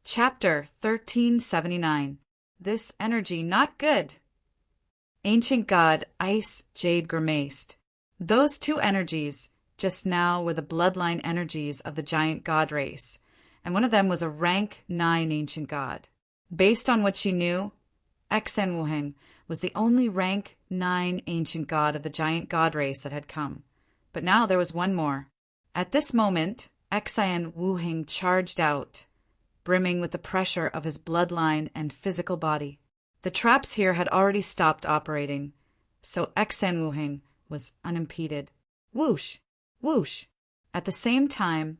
Chapter 1379. This energy not good. Ancient God Ice Jade grimaced. Those two energies just now were the bloodline energies of the giant god race, and one of them was a rank 9 ancient god. Based on what she knew, Xen Wuheng was the only rank 9 ancient god of the giant god race that had come. But now there was one more. At this moment, Xen Wuheng charged out, brimming with the pressure of his bloodline and physical body. The traps here had already stopped operating, so Xen Wuheng was unimpeded. Whoosh! Whoosh! At the same time,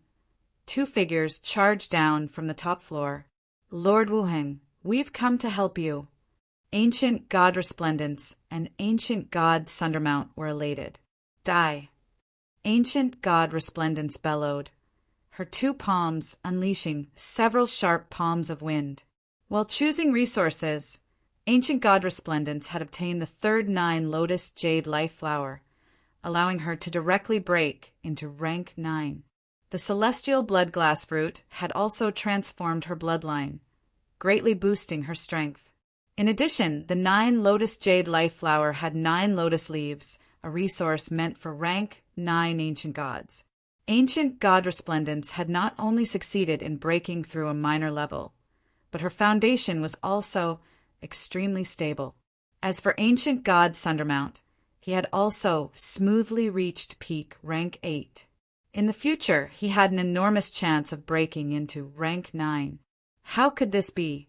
two figures charged down from the top floor. Lord Wuheng, we've come to help you. Ancient God Resplendence and Ancient God Sundermount were elated. Die! Ancient God Resplendence bellowed, her two palms unleashing several sharp palms of wind. While choosing resources, Ancient God Resplendence had obtained the third 9 Lotus Jade Life Flower, allowing her to directly break into rank 9. The Celestial Blood Glass Fruit had also transformed her bloodline, greatly boosting her strength. In addition, the 9 Lotus Jade Life Flower had 9 lotus leaves, a resource meant for rank 9 ancient gods. Ancient God Resplendence had not only succeeded in breaking through a minor level, but her foundation was also extremely stable. As for Ancient God Sundermount, he had also smoothly reached peak rank 8. In the future, he had an enormous chance of breaking into rank 9. How could this be?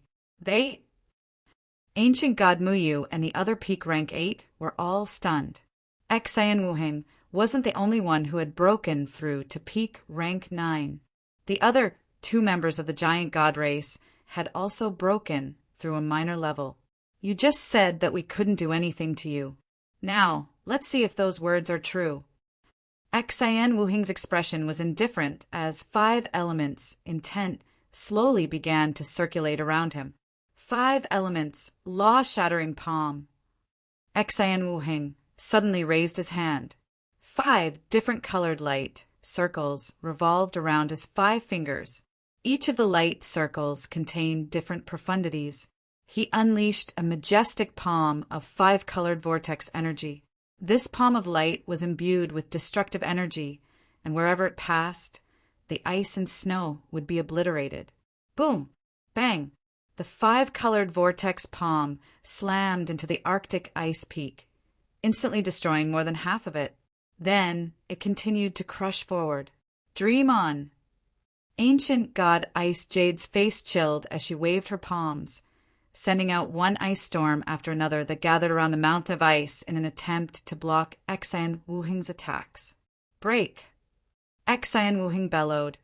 Ancient God Muyu and the other peak rank 8 were all stunned. Xen Wuheng wasn't the only one who had broken through to peak rank 9. The other 2 members of the giant god race had also broken through a minor level. You just said that we couldn't do anything to you. Now, let's see if those words are true. Xen Wuheng's expression was indifferent as 5 elements, intent, slowly began to circulate around him. 5 elements, law-shattering palm. Xen Wuheng suddenly raised his hand. 5 different colored light circles revolved around his 5 fingers. Each of the light circles contained different profundities. He unleashed a majestic palm of 5 colored vortex energy. This palm of light was imbued with destructive energy, and wherever it passed, the ice and snow would be obliterated. Boom! Bang! The 5-colored vortex palm slammed into the Arctic ice peak, instantly destroying more than half of it. Then it continued to crush forward. Dream on! Ancient God Ice Jade's face chilled as she waved her palms, sending out one ice storm after another that gathered around the mountain of ice in an attempt to block Xen Wuheng's attacks. Break! Xen Wuheng bellowed,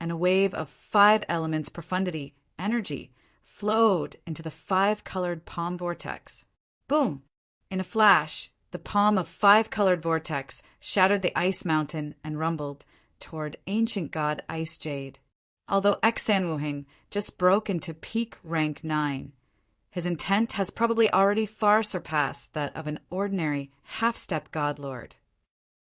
and a wave of 5 elements profundity, energy, flowed into the 5-colored palm vortex. Boom! In a flash, the palm of 5-colored vortex shattered the ice mountain and rumbled toward Ancient God Ice Jade. Although Xen Wuheng just broke into peak rank 9, his intent has probably already far surpassed that of an ordinary half-step god lord.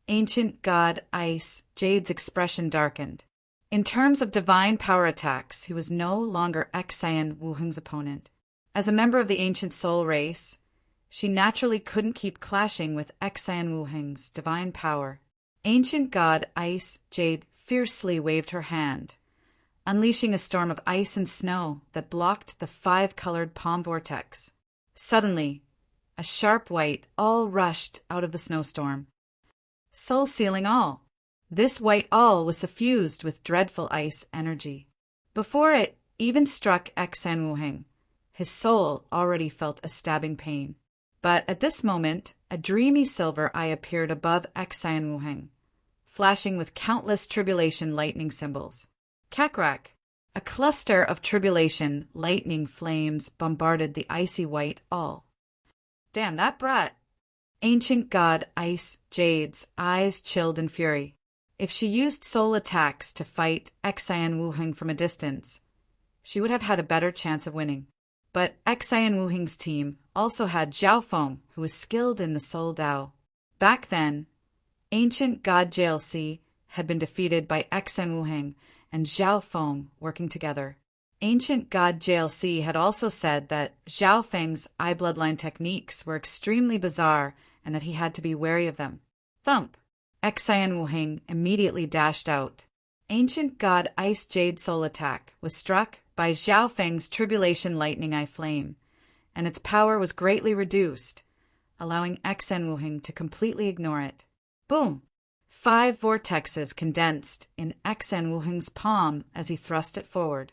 Ancient God Ice Jade's expression darkened. In terms of divine power attacks, he was no longer Xen Wuheng's opponent. As a member of the ancient soul race, she naturally couldn't keep clashing with Xen Wuheng's divine power. Ancient God Ice Jade fiercely waved her hand, unleashing a storm of ice and snow that blocked the 5-colored palm vortex. Suddenly, a sharp white all rushed out of the snowstorm. Soul-sealing all. This white all was suffused with dreadful ice energy. Before it even struck Xen Wuheng, his soul already felt a stabbing pain. But at this moment, a dreamy silver eye appeared above Xen Wuheng, flashing with countless tribulation lightning symbols. Kakrak! A cluster of tribulation lightning flames bombarded the icy white all. Damn, that brat! Ancient God Ice Jade's eyes chilled in fury. If she used soul attacks to fight Xen Wuheng from a distance, she would have had a better chance of winning. But Xen Wuheng's team also had Zhao Feng, who was skilled in the Soul Dao. Back then, Ancient God JLC had been defeated by Xen Wuheng and Zhao Feng working together. Ancient god JLC had also said that Zhao Feng's eye bloodline techniques were extremely bizarre and that he had to be wary of them. Thump! Xian Wuheng immediately dashed out. Ancient god Ice Jade Soul Attack was struck by Zhao Feng's Tribulation Lightning Eye Flame, and its power was greatly reduced, allowing Xian Wuheng to completely ignore it. Boom! 5 vortexes condensed in Xian Wuheng's palm as he thrust it forward.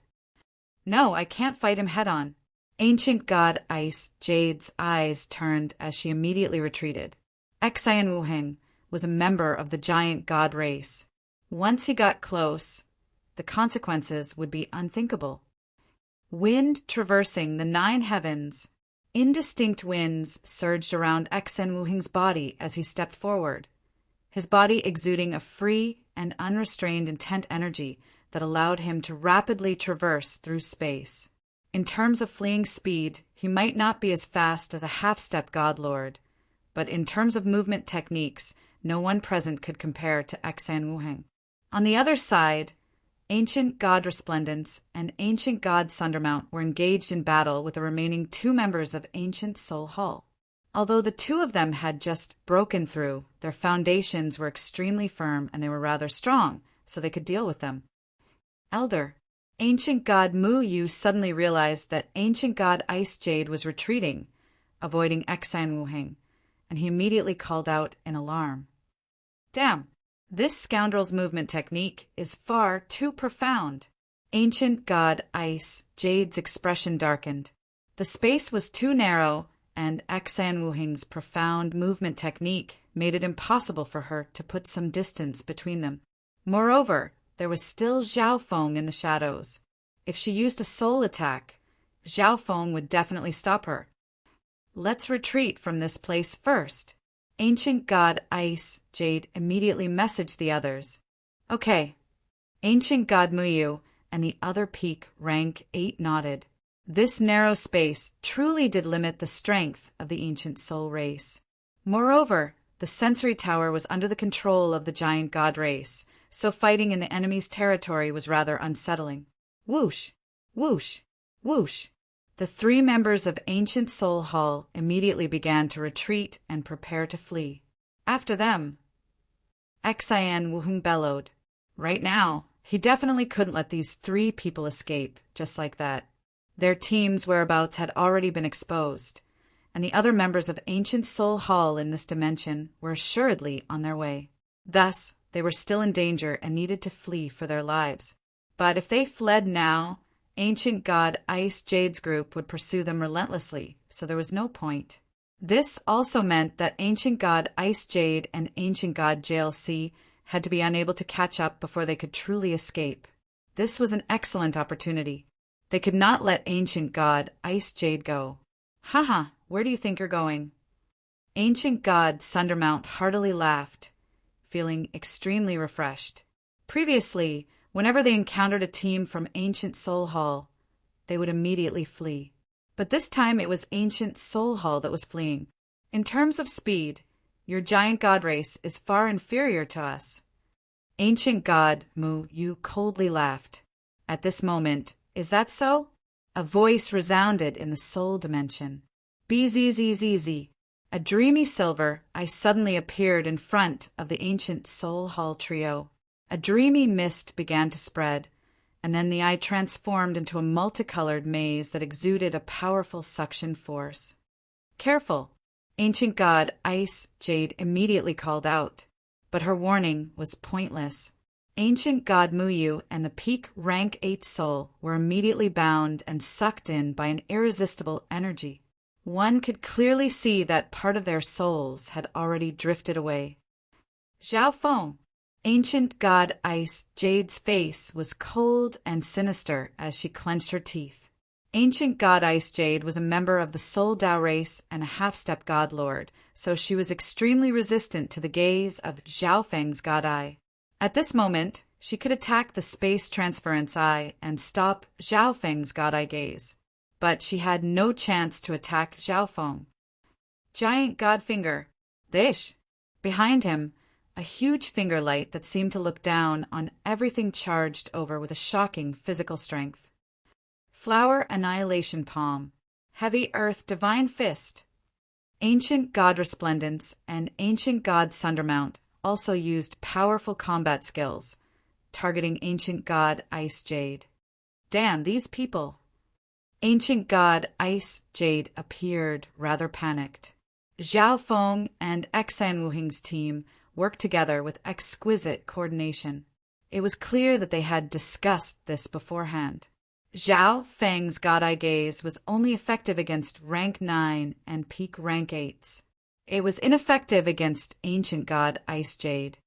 No, I can't fight him head-on. Ancient god Ice Jade's eyes turned as she immediately retreated. Xian Wuheng was a member of the giant god race. Once he got close, the consequences would be unthinkable. Wind traversing the 9 heavens. Indistinct winds surged around Xian Wuheng's body as he stepped forward, his body exuding a free and unrestrained intent energy that allowed him to rapidly traverse through space. In terms of fleeing speed, he might not be as fast as a half-step godlord, but in terms of movement techniques, no one present could compare to Xian Wuheng. On the other side, Ancient God Resplendence and Ancient God Sundermount were engaged in battle with the remaining 2 members of Ancient Soul Hall. Although the 2 of them had just broken through, their foundations were extremely firm and they were rather strong, so they could deal with them. Elder, Ancient God Mu Yu suddenly realized that Ancient God Ice Jade was retreating, avoiding Xian Wuheng, and he immediately called out in alarm. Damn, this scoundrel's movement technique is far too profound. Ancient God Ice Jade's expression darkened. The space was too narrow, and Xian Wuheng's profound movement technique made it impossible for her to put some distance between them. Moreover, there was still Zhao Feng in the shadows. If she used a soul attack, Zhao Feng would definitely stop her. Let's retreat from this place first. Ancient God Ice Jade immediately messaged the others. Okay. Ancient God Muyu and the other peak rank 8 nodded. This narrow space truly did limit the strength of the ancient soul race. Moreover, the sensory tower was under the control of the giant god race, so fighting in the enemy's territory was rather unsettling. Whoosh! Whoosh! Whoosh! The 3 members of Ancient Soul Hall immediately began to retreat and prepare to flee. After them, Xian Wuheng bellowed. Right now, he definitely couldn't let these 3 people escape, just like that. Their team's whereabouts had already been exposed, and the other members of Ancient Soul Hall in this dimension were assuredly on their way. Thus, they were still in danger and needed to flee for their lives. But if they fled now, Ancient God Ice Jade's group would pursue them relentlessly, so there was no point. This also meant that Ancient God Ice Jade and Ancient God JLC had to be unable to catch up before they could truly escape. This was an excellent opportunity. They could not let Ancient God Ice Jade go. Haha, where do you think you're going? Ancient God Sundermount heartily laughed, feeling extremely refreshed. Previously, whenever they encountered a team from Ancient Soul Hall, they would immediately flee. But this time it was Ancient Soul Hall that was fleeing. In terms of speed, your giant god race is far inferior to us. Ancient God Mu Yu coldly laughed. At this moment, is that so? A voice resounded in the soul dimension. BZZZZ. A dreamy silver eye suddenly appeared in front of the Ancient Soul Hall trio. A dreamy mist began to spread, and then the eye transformed into a multicolored maze that exuded a powerful suction force. Careful! Ancient God Ice Jade immediately called out, but her warning was pointless. Ancient God Muyu and the peak rank 8 soul were immediately bound and sucked in by an irresistible energy. One could clearly see that part of their souls had already drifted away. Zhao Feng! Ancient God Ice Jade's face was cold and sinister as she clenched her teeth. Ancient God Ice Jade was a member of the Soul Dao race and a half-step god lord, so she was extremely resistant to the gaze of Zhao Feng's God Eye. At this moment, she could attack the space transference eye and stop Zhao Feng's God Eye gaze, but she had no chance to attack Zhao Feng. Giant God Finger. This. Behind him, a huge finger light that seemed to look down on everything charged over with a shocking physical strength. Flower Annihilation Palm, Heavy Earth Divine Fist. Ancient God Resplendence and Ancient God Sundermount also used powerful combat skills, targeting Ancient God Ice Jade. Damn, these people. Ancient God Ice Jade appeared rather panicked. Zhao Feng and Xan Wuhing's team worked together with exquisite coordination. It was clear that they had discussed this beforehand. Zhao Feng's God Eye Gaze was only effective against rank 9 and peak rank 8s. It was ineffective against Ancient God Ice Jade.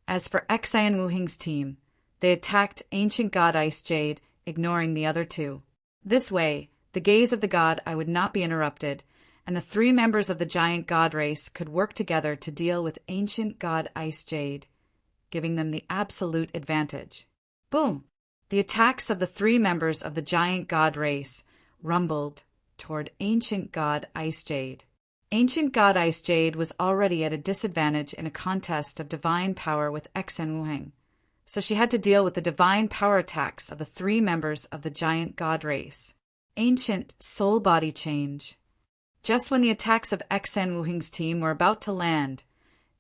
As for Xan Wuhing's team, they attacked Ancient God Ice Jade, ignoring the other two. This way, the gaze of the god Eye would not be interrupted, and the three members of the giant god race could work together to deal with Ancient God Ice Jade, giving them the absolute advantage. Boom! The attacks of the three members of the giant god race rumbled toward Ancient God Ice Jade. Ancient God Ice Jade was already at a disadvantage in a contest of divine power with Xen Wuheng, so she had to deal with the divine power attacks of the three members of the giant god race. Ancient Soul Body Change. Just when the attacks of Xen Wuheng's team were about to land,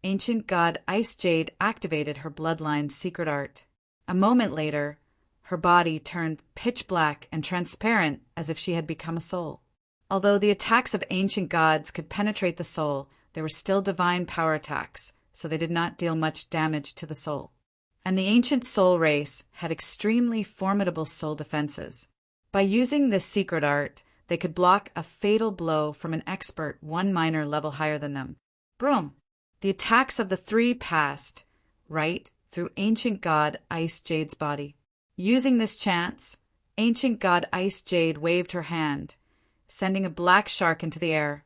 Ancient God Ice Jade activated her bloodline's secret art. A moment later, her body turned pitch black and transparent as if she had become a soul. Although the attacks of ancient gods could penetrate the soul, they were still divine power attacks, so they did not deal much damage to the soul. And the ancient soul race had extremely formidable soul defenses. By using this secret art, they could block a fatal blow from an expert 1 minor level higher than them. Broom! The attacks of the three passed right through Ancient God Ice Jade's body. Using this chance, Ancient God Ice Jade waved her hand, sending a black shark into the air,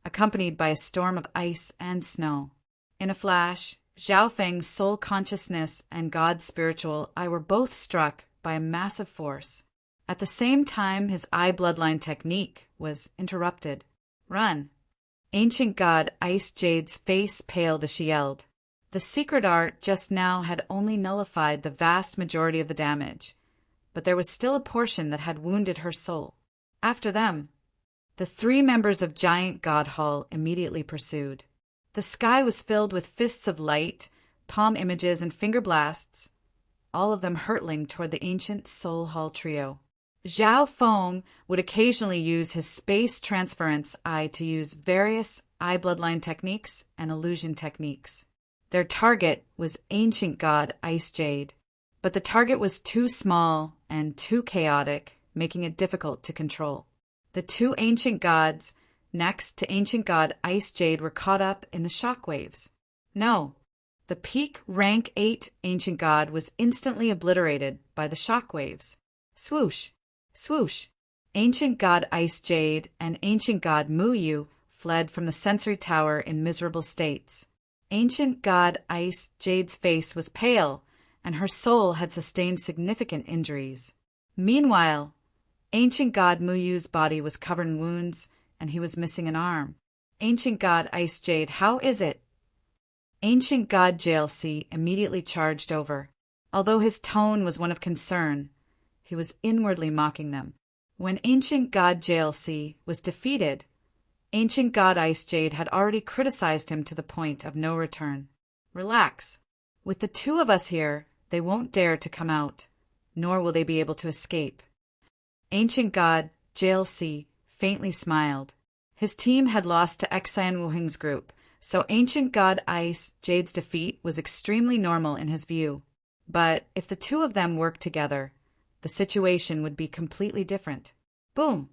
accompanied by a storm of ice and snow. In a flash, Zhao Feng's soul consciousness and God's spiritual eye were both struck by a massive force. At the same time, his eye bloodline technique was interrupted. Run! Ancient God Ice Jade's face paled as she yelled. The secret art just now had only nullified the vast majority of the damage, but there was still a portion that had wounded her soul. After them, the three members of Giant God Hall immediately pursued. The sky was filled with fists of light, palm images, and finger blasts, all of them hurtling toward the ancient Soul Hall trio. Zhao Feng would occasionally use his space transference eye to use various eye bloodline techniques and illusion techniques. Their target was Ancient God Ice Jade, but the target was too small and too chaotic, making it difficult to control. The two ancient gods next to Ancient God Ice Jade were caught up in the shockwaves. No, the peak rank 8 ancient god was instantly obliterated by the shockwaves. Swoosh! Swoosh! Ancient God Ice Jade and Ancient God Mu Yu fled from the sensory tower in miserable states. Ancient God Ice Jade's face was pale, and her soul had sustained significant injuries. Meanwhile, Ancient God Mu Yu's body was covered in wounds, and he was missing an arm. Ancient God Ice Jade, how is it? Ancient God JLC immediately charged over. Although his tone was one of concern, he was inwardly mocking them. When Ancient God JLC was defeated, Ancient God Ice Jade had already criticized him to the point of no return. Relax. With the two of us here, they won't dare to come out, nor will they be able to escape. Ancient God JLC faintly smiled. His team had lost to Xan Wuheng's group, so Ancient God Ice Jade's defeat was extremely normal in his view. But if the two of them worked together, the situation would be completely different. Boom!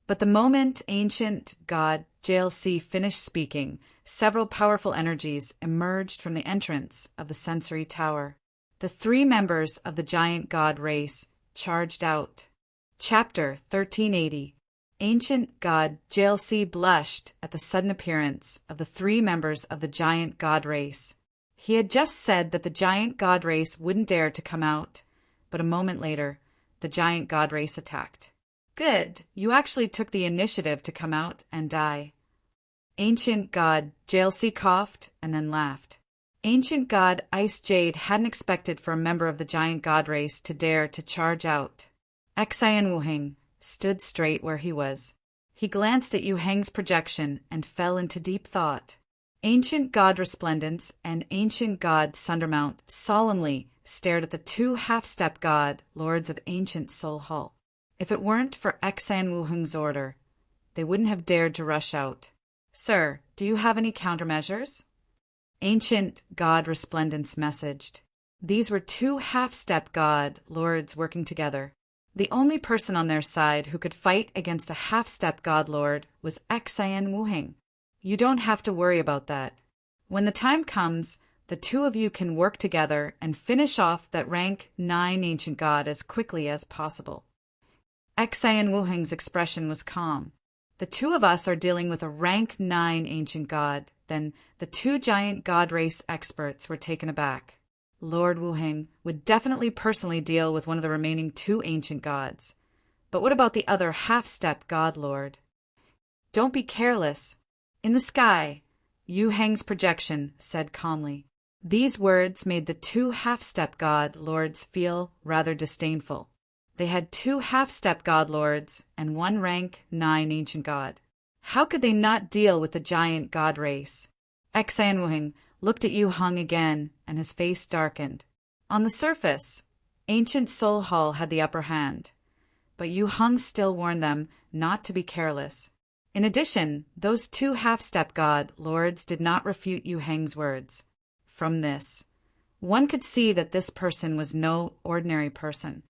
But the moment Ancient God JLC finished speaking, several powerful energies emerged from the entrance of the sensory tower. The three members of the giant god race charged out. Chapter 1380. Ancient God JLC blushed at the sudden appearance of the three members of the giant god race. He had just said that the giant god race wouldn't dare to come out, but a moment later, the giant god race attacked. Good, you actually took the initiative to come out and die. Ancient God JLC coughed and then laughed. Ancient God Ice Jade hadn't expected for a member of the giant god race to dare to charge out. Xan Wuheng, stood straight where he was. He glanced at Yu Heng's projection and fell into deep thought. Ancient God Resplendence and Ancient God Sundermount solemnly stared at the two half-step god lords of Ancient Soul Hall. If it weren't for Xan Wuheng's order, they wouldn't have dared to rush out. "Sir, do you have any countermeasures?" Ancient God Resplendence messaged. These were two half-step god lords working together. The only person on their side who could fight against a half-step god lord was Xan Wuheng. You don't have to worry about that. When the time comes, the two of you can work together and finish off that rank 9 ancient god as quickly as possible. Xan Wuheng's expression was calm. The two of us are dealing with a rank 9 ancient god. Then the two giant god race experts were taken aback. Lord Wuheng would definitely personally deal with one of the remaining 2 ancient gods. But what about the other half-step god lord? Don't be careless. In the sky, Yu Heng's projection said calmly. These words made the 2 half-step god lords feel rather disdainful. They had 2 half-step god lords and 1 rank 9 ancient god. How could they not deal with the giant god race? Xan Wuheng looked at Yu Heng again, and his face darkened. On the surface, Ancient Soul Hall had the upper hand, but Yu Heng still warned them not to be careless. In addition, those 2 half-step god lords did not refute Yu Heng's words. From this, one could see that this person was no ordinary person.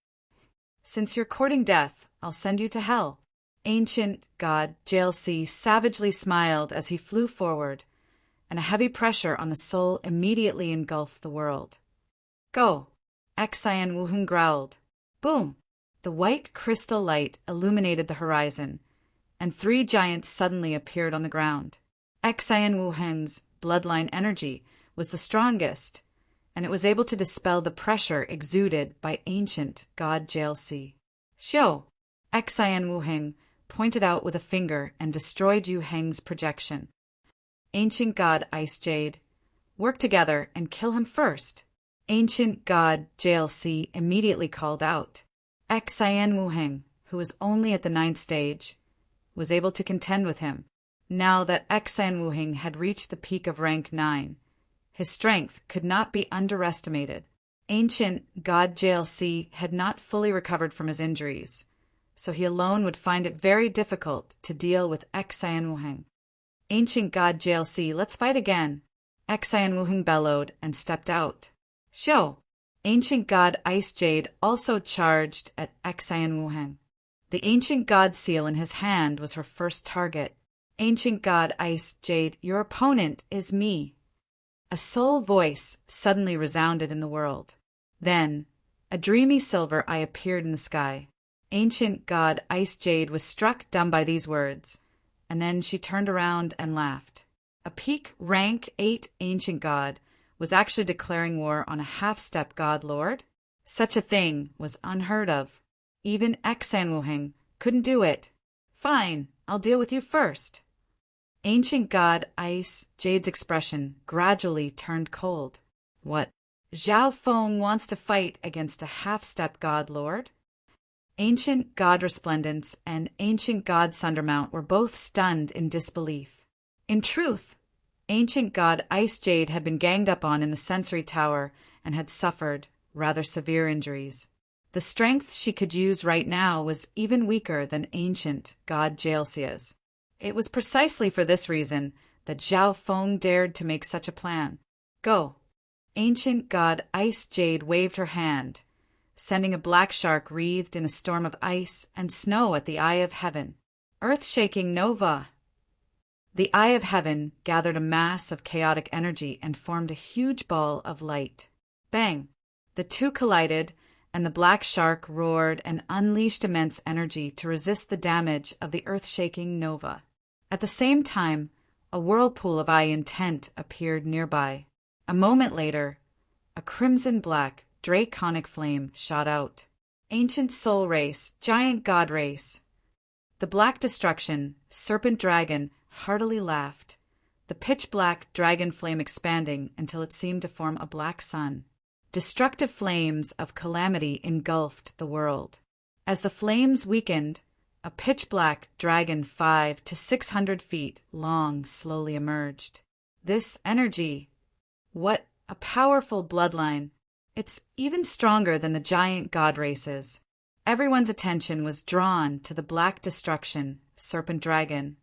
"Since you're courting death, I'll send you to hell." Ancient God Jalsi savagely smiled as he flew forward, and a heavy pressure on the soul immediately engulfed the world. "Go!" Xan Wuheng growled. Boom! The white crystal light illuminated the horizon, and 3 giants suddenly appeared on the ground. Xan Wuheng's bloodline energy was the strongest, and it was able to dispel the pressure exuded by Ancient God Jalsi. "Xiao!" Xan Wuheng pointed out with a finger and destroyed Yu Heng's projection. Ancient God Ice Jade, work together and kill him first. Ancient God Jalsi immediately called out. Xan Wuheng, who was only at the 9th stage, was able to contend with him. Now that Xan Wuheng had reached the peak of rank 9, his strength could not be underestimated. Ancient God Jalsi had not fully recovered from his injuries, so he alone would find it very difficult to deal with Xan Wuheng. "Ancient God Jalsi, let's fight again." Xan Wuheng bellowed and stepped out. "Xiao!" Ancient God Ice Jade also charged at Xan Wuheng. The Ancient God Seal in his hand was her first target. "Ancient God Ice Jade, your opponent is me." A soul voice suddenly resounded in the world. Then, a dreamy silver eye appeared in the sky. Ancient God Ice Jade was struck dumb by these words, and then she turned around and laughed. A peak rank 8 ancient god was actually declaring war on a half-step god lord? Such a thing was unheard of. Even Xan Wuheng couldn't do it. "Fine, I'll deal with you first." Ancient God Ice Jade's expression gradually turned cold. What? Zhao Feng wants to fight against a half-step god lord? Ancient God Resplendence and Ancient God Sundermount were both stunned in disbelief. In truth, Ancient God Ice Jade had been ganged up on in the sensory tower and had suffered rather severe injuries. The strength she could use right now was even weaker than Ancient God Jalsia's. It was precisely for this reason that Zhao Feng dared to make such a plan. "Go!" Ancient God Ice Jade waved her hand, sending a black shark wreathed in a storm of ice and snow at the Eye of Heaven. Earth-shaking nova! The Eye of Heaven gathered a mass of chaotic energy and formed a huge ball of light. Bang! The two collided, and the black shark roared and unleashed immense energy to resist the damage of the earth-shaking nova. At the same time, a whirlpool of eye intent appeared nearby. A moment later, a crimson-black, draconic flame shot out. Ancient soul race, giant god race. The black destruction, serpent dragon, heartily laughed, the pitch-black dragon flame expanding until it seemed to form a black sun. Destructive flames of calamity engulfed the world. As the flames weakened, a pitch-black dragon 500 to 600 feet long slowly emerged. This energy, what a powerful bloodline! It's even stronger than the giant god races. Everyone's attention was drawn to the Black Destruction, Serpent Dragon.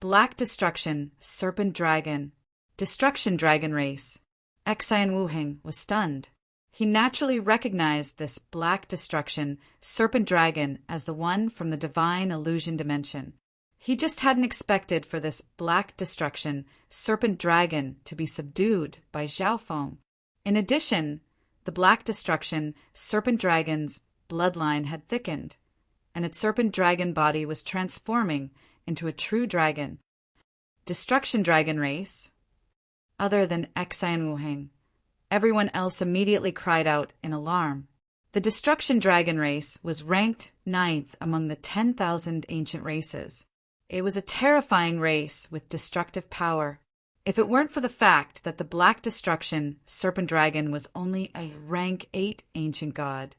Black Destruction, Serpent Dragon. Destruction Dragon race. Xian Wuheng was stunned. He naturally recognized this Black Destruction, Serpent Dragon as the one from the Divine Illusion dimension. He just hadn't expected for this Black Destruction, Serpent Dragon to be subdued by Zhao Feng. In addition, the Black Destruction, Serpent Dragon's bloodline had thickened, and its Serpent Dragon body was transforming into a true dragon. Destruction Dragon race. Other than Xian Wuheng, everyone else immediately cried out in alarm. The Destruction Dragon race was ranked 9th among the 10,000 ancient races. It was a terrifying race with destructive power. If it weren't for the fact that the Black Destruction, Serpent Dragon was only a rank 8 ancient god,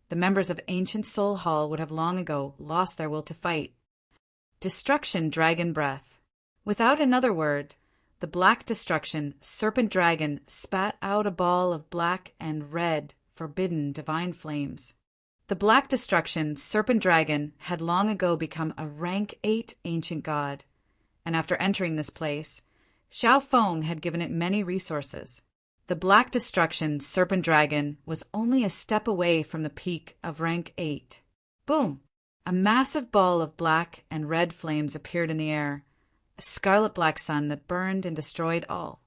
the members of Ancient Soul Hall would have long ago lost their will to fight. Destruction Dragon breath. Without another word, the Black Destruction, Serpent Dragon spat out a ball of black and red, forbidden divine flames. The Black Destruction, Serpent Dragon had long ago become a rank 8 ancient god, and after entering this place, Zhao Feng had given it many resources. The Black Destruction, Serpent Dragon was only a step away from the peak of rank 8. Boom! A massive ball of black and red flames appeared in the air, a scarlet-black sun that burned and destroyed all.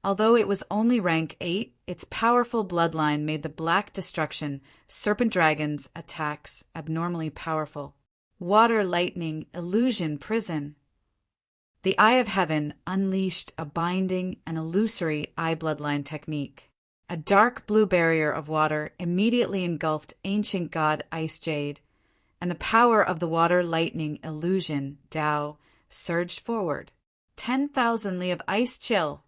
Although it was only rank 8, its powerful bloodline made the Black Destruction, Serpent Dragon's attacks abnormally powerful. Water, lightning, illusion, prison. The Eye of Heaven unleashed a binding and illusory eye bloodline technique. A dark blue barrier of water immediately engulfed ancient god Ice Jade, and the power of the water lightning illusion, Tao, surged forward. 10,000 li of ice chill.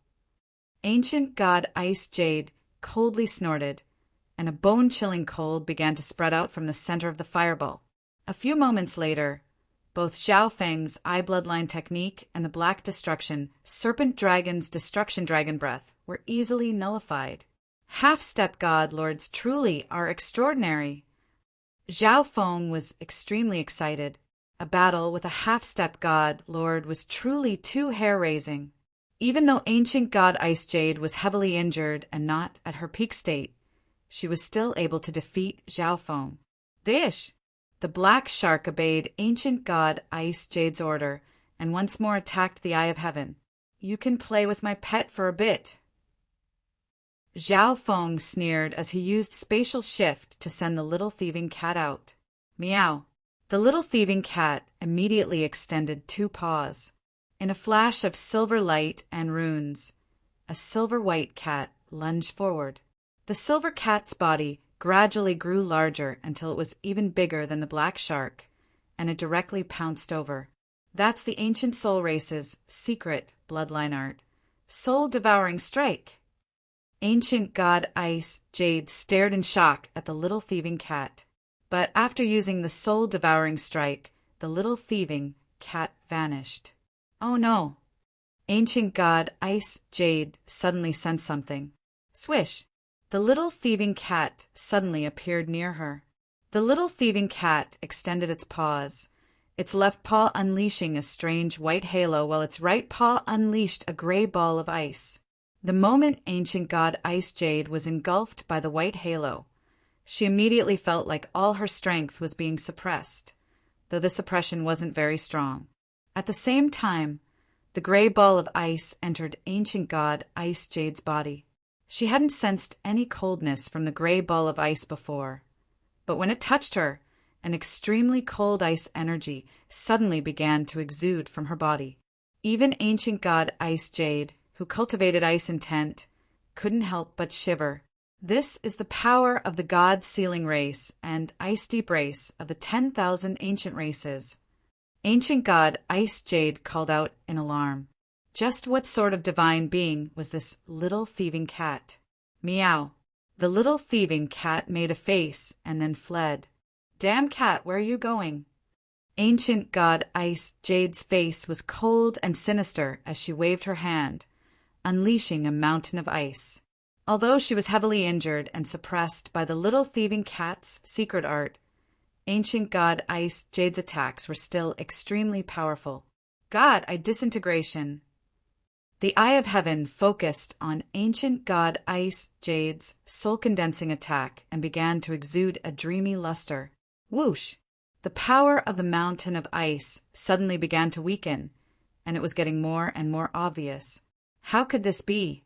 Ancient god Ice Jade coldly snorted, and a bone-chilling cold began to spread out from the center of the fireball. A few moments later, both Zhao Feng's eye bloodline technique and the Black Destruction, Serpent Dragon's Destruction Dragon breath were easily nullified. Half-step god lords truly are extraordinary. Zhao Feng was extremely excited. A battle with a half-step god lord was truly too hair-raising. Even though ancient god Ice Jade was heavily injured and not at her peak state, she was still able to defeat Zhao Feng. The black shark obeyed ancient god Ice Jade's order and once more attacked the Eye of Heaven. "You can play with my pet for a bit." Zhao Feng sneered as he used spatial shift to send the little thieving cat out. Meow. The little thieving cat immediately extended 2 paws. In a flash of silver light and runes, a silver-white cat lunged forward. The silver cat's body gradually grew larger until it was even bigger than the black shark, and it directly pounced over. That's the ancient soul race's secret bloodline art. Soul-devouring strike. Ancient god Ice Jade stared in shock at the little thieving cat. But after using the soul-devouring strike, the little thieving cat vanished. Oh no! Ancient god Ice Jade suddenly sensed something. Swish! The little thieving cat suddenly appeared near her. The little thieving cat extended its paws, its left paw unleashing a strange white halo while its right paw unleashed a gray ball of ice. The moment ancient god Ice Jade was engulfed by the white halo, she immediately felt like all her strength was being suppressed, though the suppression wasn't very strong. At the same time, the gray ball of ice entered ancient god Ice Jade's body. She hadn't sensed any coldness from the gray ball of ice before, but when it touched her, an extremely cold ice energy suddenly began to exude from her body. Even ancient god Ice Jade, who cultivated ice intent, couldn't help but shiver. This is the power of the God Sealing race and Ice Deep race of the 10,000 ancient races. Ancient god Ice Jade called out in alarm. Just what sort of divine being was this little thieving cat? Meow. The little thieving cat made a face and then fled. Damn cat, where are you going? Ancient God Ice Jade's face was cold and sinister as she waved her hand, unleashing a mountain of ice. Although she was heavily injured and suppressed by the little thieving cat's secret art, Ancient God Ice Jade's attacks were still extremely powerful. God, disintegration. The Eye of Heaven focused on Ancient God Ice Jade's soul-condensing attack and began to exude a dreamy luster. Whoosh! The power of the mountain of ice suddenly began to weaken, and it was getting more and more obvious. How could this be?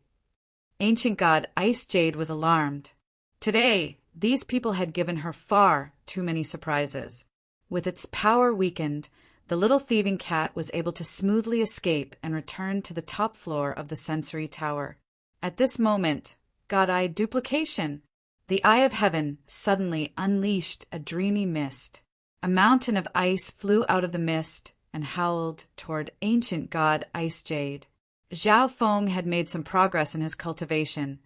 Ancient God Ice Jade was alarmed. Today, these people had given her far too many surprises. With its power weakened, the little thieving cat was able to smoothly escape and return to the top floor of the sensory tower. At this moment, God-Eye duplication. The Eye of Heaven suddenly unleashed a dreamy mist. A mountain of ice flew out of the mist and howled toward Ancient God Ice Jade. Zhao Feng had made some progress in his cultivation,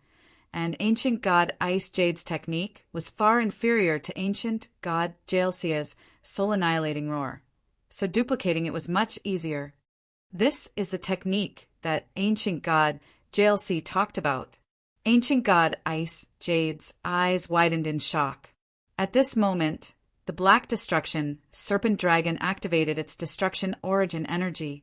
and Ancient God Ice Jade's technique was far inferior to Ancient God Jailsia's soul-annihilating roar, so duplicating it was much easier. This is the technique that Ancient God Jailsia talked about. Ancient God Ice Jade's eyes widened in shock. At this moment, the Black Destruction Serpent Dragon activated its destruction origin energy,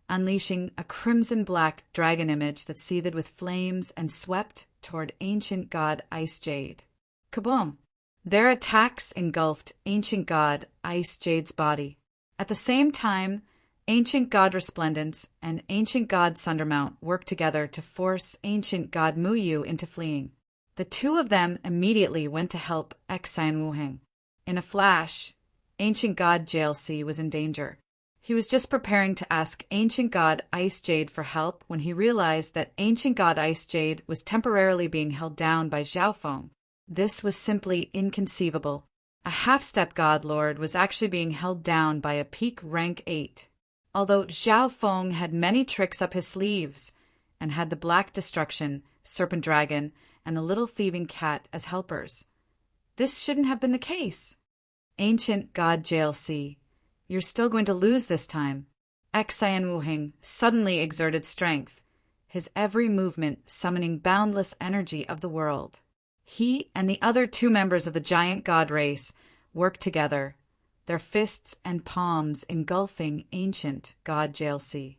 unleashing a crimson-black dragon image that seethed with flames and swept toward Ancient God Ice Jade. Kaboom! Their attacks engulfed Ancient God Ice Jade's body. At the same time, Ancient God Resplendence and Ancient God Sundermount worked together to force Ancient God Muyu into fleeing. The two of them immediately went to help Xian Wuheng. In a flash, Ancient God Jailsia was in danger. He was just preparing to ask Ancient God Ice Jade for help when he realized that Ancient God Ice Jade was temporarily being held down by Zhao Feng. This was simply inconceivable. A half-step God Lord was actually being held down by a peak rank 8. Although Zhao Feng had many tricks up his sleeves and had the Black Destruction, Serpent Dragon, and the Little Thieving Cat as helpers, this shouldn't have been the case. Ancient God Jailsia, you're still going to lose this time. Xian Wuheng suddenly exerted strength, his every movement summoning boundless energy of the world. He and the other two members of the giant god race worked together, their fists and palms engulfing Ancient God Jailsia.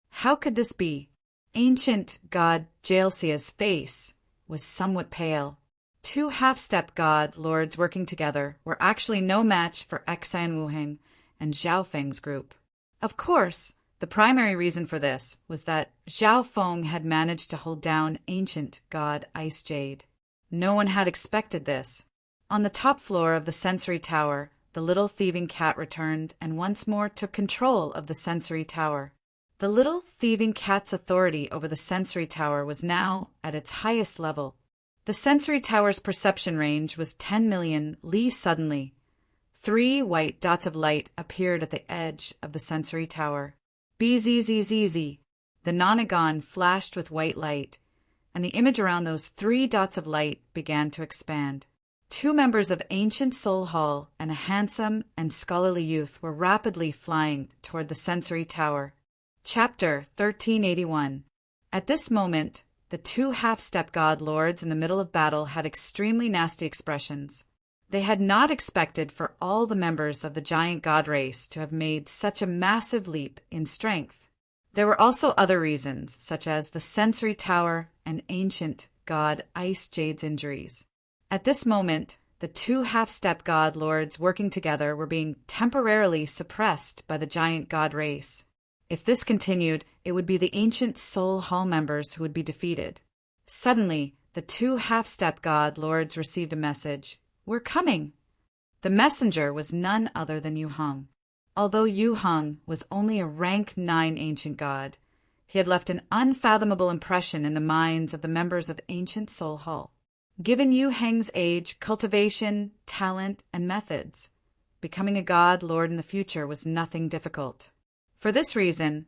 How could this be? Ancient God Jailsia's face was somewhat pale. Two half-step god lords working together were actually no match for Xian Wuheng and Zhao Feng's group. Of course, the primary reason for this was that Zhao Feng had managed to hold down Ancient God Ice Jade. No one had expected this. On the top floor of the sensory tower, the little thieving cat returned and once more took control of the sensory tower. The little thieving cat's authority over the sensory tower was now at its highest level. The sensory tower's perception range was 10 million li. Suddenly, 3 white dots of light appeared at the edge of the sensory tower. Bzzz. The nonagon flashed with white light, and the image around those 3 dots of light began to expand. 2 members of Ancient Soul Hall and a handsome and scholarly youth were rapidly flying toward the sensory tower. Chapter 1381. At this moment, the 2 half-step god lords in the middle of battle had extremely nasty expressions. They had not expected for all the members of the giant god race to have made such a massive leap in strength. There were also other reasons, such as the sensory tower and Ancient God Ice Jade's injuries. At this moment, the 2 half-step god lords working together were being temporarily suppressed by the giant god race. If this continued, it would be the Ancient Soul Hall members who would be defeated. Suddenly, the 2 half-step god lords received a message. "We're coming!" The messenger was none other than Yu Heng. Although Yu Heng was only a rank 9 ancient god, he had left an unfathomable impression in the minds of the members of Ancient Soul Hall. Given Yu Heng's age, cultivation, talent, and methods, becoming a god lord in the future was nothing difficult. For this reason,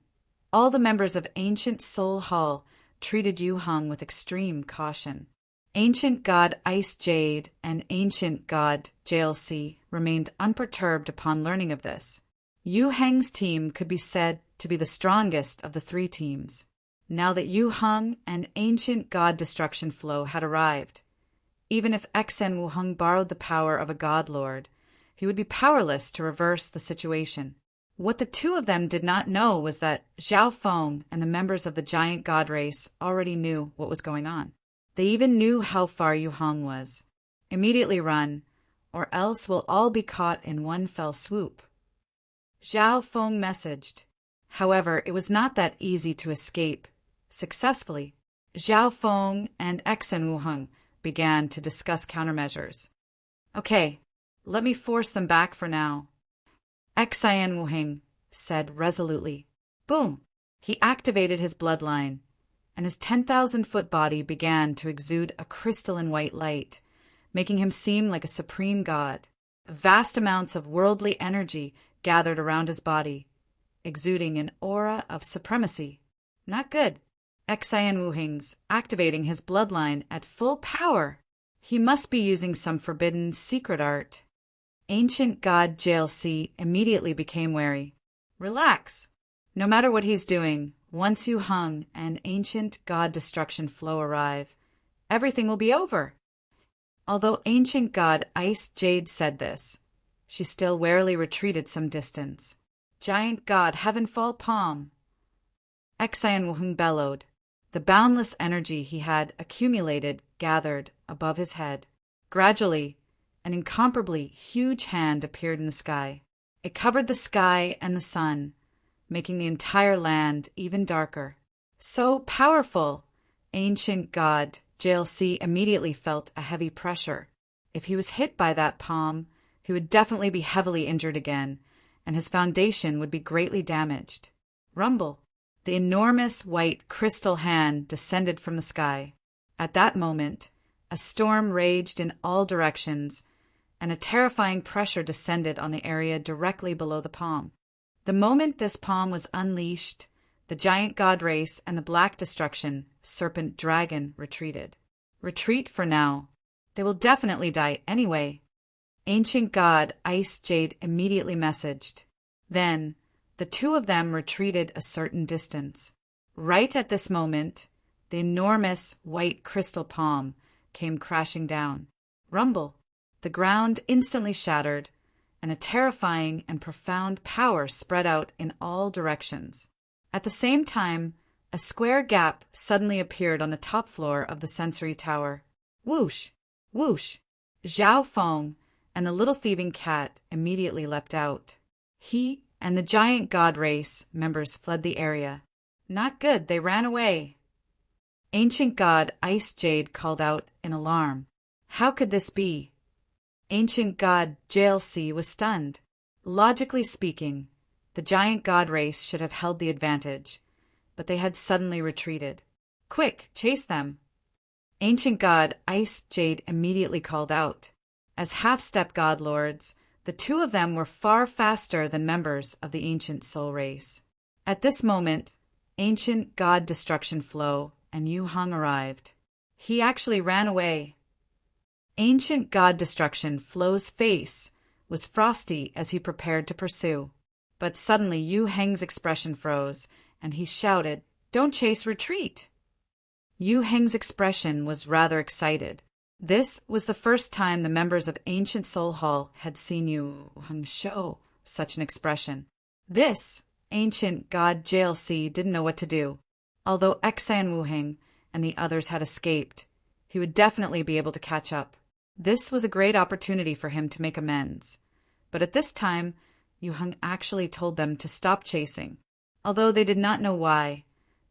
all the members of Ancient Soul Hall treated Yu Heng with extreme caution. Ancient God Ice Jade and Ancient God Jailsia remained unperturbed upon learning of this. Yu Heng's team could be said to be the strongest of the three teams. Now that Yu Heng and ancient god destruction flow had arrived, even if Xen Wu Heng borrowed the power of a god lord, he would be powerless to reverse the situation. What the two of them did not know was that Zhao Feng and the members of the giant god race already knew what was going on. They even knew how far Yu Heng was. Immediately run, or else we'll all be caught in one fell swoop. Zhao Feng messaged. However, it was not that easy to escape successfully. Zhao Feng and Xen Wu Heng began to discuss countermeasures. Okay, let me force them back for now. Xen Wu Heng said resolutely. Boom! He activated his bloodline, and his 10,000-foot body began to exude a crystalline white light, making him seem like a supreme god. Vast amounts of worldly energy gathered around his body, exuding an aura of supremacy. Not good. Xen Wu Heng's activating his bloodline at full power. He must be using some forbidden secret art. Ancient god JLC immediately became wary. Relax. No matter what he's doing, once Yu Heng and ancient god destruction flow arrive, everything will be over. Although ancient god Ice Jade said this, she still warily retreated some distance. Giant god Heavenfall Palm. Xen Wu Heng bellowed. The boundless energy he had accumulated gathered above his head. Gradually, an incomparably huge hand appeared in the sky. It covered the sky and the sun, making the entire land even darker. So powerful! Ancient god JLC immediately felt a heavy pressure. If he was hit by that palm, he would definitely be heavily injured again, and his foundation would be greatly damaged. Rumble! The enormous white crystal hand descended from the sky. At that moment, a storm raged in all directions, and a terrifying pressure descended on the area directly below the palm. The moment this palm was unleashed, the giant god race and the black destruction serpent dragon retreated. Retreat for now. They will definitely die anyway. Ancient god Ice Jade immediately messaged. Then, the two of them retreated a certain distance. Right at this moment, the enormous white crystal palm came crashing down. Rumble! The ground instantly shattered, and a terrifying and profound power spread out in all directions. At the same time, a square gap suddenly appeared on the top floor of the sensory tower. Whoosh! Whoosh! Zhao Feng and the little thieving cat immediately leapt out. He and the giant god race members fled the area. Not good, they ran away. Ancient god Ice Jade called out in alarm. How could this be? Ancient god JLC was stunned. Logically speaking, the giant god race should have held the advantage, but they had suddenly retreated. Quick, chase them! Ancient god Ice Jade immediately called out. As half-step god lords, the two of them were far faster than members of the ancient soul race. At this moment, ancient god destruction flow and Yu Heng arrived. He actually ran away. Ancient god destruction Flow's face was frosty as he prepared to pursue. But suddenly Yu Heng's expression froze, and he shouted, "Don't chase, retreat!" Yu Heng's expression was rather excited. This was the first time the members of Ancient Soul Hall had seen Yu Heng show such an expression. This ancient god JLC didn't know what to do. Although Xen Wu Heng and the others had escaped, he would definitely be able to catch up. This was a great opportunity for him to make amends. But at this time, Yu Heng actually told them to stop chasing. Although they did not know why,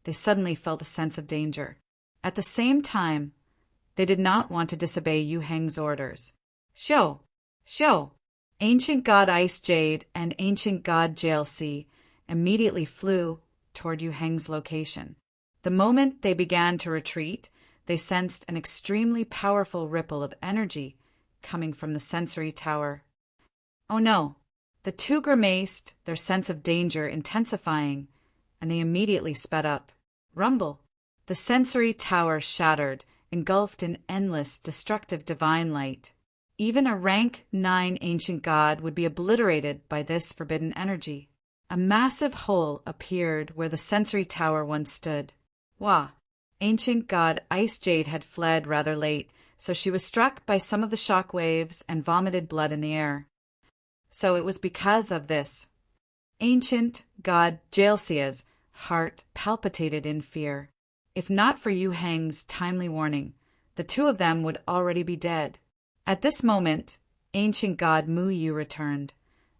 they suddenly felt a sense of danger. At the same time, they did not want to disobey Yu Heng's orders. Show! Show! Ancient god Ice Jade and ancient god JLC immediately flew toward Yu Heng's location. The moment they began to retreat, they sensed an extremely powerful ripple of energy coming from the sensory tower. Oh no! The two grimaced, their sense of danger intensifying, and they immediately sped up. Rumble! The sensory tower shattered, engulfed in endless, destructive divine light. Even a rank 9 ancient god would be obliterated by this forbidden energy. A massive hole appeared where the sensory tower once stood. Wah! Ancient god Ice Jade had fled rather late, so she was struck by some of the shock waves and vomited blood in the air. So it was because of this. Ancient god Jaelsia's heart palpitated in fear. If not for Yu Heng's timely warning, the two of them would already be dead. At this moment, ancient god Mu Yu returned,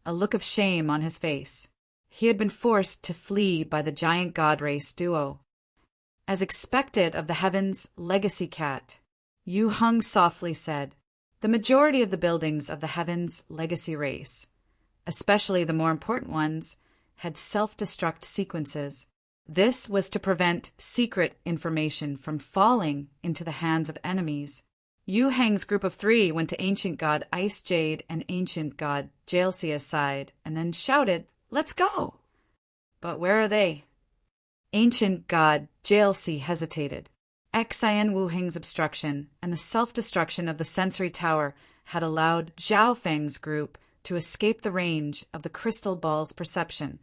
a look of shame on his face. He had been forced to flee by the giant god race duo. As expected of the heavens' legacy cat, Yu Heng softly said, "The majority of the buildings of the heavens' legacy race, especially the more important ones, had self-destruct sequences. This was to prevent secret information from falling into the hands of enemies." Yu Heng's group of 3 went to ancient god Ice Jade and ancient god Jaelsia's side and then shouted, "Let's go!" But where are they? Ancient god Jaelsi hesitated. Xian Wu Heng's obstruction and the self-destruction of the sensory tower had allowed Zhao Feng's group to escape the range of the crystal ball's perception.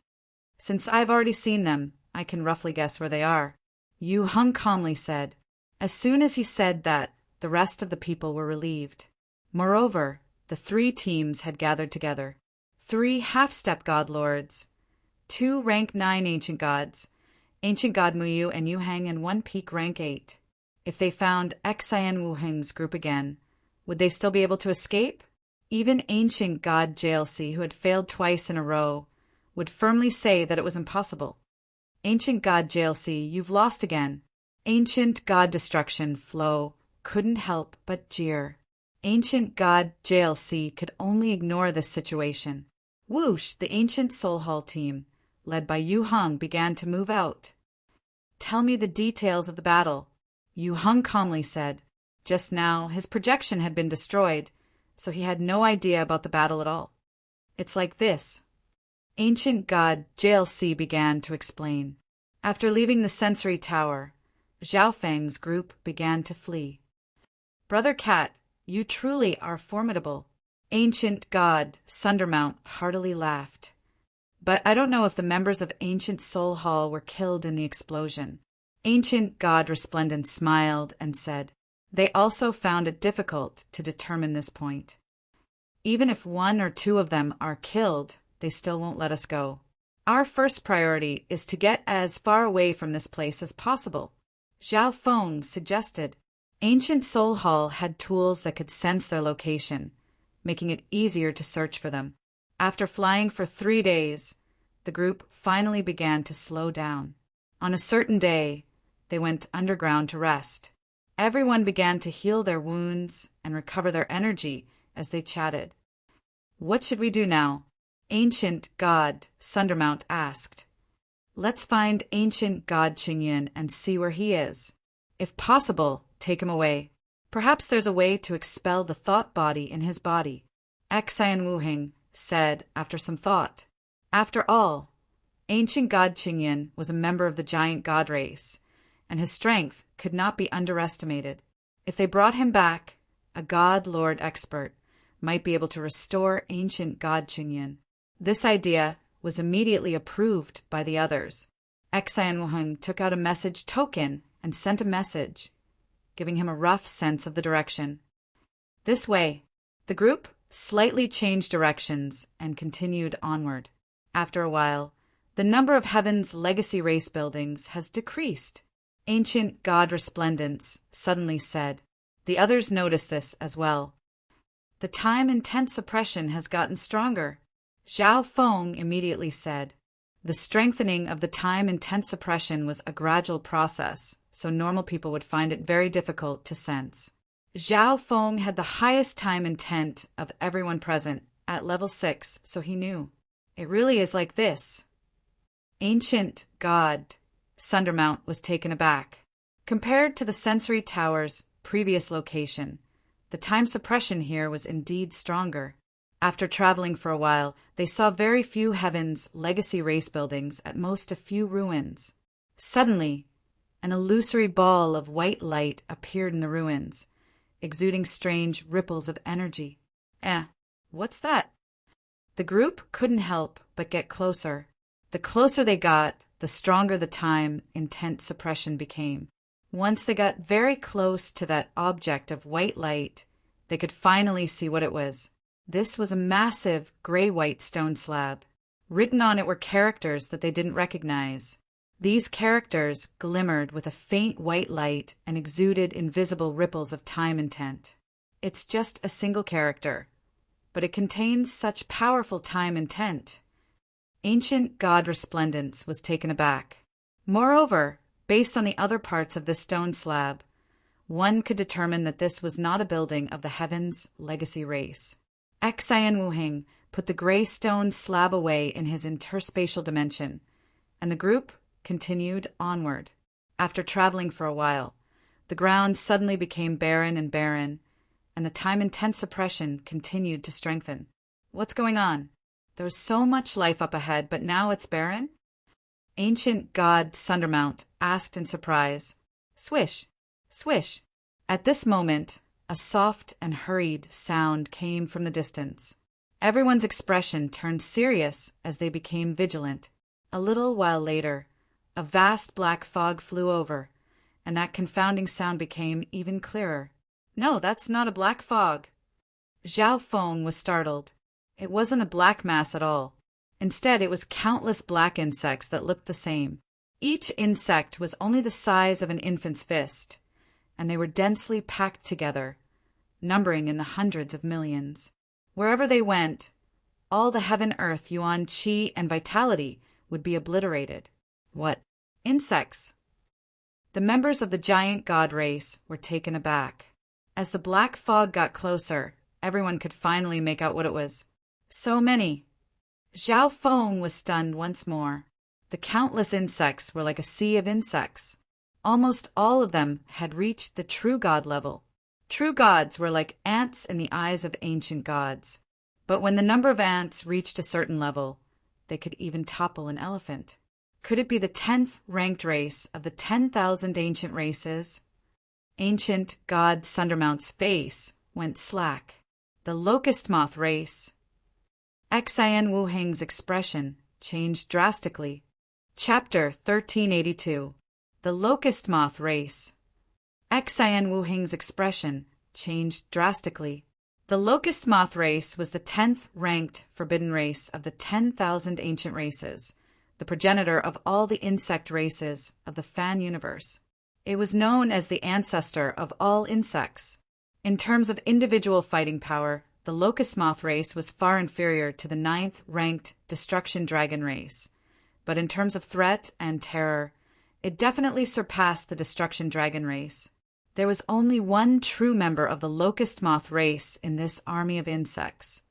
"Since I've already seen them, I can roughly guess where they are," Yu Heng calmly said. As soon as he said that, the rest of the people were relieved. Moreover, the 3 teams had gathered together. 3 half-step god lords, 2 rank 9 ancient gods, ancient god Muyu and Yu Heng, and 1 peak rank 8. If they found Xian Wu Heng's group again, would they still be able to escape? Even ancient god Jaelsi, who had failed twice in a row, would firmly say that it was impossible. Ancient god Jaelsi, you've lost again. Ancient god Destruction, Flo, couldn't help but jeer. Ancient god Jaelsi could only ignore this situation. Whoosh! The ancient Soul Hall team, led by Yu Heng, began to move out. "Tell me the details of the battle," Yu Heng calmly said. Just now, his projection had been destroyed, so he had no idea about the battle at all. "It's like this." Ancient god Jaelsi began to explain. After leaving the sensory tower, Zhao Feng's group began to flee. "Brother Cat, you truly are formidable." Ancient god Sundermount heartily laughed. "But I don't know if the members of Ancient Soul Hall were killed in the explosion." Ancient god Resplendent smiled and said, "They also found it difficult to determine this point. Even if 1 or 2 of them are killed, they still won't let us go. Our first priority is to get as far away from this place as possible." Zhao Feng suggested. Ancient Soul Hall had tools that could sense their location, making it easier to search for them. After flying for 3 days, the group finally began to slow down. On a certain day, they went underground to rest. Everyone began to heal their wounds and recover their energy as they chatted. "What should we do now?" Ancient God Sundermount asked. "Let's find ancient God Qingyan and see where he is. If possible, take him away. Perhaps there's a way to expel the thought body in his body," Xian Wuheng said after some thought. After all, ancient God Qingyan was a member of the giant god race, and his strength could not be underestimated. If they brought him back, a god lord expert might be able to restore ancient God Qingyan. This idea was immediately approved by the others. Xian Wuheng took out a message token and sent a message, giving him a rough sense of the direction. This way. The group slightly changed directions and continued onward. After a while, the number of Heaven's legacy race buildings has decreased. Ancient God Resplendence suddenly said. The others noticed this as well. The time-intense suppression has gotten stronger. Zhao Feng immediately said. The strengthening of the time-intense suppression was a gradual process, so normal people would find it very difficult to sense. Zhao Feng had the highest time intent of everyone present, at level 6, so he knew. It really is like this. Ancient God Sundermount was taken aback. Compared to the sensory tower's previous location, the time suppression here was indeed stronger. After traveling for a while, they saw very few Heaven's legacy race buildings, at most a few ruins. Suddenly, an illusory ball of white light appeared in the ruins, exuding strange ripples of energy. Eh, what's that? The group couldn't help but get closer. The closer they got, the stronger the time intent suppression became. Once they got very close to that object of white light, they could finally see what it was. This was a massive gray-white stone slab. Written on it were characters that they didn't recognize. These characters glimmered with a faint white light and exuded invisible ripples of time intent. It's just a single character, but it contains such powerful time intent. Ancient God Resplendence was taken aback. Moreover, based on the other parts of this stone slab, one could determine that this was not a building of the Heavens Legacy race. Xian Wuheng put the gray stone slab away in his interspatial dimension, and the group continued onward. After traveling for a while, the ground suddenly became barren, and the time intent suppression continued to strengthen. What's going on? There was so much life up ahead, but now it's barren? Ancient God Sundermount asked in surprise. Swish, swish. At this moment, a soft and hurried sound came from the distance. Everyone's expression turned serious as they became vigilant. A little while later, a vast black fog flew over, and that confounding sound became even clearer. No, that's not a black fog. Zhao Feng was startled. It wasn't a black mass at all. Instead, it was countless black insects that looked the same. Each insect was only the size of an infant's fist, and they were densely packed together, numbering in the hundreds of millions. Wherever they went, all the heaven, earth, yuan, qi, and vitality would be obliterated. What? Insects! The members of the giant god race were taken aback. As the black fog got closer, everyone could finally make out what it was. So many. Zhao Feng was stunned once more. The countless insects were like a sea of insects. Almost all of them had reached the true god level. True gods were like ants in the eyes of ancient gods. But when the number of ants reached a certain level, they could even topple an elephant. Could it be the 10th ranked race of the 10,000 ancient races? Ancient God Sundermount's face went slack. The locust moth race. Xian Wuheng's expression changed drastically. Chapter 1382. The locust moth race. Xian Wuheng's expression changed drastically. The locust moth race was the 10th ranked forbidden race of the 10,000 ancient races, the progenitor of all the insect races of the Fan universe. It was known as the ancestor of all insects. In terms of individual fighting power, the locust moth race was far inferior to the 9th ranked destruction dragon race. But in terms of threat and terror, it definitely surpassed the destruction dragon race. There was only one true member of the locust moth race in this army of insects,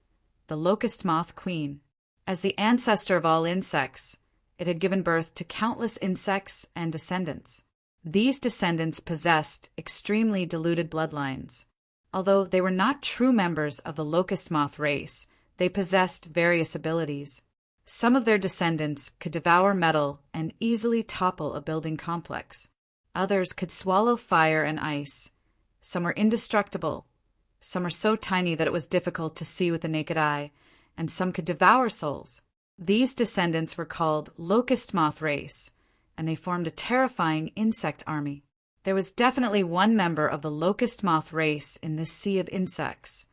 the locust moth queen. As the ancestor of all insects, it had given birth to countless insects and descendants. These descendants possessed extremely diluted bloodlines. Although they were not true members of the locust moth race, they possessed various abilities. Some of their descendants could devour metal and easily topple a building complex. Others could swallow fire and ice. Some were indestructible. Some were so tiny that it was difficult to see with the naked eye, and some could devour souls. These descendants were called locust moth race, and they formed a terrifying insect army. There was definitely one member of the locust moth race in this sea of insects,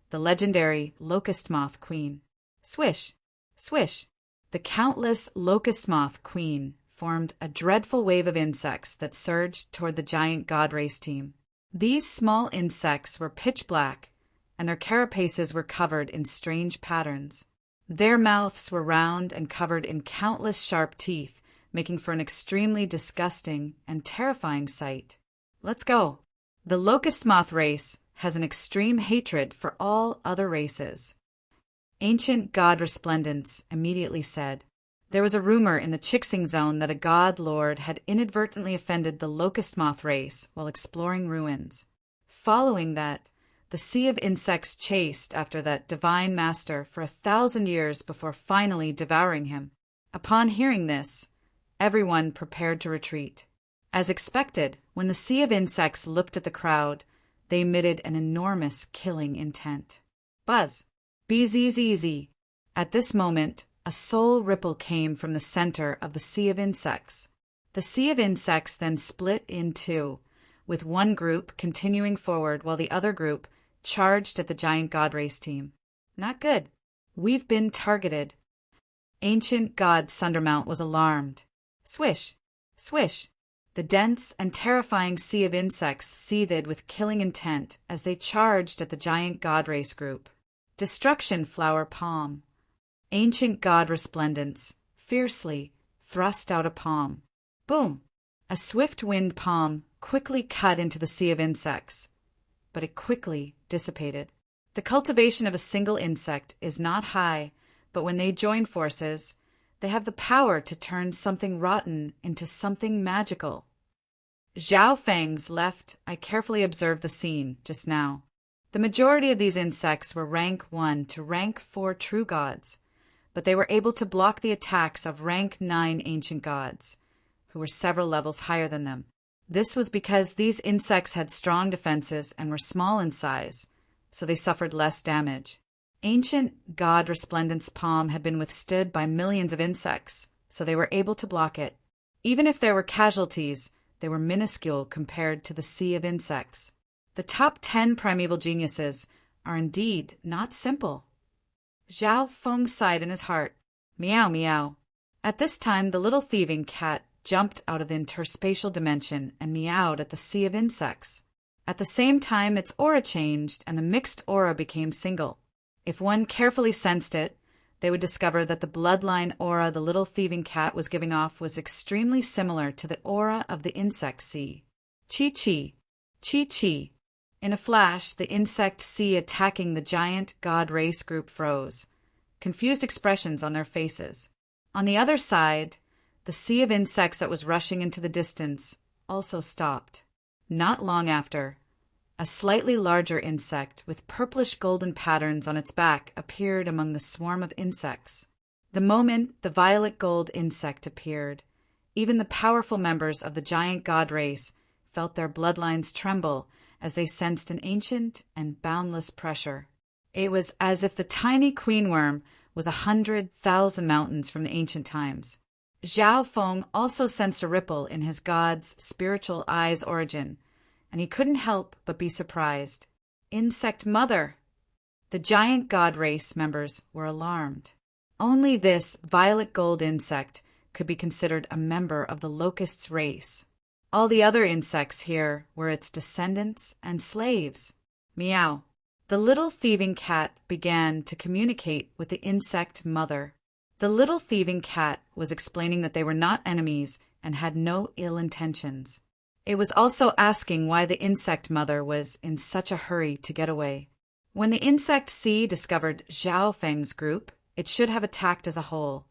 the legendary locust moth queen. Swish, swish. The countless locust moth queen formed a dreadful wave of insects that surged toward the giant god race team. These small insects were pitch black, and their carapaces were covered in strange patterns. Their mouths were round and covered in countless sharp teeth, making for an extremely disgusting and terrifying sight. Let's go. The locust moth race has an extreme hatred for all other races. Ancient God Resplendence immediately said. There was a rumor in the Chixing Zone that a god lord had inadvertently offended the locust moth race while exploring ruins. Following that, the sea of insects chased after that divine master for 1,000 years before finally devouring him. Upon hearing this, everyone prepared to retreat. As expected, when the sea of insects looked at the crowd, they emitted an enormous killing intent. Buzz. Bzz. At this moment, a soul ripple came from the center of the sea of insects. The sea of insects then split in two, with one group continuing forward while the other group charged at the giant god race team. Not good. We've been targeted. Ancient god Sundermount was alarmed. Swish, swish. The dense and terrifying sea of insects seethed with killing intent as they charged at the giant god race group. Destruction flower palm. Ancient god resplendence, fiercely, thrust out a palm. Boom! A swift wind palm quickly cut into the sea of insects, but it quickly dissipated. The cultivation of a single insect is not high, but when they join forces, they have the power to turn something rotten into something magical. Zhao Feng's left. I carefully observed the scene just now. The majority of these insects were rank 1 to rank 4 true gods, but they were able to block the attacks of rank 9 ancient gods, who were several levels higher than them. This was because these insects had strong defenses and were small in size, so they suffered less damage. Ancient god Resplendent's palm had been withstood by millions of insects, so they were able to block it. Even if there were casualties, they were minuscule compared to the sea of insects. The top 10 primeval geniuses are indeed not simple. Zhao Feng sighed in his heart. Meow, meow. At this time, the little thieving cat jumped out of the interspatial dimension and meowed at the sea of insects. At the same time, its aura changed and the mixed aura became single. If one carefully sensed it, they would discover that the bloodline aura the little thieving cat was giving off was extremely similar to the aura of the insect sea. Chi-chi, chi-chi. In a flash, the insect sea attacking the giant god race group froze, confused expressions on their faces. On the other side, the sea of insects that was rushing into the distance also stopped. Not long after, a slightly larger insect with purplish golden patterns on its back appeared among the swarm of insects. The moment the violet gold insect appeared, even the powerful members of the giant god race felt their bloodlines tremble as they sensed an ancient and boundless pressure. It was as if the tiny queen worm was 100,000 mountains from the ancient times. Zhao Feng also sensed a ripple in his god's spiritual eye's origin, and he couldn't help but be surprised. Insect mother! The giant god race members were alarmed. Only this violet gold insect could be considered a member of the locust's race. All the other insects here were its descendants and slaves. Meow. The little thieving cat began to communicate with the insect mother. The little thieving cat was explaining that they were not enemies and had no ill intentions. It was also asking why the insect mother was in such a hurry to get away. When the insect sea discovered Zhao Feng's group, it should have attacked as a whole,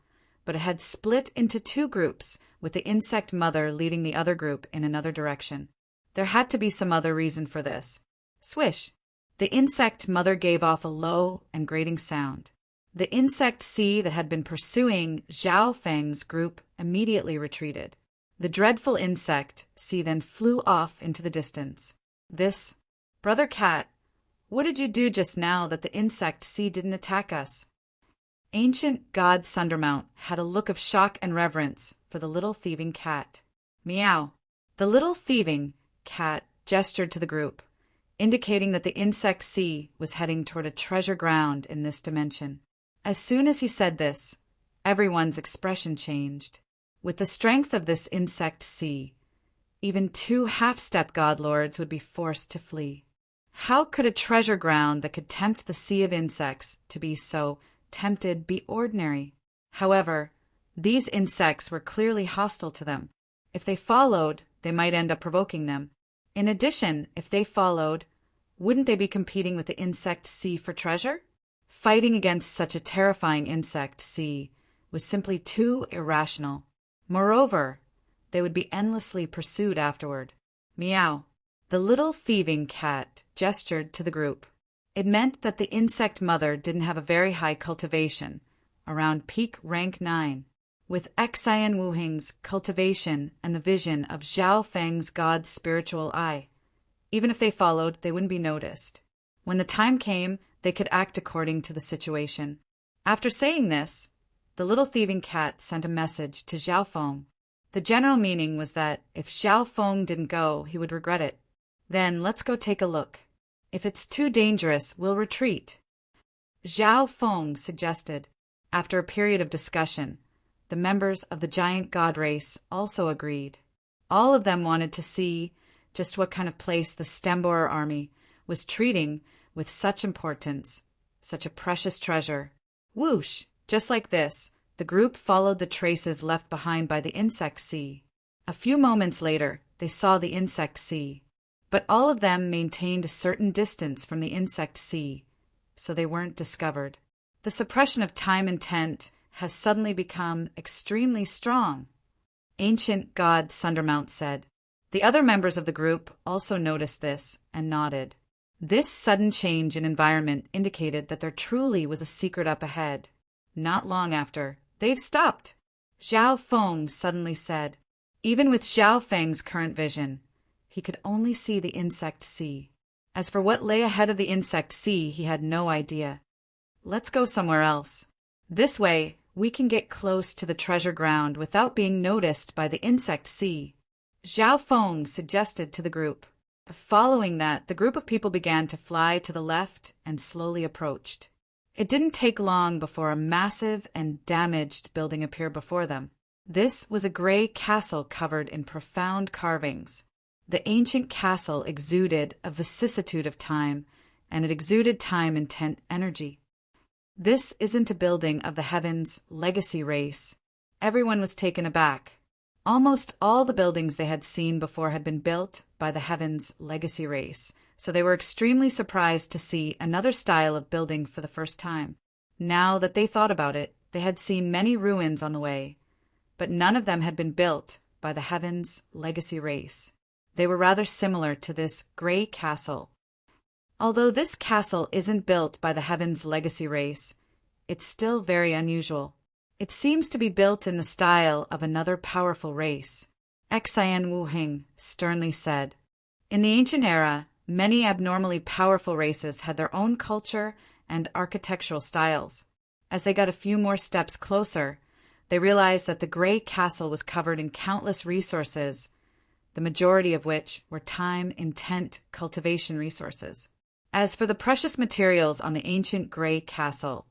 but it had split into two groups, with the insect mother leading the other group in another direction. There had to be some other reason for this. Swish! The insect mother gave off a low and grating sound. The insect sea that had been pursuing Zhao Feng's group immediately retreated. The dreadful insect sea then flew off into the distance. This, Brother Cat, what did you do just now that the insect sea didn't attack us? Ancient god Sundermount had a look of shock and reverence for the little thieving cat. Meow. The little thieving cat gestured to the group, indicating that the insect sea was heading toward a treasure ground in this dimension. As soon as he said this, everyone's expression changed. With the strength of this insect sea, even 2 half-step godlords would be forced to flee. How could a treasure ground that could tempt the sea of insects to be so tempted be ordinary? However, these insects were clearly hostile to them. If they followed, they might end up provoking them. In addition, if they followed, wouldn't they be competing with the insect sea for treasure? Fighting against such a terrifying insect sea was simply too irrational. Moreover, they would be endlessly pursued afterward. Meow. The little thieving cat gestured to the group. It meant that the insect mother didn't have a very high cultivation, around peak rank 9. With Xian Wuheng's cultivation and the vision of Zhao Feng's god's spiritual eye, even if they followed, they wouldn't be noticed. When the time came, they could act according to the situation. After saying this, the little thieving cat sent a message to Xiao Feng. The general meaning was that if Xiao Feng didn't go, he would regret it. Then let's go take a look. If it's too dangerous, we'll retreat. Xiao Feng suggested. After a period of discussion, the members of the giant god race also agreed. All of them wanted to see just what kind of place the Stemborer army was treating with such importance, such a precious treasure. Whoosh! Just like this, the group followed the traces left behind by the insect sea. A few moments later, they saw the insect sea. But all of them maintained a certain distance from the insect sea, so they weren't discovered. The suppression of time intent has suddenly become extremely strong, ancient god Sundermount said. The other members of the group also noticed this and nodded. This sudden change in environment indicated that there truly was a secret up ahead. Not long after, they've stopped, Xiao Feng suddenly said. Even with Xiao Feng's current vision, he could only see the insect sea. As for what lay ahead of the insect sea, he had no idea. Let's go somewhere else. This way, we can get close to the treasure ground without being noticed by the insect sea, Xiao Feng suggested to the group. Following that, the group of people began to fly to the left and slowly approached. It didn't take long before a massive and damaged building appeared before them. This was a gray castle covered in profound carvings. The ancient castle exuded a vicissitude of time, and it exuded time-intent energy. This isn't a building of the Heaven's legacy race. Everyone was taken aback. Almost all the buildings they had seen before had been built by the Heaven's legacy race, so they were extremely surprised to see another style of building for the first time. Now that they thought about it, they had seen many ruins on the way, but none of them had been built by the Heaven's legacy race. They were rather similar to this gray castle. Although this castle isn't built by the Heaven's legacy race, it's still very unusual. It seems to be built in the style of another powerful race, Xian Wuheng sternly said. In the ancient era, many abnormally powerful races had their own culture and architectural styles. As they got a few more steps closer, they realized that the gray castle was covered in countless resources, the majority of which were time-intent cultivation resources. As for the precious materials on the ancient gray castle,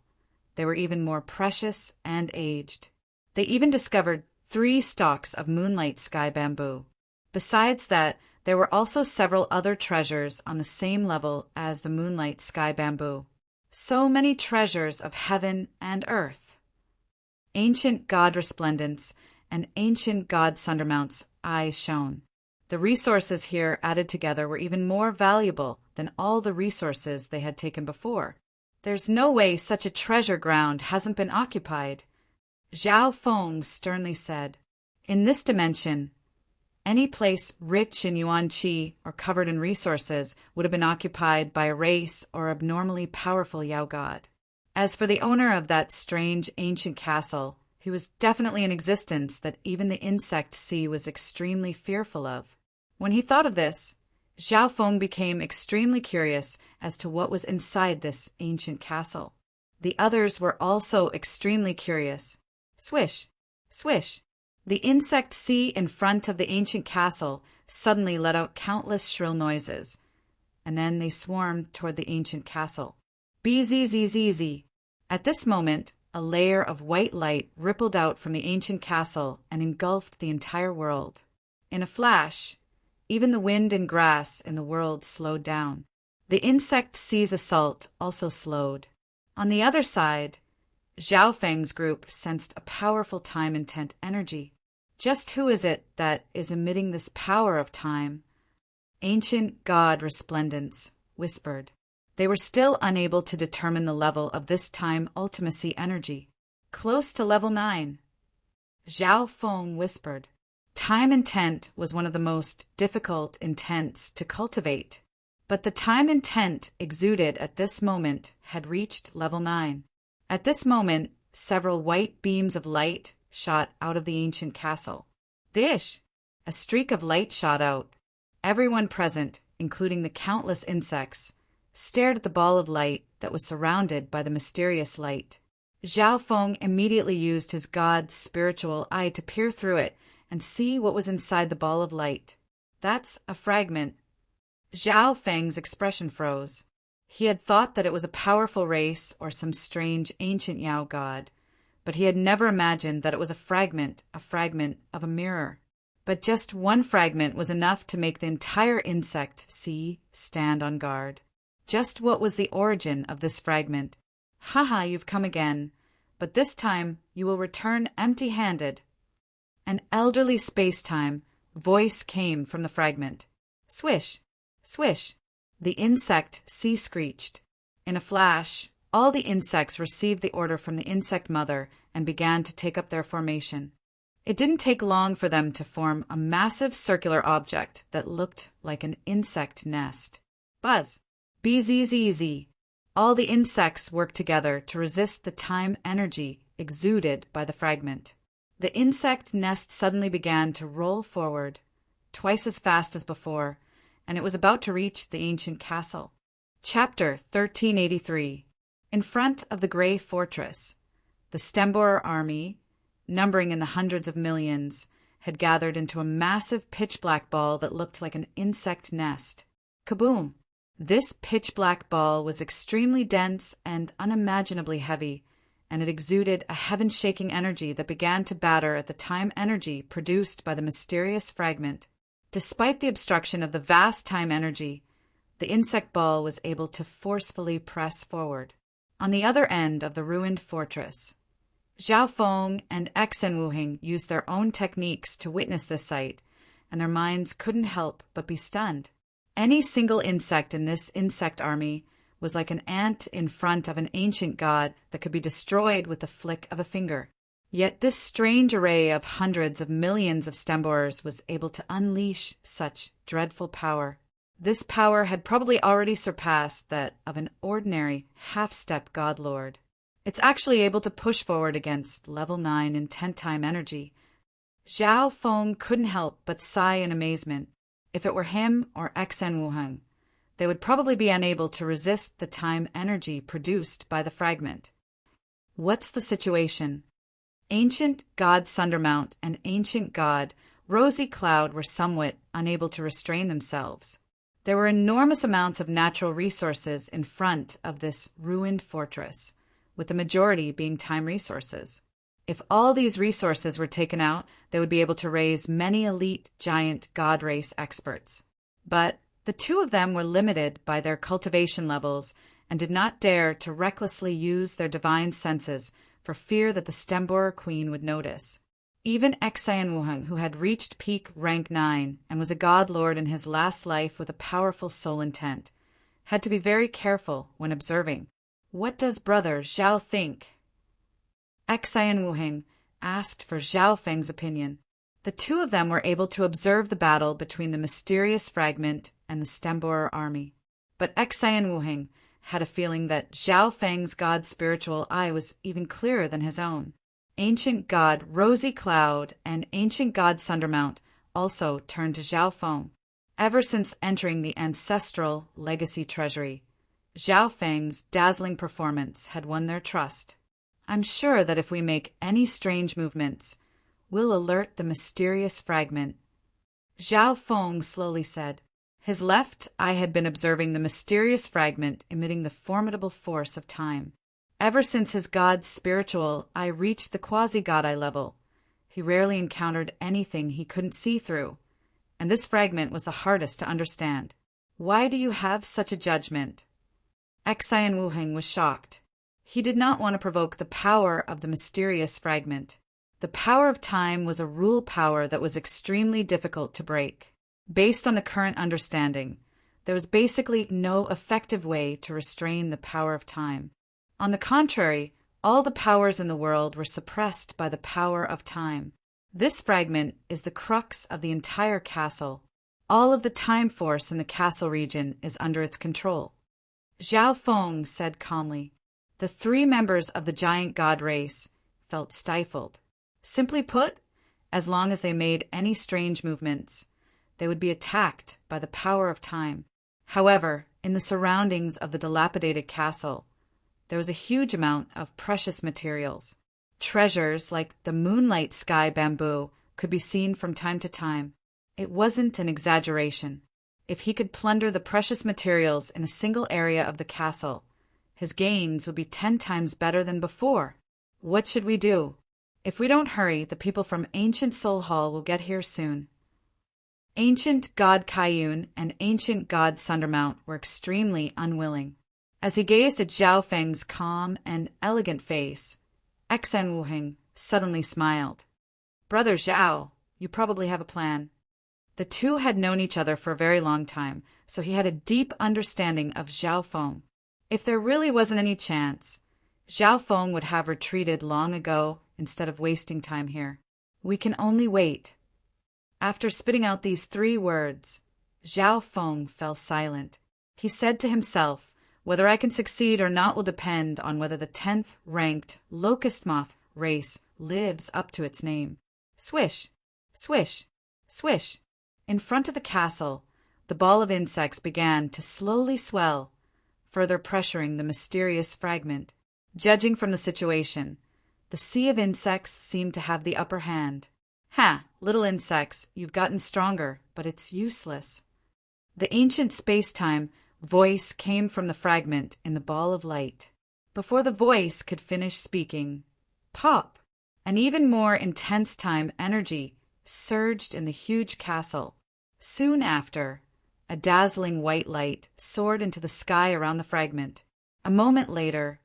they were even more precious and aged. They even discovered 3 stalks of moonlight sky bamboo. Besides that, there were also several other treasures on the same level as the moonlight sky bamboo. So many treasures of heaven and earth. Ancient god Resplendence and ancient god Sundermount's eyes shone. The resources here added together were even more valuable than all the resources they had taken before. There's no way such a treasure ground hasn't been occupied, Xiao Feng sternly said. In this dimension, any place rich in yuan qi or covered in resources would have been occupied by a race or abnormally powerful Yao god. As for the owner of that strange ancient castle, he was definitely in existence that even the insect sea was extremely fearful of. When he thought of this, Xiao Feng became extremely curious as to what was inside this ancient castle. The others were also extremely curious. Swish, swish. The insect sea in front of the ancient castle suddenly let out countless shrill noises, and then they swarmed toward the ancient castle. Bzzz. At this moment, a layer of white light rippled out from the ancient castle and engulfed the entire world. In a flash, even the wind and grass in the world slowed down. The insect sea's assault also slowed. On the other side, Xiao Feng's group sensed a powerful time-intent energy. Just who is it that is emitting this power of time? Ancient god Resplendence whispered. They were still unable to determine the level of this time ultimacy energy. Close to level 9. Xiao Feng whispered. Time intent was one of the most difficult intents to cultivate, but the time intent exuded at this moment had reached level 9. At this moment, several white beams of light shot out of the ancient castle. Dish! A streak of light shot out. Everyone present, including the countless insects, stared at the ball of light that was surrounded by the mysterious light. Zhao Feng immediately used his god's spiritual eye to peer through it and see what was inside the ball of light. That's a fragment. Zhao Feng's expression froze. He had thought that it was a powerful race or some strange ancient Yao god, but he had never imagined that it was a fragment of a mirror. But just one fragment was enough to make the entire insect stand on guard. Just what was the origin of this fragment? Haha, you've come again, but this time you will return empty-handed. An elderly space-time voice came from the fragment. Swish, swish. The insect screeched. In a flash, all the insects received the order from the insect mother and began to take up their formation. It didn't take long for them to form a massive circular object that looked like an insect nest. Buzz! Bzzz! All the insects worked together to resist the time energy exuded by the fragment. The insect nest suddenly began to roll forward, twice as fast as before, and it was about to reach the ancient castle. Chapter 1383. In front of the Grey Fortress, the Stemborer army, numbering in the hundreds of millions, had gathered into a massive pitch-black ball that looked like an insect nest. Kaboom! This pitch-black ball was extremely dense and unimaginably heavy, and it exuded a heaven-shaking energy that began to batter at the time energy produced by the mysterious fragment. Despite the obstruction of the vast time energy, the insect ball was able to forcefully press forward. On the other end of the ruined fortress, Zhao Feng and Xen Wuheng used their own techniques to witness this sight, and their minds couldn't help but be stunned. Any single insect in this insect army was like an ant in front of an ancient god that could be destroyed with the flick of a finger. Yet this strange array of hundreds of millions of stemborers was able to unleash such dreadful power. This power had probably already surpassed that of an ordinary half-step god lord. It's actually able to push forward against level 9 in 10-time energy. Zhao Feng couldn't help but sigh in amazement. If it were him or Xen Wuheng, they would probably be unable to resist the time energy produced by the fragment. What's the situation? Ancient God Sundermount and Ancient God Rosy Cloud were somewhat unable to restrain themselves. There were enormous amounts of natural resources in front of this ruined fortress, with the majority being time resources. If all these resources were taken out, they would be able to raise many elite giant god race experts. But the two of them were limited by their cultivation levels and did not dare to recklessly use their divine senses for fear that the Stemborer Queen would notice. Even Xen Wuheng, who had reached peak rank 9 and was a god lord in his last life with a powerful soul intent, had to be very careful when observing. What does brother Zhao think? Xen Wuheng asked for Zhao Feng's opinion. The two of them were able to observe the battle between the mysterious fragment and the Stemborer army. But Xen Wuheng had a feeling that Zhao Feng's god's spiritual eye was even clearer than his own. Ancient God Rosy Cloud and Ancient God Sundermount also turned to Zhao Feng. Ever since entering the ancestral legacy treasury, Zhao Feng's dazzling performance had won their trust. I'm sure that if we make any strange movements, we'll alert the mysterious fragment. Zhao Feng slowly said. His left eye had been observing the mysterious fragment emitting the formidable force of time. Ever since his god's spiritual eye reached the quasi-god eye level, he rarely encountered anything he couldn't see through, and this fragment was the hardest to understand. Why do you have such a judgment? Xen Wuheng was shocked. He did not want to provoke the power of the mysterious fragment. The power of time was a rule power that was extremely difficult to break. Based on the current understanding, there was basically no effective way to restrain the power of time. On the contrary, all the powers in the world were suppressed by the power of time. This fragment is the crux of the entire castle. All of the time force in the castle region is under its control. Zhao Feng said calmly. The three members of the giant god race felt stifled. Simply put, as long as they made any strange movements, they would be attacked by the power of time. However, in the surroundings of the dilapidated castle, there was a huge amount of precious materials. Treasures like the moonlight sky bamboo could be seen from time to time. It wasn't an exaggeration. If he could plunder the precious materials in a single area of the castle, his gains would be 10 times better than before. What should we do? If we don't hurry, the people from Ancient Soul Hall will get here soon. Ancient God Kaiyun and Ancient God Sundermount were extremely unwilling. As he gazed at Zhao Feng's calm and elegant face, Xan Wuheng suddenly smiled. "Brother Zhao, you probably have a plan." The two had known each other for a very long time, so he had a deep understanding of Zhao Feng. If there really wasn't any chance, Zhao Feng would have retreated long ago instead of wasting time here. "We can only wait." After spitting out these 3 words, Zhao Feng fell silent. He said to himself, "Whether I can succeed or not will depend on whether the 10th ranked locust moth race lives up to its name." Swish, swish, swish. In front of the castle, the ball of insects began to slowly swell, further pressuring the mysterious fragment. Judging from the situation, the sea of insects seemed to have the upper hand. "Ha, little insects, you've gotten stronger, but it's useless." The ancient space-time voice came from the fragment in the ball of light. Before the voice could finish speaking, pop! An even more intense time energy surged in the huge castle. Soon after, a dazzling white light soared into the sky around the fragment. A moment later,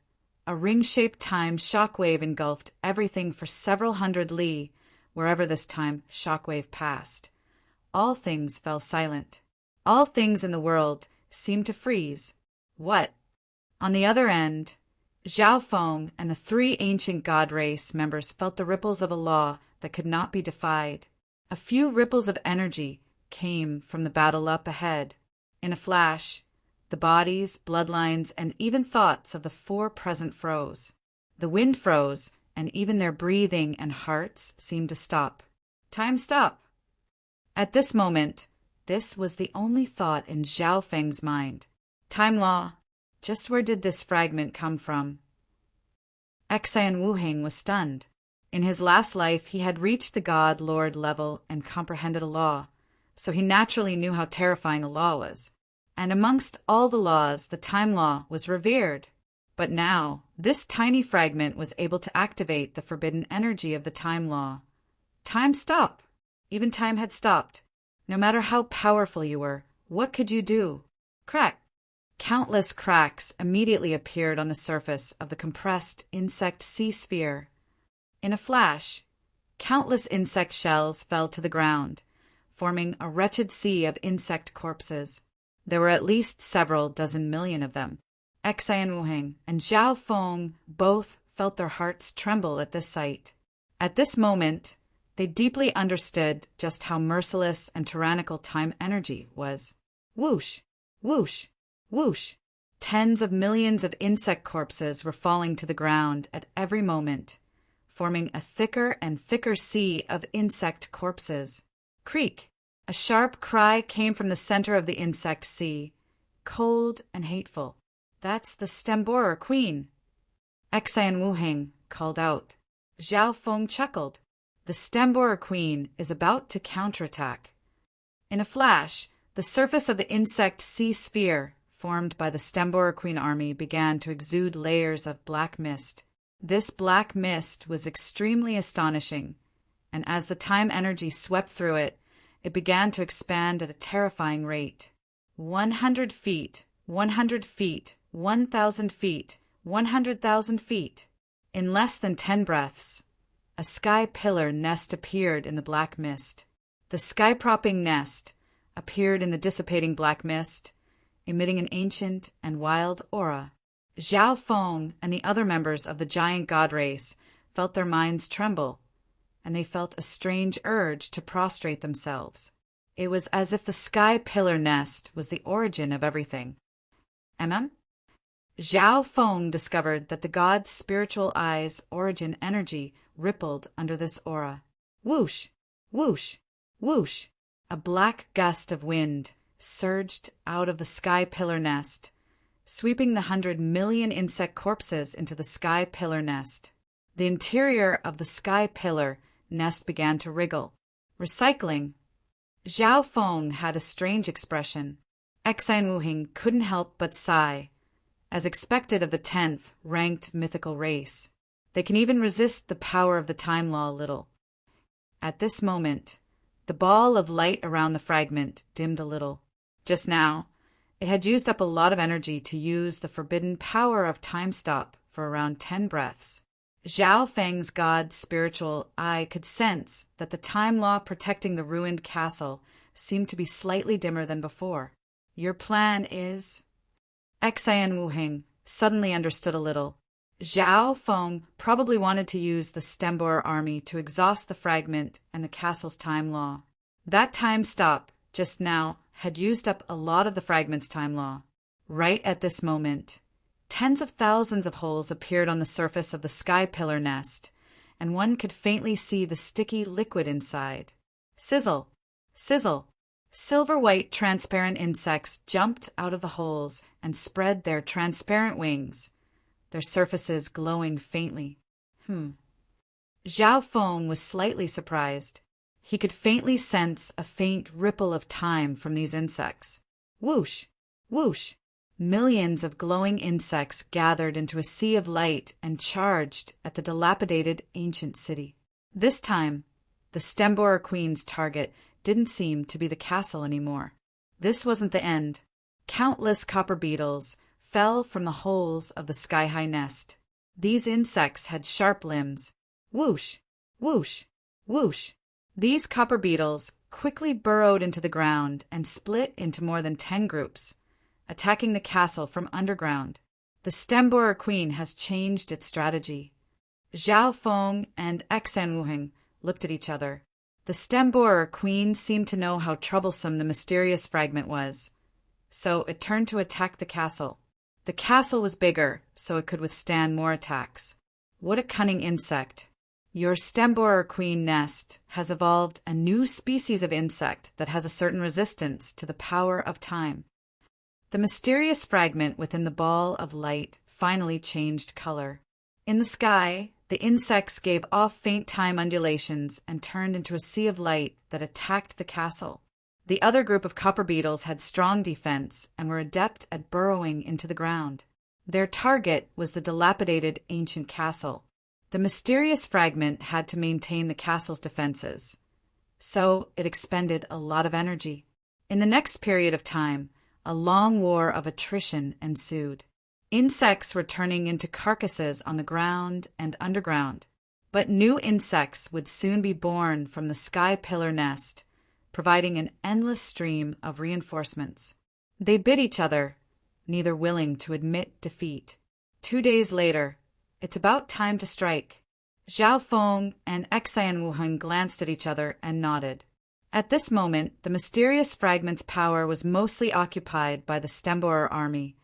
a ring-shaped time shockwave engulfed everything for several hundred li, wherever this time shockwave passed. All things fell silent. All things in the world seemed to freeze. What? On the other end, Zhao Feng and the 3 ancient god race members felt the ripples of a law that could not be defied. A few ripples of energy came from the battle up ahead. In a flash, the bodies, bloodlines, and even thoughts of the 4 present froze. The wind froze, and even their breathing and hearts seemed to stop. Time stop! At this moment, this was the only thought in Zhao Feng's mind. Time law. Just where did this fragment come from? Xan Wuheng was stunned. In his last life, he had reached the God Lord level and comprehended a law, so he naturally knew how terrifying a law was. And amongst all the laws, the time law was revered. But now, this tiny fragment was able to activate the forbidden energy of the time law. Time stop! Even time had stopped. No matter how powerful you were, what could you do? Crack! Countless cracks immediately appeared on the surface of the compressed insect sea sphere. In a flash, countless insect shells fell to the ground, forming a wretched sea of insect corpses. There were at least several dozen million of them. Xan Wuheng and Zhao Feng both felt their hearts tremble at this sight. At this moment, they deeply understood just how merciless and tyrannical time energy was. Whoosh! Whoosh! Whoosh! Tens of millions of insect corpses were falling to the ground at every moment, forming a thicker and thicker sea of insect corpses. Creak! A sharp cry came from the center of the insect sea, cold and hateful. "That's the Stemborer Queen!" Xan Wuheng called out. Zhao Feng chuckled. "The Stemborer Queen is about to counterattack." In a flash, the surface of the insect sea sphere formed by the Stemborer Queen army began to exude layers of black mist. This black mist was extremely astonishing, and as the time energy swept through it, it began to expand at a terrifying rate. 100 feet, 100 feet, 1,000 feet, 100,000 feet. In less than 10 breaths, a sky pillar nest appeared in the black mist. The sky-propping nest appeared in the dissipating black mist, emitting an ancient and wild aura. Zhao Feng and the other members of the giant god race felt their minds tremble, and they felt a strange urge to prostrate themselves. It was as if the sky pillar nest was the origin of everything. Zhao Feng discovered that the god's spiritual eye's origin energy rippled under this aura. Whoosh! Whoosh! Whoosh! A black gust of wind surged out of the sky pillar nest, sweeping the 100 million insect corpses into the sky pillar nest. The interior of the sky pillar nest began to wriggle. Recycling. Zhao Feng had a strange expression. Xai and Wu Hing couldn't help but sigh. As expected of the 10th ranked mythical race, they can even resist the power of the time law a little. At this moment, the ball of light around the fragment dimmed a little. Just now, it had used up a lot of energy to use the forbidden power of time stop for around 10 breaths. Zhao Feng's god's spiritual eye could sense that the time law protecting the ruined castle seemed to be slightly dimmer than before. Your plan is... Xai and Wu Hing suddenly understood a little. Zhao Feng probably wanted to use the Stemborer army to exhaust the fragment and the castle's time law. That time stop, just now, had used up a lot of the fragment's time law. Right at this moment, tens of thousands of holes appeared on the surface of the sky pillar nest, and one could faintly see the sticky liquid inside. Sizzle! Sizzle! Silver-white transparent insects jumped out of the holes and spread their transparent wings, their surfaces glowing faintly. Zhao Feng was slightly surprised. He could faintly sense a faint ripple of time from these insects. Whoosh! Whoosh! Millions of glowing insects gathered into a sea of light and charged at the dilapidated ancient city. This time, the Stemborer Queen's target didn't seem to be the castle anymore. This wasn't the end. Countless copper beetles fell from the holes of the sky-high nest. These insects had sharp limbs. Whoosh! Whoosh! Whoosh! These copper beetles quickly burrowed into the ground and split into more than 10 groups, attacking the castle from underground. The Stemborer Queen has changed its strategy. Zhao Feng and Xen Wuheng looked at each other. The Stemborer Queen seemed to know how troublesome the mysterious fragment was, so it turned to attack the castle. The castle was bigger, so it could withstand more attacks. What a cunning insect! Your Stemborer Queen nest has evolved a new species of insect that has a certain resistance to the power of time. The mysterious fragment within the ball of light finally changed color. In the sky, the insects gave off faint time undulations and turned into a sea of light that attacked the castle. The other group of copper beetles had strong defense and were adept at burrowing into the ground. Their target was the dilapidated ancient castle. The mysterious fragment had to maintain the castle's defenses, so it expended a lot of energy. In the next period of time, a long war of attrition ensued. Insects were turning into carcasses on the ground and underground, but new insects would soon be born from the sky pillar nest, providing an endless stream of reinforcements. They bit each other, neither willing to admit defeat. 2 days later, it's about time to strike. Zhao Feng and Xai and Wuheng glanced at each other and nodded. At this moment, the mysterious fragment's power was mostly occupied by the Stemborer army,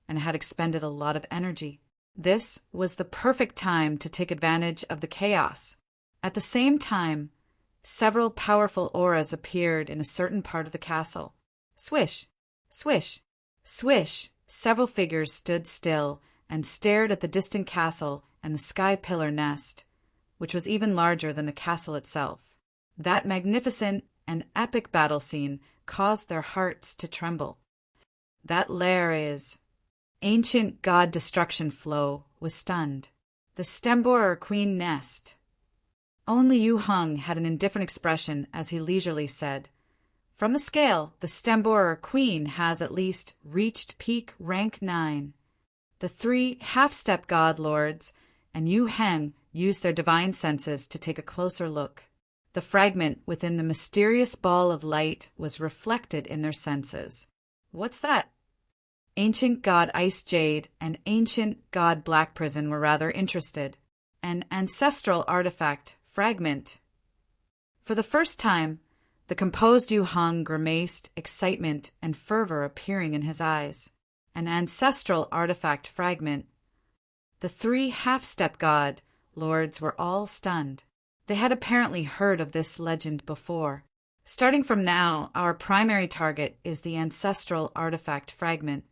and had expended a lot of energy. This was the perfect time to take advantage of the chaos. At the same time, several powerful auras appeared in a certain part of the castle. Swish! Swish! Swish! Several figures stood still and stared at the distant castle and the sky pillar nest, which was even larger than the castle itself. That magnificent and epic battle scene caused their hearts to tremble. That lair is... Ancient god destruction flow was stunned. The Stemborer Queen nest. Only Yu Heng had an indifferent expression as he leisurely said, "From the scale, the Stemborer Queen has at least reached peak rank 9. The 3 half-step god lords and Yu Heng used their divine senses to take a closer look. The fragment within the mysterious ball of light was reflected in their senses. What's that?" Ancient god Ice Jade and ancient god Black Prison were rather interested. An ancestral artifact fragment. For the first time, the composed Yu Heng grimaced excitement and fervor appearing in his eyes. An ancestral artifact fragment. The 3 half-step god lords were all stunned. They had apparently heard of this legend before. Starting from now, our primary target is the ancestral artifact fragment.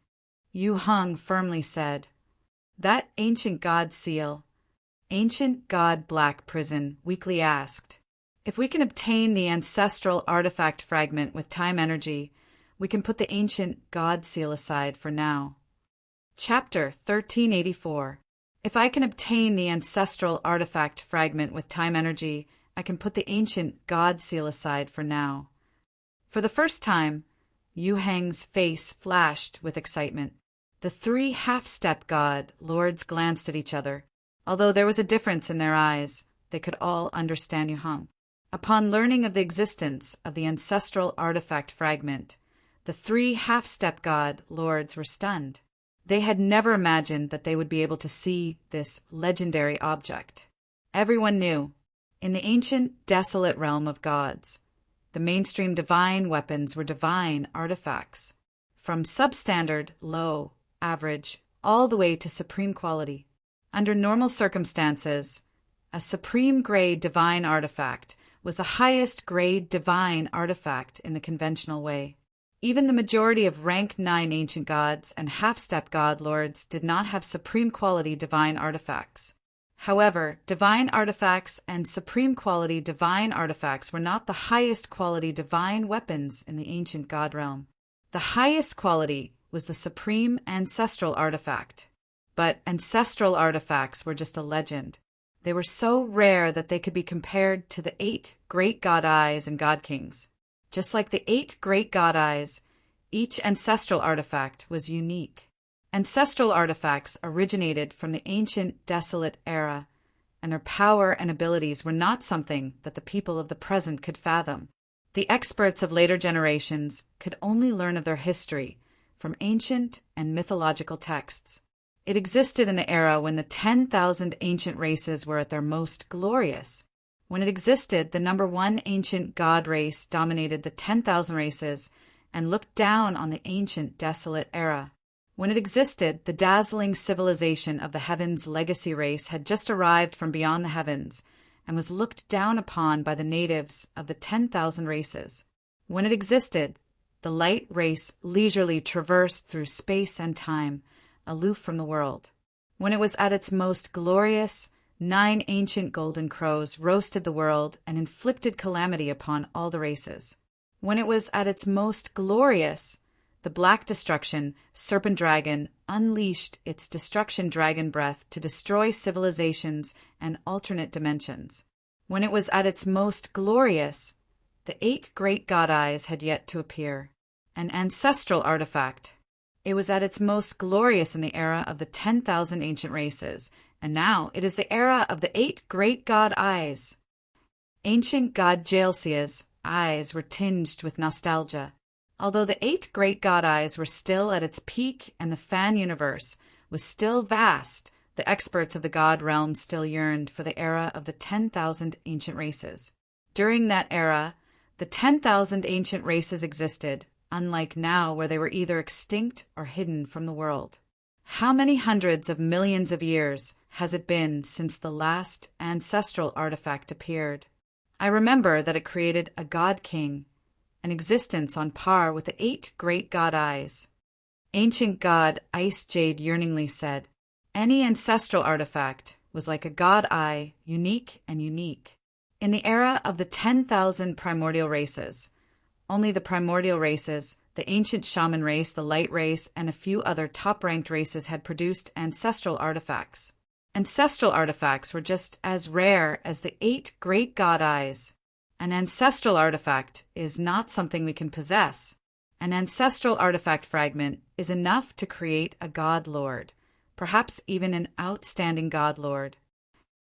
Yu Heng firmly said. That ancient god seal, ancient god black prison, weakly asked. If we can obtain the ancestral artifact fragment with time energy, we can put the ancient god seal aside for now. Chapter 1384. If I can obtain the ancestral artifact fragment with time energy, I can put the ancient god seal aside for now. For the first time, Yu Heng's face flashed with excitement. The three half-step god lords glanced at each other. Although there was a difference in their eyes, they could all understand Yu Heng. Upon learning of the existence of the ancestral artifact fragment, the three half-step god lords were stunned. They had never imagined that they would be able to see this legendary object. Everyone knew, in the ancient, desolate realm of gods, the mainstream divine weapons were divine artifacts, from substandard, low, average, all the way to supreme quality. Under normal circumstances, a supreme grade divine artifact was the highest grade divine artifact in the conventional way. Even the majority of rank 9 ancient gods and half-step god lords did not have supreme quality divine artifacts. However, divine artifacts and supreme quality divine artifacts were not the highest quality divine weapons in the ancient god realm. The highest quality was the supreme ancestral artifact. But ancestral artifacts were just a legend. They were so rare that they could be compared to the 8 great god eyes and god kings. Just like the 8 great god eyes, each ancestral artifact was unique. Ancestral artifacts originated from the ancient desolate era, and their power and abilities were not something that the people of the present could fathom. The experts of later generations could only learn of their history from ancient and mythological texts. It existed in the era when the 10,000 ancient races were at their most glorious. When it existed, the number 1 ancient god race dominated the 10,000 races and looked down on the ancient desolate era. When it existed, the dazzling civilization of the heavens legacy race had just arrived from beyond the heavens and was looked down upon by the natives of the 10,000 races. When it existed, the light race leisurely traversed through space and time, aloof from the world. When it was at its most glorious, 9 ancient golden crows roasted the world and inflicted calamity upon all the races. When it was at its most glorious, the black destruction, serpent dragon, unleashed its destruction dragon breath to destroy civilizations and alternate dimensions. When it was at its most glorious, the 8 great god eyes had yet to appear, an ancestral artifact. It was at its most glorious in the era of the 10,000 ancient races, and now it is the era of the 8 great god eyes. Ancient god Jalesia's eyes were tinged with nostalgia. Although the 8 great god eyes were still at its peak and the fan universe was still vast, the experts of the god realm still yearned for the era of the 10,000 ancient races. During that era, the 10,000 ancient races existed, unlike now where they were either extinct or hidden from the world. How many hundreds of millions of years has it been since the last ancestral artifact appeared? I remember that it created a god king, an existence on par with the 8 great god eyes. Ancient god Ice Jade yearningly said, any ancestral artifact was like a god eye, unique and unique. In the era of the 10,000 primordial races, only the primordial races, the ancient shaman race, the light race, and a few other top-ranked races had produced ancestral artifacts. Ancestral artifacts were just as rare as the 8 great god eyes. An ancestral artifact is not something we can possess. An ancestral artifact fragment is enough to create a god lord, perhaps even an outstanding god lord.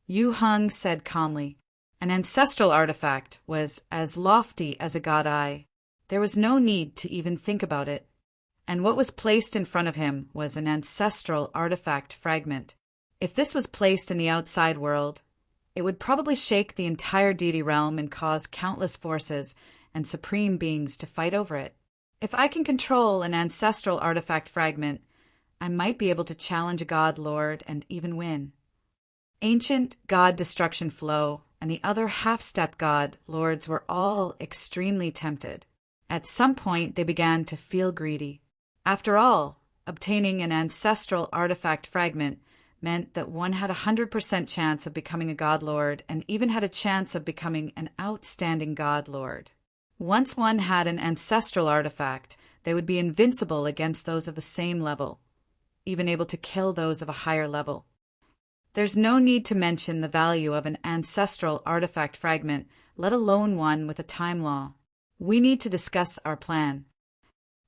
Yu Heng said calmly, an ancestral artifact was as lofty as a god eye. There was no need to even think about it. And what was placed in front of him was an ancestral artifact fragment. If this was placed in the outside world, it would probably shake the entire deity realm and cause countless forces and supreme beings to fight over it. If I can control an ancestral artifact fragment, I might be able to challenge a god lord and even win. Ancient god destruction flow and the other half-step god lords were all extremely tempted. At some point, they began to feel greedy. After all, obtaining an ancestral artifact fragment meant that one had a 100% chance of becoming a god lord and even had a chance of becoming an outstanding god lord. Once one had an ancestral artifact, they would be invincible against those of the same level, even able to kill those of a higher level. There's no need to mention the value of an ancestral artifact fragment, let alone one with a time law. We need to discuss our plan.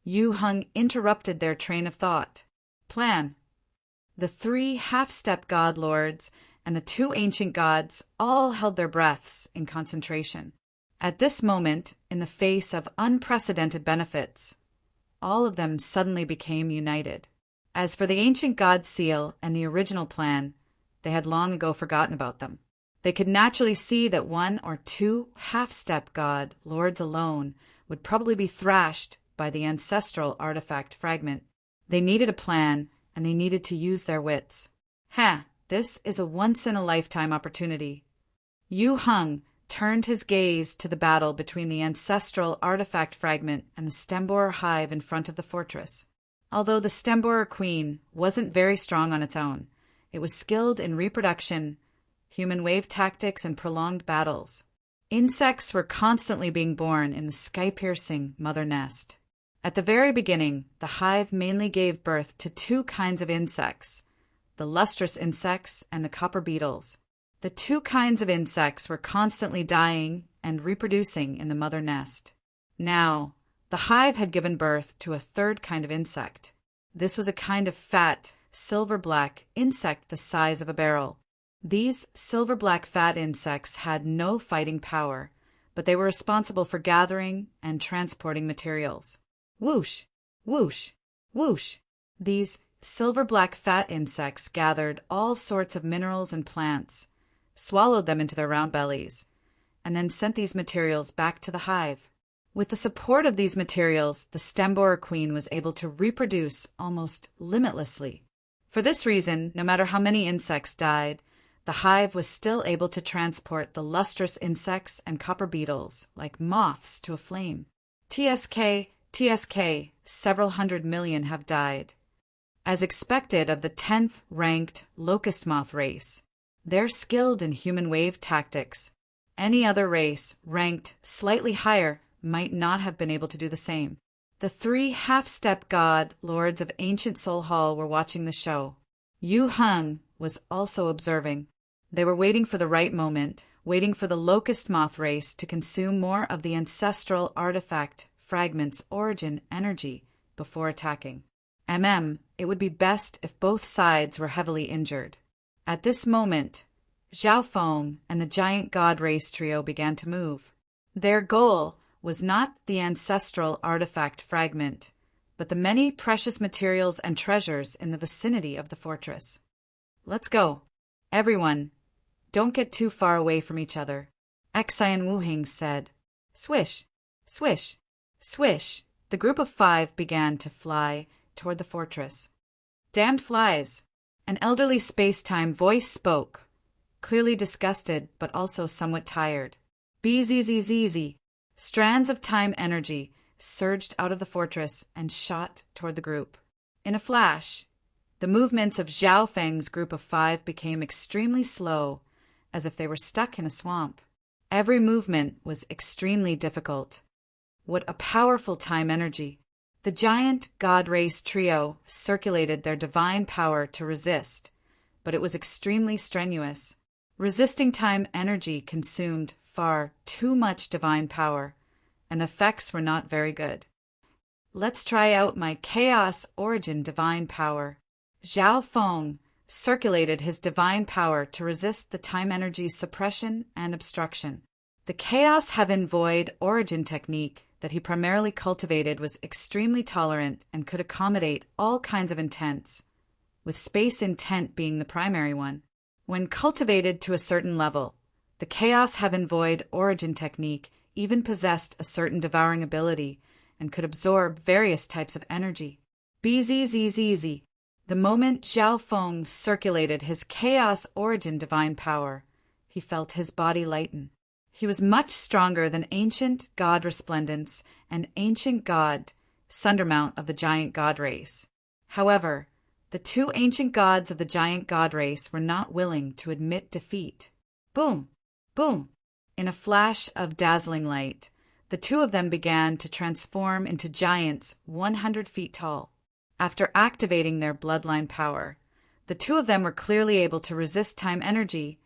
Yu Heng interrupted their train of thought. Plan. The 3 half-step god lords and the 2 ancient gods all held their breaths in concentration. At this moment, in the face of unprecedented benefits, all of them suddenly became united. As for the ancient god seal and the original plan, they had long ago forgotten about them. They could naturally see that 1 or 2 half-step god lords alone would probably be thrashed by the ancestral artifact fragment. They needed a plan, and they needed to use their wits. This is a once-in-a-lifetime opportunity. Yu Heng turned his gaze to the battle between the ancestral artifact fragment and the stem-borer hive in front of the fortress. Although the stem-borer queen wasn't very strong on its own, it was skilled in reproduction, human wave tactics, and prolonged battles. Insects were constantly being born in the sky-piercing mother nest. At the very beginning, the hive mainly gave birth to 2 kinds of insects, the lustrous insects and the copper beetles. The 2 kinds of insects were constantly dying and reproducing in the mother nest. Now, the hive had given birth to a 3rd kind of insect. This was a kind of fat, silver-black insect the size of a barrel. These silver-black fat insects had no fighting power, but they were responsible for gathering and transporting materials. Whoosh, whoosh, whoosh. These silver-black fat insects gathered all sorts of minerals and plants, swallowed them into their round bellies, and then sent these materials back to the hive. With the support of these materials, the stem-borer queen was able to reproduce almost limitlessly. For this reason, no matter how many insects died, the hive was still able to transport the lustrous insects and copper beetles like moths to a flame. TSK, several 100 million have died. As expected of the 10th ranked locust moth race, they're skilled in human wave tactics. Any other race ranked slightly higher might not have been able to do the same. The 3 half-step god lords of ancient Soul Hall were watching the show. Yu Heng was also observing. They were waiting for the right moment, waiting for the locust moth race to consume more of the ancestral artifact fragment's origin energy before attacking. It would be best if both sides were heavily injured. At this moment, Zhao Feng and the giant god race trio began to move. Their goal was not the ancestral artifact fragment, but the many precious materials and treasures in the vicinity of the fortress. Let's go. Everyone, don't get too far away from each other, Xi and Wu Hing said. Swish, swish, swish. The group of 5 began to fly toward the fortress. Damned flies! An elderly space-time voice spoke, clearly disgusted but also somewhat tired. Bzzz. Strands of time energy surged out of the fortress and shot toward the group. In a flash, the movements of Zhao Feng's group of 5 became extremely slow, as if they were stuck in a swamp. Every movement was extremely difficult. What a powerful time energy! The giant god race trio circulated their divine power to resist, but it was extremely strenuous. Resisting time energy consumed far too much divine power, and the effects were not very good. Let's try out my Chaos Origin divine power. Zhao Feng circulated his divine power to resist the time energy's suppression and obstruction. The Chaos Heaven Void Origin technique that he primarily cultivated was extremely tolerant and could accommodate all kinds of intents, with space intent being the primary one. When cultivated to a certain level, the Chaos Heaven Void Origin technique even possessed a certain devouring ability and could absorb various types of energy. Bzzz. The moment Zhao Feng circulated his Chaos Origin divine power, he felt his body lighten. He was much stronger than ancient god Resplendence and ancient god Sundermount of the giant god race. However, the two ancient gods of the giant god race were not willing to admit defeat. Boom! Boom! In a flash of dazzling light, the two of them began to transform into giants 100 feet tall. After activating their bloodline power, the two of them were clearly able to resist time energy,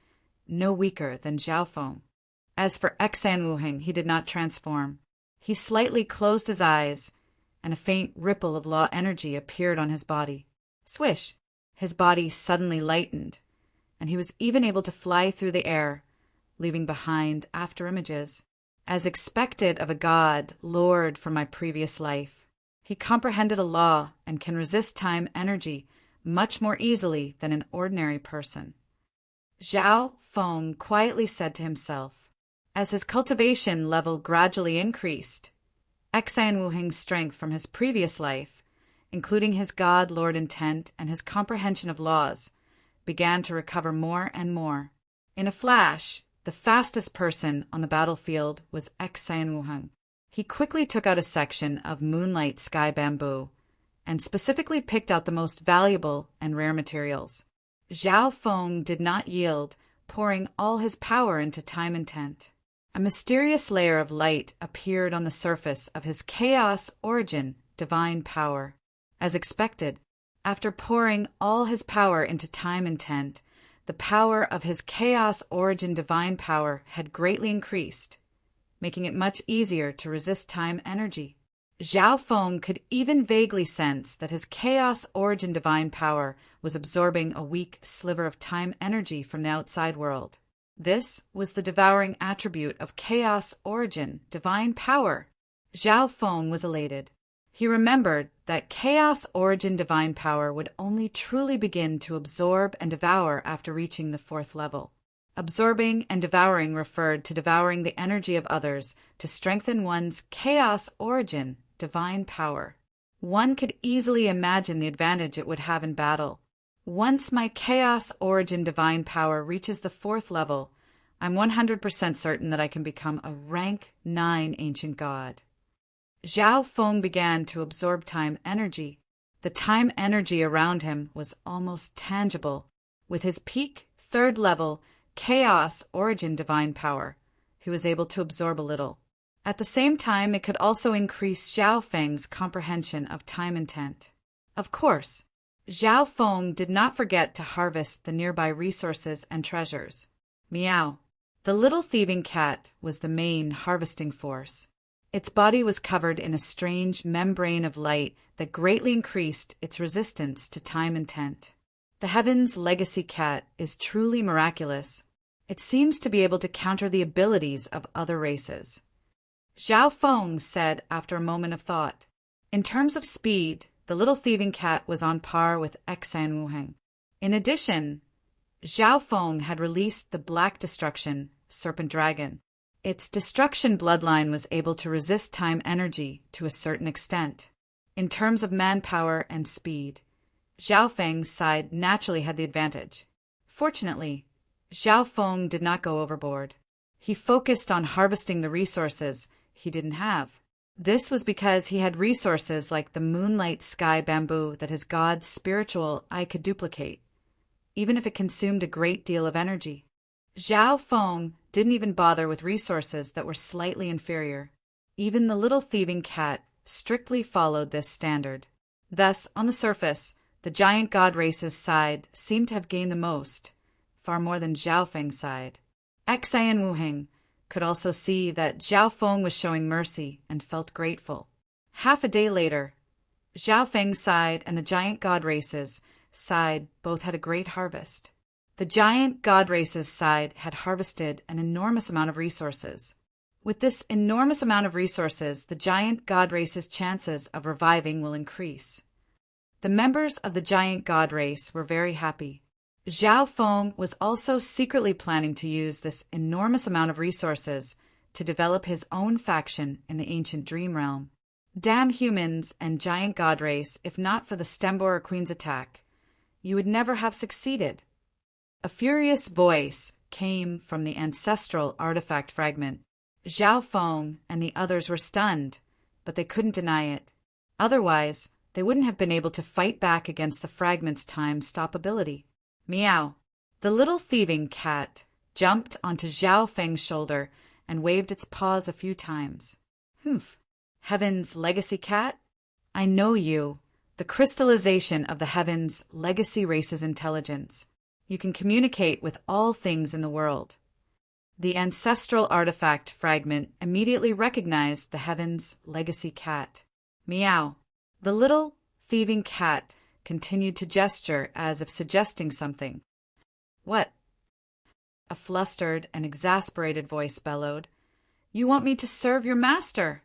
no weaker than Xiaofeng. As for Xan Wuheng, he did not transform. He slightly closed his eyes, and a faint ripple of law energy appeared on his body. Swish! His body suddenly lightened, and he was even able to fly through the air, leaving behind afterimages. As expected of a god, Lord from my previous life, he comprehended a law and can resist time energy much more easily than an ordinary person. Zhao Feng quietly said to himself. As his cultivation level gradually increased, Xan Wuheng's strength from his previous life, including his god-lord intent and his comprehension of laws, began to recover more and more. In a flash, the fastest person on the battlefield was Xan Wuheng. He quickly took out a section of moonlight sky bamboo and specifically picked out the most valuable and rare materials. Zhao Feng did not yield, pouring all his power into time intent. A mysterious layer of light appeared on the surface of his chaos origin divine power. As expected, after pouring all his power into time intent, the power of his chaos origin divine power had greatly increased, making it much easier to resist time energy. Zhao Feng could even vaguely sense that his chaos origin divine power was absorbing a weak sliver of time energy from the outside world. This was the devouring attribute of chaos origin divine power. Zhao Feng was elated. He remembered that chaos origin divine power would only truly begin to absorb and devour after reaching the 4th level. Absorbing and devouring referred to devouring the energy of others to strengthen one's chaos origin divine power. One could easily imagine the advantage it would have in battle. Once my chaos origin divine power reaches the 4th level, I'm 100% certain that I can become a rank 9 ancient god. Zhao Feng began to absorb time energy. The time energy around him was almost tangible. With his peak 3rd level chaos origin divine power, he was able to absorb a little. At the same time, it could also increase Zhao Feng's comprehension of time intent. Of course, Zhao Feng did not forget to harvest the nearby resources and treasures. Meow. The little thieving cat was the main harvesting force. Its body was covered in a strange membrane of light that greatly increased its resistance to time intent. The Heaven's legacy cat is truly miraculous. It seems to be able to counter the abilities of other races. Zhao Feng said after a moment of thought. In terms of speed, the little thieving cat was on par with Xan Wuheng. In addition, Zhao Feng had released the Black Destruction Serpent Dragon. Its destruction bloodline was able to resist time energy to a certain extent. In terms of manpower and speed, Zhao Feng's side naturally had the advantage. Fortunately, Zhao Feng did not go overboard. He focused on harvesting the resources he didn't have. This was because he had resources like the moonlight sky bamboo that his god's spiritual eye could duplicate, even if it consumed a great deal of energy. Zhao Feng didn't even bother with resources that were slightly inferior. Even the little thieving cat strictly followed this standard. Thus, on the surface, the giant god race's side seemed to have gained the most, far more than Zhao Feng's side. Xan Wuheng could also see that Zhao Feng was showing mercy and felt grateful. Half a day later, Zhao Feng's side and the giant god race's side both had a great harvest. The giant god race's side had harvested an enormous amount of resources. With this enormous amount of resources, the giant god race's chances of reviving will increase. The members of the giant god race were very happy. Zhao Feng was also secretly planning to use this enormous amount of resources to develop his own faction in the ancient dream realm. Damn humans and giant god race, if not for the Stemborer Queen's attack, you would never have succeeded. A furious voice came from the ancestral artifact fragment. Zhao Feng and the others were stunned, but they couldn't deny it. Otherwise, they wouldn't have been able to fight back against the fragment's time-stop ability. Meow. The little thieving cat jumped onto Zhao Feng's shoulder and waved its paws a few times. Humph. Heaven's legacy cat? I know you. The crystallization of the Heaven's legacy race's intelligence. You can communicate with all things in the world. The ancestral artifact fragment immediately recognized the Heaven's legacy cat. Meow. The little thieving cat continued to gesture as if suggesting something. What? A flustered and exasperated voice bellowed. You want me to serve your master?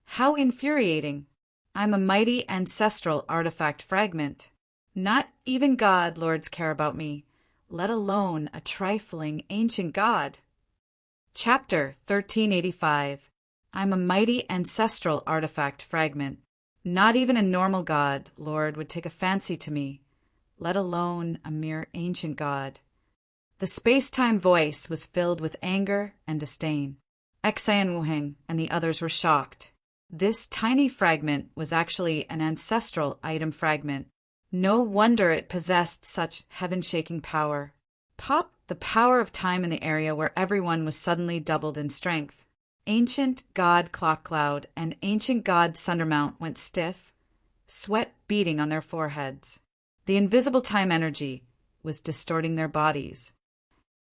How infuriating. I'm a mighty ancestral artifact fragment. Not even god lords care about me, let alone a trifling ancient god. Chapter 1385. I'm a mighty ancestral artifact fragment. Not even a normal god lord would take a fancy to me, let alone a mere ancient god. The space-time voice was filled with anger and disdain. Xian Wuheng and the others were shocked. This tiny fragment was actually an ancestral item fragment. No wonder it possessed such heaven-shaking power. Pop the power of time in the area where everyone was suddenly doubled in strength. Ancient god Clock Cloud and ancient god Sundermount went stiff, sweat beading on their foreheads. The invisible time energy was distorting their bodies.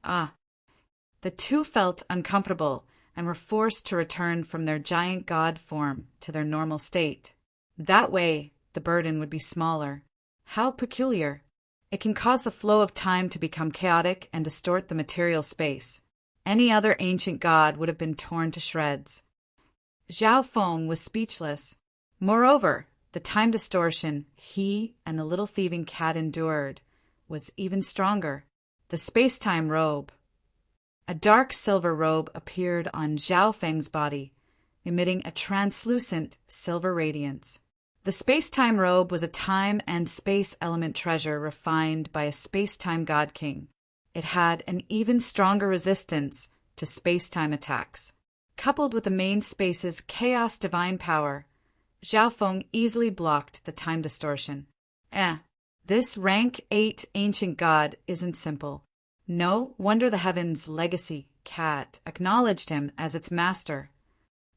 The two felt uncomfortable and were forced to return from their giant god form to their normal state. That way, the burden would be smaller. How peculiar. It can cause the flow of time to become chaotic and distort the material space. Any other ancient god would have been torn to shreds. Zhao Feng was speechless. Moreover, the time distortion he and the little thieving cat endured was even stronger. The space-time robe. A dark silver robe appeared on Zhao Feng's body, emitting a translucent silver radiance. The space-time robe was a time and space element treasure refined by a space-time god king. It had an even stronger resistance to space-time attacks. Coupled with the main space's chaos divine power, Zhao Feng easily blocked the time distortion. This rank 8 ancient god isn't simple. No wonder the Heaven's legacy cat acknowledged him as its master.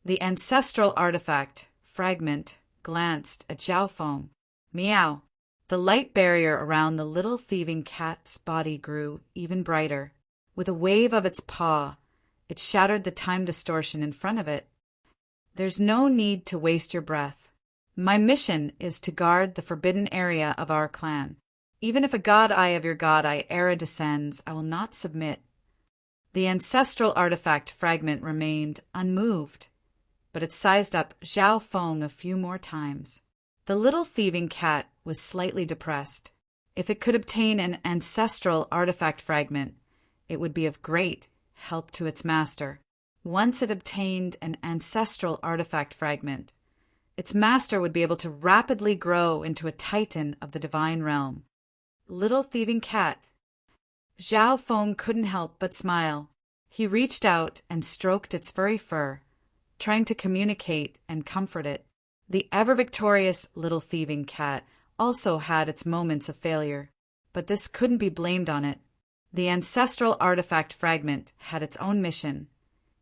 The ancestral artifact fragment glanced at Zhao Feng. Meow. The light barrier around the little thieving cat's body grew even brighter. With a wave of its paw, it shattered the time distortion in front of it. There's no need to waste your breath. My mission is to guard the forbidden area of our clan. Even if a god eye of your god eye era descends, I will not submit. The ancestral artifact fragment remained unmoved, but it sized up Zhao Feng a few more times. The little thieving cat was slightly depressed. If it could obtain an ancestral artifact fragment, it would be of great help to its master. Once it obtained an ancestral artifact fragment, its master would be able to rapidly grow into a titan of the divine realm. Little thieving cat. Zhao Feng couldn't help but smile. He reached out and stroked its furry fur, trying to communicate and comfort it. The ever-victorious little thieving cat also had its moments of failure, but this couldn't be blamed on it. The ancestral artifact fragment had its own mission,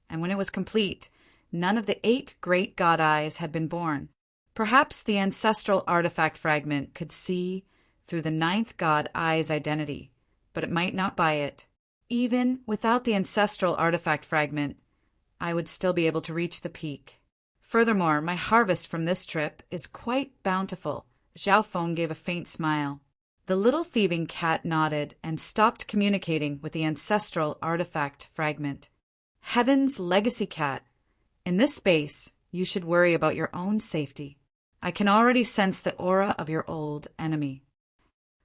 and when it was complete, none of the 8 great god eyes had been born. Perhaps the ancestral artifact fragment could see through the 9th god eye's identity, but it might not buy it. Even without the ancestral artifact fragment, I would still be able to reach the peak. Furthermore, my harvest from this trip is quite bountiful. Zhao Feng gave a faint smile. The little thieving cat nodded and stopped communicating with the ancestral artifact fragment. Heaven's legacy cat. In this space, you should worry about your own safety. I can already sense the aura of your old enemy.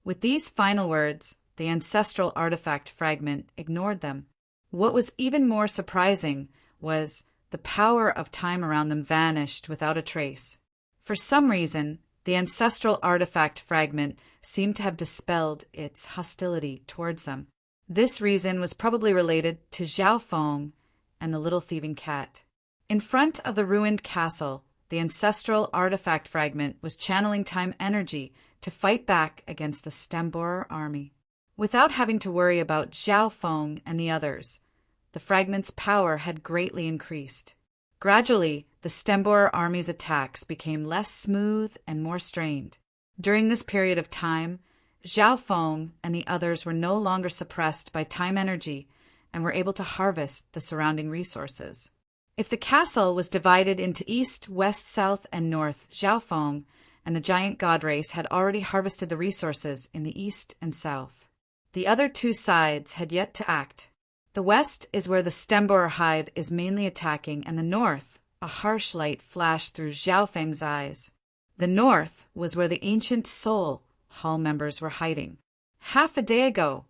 With these final words, the ancestral artifact fragment ignored them. What was even more surprising was the power of time around them vanished without a trace. For some reason, the ancestral artifact fragment seemed to have dispelled its hostility towards them. This reason was probably related to Zhao Feng and the little thieving cat. In front of the ruined castle, the ancestral artifact fragment was channeling time energy to fight back against the Stemborer army. Without having to worry about Zhao Feng and the others, the fragment's power had greatly increased. Gradually, the Stemborer army's attacks became less smooth and more strained. During this period of time, Zhao Feng and the others were no longer suppressed by time energy and were able to harvest the surrounding resources. If the castle was divided into east, west, south, and north, Zhao Feng and the giant god race had already harvested the resources in the east and south. The other two sides had yet to act. The west is where the Stemborer hive is mainly attacking, and the north, a harsh light flashed through Zhao Feng's eyes. The north was where the ancient soul Hall members were hiding. Half a day ago,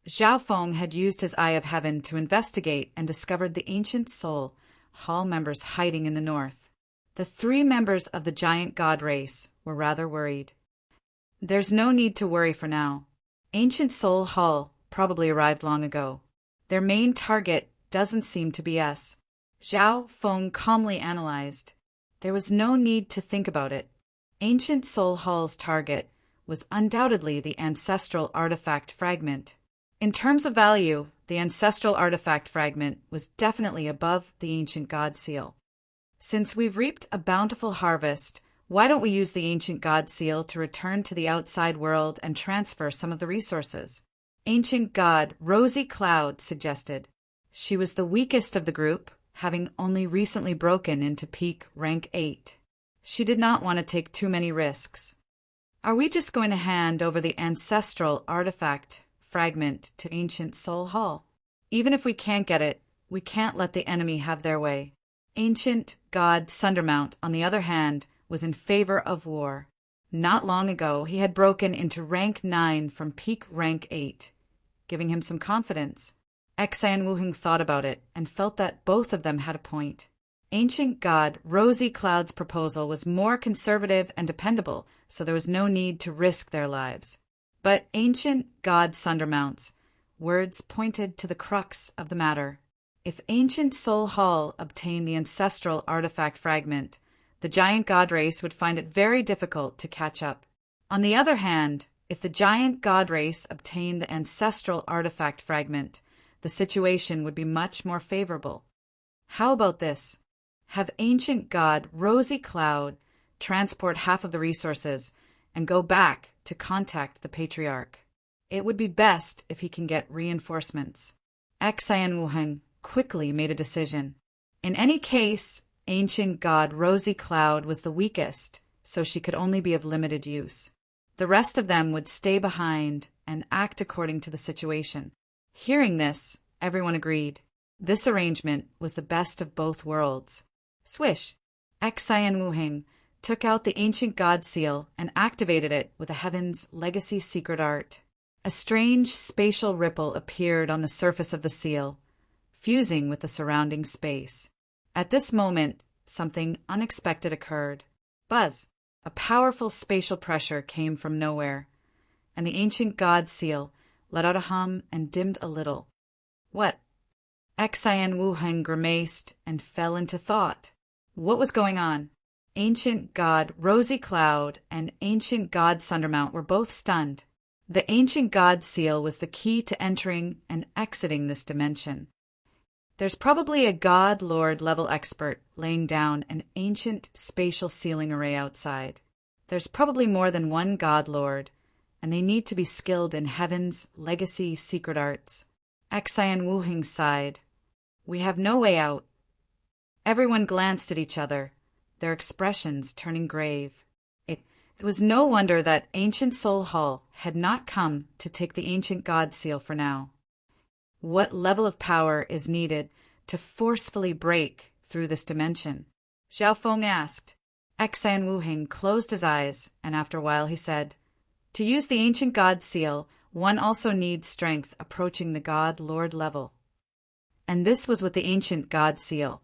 Zhao Feng had used his Eye of Heaven to investigate and discovered the ancient soul Hall members hiding in the north. The 3 members of the giant god race were rather worried. There's no need to worry for now. Ancient Soul Hall probably arrived long ago. Their main target doesn't seem to be us. Zhao Feng calmly analyzed. There was no need to think about it. Ancient Soul Hall's target was undoubtedly the ancestral artifact fragment. In terms of value, the ancestral artifact fragment was definitely above the ancient god seal. Since we've reaped a bountiful harvest, why don't we use the ancient god seal to return to the outside world and transfer some of the resources? Ancient god Rosy Cloud suggested. She was the weakest of the group, having only recently broken into peak rank 8. She did not want to take too many risks. Are we just going to hand over the ancestral artifact fragment to Ancient Soul Hall? Even if we can't get it, we can't let the enemy have their way. Ancient god Sundermount, on the other hand, was in favor of war. Not long ago, he had broken into rank 9 from peak rank 8, giving him some confidence. Xian Wuheng thought about it and felt that both of them had a point. Ancient god Rosy Cloud's proposal was more conservative and dependable, so there was no need to risk their lives. But Ancient god Sundermount's words pointed to the crux of the matter. If Ancient Soul Hall obtained the ancestral artifact fragment, the giant god race would find it very difficult to catch up. On the other hand, if the giant god race obtained the ancestral artifact fragment, the situation would be much more favorable. How about this? Have ancient god Rosy Cloud transport half of the resources and go back to contact the patriarch. It would be best if he can get reinforcements. Xian Wuheng quickly made a decision. In any case, ancient god Rosy Cloud was the weakest, so she could only be of limited use. The rest of them would stay behind and act according to the situation. Hearing this, everyone agreed. This arrangement was the best of both worlds. Swish! Xian Wuheng took out the ancient god seal and activated it with a Heaven's legacy secret art. A strange spatial ripple appeared on the surface of the seal, fusing with the surrounding space. At this moment, something unexpected occurred. Buzz! A powerful spatial pressure came from nowhere, and the ancient god seal let out a hum and dimmed a little. What? Xian Wuheng grimaced and fell into thought. What was going on? Ancient god Rosy Cloud and ancient god Sundermount were both stunned. The ancient god seal was the key to entering and exiting this dimension. There's probably a god lord level expert laying down an ancient spatial sealing array outside. There's probably more than one god lord, and they need to be skilled in Heaven's legacy secret arts. Xian Wuheng sighed. We have no way out. Everyone glanced at each other, their expressions turning grave. It was no wonder that Ancient Soul Hall had not come to take the ancient god seal for now. What level of power is needed to forcefully break through this dimension? Zhao Feng asked. Xian Wuheng closed his eyes, and after a while he said, To use the ancient god seal, one also needs strength approaching the god lord level. And this was with the ancient god seal.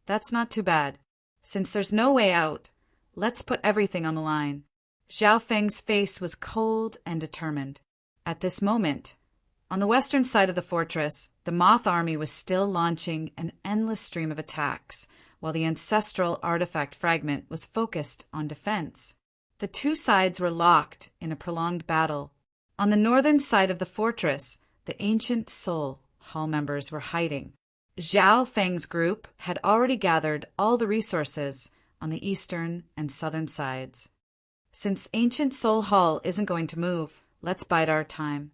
That's not too bad. Since there's no way out, let's put everything on the line. Zhao Feng's face was cold and determined. At this moment, On the western side of the fortress, the Moth army was still launching an endless stream of attacks, while the ancestral artifact fragment was focused on defense. The two sides were locked in a prolonged battle. On the northern side of the fortress, the Ancient Soul Hall members were hiding. Zhao Feng's group had already gathered all the resources on the eastern and southern sides. Since Ancient Soul Hall isn't going to move, let's bide our time.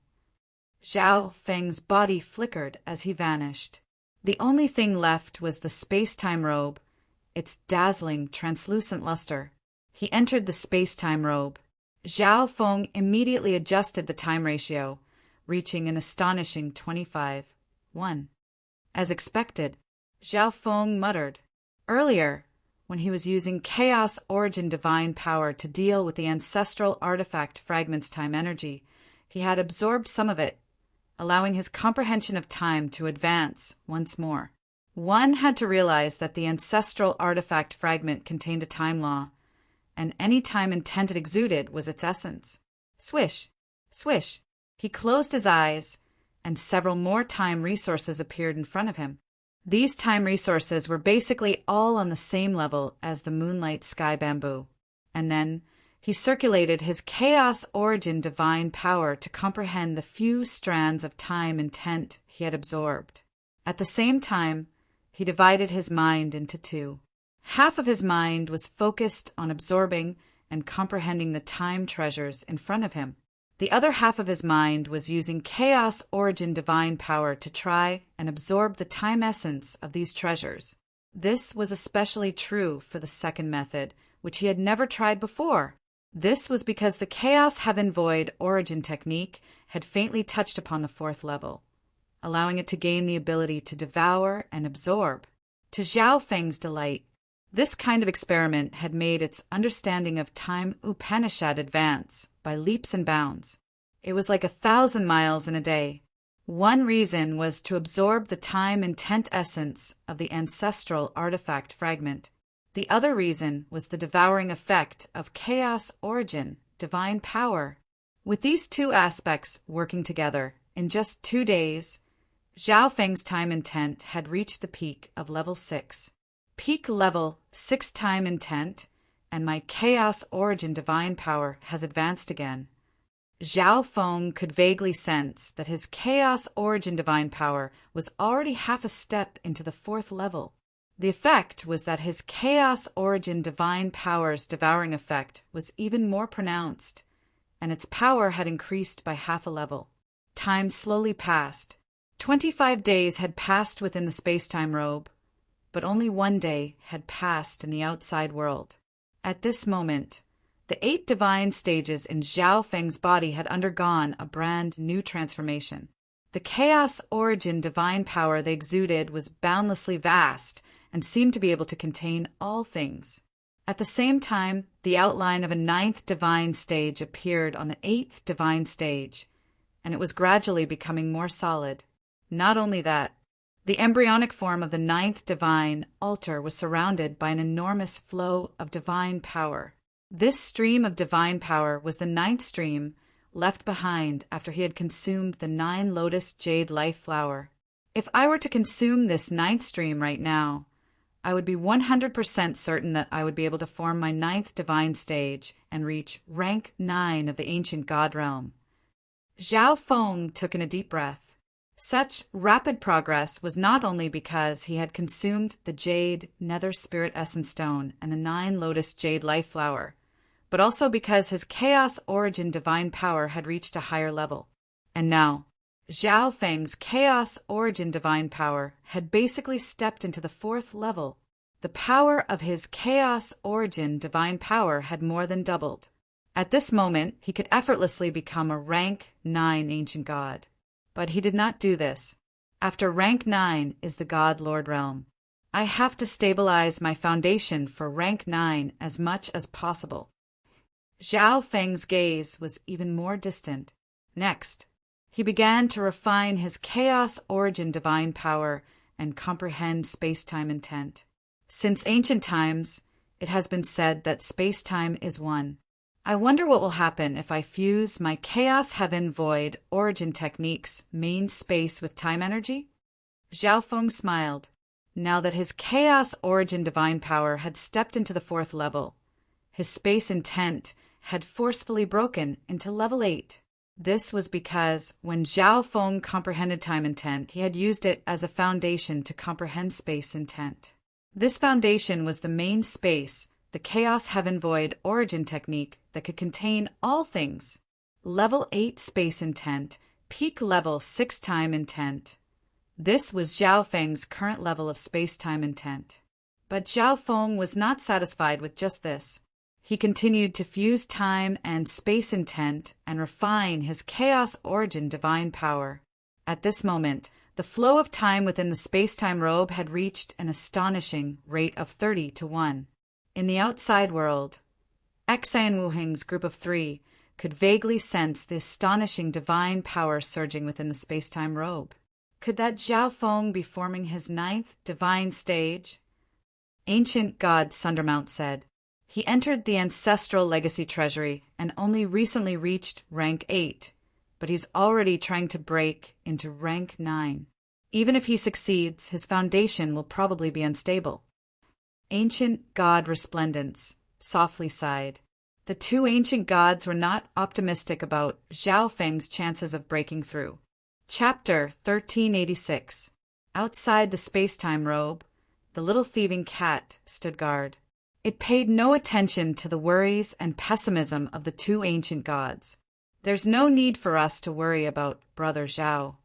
Zhao Feng's body flickered as he vanished. The only thing left was the space-time robe, its dazzling, translucent luster. He entered the space-time robe. Zhao Feng immediately adjusted the time ratio, reaching an astonishing 25:1. As expected, Zhao Feng muttered. Earlier, when he was using Chaos Origin Divine Power to deal with the ancestral artifact fragment's time energy, he had absorbed some of it, allowing his comprehension of time to advance once more. One had to realize that the ancestral artifact fragment contained a time law, and any time intent it exuded was its essence. Swish, swish. He closed his eyes, and several more time resources appeared in front of him. These time resources were basically all on the same level as the Moonlight Sky Bamboo. And then he circulated his Chaos Origin Divine Power to comprehend the few strands of time intent he had absorbed. At the same time, he divided his mind into two. Half of his mind was focused on absorbing and comprehending the time treasures in front of him. The other half of his mind was using Chaos Origin Divine Power to try and absorb the time essence of these treasures. This was especially true for the second method, which he had never tried before. This was because the Chaos Heaven Void origin technique had faintly touched upon the fourth level, allowing it to gain the ability to devour and absorb. To Zhao Feng's delight, this kind of experiment had made its understanding of time Upanishad advance by leaps and bounds. It was like 1,000 miles in a day. One reason was to absorb the time intent essence of the ancestral artifact fragment. The other reason was the devouring effect of Chaos Origin Divine Power. With these two aspects working together, in just 2 days, Zhao Feng's time intent had reached the peak of level 6. Peak level 6 time intent, and my Chaos Origin Divine Power has advanced again. Zhao Feng could vaguely sense that his Chaos Origin Divine Power was already half a step into the 4th level. The effect was that his Chaos Origin Divine Power's devouring effect was even more pronounced, and its power had increased by half a level. Time slowly passed. 25 days had passed within the space-time robe, but only 1 day had passed in the outside world. At this moment, the 8 divine stages in Zhao Feng's body had undergone a brand new transformation. The Chaos Origin Divine Power they exuded was boundlessly vast and seemed to be able to contain all things. At the same time, the outline of a 9th divine stage appeared on the 8th divine stage, and it was gradually becoming more solid. Not only that, the embryonic form of the 9th divine altar was surrounded by an enormous flow of divine power. This stream of divine power was the 9th stream left behind after he had consumed the 9 lotus jade life flower. If I were to consume this 9th stream right now, I would be 100% certain that I would be able to form my 9th divine stage and reach rank 9 of the ancient god realm. Zhao Feng took in a deep breath. Such rapid progress was not only because he had consumed the jade nether spirit essence stone and the 9 lotus jade life flower, but also because his Chaos Origin Divine Power had reached a higher level. And now, Zhao Feng's Chaos Origin Divine Power had basically stepped into the 4th level. The power of his Chaos Origin Divine Power had more than doubled. At this moment, he could effortlessly become a rank 9 ancient god. But he did not do this. After rank 9 is the God Lord realm. I have to stabilize my foundation for rank 9 as much as possible. Zhao Feng's gaze was even more distant. Next, he began to refine his Chaos Origin Divine Power and comprehend space-time intent. Since ancient times, it has been said that space-time is one. I wonder what will happen if I fuse my Chaos Heaven Void Origin Technique's main space with time energy? Zhao Feng smiled. Now that his Chaos Origin Divine Power had stepped into the 4th level, his space intent had forcefully broken into level 8. This was because when Zhao Feng comprehended time intent, he had used it as a foundation to comprehend space intent. This foundation was the main space, the Chaos Heaven Void Origin Technique that could contain all things. Level 8 space intent, peak level 6 time intent. This was Zhao Feng's current level of space-time intent. But Zhao Feng was not satisfied with just this. He continued to fuse time and space intent and refine his Chaos Origin Divine Power. At this moment, the flow of time within the space-time robe had reached an astonishing rate of 30-1. In the outside world, Xai and Wu Hing's group of 3 could vaguely sense the astonishing divine power surging within the space-time robe. Could that Zhao Feng be forming his 9th divine stage? Ancient God Sundermount said. He entered the Ancestral Legacy Treasury and only recently reached rank 8, but he's already trying to break into rank 9. Even if he succeeds, his foundation will probably be unstable. Ancient God Resplendence softly sighed. The 2 ancient gods were not optimistic about Zhao Feng's chances of breaking through. Chapter 1386. Outside the space-time robe, the little thieving cat stood guard. It paid no attention to the worries and pessimism of the 2 ancient gods. There's no need for us to worry about Brother Zhao.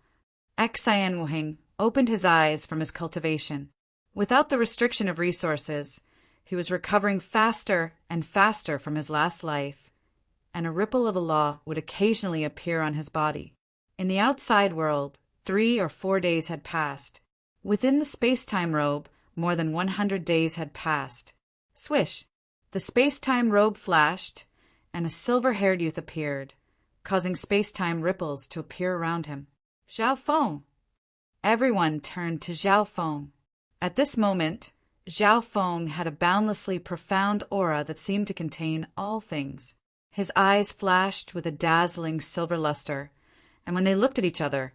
Xai Wu Hing opened his eyes from his cultivation. Without the restriction of resources, he was recovering faster and faster from his last life, and a ripple of a law would occasionally appear on his body. In the outside world, 3 or 4 days had passed. Within the space-time robe, more than 100 days had passed. Swish! The space-time robe flashed, and a silver-haired youth appeared, causing space-time ripples to appear around him. Zhao Feng! Everyone turned to Zhao Feng. At this moment, Zhao Feng had a boundlessly profound aura that seemed to contain all things. His eyes flashed with a dazzling silver luster, and when they looked at each other,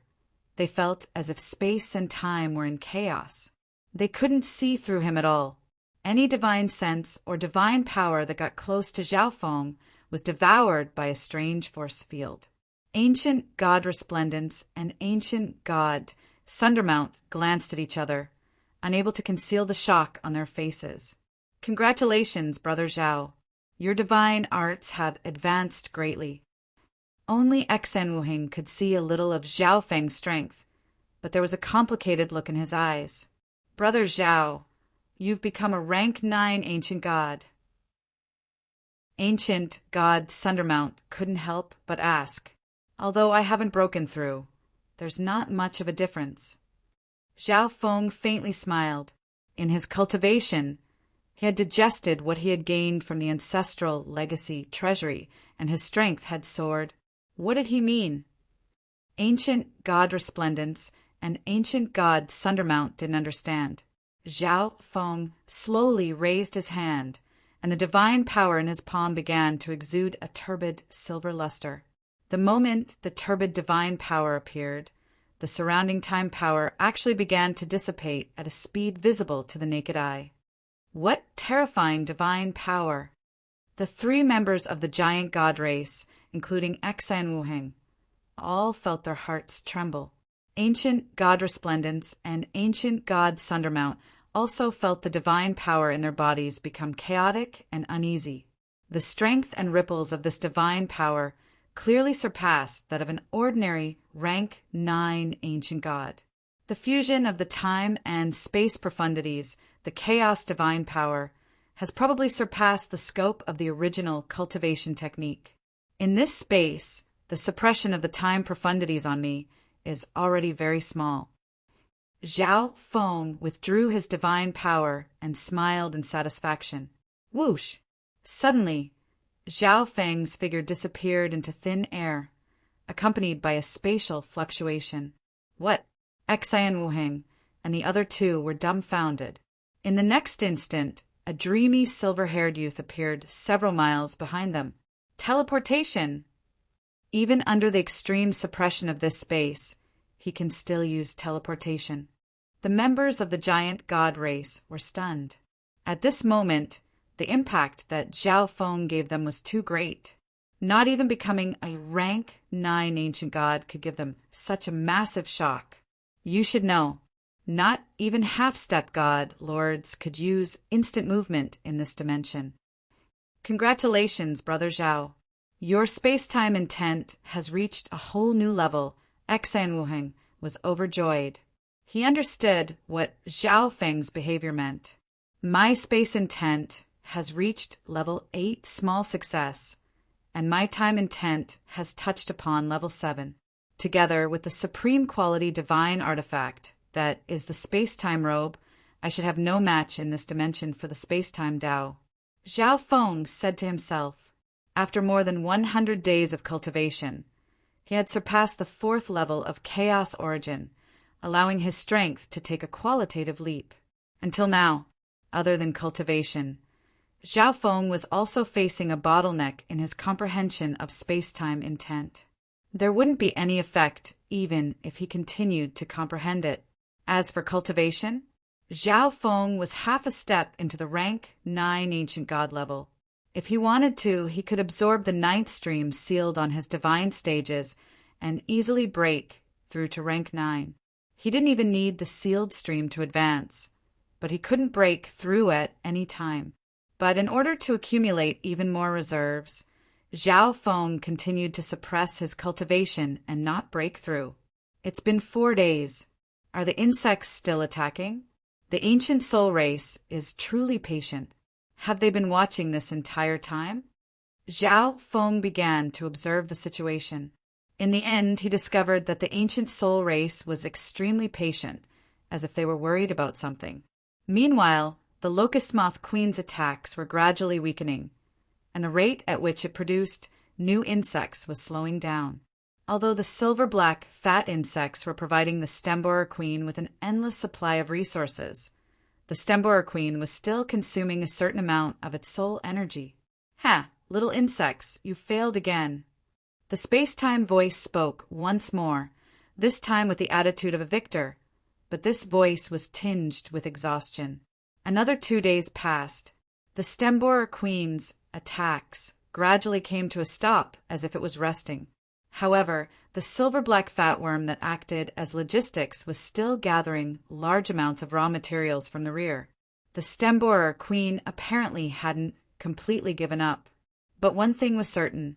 they felt as if space and time were in chaos. They couldn't see through him at all. Any divine sense or divine power that got close to Zhao Feng was devoured by a strange force field. Ancient God Resplendence and Ancient God Sundermount glanced at each other, unable to conceal the shock on their faces. Congratulations, Brother Zhao. Your divine arts have advanced greatly. Only Xen Wu Hing could see a little of Zhao Feng's strength, but there was a complicated look in his eyes. Brother Zhao, you've become a rank 9 ancient god. Ancient God Sundermount couldn't help but ask. Although I haven't broken through, there's not much of a difference. Zhao Feng faintly smiled. In his cultivation, he had digested what he had gained from the Ancestral Legacy Treasury, and his strength had soared. What did he mean? Ancient God Resplendence and Ancient God Sundermount didn't understand. Zhao Feng slowly raised his hand, and the divine power in his palm began to exude a turbid silver luster. The moment the turbid divine power appeared, the surrounding time power actually began to dissipate at a speed visible to the naked eye. What terrifying divine power! The 3 members of the giant god race, including Xai and Wu Hing, all felt their hearts tremble. Ancient God Resplendence and Ancient God Sundermount also felt the divine power in their bodies become chaotic and uneasy. The strength and ripples of this divine power clearly surpassed that of an ordinary rank 9 ancient god. The fusion of the time and space profundities, the chaos divine power, has probably surpassed the scope of the original cultivation technique. In this space, the suppression of the time profundities on me is already very small. Zhao Feng withdrew his divine power and smiled in satisfaction. Whoosh! Suddenly, Zhao Feng's figure disappeared into thin air, accompanied by a spatial fluctuation. What? Xai and Wu Hing and the other 2 were dumbfounded. In the next instant, a dreamy silver-haired youth appeared several miles behind them. Teleportation! Even under the extreme suppression of this space, he can still use teleportation. The members of the giant god race were stunned. At this moment, the impact that Zhao Feng gave them was too great. Not even becoming a rank 9 ancient god could give them such a massive shock. You should know, not even half-step god lords could use instant movement in this dimension. Congratulations, Brother Zhao. Your space-time intent has reached a whole new level. Xan Wuheng was overjoyed. He understood what Zhao Feng's behavior meant. My space intent has reached level 8 small success, and my time intent has touched upon level 7, together with the supreme quality divine artifact that is the space-time robe. I should have no match in this dimension for the space-time Tao. Zhao Feng said to himself. After more than 100 days of cultivation, he had surpassed the 4th level of chaos origin, allowing his strength to take a qualitative leap. Until now, other than cultivation, Zhao Feng was also facing a bottleneck in his comprehension of space-time intent. There wouldn't be any effect even if he continued to comprehend it. As for cultivation, Zhao Feng was half a step into the rank 9 ancient god level. If he wanted to, he could absorb the 9th stream sealed on his divine stages and easily break through to rank 9. He didn't even need the sealed stream to advance, but he couldn't break through at any time. But in order to accumulate even more reserves, Zhao Feng continued to suppress his cultivation and not break through. It's been 4 days. Are the insects still attacking? The ancient soul race is truly patient. Have they been watching this entire time? Zhao Feng began to observe the situation. In the end, he discovered that the ancient soul race was extremely patient, as if they were worried about something. Meanwhile, the locust moth queen's attacks were gradually weakening, and the rate at which it produced new insects was slowing down. Although the silver-black fat insects were providing the stem-borer queen with an endless supply of resources, the stem-borer queen was still consuming a certain amount of its soul energy. Ha! Little insects, you failed again. The space-time voice spoke once more, this time with the attitude of a victor, but this voice was tinged with exhaustion. Another 2 days passed. The stem-borer queen's attacks gradually came to a stop as if it was resting. However, the silver-black fatworm that acted as logistics was still gathering large amounts of raw materials from the rear. The stem-borer queen apparently hadn't completely given up. But one thing was certain.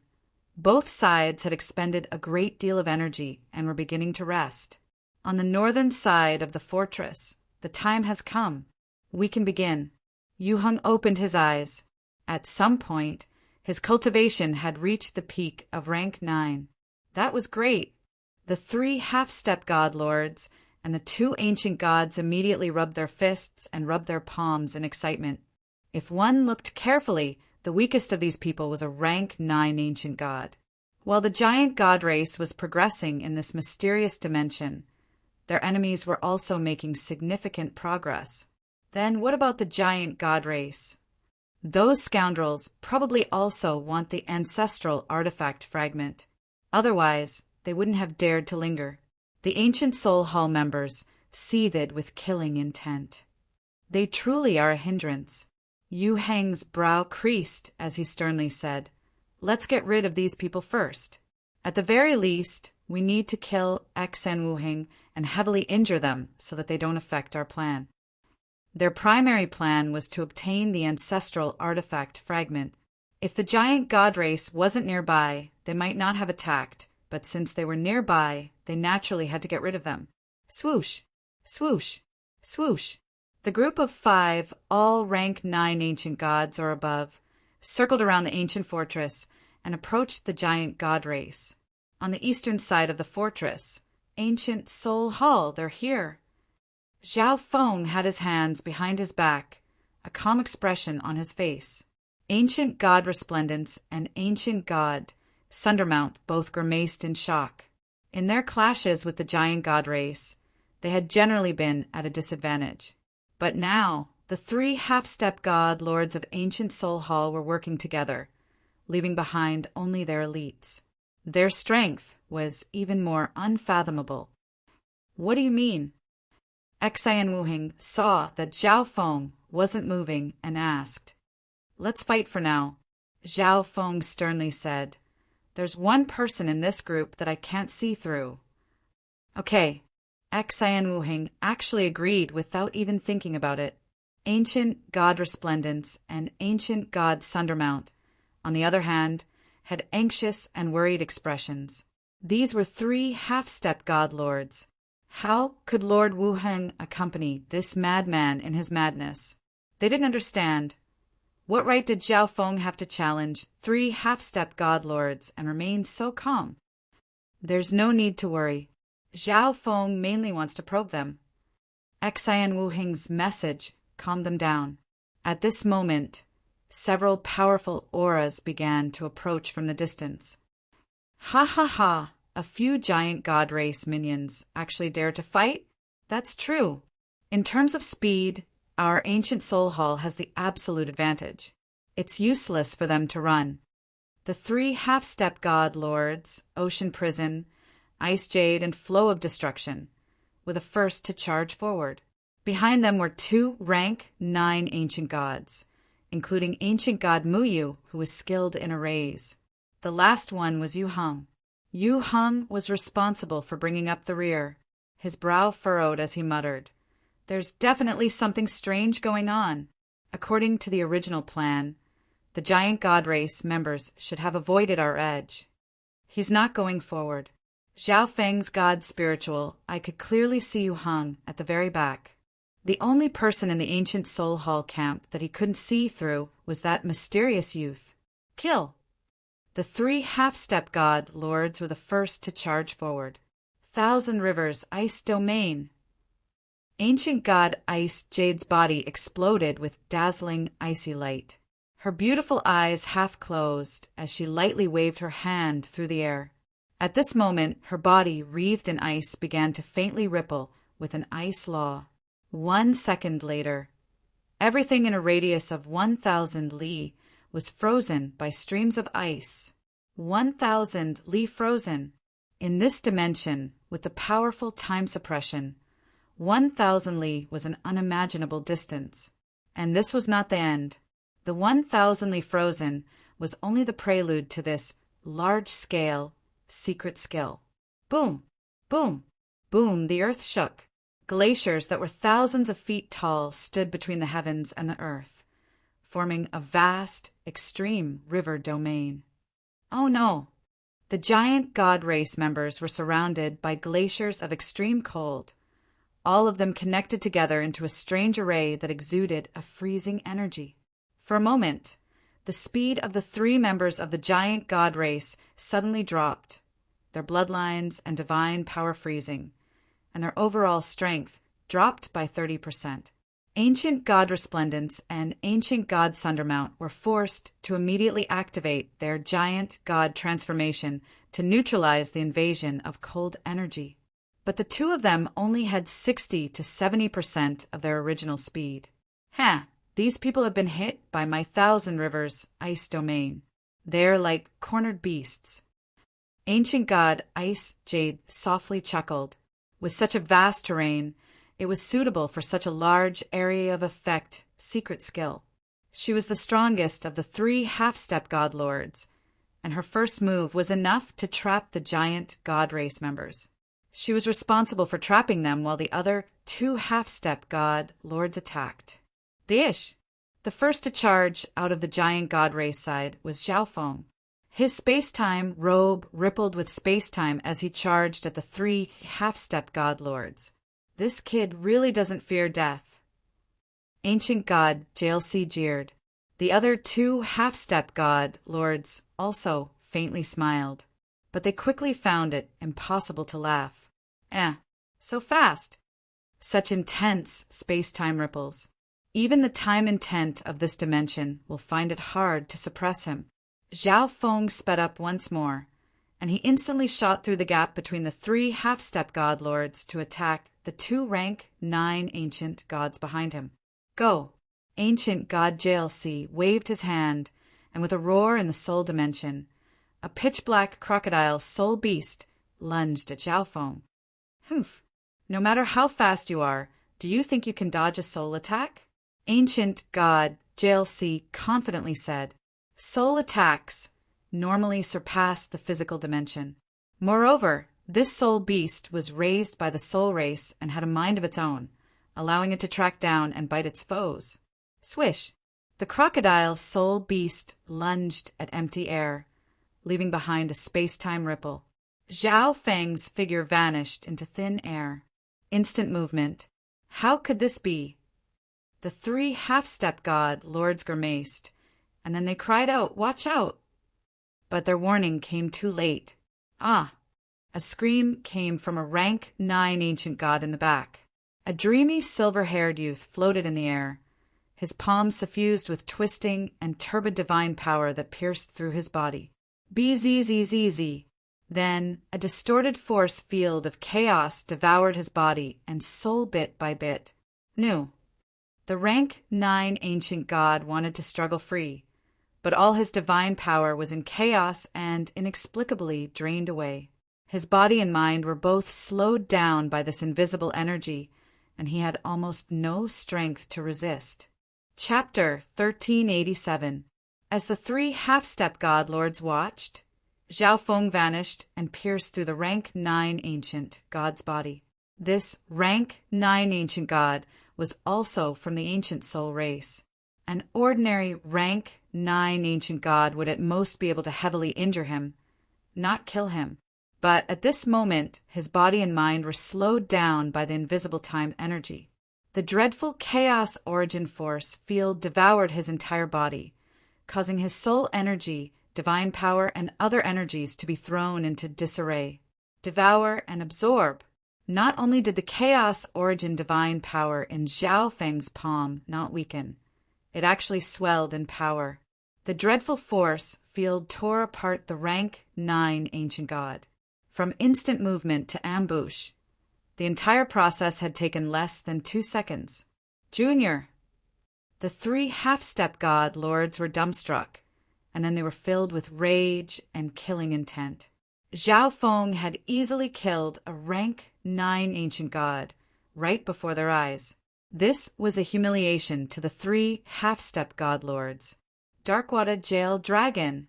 Both sides had expended a great deal of energy and were beginning to rest. On the northern side of the fortress, the time has come. We can begin. Yu Heng opened his eyes. At some point, his cultivation had reached the peak of rank 9. That was great. The 3 half-step god lords and the 2 ancient gods immediately rubbed their fists and rubbed their palms in excitement. If one looked carefully, the weakest of these people was a rank 9 ancient god. While the giant god race was progressing in this mysterious dimension, their enemies were also making significant progress. Then what about the giant god race? Those scoundrels probably also want the ancestral artifact fragment. Otherwise, they wouldn't have dared to linger. The ancient Soul Hall members seethed with killing intent. They truly are a hindrance. Yu Heng's brow creased as he sternly said, "Let's get rid of these people first. At the very least, we need to kill Xan Wuheng and heavily injure them so that they don't affect our plan." Their primary plan was to obtain the ancestral artifact fragment. If the giant god race wasn't nearby, they might not have attacked, but since they were nearby, they naturally had to get rid of them. Swoosh! Swoosh! Swoosh! The group of 5, all rank 9 ancient gods or above, circled around the ancient fortress and approached the giant god race. On the eastern side of the fortress, ancient Soul Hall, they're here. Zhao Feng had his hands behind his back, a calm expression on his face. Ancient god resplendence and ancient god Sundermount both grimaced in shock. In their clashes with the giant god race, they had generally been at a disadvantage. But now, the 3 half-step god lords of ancient Soul Hall were working together, leaving behind only their elites. Their strength was even more unfathomable. What do you mean? Xian Wuheng saw that Zhao Feng wasn't moving and asked. Let's fight for now, Zhao Feng sternly said. There's one person in this group that I can't see through. Okay, Xian Wuheng actually agreed without even thinking about it. Ancient God Resplendence and Ancient God Sundermount, on the other hand, had anxious and worried expressions. These were 3 half-step God Lords. How could Lord Wuheng accompany this madman in his madness? They didn't understand. What right did Zhao Feng have to challenge 3 half-step God Lords and remain so calm? There's no need to worry. Zhao Feng mainly wants to probe them. Xian Wuheng's message calmed them down. At this moment, several powerful auras began to approach from the distance. Ha ha ha! A few giant god race minions actually dare to fight? That's true. In terms of speed, our ancient soul hall has the absolute advantage. It's useless for them to run. The 3 half-step god lords, Ocean Prison, Ice Jade, and Flow of Destruction, were the first to charge forward. Behind them were 2 rank 9 ancient gods, including ancient god Muyu, who was skilled in arrays. The last one was Yu Heng. Yu Heng was responsible for bringing up the rear. His brow furrowed as he muttered, There's definitely something strange going on. According to the original plan, the giant god race members should have avoided our edge. He's not going forward. Zhao Feng's god spiritual, I could clearly see Yu Heng at the very back. The only person in the ancient soul hall camp that he couldn't see through was that mysterious youth. Kill! The 3 half-step god lords were the first to charge forward. Thousand Rivers Ice Domain. Ancient god Ice Jade's body exploded with dazzling icy light. Her beautiful eyes half closed as she lightly waved her hand through the air. At this moment, her body, wreathed in ice, began to faintly ripple with an ice law. 1 second later, everything in a radius of 1,000 li was frozen by streams of ice. 1,000 li frozen. In this dimension, with the powerful time suppression, 1,000 li was an unimaginable distance. And this was not the end. The 1,000 li frozen was only the prelude to this large-scale secret skill. Boom! Boom! Boom! The earth shook. Glaciers that were thousands of feet tall stood between the heavens and the earth, forming a vast, extreme river domain. Oh no! The giant god race members were surrounded by glaciers of extreme cold, all of them connected together into a strange array that exuded a freezing energy. For a moment, the speed of the 3 members of the giant god race suddenly dropped, their bloodlines and divine power freezing, and their overall strength dropped by 30%. Ancient God Resplendence and Ancient God Sundermount were forced to immediately activate their giant god transformation to neutralize the invasion of cold energy. But the 2 of them only had 60 to 70% of their original speed. These people have been hit by my 1,000 Rivers ice domain. They're like cornered beasts. Ancient God Ice Jade softly chuckled. With such a vast terrain, it was suitable for such a large area of effect secret skill. She was the strongest of the 3 half-step god lords, and her first move was enough to trap the giant god race members. She was responsible for trapping them while the other 2 half-step god lords attacked. The first to charge out of the giant god race side was Zhao Feng. His space-time robe rippled with space-time as he charged at the 3 half-step god lords. This kid really doesn't fear death. Ancient god JLC jeered. The other 2 half-step god lords also faintly smiled, but they quickly found it impossible to laugh. So fast! Such intense space-time ripples. Even the time intent of this dimension will find it hard to suppress him. Zhao Feng sped up once more, and he instantly shot through the gap between the 3 half-step god lords to attack the 2 rank 9 ancient gods behind him. Go! Ancient god JLC waved his hand, and with a roar in the soul dimension, a pitch-black crocodile soul beast lunged at Zhao Feng. Humph! No matter how fast you are, do you think you can dodge a soul attack? Ancient God JLC confidently said, soul attacks normally surpass the physical dimension. Moreover, this soul beast was raised by the soul race and had a mind of its own, allowing it to track down and bite its foes. Swish! The crocodile soul beast lunged at empty air, leaving behind a space-time ripple. Zhao Feng's figure vanished into thin air. Instant movement. How could this be? The 3 half-step god lords grimaced, and then they cried out, "Watch out!" But their warning came too late. Ah! A scream came from a rank 9 ancient god in the back. A dreamy silver-haired youth floated in the air, his palms suffused with twisting and turbid divine power that pierced through his body. Bzzz. Then a distorted force field of chaos devoured his body and soul bit by bit. Nu. The rank 9 ancient god wanted to struggle free, but all his divine power was in chaos and inexplicably drained away. His body and mind were both slowed down by this invisible energy, and he had almost no strength to resist. Chapter 1387. As the 3 half-step god lords watched, Zhao Feng vanished and pierced through the rank 9 ancient god's body. This rank 9 ancient god was also from the ancient soul race. An ordinary rank 9 ancient god would at most be able to heavily injure him, not kill him. But at this moment, his body and mind were slowed down by the invisible time energy. The dreadful chaos origin force field devoured his entire body, causing his soul energy, divine power, and other energies to be thrown into disarray. Devour and absorb. Not only did the chaos origin divine power in Zhao Feng's palm not weaken, it actually swelled in power. The dreadful force field tore apart the rank 9 ancient god. From instant movement to ambush, the entire process had taken less than 2 seconds. Junior! The 3 half-step god lords were dumbstruck, and then they were filled with rage and killing intent. Zhao Feng had easily killed a rank 9 ancient god right before their eyes. This was a humiliation to the 3 half-step god lords. Darkwater Jail Dragon!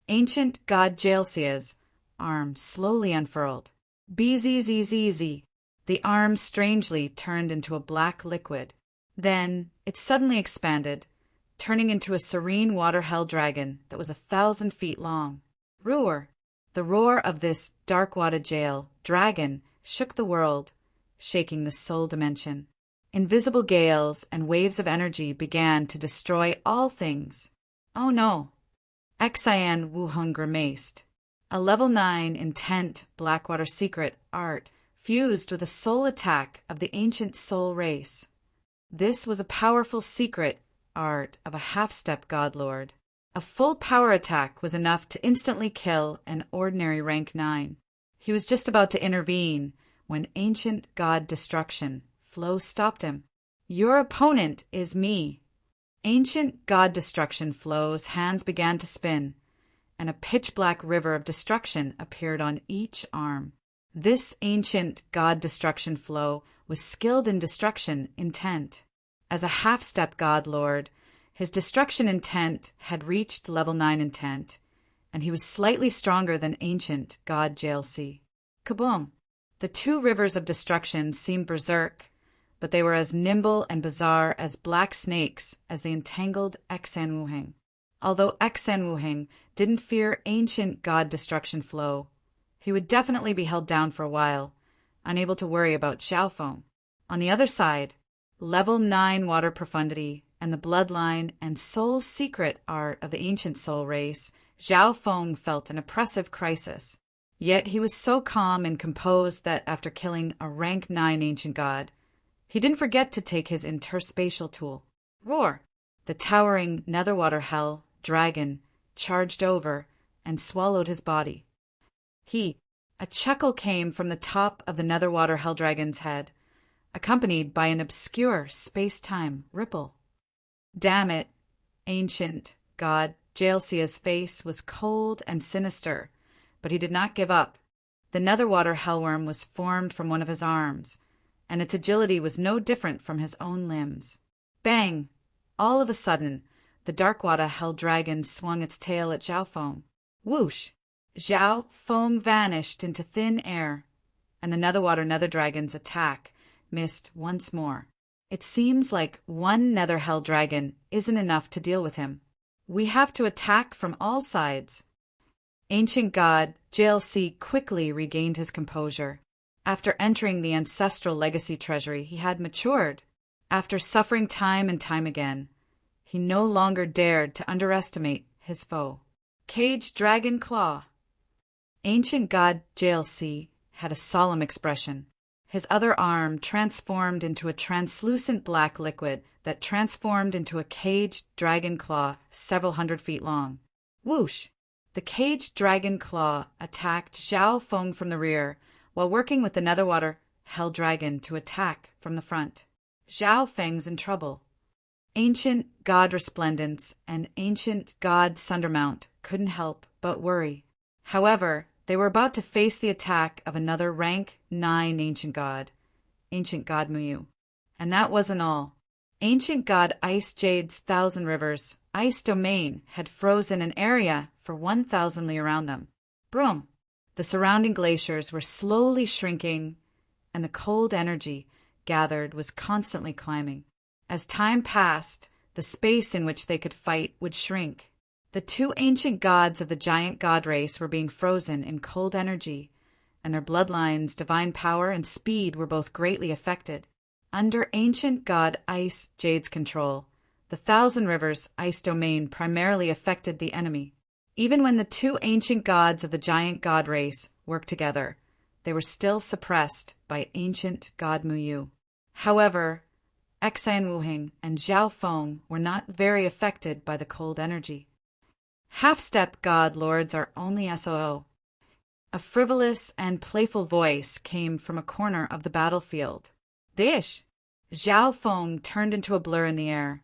Ancient god Jailsia's arm slowly unfurled. Bzzz. The arm strangely turned into a black liquid. Then it suddenly expanded, turning into a serene water hell dragon that was 1,000 feet long. Roar! The roar of this Darkwater Jail dragon shook the world, shaking the soul dimension. Invisible gales and waves of energy began to destroy all things. Oh no! Xian Wuheng grimaced. A level 9 intent Blackwater secret art fused with a soul attack of the ancient soul race. This was a powerful secret art of a half-step godlord. A full power attack was enough to instantly kill an ordinary rank 9. He was just about to intervene when ancient god destruction flow stopped him. Your opponent is me. Ancient god destruction flow's hands began to spin, and a pitch-black river of destruction appeared on each arm. This ancient god destruction flow was skilled in destruction intent. As a half-step god lord, his destruction intent had reached level 9 intent, and he was slightly stronger than ancient god JLC. Kaboom! The 2 rivers of destruction seemed berserk, but they were as nimble and bizarre as black snakes as they entangled Xian Wuheng. Although Xian Wuheng didn't fear ancient god destruction flow, he would definitely be held down for a while, unable to worry about Zhao Feng. On the other side, level 9 water profundity and the bloodline and soul secret art of the ancient soul race, Zhao Feng felt an oppressive crisis. Yet he was so calm and composed that after killing a rank 9 ancient god, he didn't forget to take his interspatial tool. Roar! The towering netherwater hell dragon charged over and swallowed his body. A chuckle came from the top of the netherwater hell dragon's head, accompanied by an obscure space-time ripple. Damn it, ancient god Jaelsia's face was cold and sinister, but he did not give up. The netherwater hellworm was formed from one of his arms, and its agility was no different from his own limbs. Bang! All of a sudden, the darkwater hell dragon swung its tail at Zhao Feng. Whoosh! Zhao Feng vanished into thin air, and the netherwater nether dragon's attack missed once more. It seems like one nether hell dragon isn't enough to deal with him. We have to attack from all sides. Ancient god Jaelsi quickly regained his composure. After entering the ancestral legacy treasury, he had matured. After suffering time and time again, he no longer dared to underestimate his foe. Cage Dragon Claw. Ancient god Jaelsi had a solemn expression. His other arm transformed into a translucent black liquid that transformed into a caged dragon claw several hundred feet long. Whoosh! The caged dragon claw attacked Zhao Feng from the rear, while working with the netherwater hell dragon to attack from the front. Zhao Feng's in trouble. Ancient god Resplendence and Ancient god Sundermount couldn't help but worry. However, they were about to face the attack of another rank 9 Ancient God Muyu. And that wasn't all. Ancient God Ice Jade's Thousand Rivers ice domain had frozen an area for 1,000 li around them. Broom! The surrounding glaciers were slowly shrinking, and the cold energy gathered was constantly climbing. As time passed, the space in which they could fight would shrink. The 2 ancient gods of the giant god race were being frozen in cold energy, and their bloodlines' divine power and speed were both greatly affected. Under ancient god Ice Jade's control, the Thousand Rivers ice domain primarily affected the enemy. Even when the 2 ancient gods of the giant god race worked together, they were still suppressed by ancient god Muyu. However, Xian Wuheng and Zhao Feng were not very affected by the cold energy. Half-step god lords are only SOO. A frivolous and playful voice came from a corner of the battlefield. Bish! Zhao Feng turned into a blur in the air,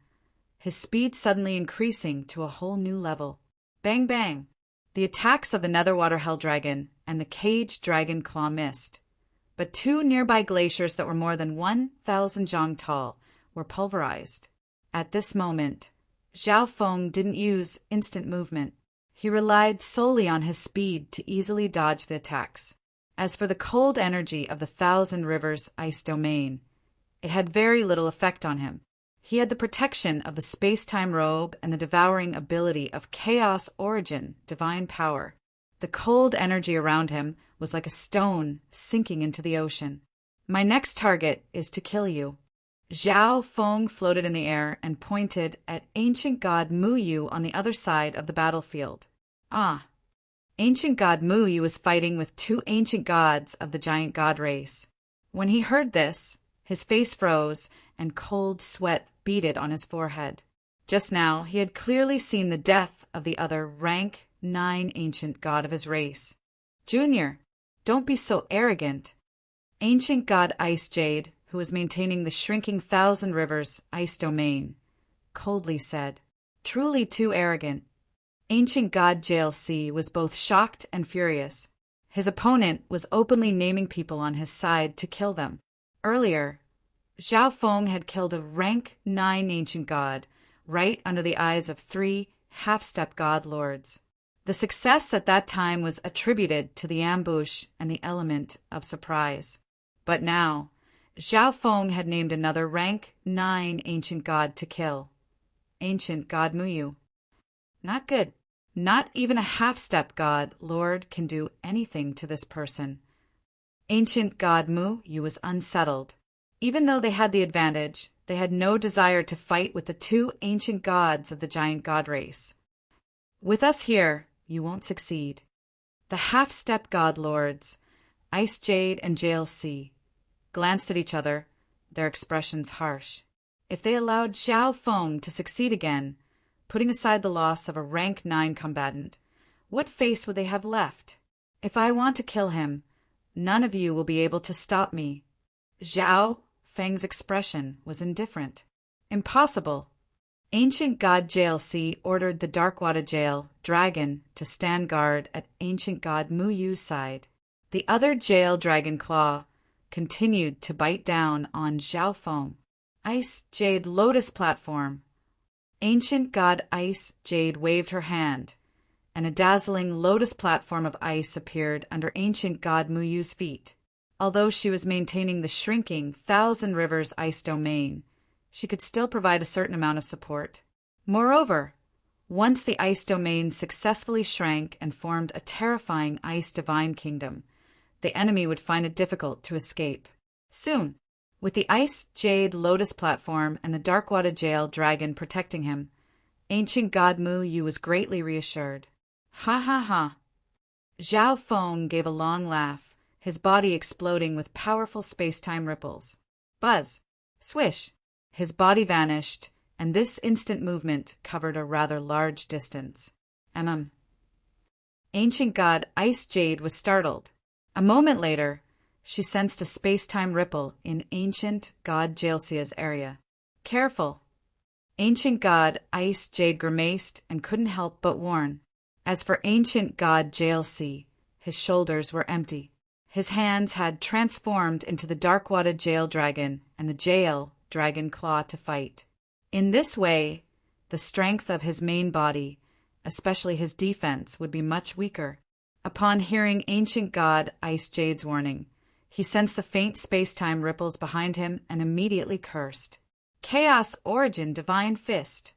his speed suddenly increasing to a whole new level. Bang bang! The attacks of the netherwater hell dragon and the caged dragon claw missed, but 2 nearby glaciers that were more than 1,000 zhang tall were pulverized. At this moment, Zhao Feng didn't use instant movement. He relied solely on his speed to easily dodge the attacks. As for the cold energy of the Thousand Rivers ice domain, it had very little effect on him. He had the protection of the space-time robe and the devouring ability of Chaos Origin, divine power. The cold energy around him was like a stone sinking into the ocean. My next target is to kill you. Zhao Feng floated in the air and pointed at ancient god Muyu on the other side of the battlefield. Ah! Ancient god Muyu was fighting with 2 ancient gods of the giant god race. When he heard this, his face froze and cold sweat beaded on his forehead. Just now, he had clearly seen the death of the other rank 9 ancient god of his race. Junior, don't be so arrogant. Ancient god Ice Jade, who was maintaining the shrinking Thousand Rivers ice domain, coldly said, truly too arrogant. Ancient god Jaelsi was both shocked and furious. His opponent was openly naming people on his side to kill them. Earlier, Zhao Feng had killed a rank 9 ancient god right under the eyes of 3 half-step god lords. The success at that time was attributed to the ambush and the element of surprise. But now, Zhao Feng had named another rank 9 ancient god to kill. Ancient god Muyu. Not good. Not even a half-step god lord can do anything to this person. Ancient god Muyu was unsettled. Even though they had the advantage, they had no desire to fight with the 2 ancient gods of the giant god race. With us here, you won't succeed. The half-step god lords, Ice Jade and Jaelsi, glanced at each other, their expressions harsh. If they allowed Zhao Feng to succeed again, putting aside the loss of a rank 9 combatant, what face would they have left? If I want to kill him, none of you will be able to stop me. Zhao Feng's expression was indifferent. Impossible. Ancient God JLC ordered the Darkwater Jail Dragon to stand guard at Ancient God Muyu's side. The other Jail Dragon Claw continued to bite down on Zhao Feng. Ice Jade Lotus Platform. Ancient God Ice Jade waved her hand, and a dazzling lotus platform of ice appeared under Ancient God Muyu's feet. Although she was maintaining the shrinking Thousand Rivers ice domain, she could still provide a certain amount of support. Moreover, once the ice domain successfully shrank and formed a terrifying ice divine kingdom, the enemy would find it difficult to escape. Soon, with the Ice Jade Lotus platform and the Darkwater Jail Dragon protecting him, Ancient God Mu Yu was greatly reassured. Ha ha ha. Zhao Feng gave a long laugh, his body exploding with powerful space-time ripples. Buzz! Swish! His body vanished, and this instant movement covered a rather large distance. Ancient God Ice Jade was startled. A moment later, she sensed a space-time ripple in Ancient God Jalesia's area. Careful! Ancient God Ice Jade grimaced and couldn't help but warn. As for Ancient God Jalesi, his shoulders were empty. His hands had transformed into the Darkwater Jail Dragon and the Jail Dragon Claw to fight. In this way, the strength of his main body, especially his defense, would be much weaker. Upon hearing Ancient God Ice Jade's warning, he sensed the faint space-time ripples behind him and immediately cursed. Chaos Origin Divine Fist.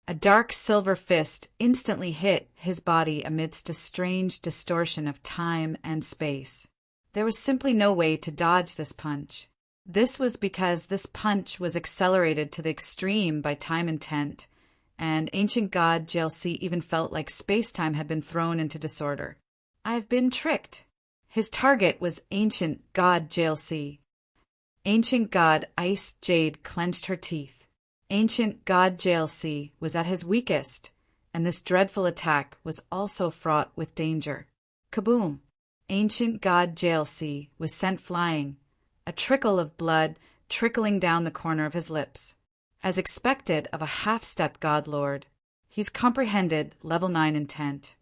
A dark silver fist instantly hit his body amidst a strange distortion of time and space. There was simply no way to dodge this punch. This was because this punch was accelerated to the extreme by time intent, and Ancient God Jalesi even felt like space-time had been thrown into disorder. I've been tricked. His target was Ancient God Jalesi. Ancient God Ice Jade clenched her teeth. Ancient God Jalesi was at his weakest, and this dreadful attack was also fraught with danger. Kaboom! Ancient God Jalesi was sent flying, a trickle of blood trickling down the corner of his lips. As expected of a half-step God Lord, he's comprehended level 9 intent.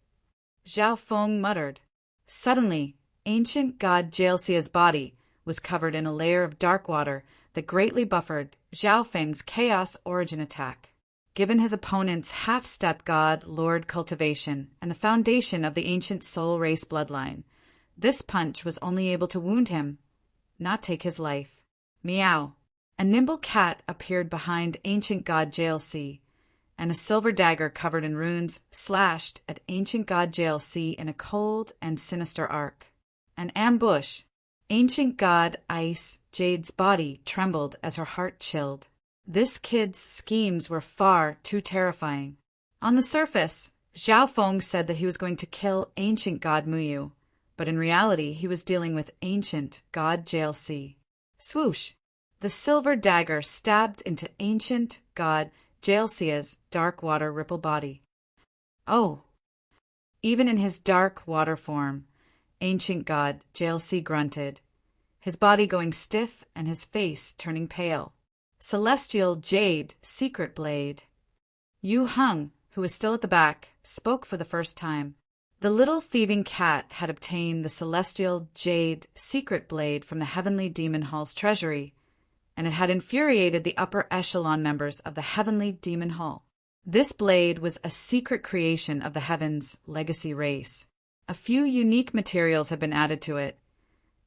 Zhao Feng muttered. Suddenly, Ancient God Jalesia's body was covered in a layer of dark water that greatly buffered Zhao Feng's Chaos Origin attack. Given his opponent's half-step God Lord cultivation and the foundation of the ancient soul race bloodline, this punch was only able to wound him, not take his life. Meow! A nimble cat appeared behind Ancient God Jalesi, and a silver dagger covered in runes slashed at Ancient God Jalesi in a cold and sinister arc. An ambush! Ancient God Ice Jade's body trembled as her heart chilled. This kid's schemes were far too terrifying. On the surface, Zhao Feng said that he was going to kill Ancient God Muyu, but in reality he was dealing with Ancient God Jalesi. Swoosh! The silver dagger stabbed into Ancient God Jalesia's dark water ripple body. Oh! Even in his dark water form, Ancient God Jalesi grunted, his body going stiff and his face turning pale. Celestial Jade Secret Blade. Yu Hung, who was still at the back, spoke for the first time. The little thieving cat had obtained the Celestial Jade Secret Blade from the Heavenly Demon Hall's treasury, and it had infuriated the upper echelon members of the Heavenly Demon Hall. This blade was a secret creation of the Heaven's legacy race. A few unique materials had been added to it,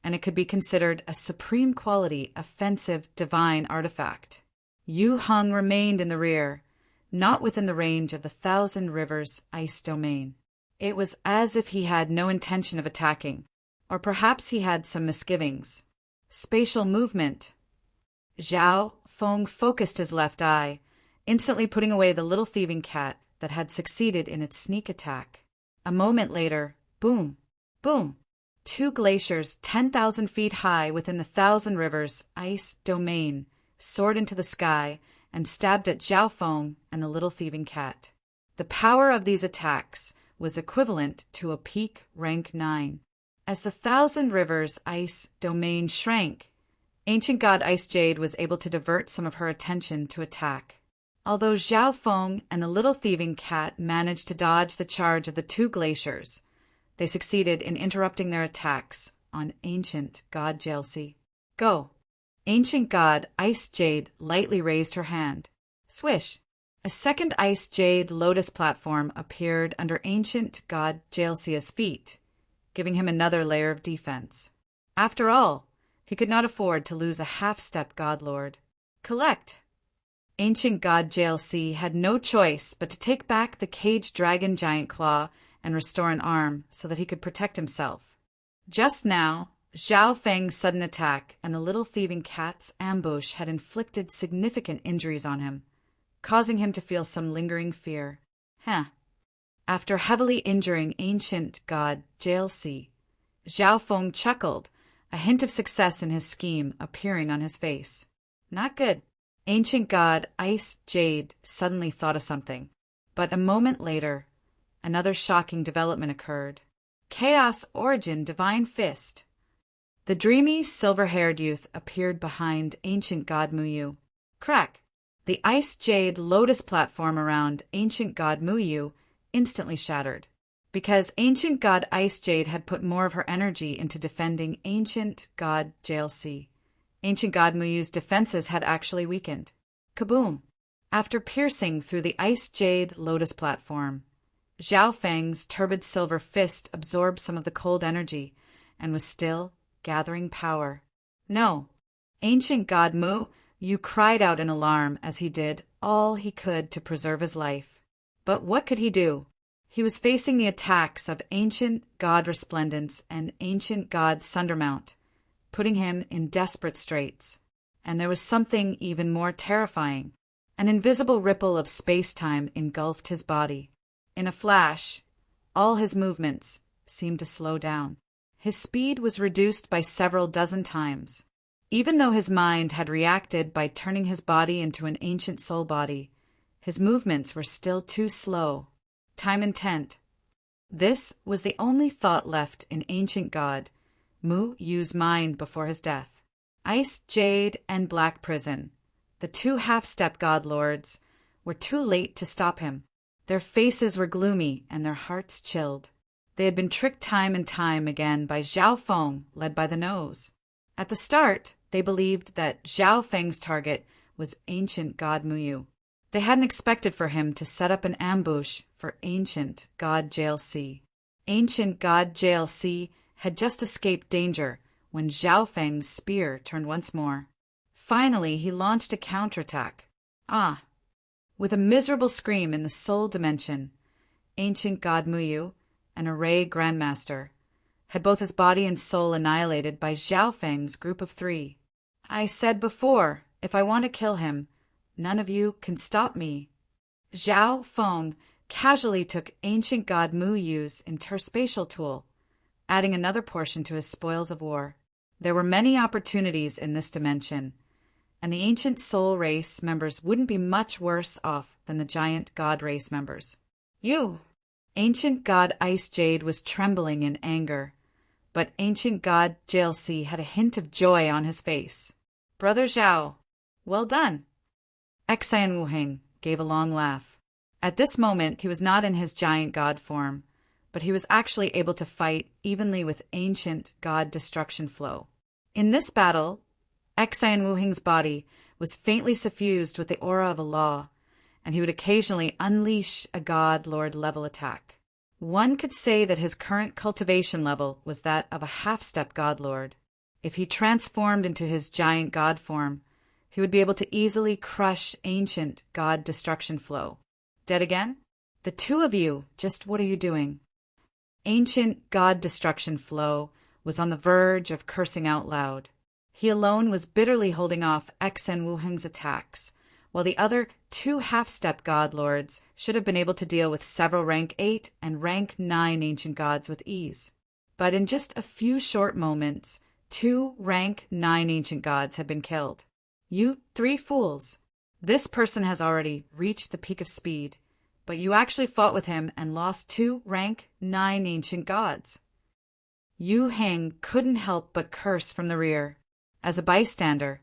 and it could be considered a supreme quality, offensive, divine artifact. Yu Hung remained in the rear, not within the range of the Thousand Rivers ice domain. It was as if he had no intention of attacking, or perhaps he had some misgivings. Spatial movement. Zhao Feng focused his left eye, instantly putting away the little thieving cat that had succeeded in its sneak attack. A moment later, boom, boom, 2 glaciers 10,000 feet high within the Thousand Rivers ice domain soared into the sky and stabbed at Zhao Feng and the little thieving cat. The power of these attacks was equivalent to a peak rank 9. As the Thousand Rivers ice domain shrank, Ancient God Ice Jade was able to divert some of her attention to attack. Although Zhao Feng and the little thieving cat managed to dodge the charge of the two glaciers, they succeeded in interrupting their attacks on ancient God Jelsi. Go! Ancient God Ice Jade lightly raised her hand. Swish! A second Ice Jade lotus platform appeared under ancient God Jelsia's feet, giving him another layer of defense. After all, he could not afford to lose a half-step Godlord. Collect! Ancient God Jelsi had no choice but to take back the caged dragon giant claw and restore an arm so that he could protect himself. Just now, Zhao Feng's sudden attack and the little thieving cat's ambush had inflicted significant injuries on him, causing him to feel some lingering fear. After heavily injuring ancient God Jelsi, Zhao Feng chuckled, a hint of success in his scheme appearing on his face. Not good. Ancient God Ice Jade suddenly thought of something, but a moment later, another shocking development occurred. Chaos Origin Divine Fist. The dreamy, silver-haired youth appeared behind ancient God Muyu. Crack! The Ice Jade Lotus platform around ancient God Muyu instantly shattered, because ancient God Ice Jade had put more of her energy into defending ancient God Jelsi. Ancient God Muyu's defenses had actually weakened. Kaboom! After piercing through the Ice Jade Lotus platform, Zhao Feng's turbid silver fist absorbed some of the cold energy and was still gathering power. No! Ancient God Mu, you cried out in alarm as he did all he could to preserve his life. But what could he do? He was facing the attacks of ancient God Resplendence and ancient God Sundermount, putting him in desperate straits. And there was something even more terrifying. An invisible ripple of space-time engulfed his body. In a flash, all his movements seemed to slow down. His speed was reduced by several dozen times. Even though his mind had reacted by turning his body into an ancient soul body, his movements were still too slow. Time intent. This was the only thought left in ancient God Mu Yu's mind before his death. Ice Jade and Black Prison, the two half-step God Lords, were too late to stop him. Their faces were gloomy and their hearts chilled. They had been tricked time and time again by Zhao Feng, led by the nose. At the start, they believed that Zhao Feng's target was ancient God Muyu. They hadn't expected for him to set up an ambush for ancient God Jelsi. Ancient God Jelsi had just escaped danger when Zhao Feng's spear turned once more. Finally, he launched a counterattack. With a miserable scream in the soul dimension, ancient God Muyu, an array grandmaster, had both his body and soul annihilated by Zhao Feng's group of 3. I said before, if I want to kill him, none of you can stop me. Zhao Feng casually took ancient God Muyu's interspatial tool, adding another portion to his spoils of war. There were many opportunities in this dimension, and the ancient soul race members wouldn't be much worse off than the giant God race members. You! Ancient God Ice Jade was trembling in anger, but ancient God Jelsi had a hint of joy on his face. Brother Zhao, well done! Xian Wuheng gave a long laugh. At this moment, he was not in his giant god form, but he was actually able to fight evenly with ancient God Destruction Flow. In this battle, Xian Wuheng's body was faintly suffused with the aura of a law, and he would occasionally unleash a God Lord level attack. One could say that his current cultivation level was that of a half-step God Lord. If he transformed into his giant God form, he would be able to easily crush ancient God Destruction Flow. Dead again? The two of you, just what are you doing? Ancient God Destruction Flow was on the verge of cursing out loud. He alone was bitterly holding off Xian Wuheng's attacks, while the other 2 half-step God Lords should have been able to deal with several rank 8 and rank 9 ancient gods with ease. But in just a few short moments, 2 rank 9 ancient gods had been killed. You 3 fools! This person has already reached the peak of speed, but you actually fought with him and lost 2 rank 9 ancient gods. Yu Heng couldn't help but curse from the rear. As a bystander,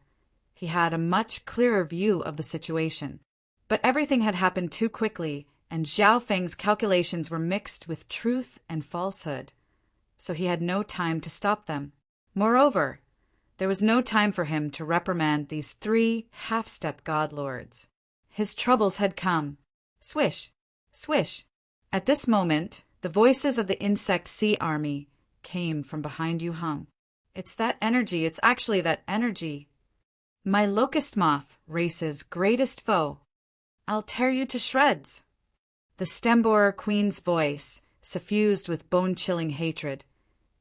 he had a much clearer view of the situation. But everything had happened too quickly, and Zhao Feng's calculations were mixed with truth and falsehood, so he had no time to stop them. Moreover, there was no time for him to reprimand these 3 half-step god lords. His troubles had come. Swish, swish. At this moment, the voices of the insect sea army came from behind Yu Heng. It's that energy, it's actually that energy. My locust moth, race's greatest foe. I'll tear you to shreds. The stem-borer queen's voice, suffused with bone-chilling hatred,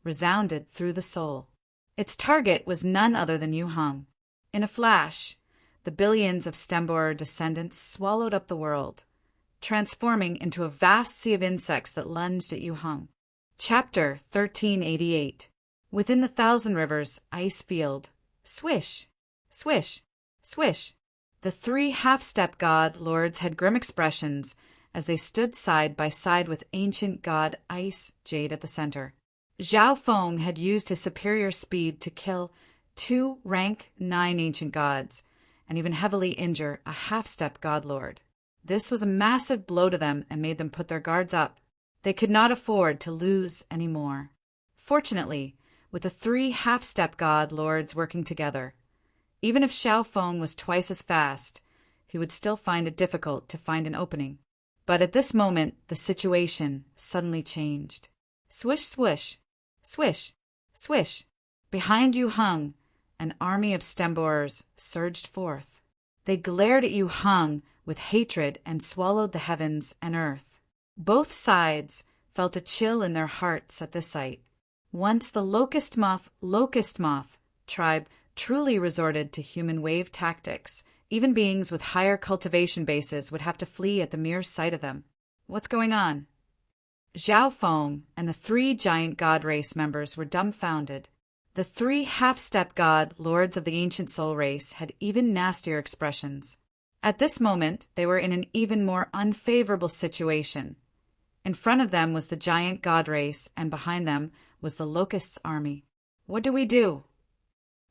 resounded through the soul. Its target was none other than Yu Heng. In a flash, the billions of stem-borer descendants swallowed up the world, transforming into a vast sea of insects that lunged at Yu Heng. Chapter 1388. Within the Thousand Rivers ice field, swish, swish, swish. The 3 half-step god lords had grim expressions as they stood side by side with ancient god Ice Jade at the center. Zhao Feng had used his superior speed to kill 2 rank 9 ancient gods and even heavily injure a half-step god lord. This was a massive blow to them and made them put their guards up. They could not afford to lose any more. Fortunately, with the 3 half-step god lords working together, even if Zhao Feng was twice as fast, he would still find it difficult to find an opening. But at this moment, the situation suddenly changed. Swish, swish, swish, swish. Behind Yu Heng, an army of stem-borers surged forth. They glared at Yu Heng with hatred and swallowed the heavens and earth. Both sides felt a chill in their hearts at this sight. Once the locust moth tribe truly resorted to human wave tactics, even beings with higher cultivation bases would have to flee at the mere sight of them. What's going on? Zhao Feng and the 3 giant god race members were dumbfounded. The 3 half-step god lords of the ancient soul race had even nastier expressions. At this moment, they were in an even more unfavorable situation. In front of them was the giant god race, and behind them was the locust's army. What do we do?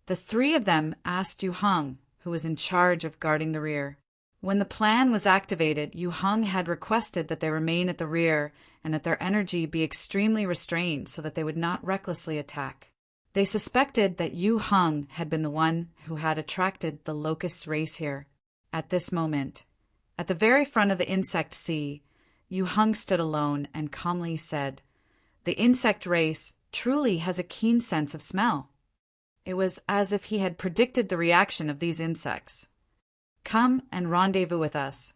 The 3 of them asked Yu Heng, who was in charge of guarding the rear. When the plan was activated, Yu Heng had requested that they remain at the rear and that their energy be extremely restrained so that they would not recklessly attack. They suspected that Yu Heng had been the one who had attracted the locust race here. At this moment, at the very front of the insect sea, Yu Heng stood alone and calmly said, "The insect race truly has a keen sense of smell." It was as if he had predicted the reaction of these insects. "Come and rendezvous with us."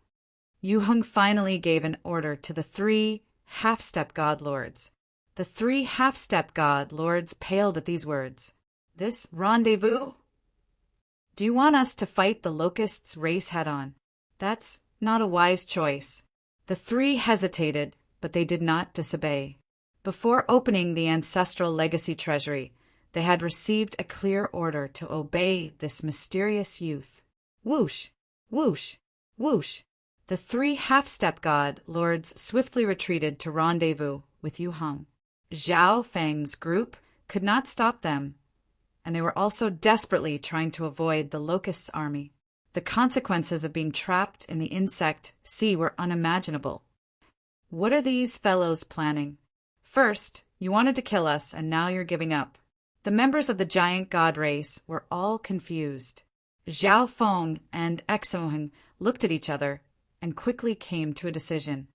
Yu Heng finally gave an order to the 3 half-step god lords. The 3 half-step god lords paled at these words. "This rendezvous? Do you want us to fight the locusts' race head-on? That's not a wise choice." The 3 hesitated, but they did not disobey. Before opening the ancestral legacy treasury, they had received a clear order to obey this mysterious youth. Whoosh, whoosh, whoosh. The 3 half-step god lords swiftly retreated to rendezvous with Yu Heng. Zhao Feng's group could not stop them, and they were also desperately trying to avoid the locust's army. The consequences of being trapped in the insect sea were unimaginable. What are these fellows planning? First, you wanted to kill us, and now you're giving up. The members of the giant god race were all confused. Zhao Feng and Exohen looked at each other and quickly came to a decision.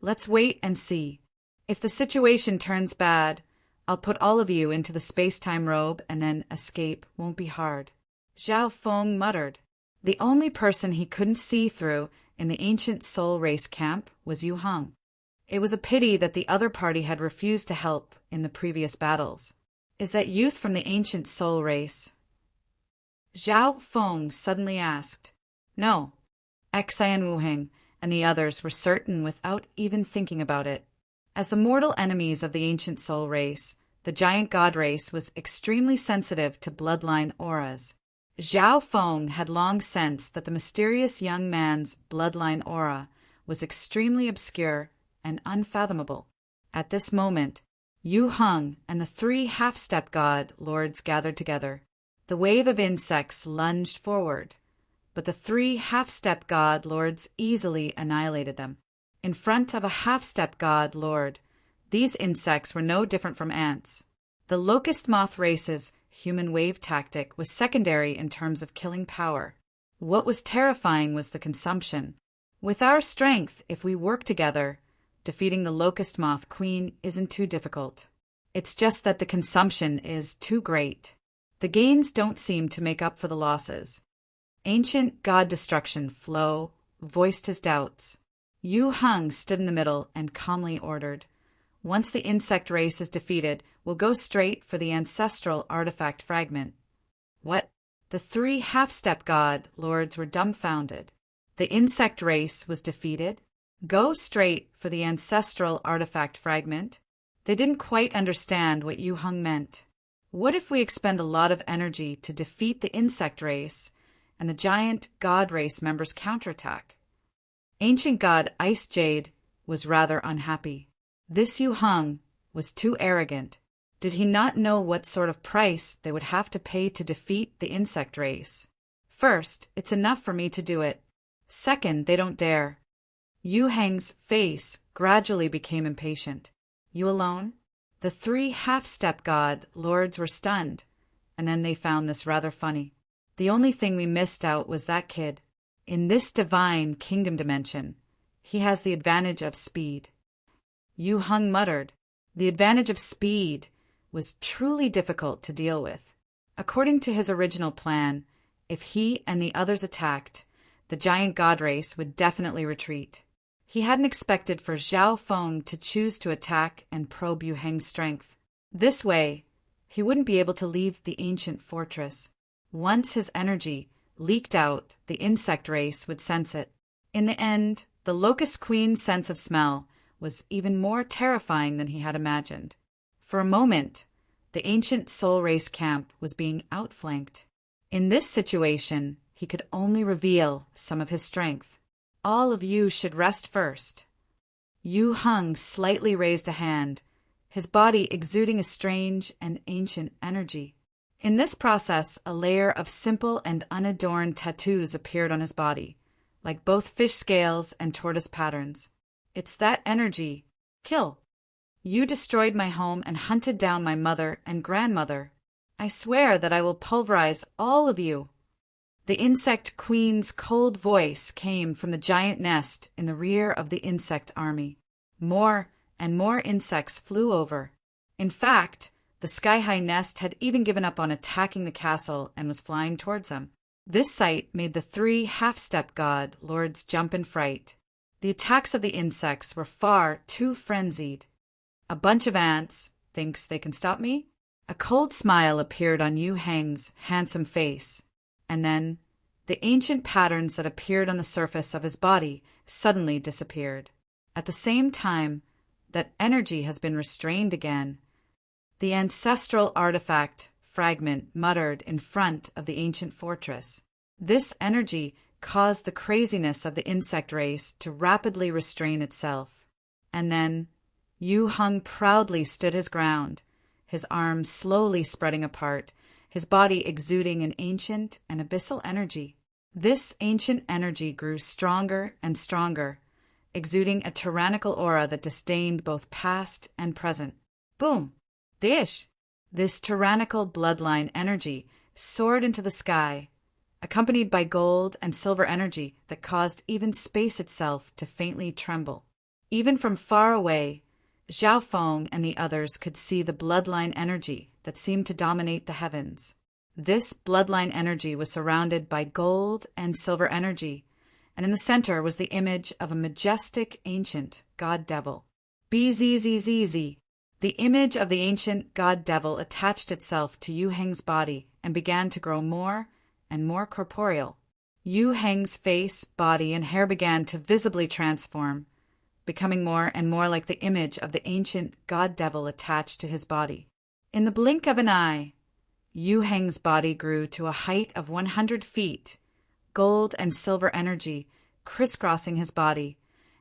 Let's wait and see. If the situation turns bad, I'll put all of you into the space-time robe and then escape won't be hard. Zhao Feng muttered. The only person he couldn't see through in the ancient soul race camp was Yu Heng. It was a pity that the other party had refused to help in the previous battles. Is that youth from the ancient soul race? Zhao Feng suddenly asked. No. Xian Wuheng and the others were certain without even thinking about it. As the mortal enemies of the ancient soul race, the giant god race was extremely sensitive to bloodline auras. Zhao Feng had long sensed that the mysterious young man's bloodline aura was extremely obscure and unfathomable. At this moment, Yu Heng and the 3 half-step god lords gathered together. The wave of insects lunged forward, but the three half-step god lords easily annihilated them. In front of a half-step god lord, these insects were no different from ants. The locust moth race's human wave tactic was secondary in terms of killing power. What was terrifying was the consumption. With our strength, if we work together, defeating the locust moth queen isn't too difficult. It's just that the consumption is too great. The gains don't seem to make up for the losses. Ancient god destruction Flo voiced his doubts. Yu Hung stood in the middle and calmly ordered, "Once the insect race is defeated, we'll go straight for the ancestral artifact fragment." What? The three half-step god lords were dumbfounded. The insect race was defeated? Go straight for the ancestral artifact fragment? They didn't quite understand what Yu Hung meant. What if we expend a lot of energy to defeat the insect race and the giant god race members counterattack? Ancient god Ice Jade was rather unhappy. This Yu Hung was too arrogant. Did he not know what sort of price they would have to pay to defeat the insect race? First, it's enough for me to do it. Second, they don't dare. Yu Hang's face gradually became impatient. You alone? The three half-step god lords were stunned, and then they found this rather funny. The only thing we missed out was that kid. In this divine kingdom dimension, he has the advantage of speed. Yu Hung muttered. The advantage of speed was truly difficult to deal with. According to his original plan, if he and the others attacked, the giant god race would definitely retreat. He hadn't expected for Zhao Feng to choose to attack and probe Yu Hang's strength. This way, he wouldn't be able to leave the ancient fortress. Once his energy leaked out, the insect race would sense it. In the end, the Locust Queen's sense of smell was even more terrifying than he had imagined. For a moment, the ancient soul race camp was being outflanked. In this situation, he could only reveal some of his strength. All of you should rest first. Yu Hung slightly raised a hand, his body exuding a strange and ancient energy. In this process, a layer of simple and unadorned tattoos appeared on his body, like both fish scales and tortoise patterns. It's that energy. Kill. You destroyed my home and hunted down my mother and grandmother. I swear that I will pulverize all of you. The insect queen's cold voice came from the giant nest in the rear of the insect army. More and more insects flew over. In fact, the sky-high nest had even given up on attacking the castle and was flying towards them. This sight made the three half-step god lords jump in fright. The attacks of the insects were far too frenzied. A bunch of ants thinks they can stop me? A cold smile appeared on Yu Hang's handsome face, and then the ancient patterns that appeared on the surface of his body suddenly disappeared. At the same time, that energy has been restrained again. The ancestral artifact fragment muttered in front of the ancient fortress. This energy caused the craziness of the insect race to rapidly restrain itself. And then Yu Hung proudly stood his ground, his arms slowly spreading apart, his body exuding an ancient and abyssal energy. This ancient energy grew stronger and stronger, exuding a tyrannical aura that disdained both past and present. Boom! Dish! This tyrannical bloodline energy soared into the sky, accompanied by gold and silver energy that caused even space itself to faintly tremble. Even from far away, Zhao Feng and the others could see the bloodline energy that seemed to dominate the heavens. This bloodline energy was surrounded by gold and silver energy, and in the center was the image of a majestic ancient god-devil. BZZZZ. The image of the ancient god-devil attached itself to Yu Hang's body and began to grow more and more corporeal. Yu Hang's face, body, and hair began to visibly transform, becoming more and more like the image of the ancient god-devil attached to his body. In the blink of an eye, Yu Hang's body grew to a height of 100 feet, gold and silver energy crisscrossing his body,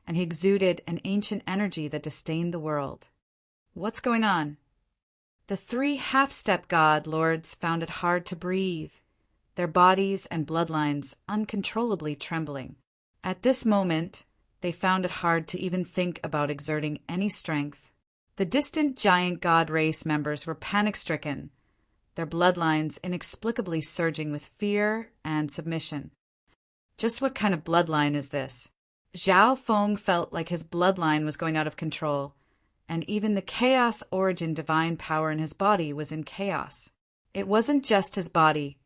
and he exuded an ancient energy that disdained the world. What's going on? The three half-step god lords found it hard to breathe. their bodies and bloodlines uncontrollably trembling. At this moment, they found it hard to even think about exerting any strength. The distant giant god race members were panic-stricken, their bloodlines inexplicably surging with fear and submission. Just what kind of bloodline is this? Zhao Feng felt like his bloodline was going out of control, and even the chaos origin divine power in his body was in chaos. It wasn't just his body.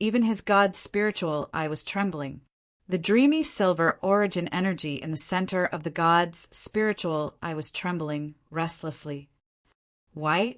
Even his god's spiritual eye was trembling. The dreamy silver origin energy in the center of the god's spiritual eye was trembling restlessly. Why?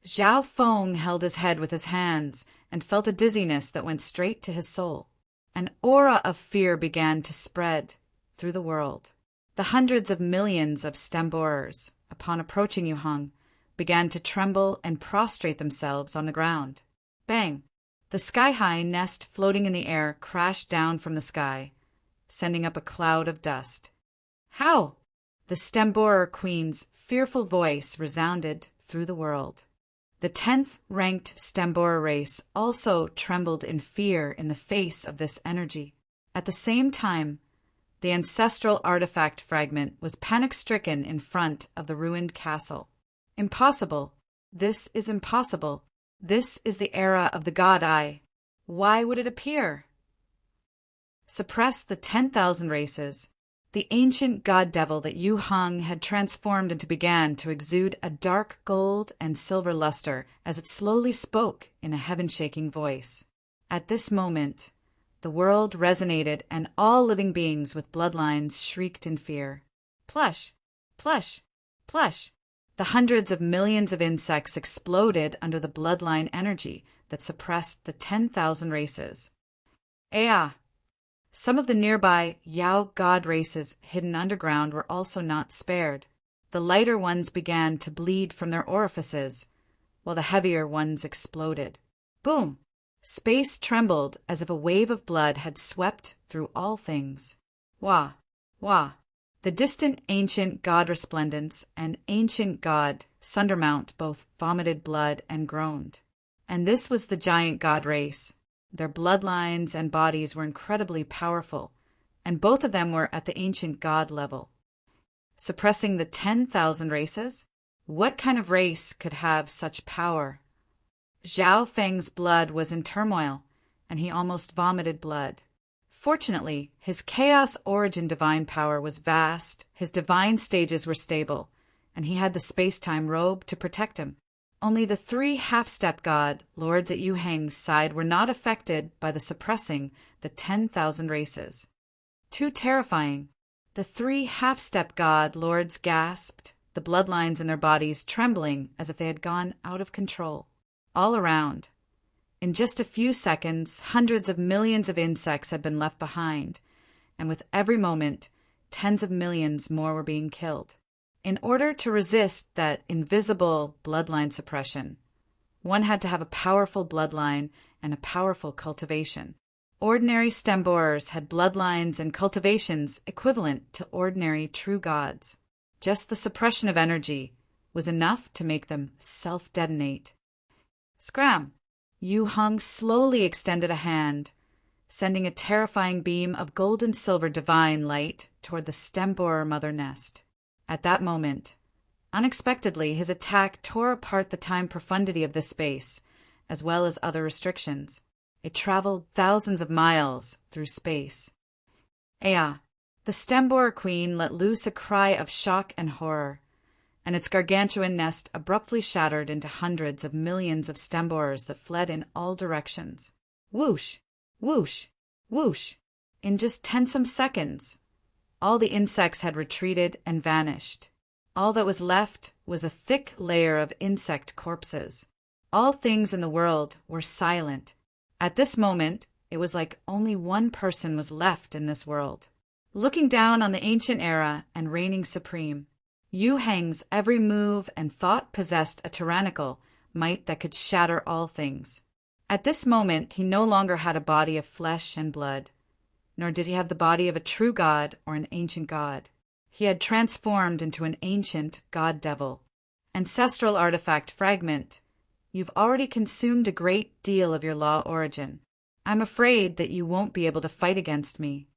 Zhao Feng held his head with his hands and felt a dizziness that went straight to his soul. An aura of fear began to spread through the world. The hundreds of millions of stem borers, upon approaching Yuheng, began to tremble and prostrate themselves on the ground. Bang! The sky-high nest floating in the air crashed down from the sky, sending up a cloud of dust. How? The stem borer queen's fearful voice resounded through the world. The 10th ranked stem borer race also trembled in fear in the face of this energy. At the same time, the ancestral artifact fragment was panic-stricken in front of the ruined castle. Impossible. This is impossible. This is the era of the God Eye. Why would it appear? Suppress the 10,000 races. The ancient god devil that Yuheng had transformed into began to exude a dark gold and silver luster as it slowly spoke in a heaven-shaking voice. At this moment, the world resonated and all living beings with bloodlines shrieked in fear. Plush! Plush! Plush! The hundreds of millions of insects exploded under the bloodline energy that suppressed the 10,000 races. Ea! Some of the nearby Yao god races hidden underground were also not spared. The lighter ones began to bleed from their orifices, while the heavier ones exploded. Boom! Space trembled as if a wave of blood had swept through all things. Wah! Wah! The distant ancient god resplendence and ancient god Sundermount both vomited blood and groaned. And this was the giant god race. Their bloodlines and bodies were incredibly powerful, and both of them were at the ancient god level. Suppressing the 10,000 races? What kind of race could have such power? Zhao Feng's blood was in turmoil, and he almost vomited blood. Fortunately, his chaos origin divine power was vast, his divine stages were stable, and he had the space-time robe to protect him. Only the 3 half-step god lords at Yuheng's side were not affected by the suppressing the 10,000 races. Too terrifying. The 3 half-step god lords gasped, the bloodlines in their bodies trembling as if they had gone out of control. All around. In just a few seconds, hundreds of millions of insects had been left behind, and with every moment, tens of millions more were being killed. In order to resist that invisible bloodline suppression, one had to have a powerful bloodline and a powerful cultivation. Ordinary stem borers had bloodlines and cultivations equivalent to ordinary true gods. Just the suppression of energy was enough to make them self-detonate. Scram! Yuheng slowly extended a hand, sending a terrifying beam of gold and silver divine light toward the stem borer mother nest. At that moment, unexpectedly, his attack tore apart the time profundity of this space, as well as other restrictions. It traveled thousands of miles through space. Ea! The stem borer queen let loose a cry of shock and horror, and its gargantuan nest abruptly shattered into hundreds of millions of stem borers that fled in all directions. Whoosh! Whoosh! Whoosh! In just tensome seconds, all the insects had retreated and vanished. All that was left was a thick layer of insect corpses. All things in the world were silent. At this moment, it was like only one person was left in this world. Looking down on the ancient era and reigning supreme, Yuheng's every move and thought possessed a tyrannical might that could shatter all things. At this moment, he no longer had a body of flesh and blood, nor did he have the body of a true god or an ancient god. He had transformed into an ancient god-devil. Ancestral artifact fragment, you've already consumed a great deal of your law origin. I'm afraid that you won't be able to fight against me.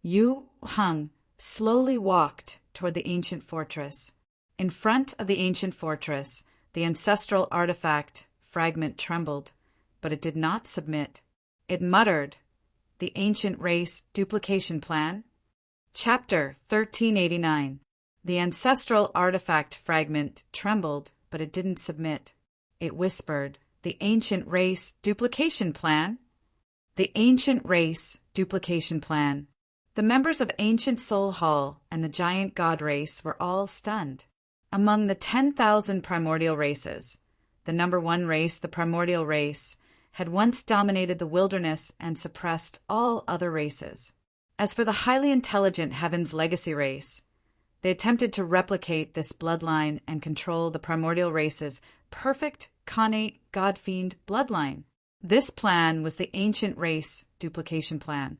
Yu Hung slowly walked toward the ancient fortress. In front of the ancient fortress, the ancestral artifact fragment trembled, but it did not submit. It muttered, "The ancient race duplication plan?" Chapter 1389. The ancestral artifact fragment trembled, but it didn't submit. It whispered, "The ancient race duplication plan?" The ancient race duplication plan. The members of Ancient Soul Hall and the giant god race were all stunned. Among the 10,000 primordial races, the number one race, the primordial race, had once dominated the wilderness and suppressed all other races. As for the highly intelligent Heaven's Legacy race, they attempted to replicate this bloodline and control the primordial race's perfect, connate, god-fiend bloodline. This plan was the ancient race duplication plan.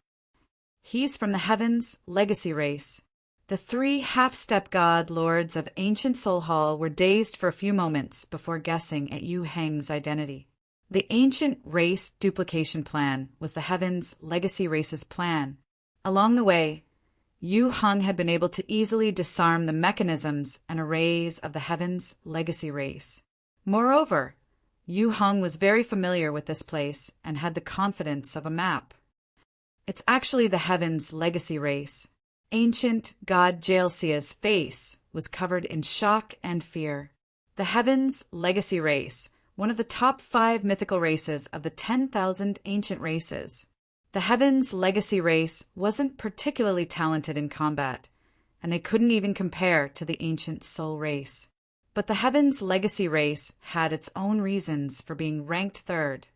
He's from the Heaven's Legacy race. The three half-step god lords of Ancient Soul Hall were dazed for a few moments before guessing at Yu Heng's identity. The ancient race duplication plan was the Heaven's Legacy race's plan. Along the way, Yu Heng had been able to easily disarm the mechanisms and arrays of the Heaven's Legacy race. Moreover, Yu Heng was very familiar with this place and had the confidence of a map. It's actually the Heaven's Legacy race. Ancient god Jaelsia's face was covered in shock and fear. The Heaven's Legacy race, one of the top 5 mythical races of the 10,000 ancient races. The Heaven's Legacy race wasn't particularly talented in combat, and they couldn't even compare to the Ancient Soul race. But the Heaven's Legacy race had its own reasons for being ranked third.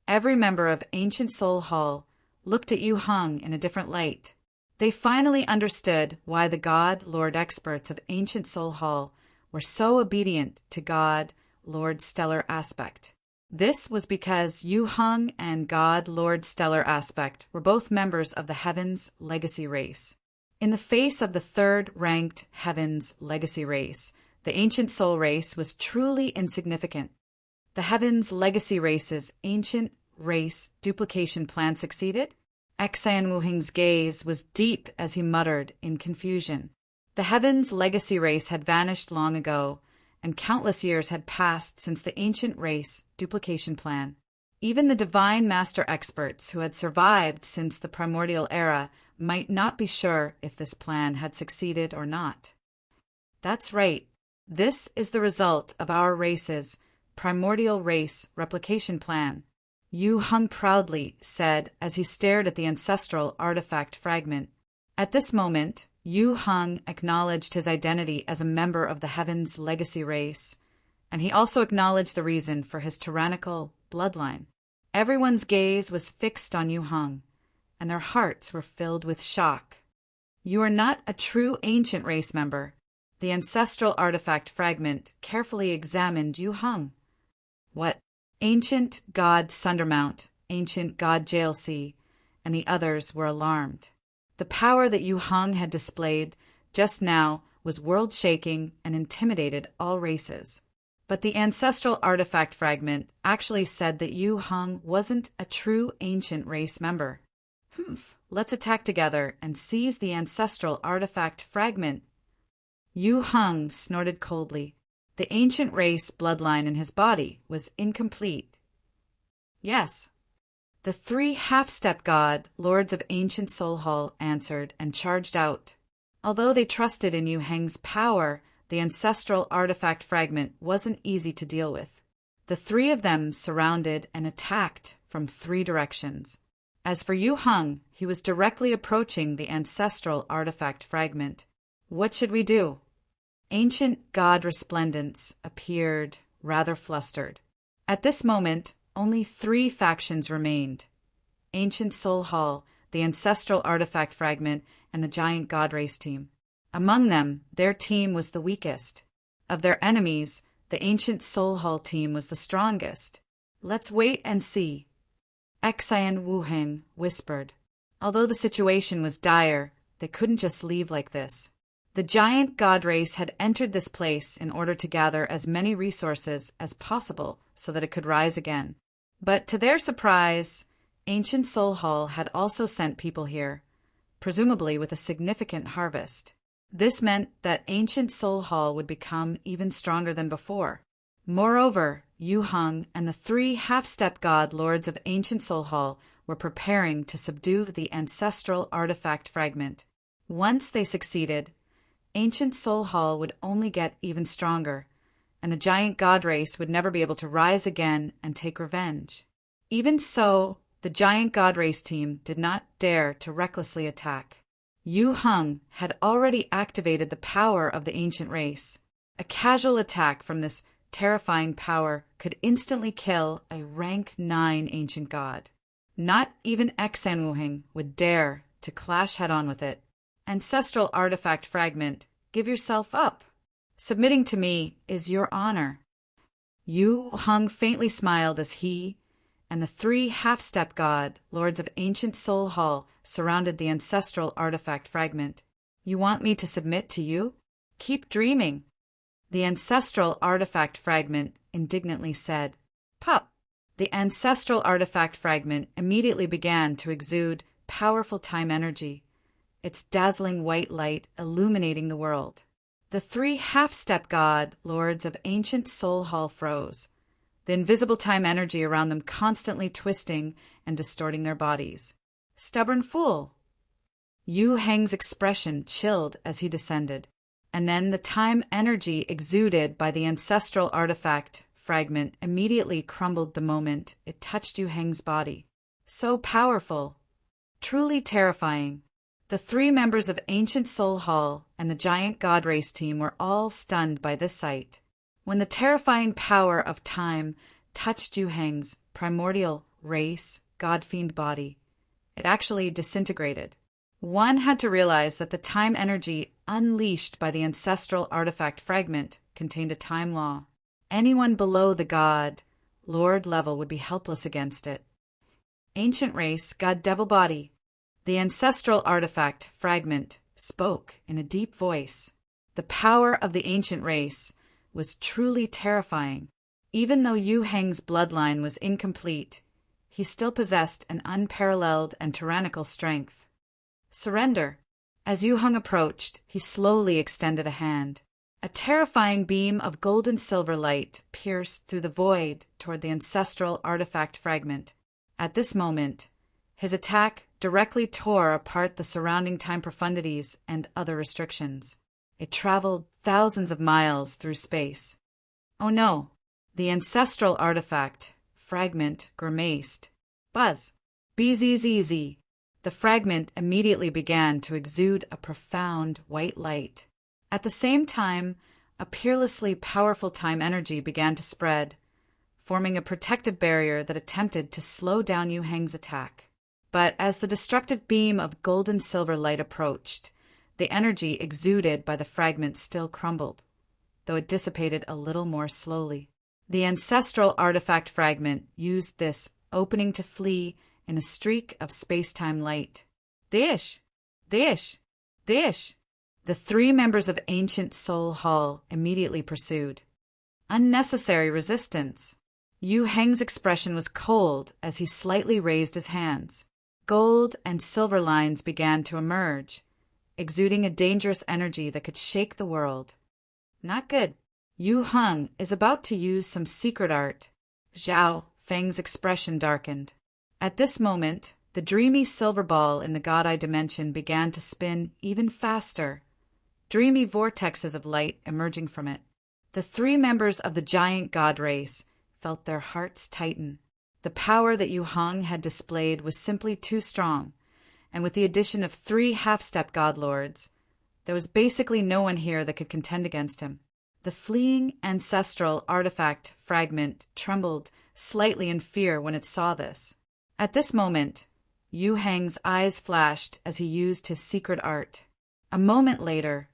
Every member of Ancient Soul Hall looked at Yu Heng in a different light. They finally understood why the God Lord experts of Ancient Soul Hall were so obedient to God Lord Stellar Aspect. This was because Yu Heng and God Lord Stellar Aspect were both members of the Heaven's Legacy race. In the face of the third-ranked Heaven's Legacy race, the Ancient Soul race was truly insignificant. The Heaven's Legacy race's ancient race duplication plan succeeded? Xian Wuheng's gaze was deep as he muttered in confusion. The Heaven's Legacy race had vanished long ago, and countless years had passed since the ancient race duplication plan. Even the divine master experts who had survived since the primordial era might not be sure if this plan had succeeded or not. That's right. This is the result of our race's primordial race replication plan, Yu Heng proudly said as he stared at the ancestral artifact fragment. At this moment, Yu Heng acknowledged his identity as a member of the Heaven's Legacy race, and he also acknowledged the reason for his tyrannical bloodline. Everyone's gaze was fixed on Yu Heng, and their hearts were filled with shock. You are not a true ancient race member. The ancestral artifact fragment carefully examined Yu Heng. What? Ancient God Sundermount, ancient God Jaelsi, and the others were alarmed. The power that Yu Heng had displayed just now was world-shaking and intimidated all races. But the ancestral artifact fragment actually said that Yu Heng wasn't a true ancient race member. Let's attack together and seize the ancestral artifact fragment. Yu Heng snorted coldly. The ancient race bloodline in his body was incomplete. Yes. The 3 half-step god lords of Ancient Soul Hall answered and charged out. Although they trusted in Yu Heng's power, the ancestral artifact fragment wasn't easy to deal with. The 3 of them surrounded and attacked from 3 directions. As for Yu Heng, he was directly approaching the ancestral artifact fragment. What should we do? Ancient God Resplendence appeared, rather flustered. At this moment, only 3 factions remained: Ancient Soul Hall, the ancestral artifact fragment, and the giant God Race team. Among them, their team was the weakest. Of their enemies, the Ancient Soul Hall team was the strongest. Let's wait and see. Xian Wuheng whispered. Although the situation was dire, they couldn't just leave like this. The giant God Race had entered this place in order to gather as many resources as possible so that it could rise again. But to their surprise, Ancient Soul Hall had also sent people here, presumably with a significant harvest. This meant that Ancient Soul Hall would become even stronger than before. Moreover, Yu Heng and the 3 half-step god lords of Ancient Soul Hall were preparing to subdue the ancestral artifact fragment. Once they succeeded, Ancient Soul Hall would only get even stronger, and the giant god race would never be able to rise again and take revenge. Even so, the giant god race team did not dare to recklessly attack. Yu Heng had already activated the power of the ancient race. A casual attack from this terrifying power could instantly kill a rank 9 ancient god. Not even Exanwuhing would dare to clash head-on with it. Ancestral artifact fragment, give yourself up. Submitting to me is your honor. Yu Heng faintly smiled as he and the 3 half-step god lords of Ancient Soul Hall surrounded the ancestral artifact fragment. You want me to submit to you? Keep dreaming. The ancestral artifact fragment indignantly said. Pup! The ancestral artifact fragment immediately began to exude powerful time energy, its dazzling white light illuminating the world. The 3 half-step god lords of Ancient Soul Hall froze, the invisible time energy around them constantly twisting and distorting their bodies. Stubborn fool! Yu Heng's expression chilled as he descended, and then the time energy exuded by the ancestral artifact fragment immediately crumbled the moment it touched Yu Heng's body. So powerful, truly terrifying. The 3 members of Ancient Soul Hall and the giant god race team were all stunned by this sight. When the terrifying power of time touched Yu Heng's primordial race god-fiend body, it actually disintegrated. One had to realize that the time energy unleashed by the ancestral artifact fragment contained a time law. Anyone below the god, lord level would be helpless against it. Ancient race, god devil body. The ancestral artifact fragment spoke in a deep voice. The power of the ancient race was truly terrifying. Even though Yu Heng's bloodline was incomplete, he still possessed an unparalleled and tyrannical strength. Surrender. As Yu Heng approached, he slowly extended a hand. A terrifying beam of gold and silver light pierced through the void toward the ancestral artifact fragment. At this moment, his attack directly tore apart the surrounding time profundities and other restrictions. It traveled thousands of miles through space. Oh no! The ancestral artifact fragment grimaced. Buzz! BZZZ! The fragment immediately began to exude a profound white light. At the same time, a peerlessly powerful time energy began to spread, forming a protective barrier that attempted to slow down Yu Heng's attack. But as the destructive beam of gold and silver light approached, the energy exuded by the fragment still crumbled, though it dissipated a little more slowly. The ancestral artifact fragment used this opening to flee in a streak of space-time light. Dish! Dish! Dish! The 3 members of Ancient Soul Hall immediately pursued. Unnecessary resistance. Yu Heng's expression was cold as he slightly raised his hands. Gold and silver lines began to emerge, exuding a dangerous energy that could shake the world. Not good. Yu Heng is about to use some secret art. Zhao Feng's expression darkened. At this moment, the dreamy silver ball in the God-Eye dimension began to spin even faster, dreamy vortexes of light emerging from it. The 3 members of the giant god race felt their hearts tighten. The power that Yu Heng had displayed was simply too strong, and with the addition of 3 half-step god lords, there was basically no one here that could contend against him. The fleeing ancestral artifact fragment trembled slightly in fear when it saw this. At this moment, Yu Heng's eyes flashed as he used his secret art. A moment later,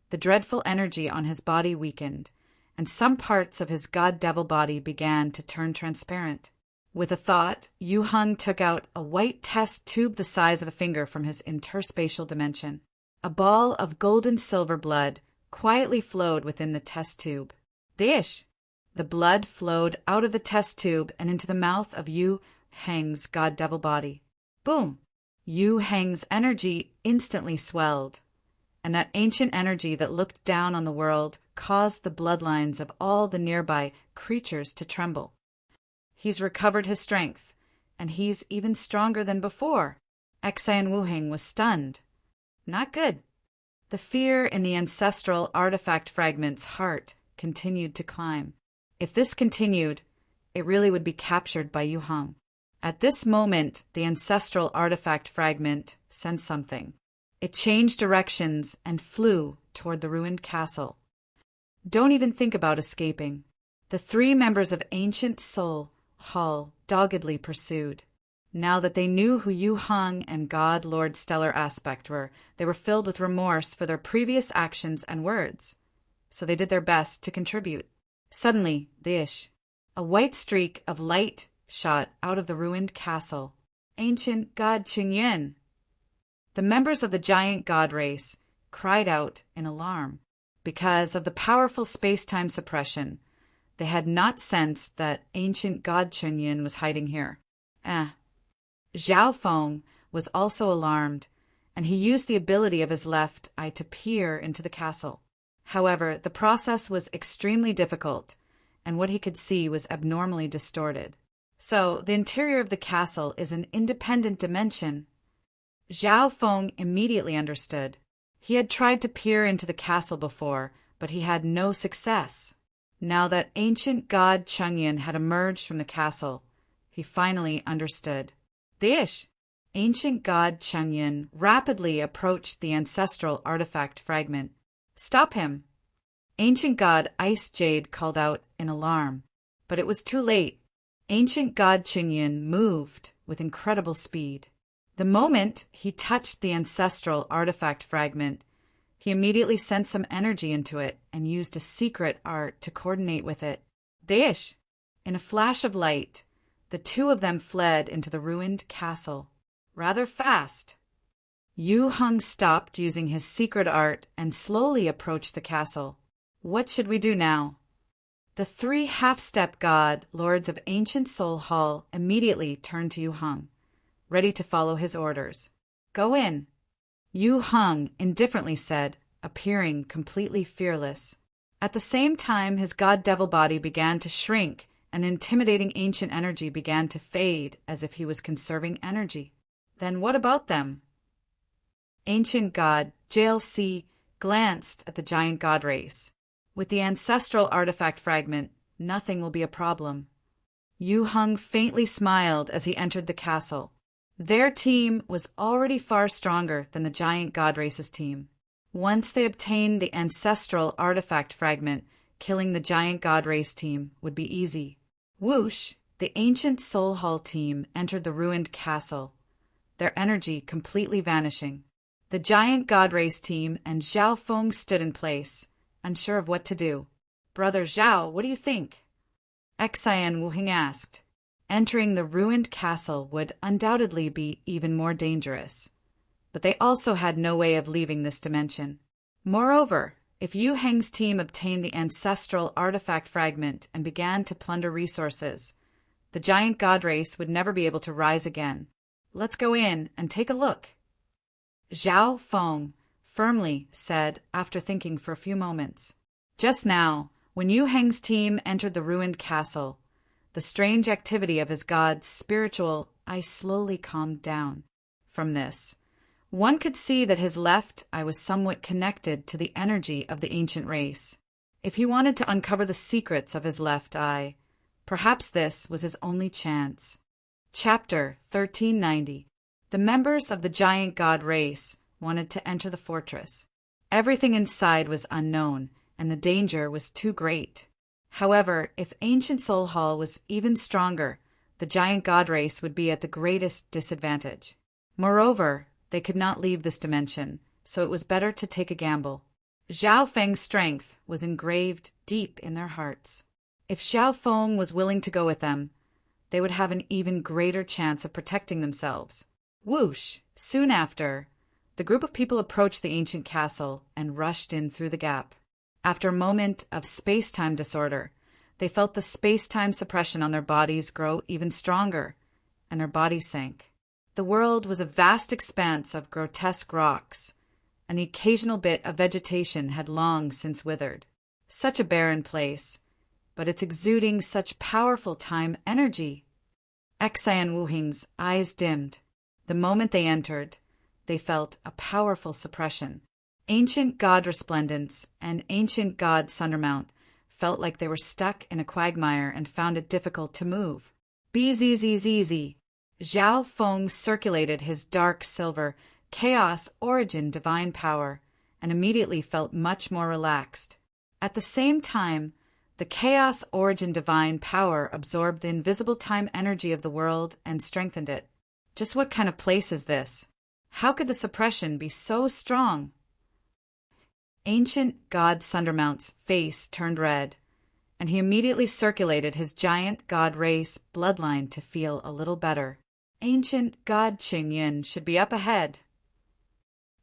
the dreadful energy on his body weakened, and some parts of his god-devil body began to turn transparent. With a thought, Yu Heng took out a white test tube the size of a finger from his interspatial dimension. A ball of gold and silver blood quietly flowed within the test tube. Dish! The blood flowed out of the test tube and into the mouth of Yu Hang's god-devil body. Boom! Yu Hang's energy instantly swelled, and that ancient energy that looked down on the world caused the bloodlines of all the nearby creatures to tremble. He's recovered his strength, and he's even stronger than before. Xan Wuheng was stunned. Not good. The fear in the ancestral artifact fragment's heart continued to climb. If this continued, it really would be captured by Yu Hang. At this moment, the ancestral artifact fragment sensed something. It changed directions and flew toward the ruined castle. Don't even think about escaping. The 3 members of Ancient Soul Hall doggedly pursued. Now that they knew who Yu Hang and God Lord Stellar Aspect were, they were filled with remorse for their previous actions and words. So they did their best to contribute. Suddenly, a white streak of light shot out of the ruined castle. Ancient God Chunyin! The members of the giant god race cried out in alarm. Because of the powerful space-time suppression, they had not sensed that ancient God Chunyin was hiding here. Zhao Feng was also alarmed, and he used the ability of his left eye to peer into the castle. However, the process was extremely difficult, and what he could see was abnormally distorted. So, the interior of the castle is an independent dimension. Zhao Feng immediately understood. He had tried to peer into the castle before, but he had no success. Now that ancient god Chunyin had emerged from the castle, he finally understood. Ancient god Chunyin rapidly approached the ancestral artifact fragment. Stop him! Ancient god Ice Jade called out in alarm, but it was too late. Ancient god Chunyin moved with incredible speed. The moment he touched the ancestral artifact fragment, he immediately sent some energy into it and used a secret art to coordinate with it. In a flash of light, the 2 of them fled into the ruined castle. Rather fast. Yu Hang stopped using his secret art and slowly approached the castle. What should we do now? The 3 half-step god lords of Ancient Soul Hall immediately turned to Yu Hang, ready to follow his orders. Go in, Yu Hang indifferently said, appearing completely fearless. At the same time, his god-devil body began to shrink, and intimidating ancient energy began to fade as if he was conserving energy. Then what about them? Ancient god JLC glanced at the giant god race. With the ancestral artifact fragment, nothing will be a problem. Yu Hang faintly smiled as he entered the castle. Their team was already far stronger than the giant god race's team. Once they obtained the ancestral artifact fragment, killing the giant god race team would be easy. Whoosh! The Ancient Soul Hall team entered the ruined castle, their energy completely vanishing. The giant god race team and Zhao Feng stood in place, unsure of what to do. Brother Zhao, what do you think? Xan Wuheng asked. Entering the ruined castle would undoubtedly be even more dangerous, but they also had no way of leaving this dimension. Moreover, if Yu Heng's team obtained the ancestral artifact fragment and began to plunder resources, the giant god race would never be able to rise again. Let's go in and take a look. Zhao Feng firmly said after thinking for a few moments. Just now, when Yu Heng's team entered the ruined castle, the strange activity of his god's spiritual eye slowly calmed down. From this, one could see that his left eye was somewhat connected to the energy of the ancient race. If he wanted to uncover the secrets of his left eye, perhaps this was his only chance. Chapter 1390. The members of the giant god race wanted to enter the fortress. Everything inside was unknown, and the danger was too great. However, if Ancient Soul Hall was even stronger, the giant god race would be at the greatest disadvantage. Moreover, they could not leave this dimension, so it was better to take a gamble. Zhao Feng's strength was engraved deep in their hearts. If Zhao Feng was willing to go with them, they would have an even greater chance of protecting themselves. Whoosh! Soon after, the group of people approached the ancient castle and rushed in through the gap. After a moment of space-time disorder, they felt the space-time suppression on their bodies grow even stronger, and their bodies sank. The world was a vast expanse of grotesque rocks, and the occasional bit of vegetation had long since withered. Such a barren place, but it's exuding such powerful time energy. Xai and Wu Hing's eyes dimmed. The moment they entered, they felt a powerful suppression. Ancient god Resplendence and ancient god Sundermount felt like they were stuck in a quagmire and found it difficult to move. Bzzz. Zhao Feng circulated his dark silver, chaos origin divine power and immediately felt much more relaxed. At the same time, the chaos origin divine power absorbed the invisible time energy of the world and strengthened it. Just what kind of place is this? How could the suppression be so strong? Ancient god Sundermount's face turned red, and he immediately circulated his giant god race bloodline to feel a little better. Ancient god Qingyin should be up ahead.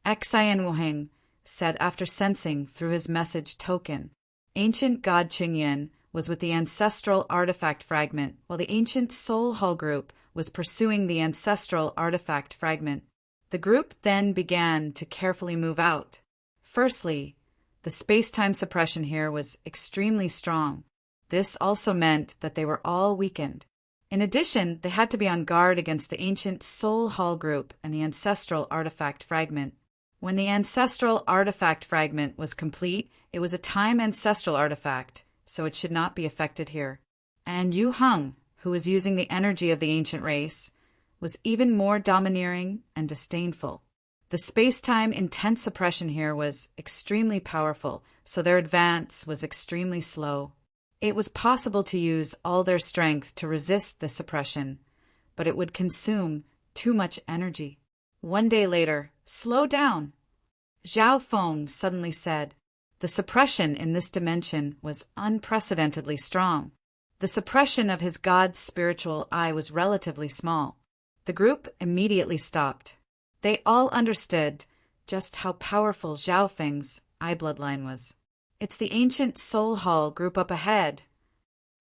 Xai and Wu Hing said after sensing through his message token. Ancient god Qingyin was with the ancestral artifact fragment, while the ancient soul hall group was pursuing the ancestral artifact fragment. The group then began to carefully move out. Firstly, the space-time suppression here was extremely strong. This also meant that they were all weakened. In addition, they had to be on guard against the ancient soul hall group and the ancestral artifact fragment. When the ancestral artifact fragment was complete, it was a time ancestral artifact, so it should not be affected here. And Yu Heng, who was using the energy of the ancient race, was even more domineering and disdainful. The space-time intense suppression here was extremely powerful, so their advance was extremely slow. It was possible to use all their strength to resist the suppression, but it would consume too much energy. One day later, slow down! Zhao Feng suddenly said. The suppression in this dimension was unprecedentedly strong. The suppression of his god's spiritual eye was relatively small. The group immediately stopped. They all understood just how powerful Zhao Feng's eye bloodline was. It's the ancient soul hall group up ahead,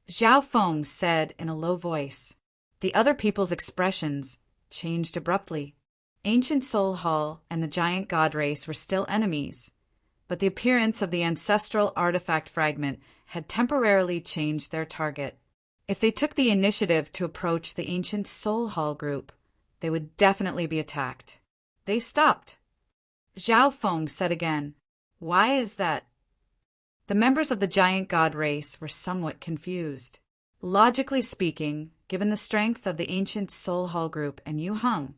Zhao Feng said in a low voice. The other people's expressions changed abruptly. Ancient Soul Hall and the giant god race were still enemies, but the appearance of the ancestral artifact fragment had temporarily changed their target. If they took the initiative to approach the ancient Soul Hall group, they would definitely be attacked. They stopped. Zhao Feng said again, "Why is that?" The members of the giant god race were somewhat confused. Logically speaking, given the strength of the ancient Soul Hall group and Yu Heng,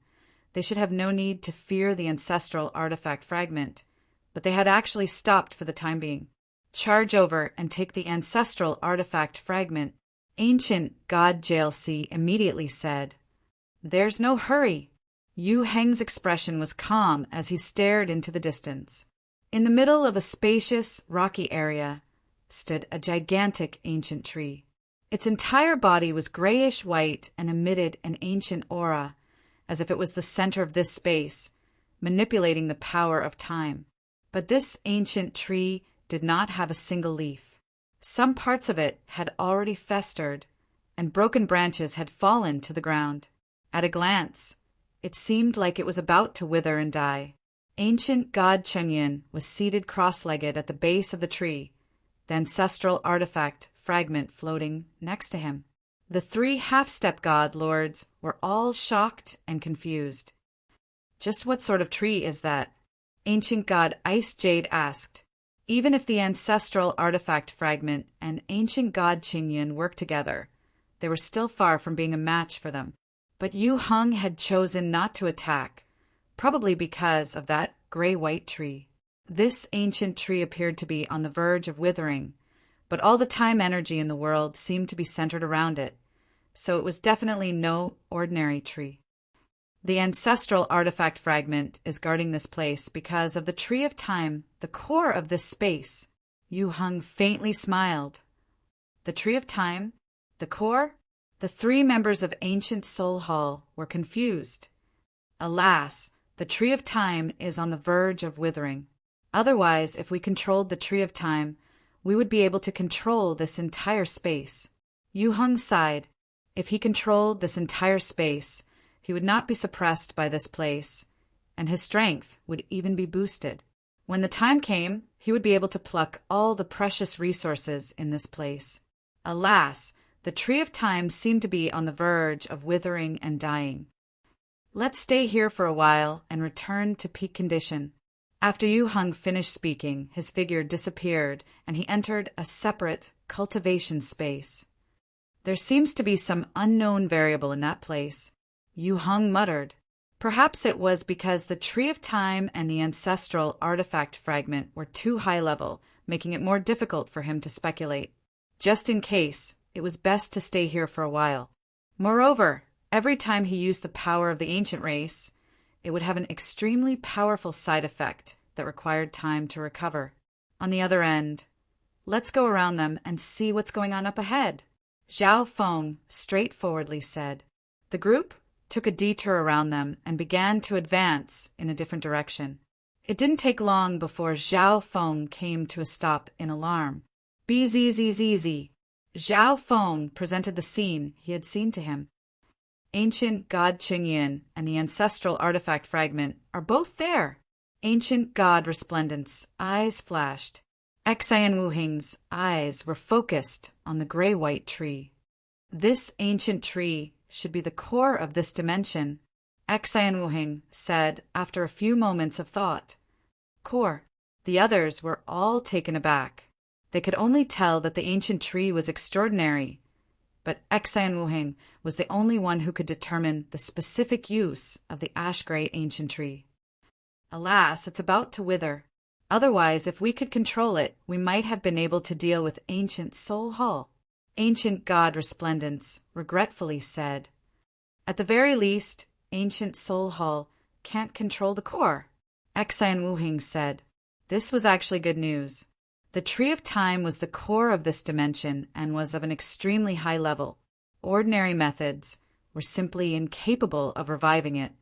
they should have no need to fear the ancestral artifact fragment, but they had actually stopped for the time being. Charge over and take the ancestral artifact fragment, ancient god JLC immediately said. There's no hurry. Yu Heng's expression was calm as he stared into the distance. In the middle of a spacious, rocky area stood a gigantic ancient tree. Its entire body was grayish-white and emitted an ancient aura, as if it was the center of this space, manipulating the power of time. But this ancient tree did not have a single leaf. Some parts of it had already festered, and broken branches had fallen to the ground. At a glance, it seemed like it was about to wither and die. Ancient god Chengyin was seated cross-legged at the base of the tree, the ancestral artifact fragment floating next to him. The three half-step god lords were all shocked and confused. Just what sort of tree is that? Ancient god Ice Jade asked. Even if the ancestral artifact fragment and ancient god Qingyin worked together, they were still far from being a match for them. But Yu Heng had chosen not to attack, probably because of that gray-white tree. This ancient tree appeared to be on the verge of withering, but all the time energy in the world seemed to be centered around it, so it was definitely no ordinary tree. The ancestral artifact fragment is guarding this place because of the Tree of Time, the core of this space. Yu Heng faintly smiled. The Tree of Time? The core? The three members of Ancient Soul Hall were confused. Alas, the Tree of Time is on the verge of withering. Otherwise, if we controlled the Tree of Time, we would be able to control this entire space. Yu Heng sighed. If he controlled this entire space, he would not be suppressed by this place, and his strength would even be boosted. When the time came, he would be able to pluck all the precious resources in this place. Alas, the tree of time seemed to be on the verge of withering and dying. Let's stay here for a while and return to peak condition. After Yu Heng finished speaking, his figure disappeared and he entered a separate cultivation space. There seems to be some unknown variable in that place, Yu Heng muttered. Perhaps it was because the Tree of Time and the ancestral artifact fragment were too high level, making it more difficult for him to speculate. Just in case, it was best to stay here for a while. Moreover, every time he used the power of the ancient race, it would have an extremely powerful side effect that required time to recover. On the other end, let's go around them and see what's going on up ahead, Zhao Feng straightforwardly said. The group took a detour around them and began to advance in a different direction. It didn't take long before Zhao Feng came to a stop in alarm. Bzzz. Zhao Feng presented the scene he had seen to him. Ancient God Qingyin and the ancestral artifact fragment are both there. Ancient God Resplendent's eyes flashed. Xian Wuheng's eyes were focused on the gray-white tree. This ancient tree should be the core of this dimension, Xian Wuheng said after a few moments of thought. Core. The others were all taken aback. They could only tell that the ancient tree was extraordinary, but Xian Wuheng was the only one who could determine the specific use of the ash-gray ancient tree. Alas, it's about to wither. Otherwise, if we could control it, we might have been able to deal with ancient Soul Hall, Ancient God Resplendence regretfully said. At the very least, Ancient Soul Hall can't control the core, Xian Wuheng said. This was actually good news. The Tree of Time was the core of this dimension and was of an extremely high level. Ordinary methods were simply incapable of reviving it.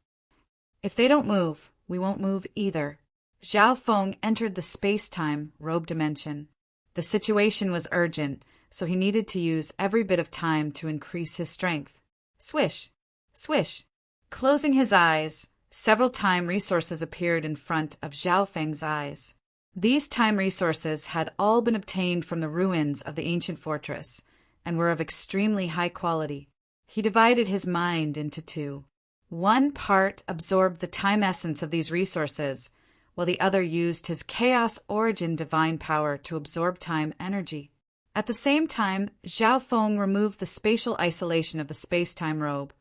If they don't move, we won't move either. Zhao Feng entered the space-time robe dimension. The situation was urgent, so he needed to use every bit of time to increase his strength. Swish, swish. Closing his eyes, several time resources appeared in front of Zhao Feng's eyes. These time resources had all been obtained from the ruins of the ancient fortress and were of extremely high quality. He divided his mind into two. One part absorbed the time essence of these resources, while the other used his chaos origin divine power to absorb time energy. At the same time, Zhao Feng removed the spatial isolation of the space-time robe,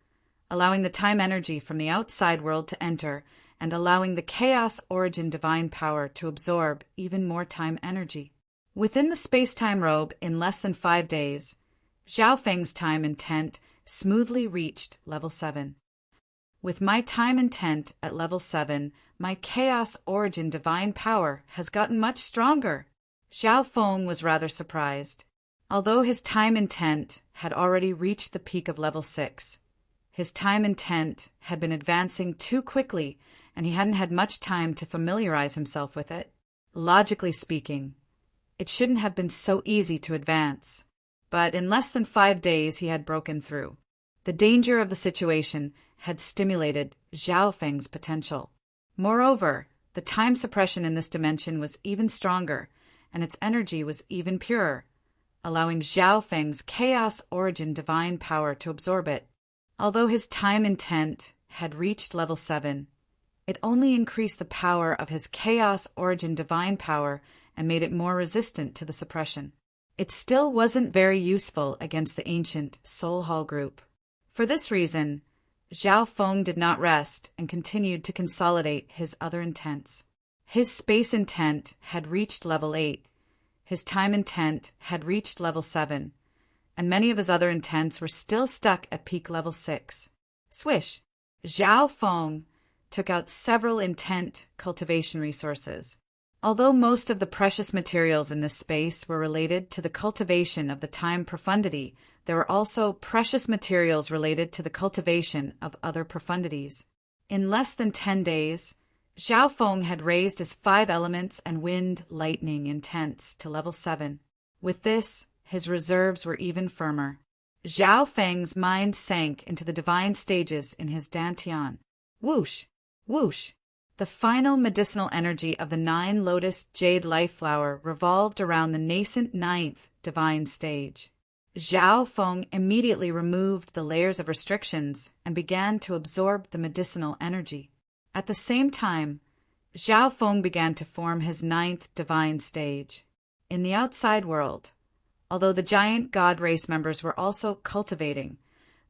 allowing the time energy from the outside world to enter and allowing the chaos origin divine power to absorb even more time energy. Within the space-time robe, in less than 5 days, Zhao Feng's time intent smoothly reached level 7. With my time intent at level 7, my chaos origin divine power has gotten much stronger. Zhao Feng was rather surprised. Although his time intent had already reached the peak of level 6, his time intent had been advancing too quickly and he hadn't had much time to familiarize himself with it. Logically speaking, it shouldn't have been so easy to advance. But in less than 5 days he had broken through. The danger of the situation had stimulated Zhao Feng's potential. Moreover, the time suppression in this dimension was even stronger, and its energy was even purer, allowing Zhao Feng's chaos origin divine power to absorb it. Although his time intent had reached level 7, it only increased the power of his chaos origin divine power and made it more resistant to the suppression. It still wasn't very useful against the ancient Soul Hall group. For this reason, Zhao Feng did not rest and continued to consolidate his other intents. His space intent had reached level 8, his time intent had reached level 7, and many of his other intents were still stuck at peak level 6. Swish! Zhao Feng took out several intent cultivation resources. Although most of the precious materials in this space were related to the cultivation of the time profundity, there were also precious materials related to the cultivation of other profundities. In less than 10 days, Zhao Feng had raised his 5 elements and wind lightning intents to level 7. With this, his reserves were even firmer. Zhao Feng's mind sank into the divine stages in his dantian. Whoosh! Whoosh! The final medicinal energy of the 9 lotus jade life flower revolved around the nascent 9th divine stage. Zhao Feng immediately removed the layers of restrictions and began to absorb the medicinal energy. At the same time, Zhao Feng began to form his 9th divine stage. In the outside world, although the giant god race members were also cultivating,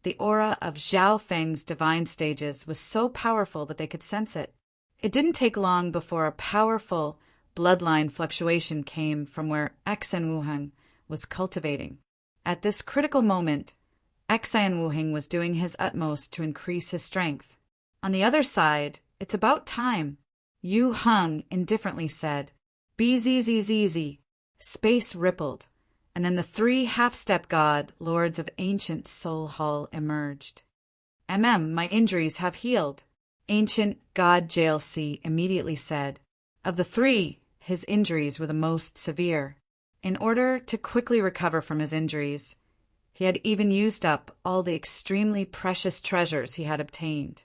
the aura of Zhao Feng's divine stages was so powerful that they could sense it. It didn't take long before a powerful bloodline fluctuation came from where Xan Wuheng was cultivating. At this critical moment, Xan Wuheng was doing his utmost to increase his strength. On the other side, it's about time, Yu Heng indifferently said. Bzzz. Space rippled, and then the 3 half-step god lords of ancient Soul Hall emerged. My injuries have healed, ancient god JLC immediately said. Of the 3, his injuries were the most severe. In order to quickly recover from his injuries, he had even used up all the extremely precious treasures he had obtained.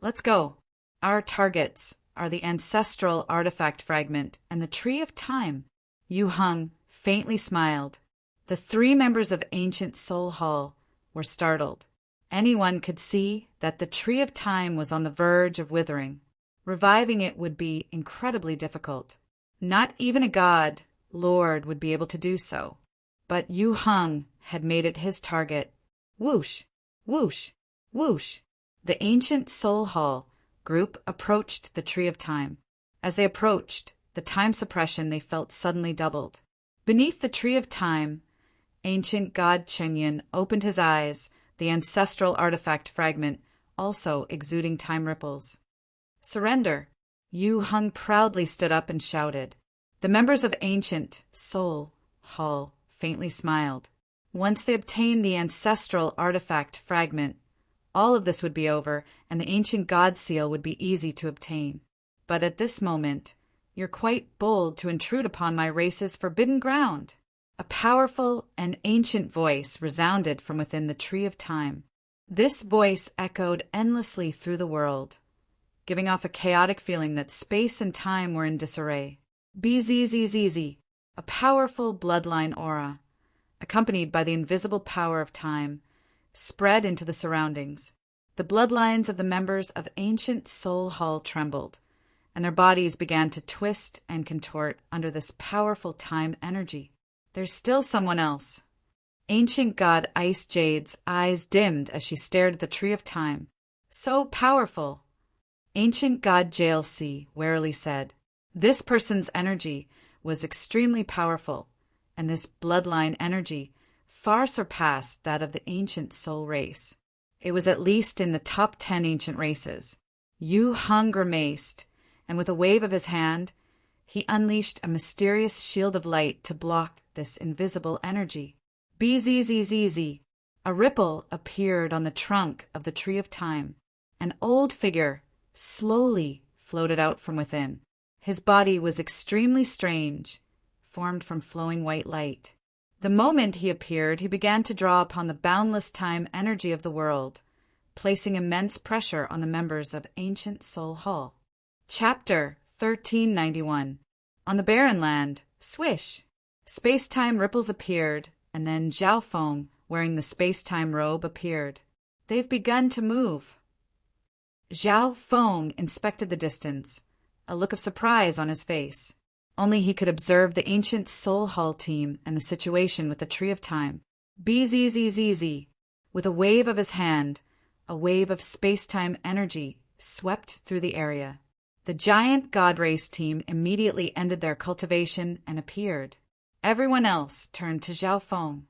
Let's go. Our targets are the ancestral artifact fragment and the Tree of Time. Yu Heng faintly smiled. The 3 members of Ancient Soul Hall were startled. Anyone could see that the Tree of Time was on the verge of withering. Reviving it would be incredibly difficult. Not even a god, Lord, would be able to do so. But Yu Heng had made it his target. Whoosh! Whoosh! Whoosh! The Ancient Soul Hall group approached the Tree of Time. As they approached, the time suppression they felt suddenly doubled. Beneath the Tree of Time, ancient god Chengyan opened his eyes, the ancestral artifact fragment also exuding time ripples. Surrender! Yu Heng proudly stood up and shouted. The members of Ancient Soul Hall faintly smiled. Once they obtained the ancestral artifact fragment, all of this would be over, and the ancient god seal would be easy to obtain. But at this moment, you're quite bold to intrude upon my race's forbidden ground. A powerful and ancient voice resounded from within the Tree of Time. This voice echoed endlessly through the world, giving off a chaotic feeling that space and time were in disarray. Bzzz, a powerful bloodline aura, accompanied by the invisible power of time, spread into the surroundings. The bloodlines of the members of Ancient Soul Hall trembled, and their bodies began to twist and contort under this powerful time energy. There's still someone else. Ancient God Ice Jade's eyes dimmed as she stared at the Tree of Time. So powerful. Ancient God JLC warily said. This person's energy was extremely powerful, and this bloodline energy far surpassed that of the ancient soul race. It was at least in the top 10 ancient races. Yu Heng grimaced, and with a wave of his hand, he unleashed a mysterious shield of light to block this invisible energy. Bzzz. A ripple appeared on the trunk of the Tree of Time. An old figure slowly floated out from within. His body was extremely strange, formed from flowing white light. The moment he appeared, he began to draw upon the boundless time energy of the world, placing immense pressure on the members of Ancient Soul Hall. Chapter 1391. On the barren land, swish! Space-time ripples appeared, and then Zhao Feng, wearing the space-time robe, appeared. They've begun to move. Zhao Feng inspected the distance, a look of surprise on his face. Only he could observe the Ancient Soul Hall team and the situation with the Tree of Time. Bzzz. With a wave of his hand, a wave of space-time energy swept through the area. The giant God Race team immediately ended their cultivation and appeared. Everyone else turned to Zhao Feng.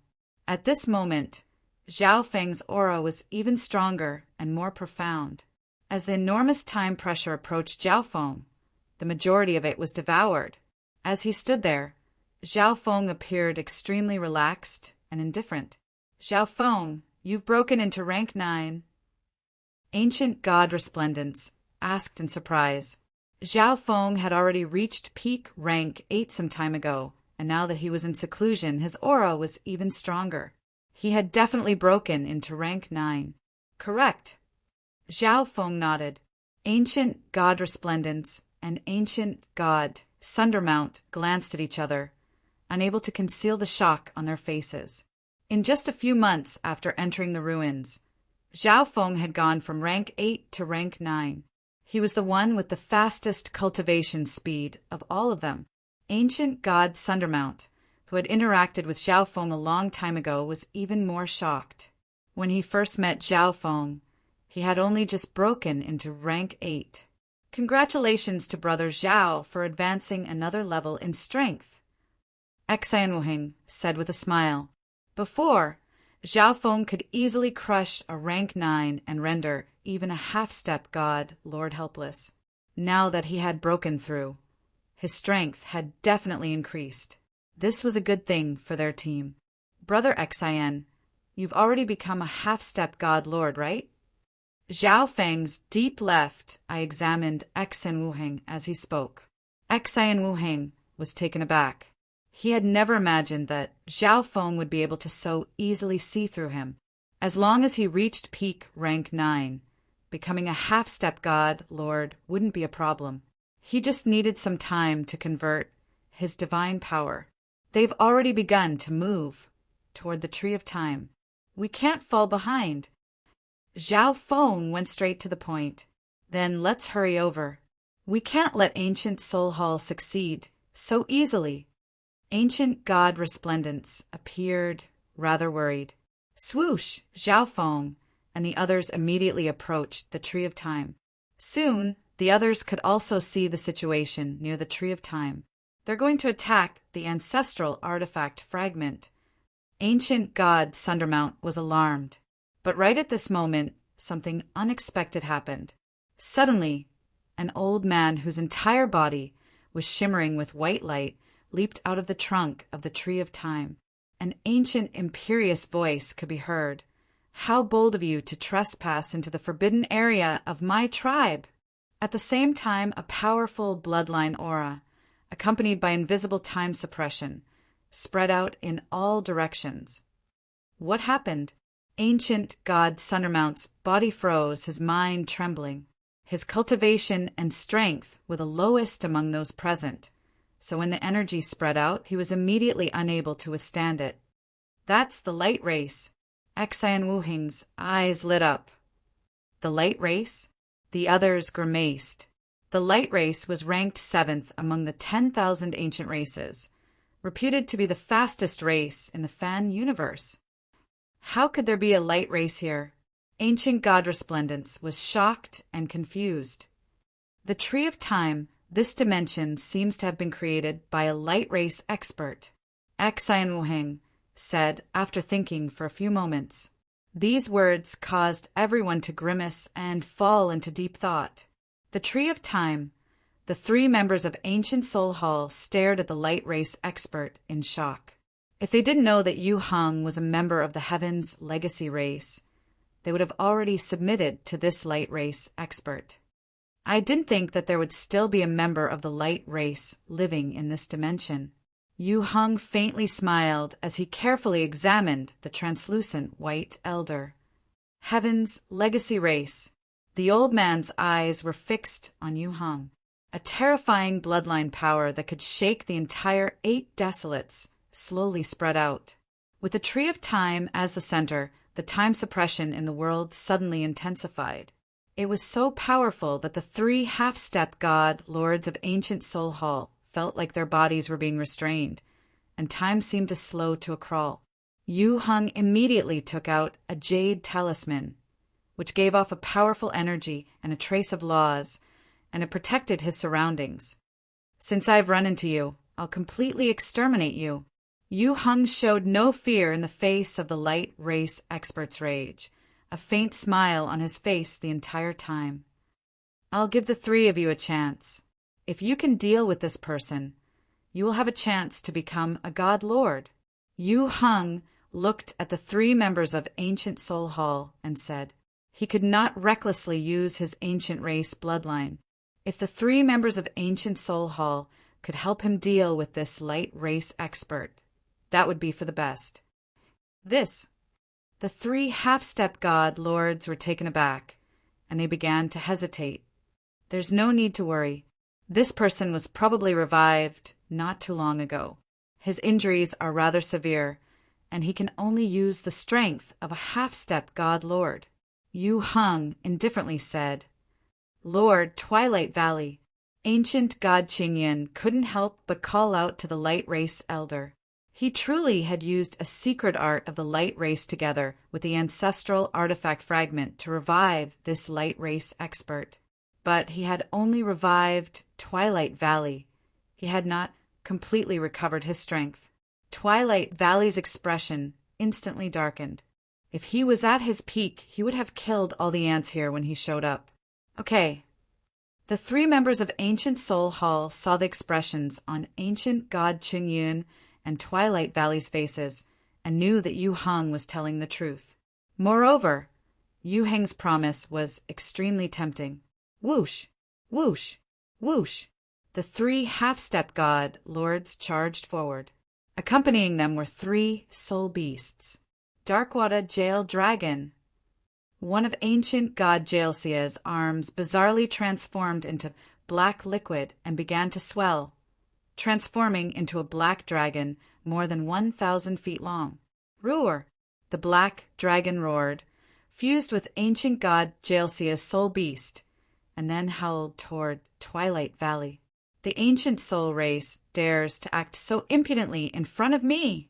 At this moment, Zhao Feng's aura was even stronger and more profound. As the enormous time pressure approached Zhao Feng, the majority of it was devoured. As he stood there, Zhao Feng appeared extremely relaxed and indifferent. Zhao Feng, you've broken into rank 9. Ancient God Resplendence asked in surprise. Zhao Feng had already reached peak rank 8 some time ago, and now that he was in seclusion, his aura was even stronger. He had definitely broken into rank 9. Correct. Zhao Feng nodded. Ancient God Resplendence and Ancient God Sundermount glanced at each other, unable to conceal the shock on their faces. In just a few months after entering the ruins, Zhao Feng had gone from rank 8 to rank 9. He was the one with the fastest cultivation speed of all of them. Ancient God Sundermount, who had interacted with Zhao Feng a long time ago, was even more shocked. When he first met Zhao Feng, he had only just broken into rank 8. Congratulations to Brother Zhao for advancing another level in strength, Xian Wuheng said with a smile. Before, Zhao Feng could easily crush a rank 9 and render even a half-step god Lord helpless. Now that he had broken through, his strength had definitely increased. This was a good thing for their team. Brother Xian, you've already become a half-step god lord, right? Zhao Feng's deep left eye examined Xian Wuheng as he spoke. Xian Wuheng was taken aback. He had never imagined that Zhao Feng would be able to so easily see through him. As long as he reached peak rank 9, becoming a half-step god lord wouldn't be a problem. He just needed some time to convert his divine power. They've already begun to move toward the Tree of Time. We can't fall behind. Zhao Feng went straight to the point. Then let's hurry over. We can't let Ancient Soul Hall succeed so easily. Ancient God Resplendence appeared, rather worried. Swoosh! Zhao Feng and the others immediately approached the Tree of Time. Soon, the others could also see the situation near the Tree of Time. They're going to attack the ancestral artifact fragment. Ancient God Sundermount was alarmed. But right at this moment, something unexpected happened. Suddenly, an old man whose entire body was shimmering with white light leaped out of the trunk of the Tree of Time. An ancient, imperious voice could be heard. How bold of you to trespass into the forbidden area of my tribe! At the same time, a powerful bloodline aura, accompanied by invisible time suppression, spread out in all directions. What happened? Ancient God Sundermount's body froze, his mind trembling. His cultivation and strength were the lowest among those present, so when the energy spread out, he was immediately unable to withstand it. That's the light race. Xian Wuheng's eyes lit up. The light race? The others grimaced. The light race was ranked 7th among the 10,000 ancient races, reputed to be the fastest race in the fan universe. How could there be a light race here? Ancient God Resplendence was shocked and confused. The Tree of Time, this dimension, seems to have been created by a light race expert, Xian Wuheng said after thinking for a few moments. These words caused everyone to grimace and fall into deep thought. The Tree of Time, the 3 members of Ancient Soul Hall stared at the light race expert in shock. If they didn't know that Yu Heng was a member of the Heaven's Legacy race, they would have already submitted to this light race expert. I didn't think that there would still be a member of the light race living in this dimension. Yu Heng faintly smiled as he carefully examined the translucent white elder. Heaven's Legacy race. The old man's eyes were fixed on Yu Heng. A terrifying bloodline power that could shake the entire 8 desolates slowly spread out. With the Tree of Time as the center, the time suppression in the world suddenly intensified. It was so powerful that the 3 half-step god lords of Ancient Soul Hall felt like their bodies were being restrained, and time seemed to slow to a crawl. Yu Heng immediately took out a jade talisman, which gave off a powerful energy and a trace of laws, and it protected his surroundings. Since I've run into you, I'll completely exterminate you. Yu Heng showed no fear in the face of the light race expert's rage, a faint smile on his face the entire time. I'll give the 3 of you a chance. If you can deal with this person, you will have a chance to become a god lord. Yu Heng looked at the 3 members of Ancient Soul Hall and said he could not recklessly use his ancient race bloodline. If the 3 members of Ancient Soul Hall could help him deal with this light race expert, that would be for the best. This The three half-step god lords were taken aback, and they began to hesitate. There's no need to worry. This person was probably revived not too long ago. His injuries are rather severe, and he can only use the strength of a half-step god lord. Yu Hung indifferently said, Lord Twilight Valley. Ancient god Qingyan couldn't help but call out to the light race elder. He truly had used a secret art of the light race together with the ancestral artifact fragment to revive this light race expert. But he had only revived Twilight Valley. He had not completely recovered his strength. Twilight Valley's expression instantly darkened. If he was at his peak, he would have killed all the ants here when he showed up. Okay. The three members of Ancient Soul Hall saw the expressions on Ancient God Qingyun and Twilight Valley's faces and knew that Yu Hung was telling the truth. Moreover, Yu Heng's promise was extremely tempting. Whoosh! Whoosh! Whoosh! The three half-step god lords charged forward. Accompanying them were three soul beasts. Darkwater Jail Dragon. One of ancient god Jailsia's arms bizarrely transformed into black liquid and began to swell, transforming into a black dragon more than 1,000 feet long. Roar! The black dragon roared, fused with ancient god Jailsia's soul beast, and then howled toward Twilight Valley. The ancient soul race dares to act so impudently in front of me!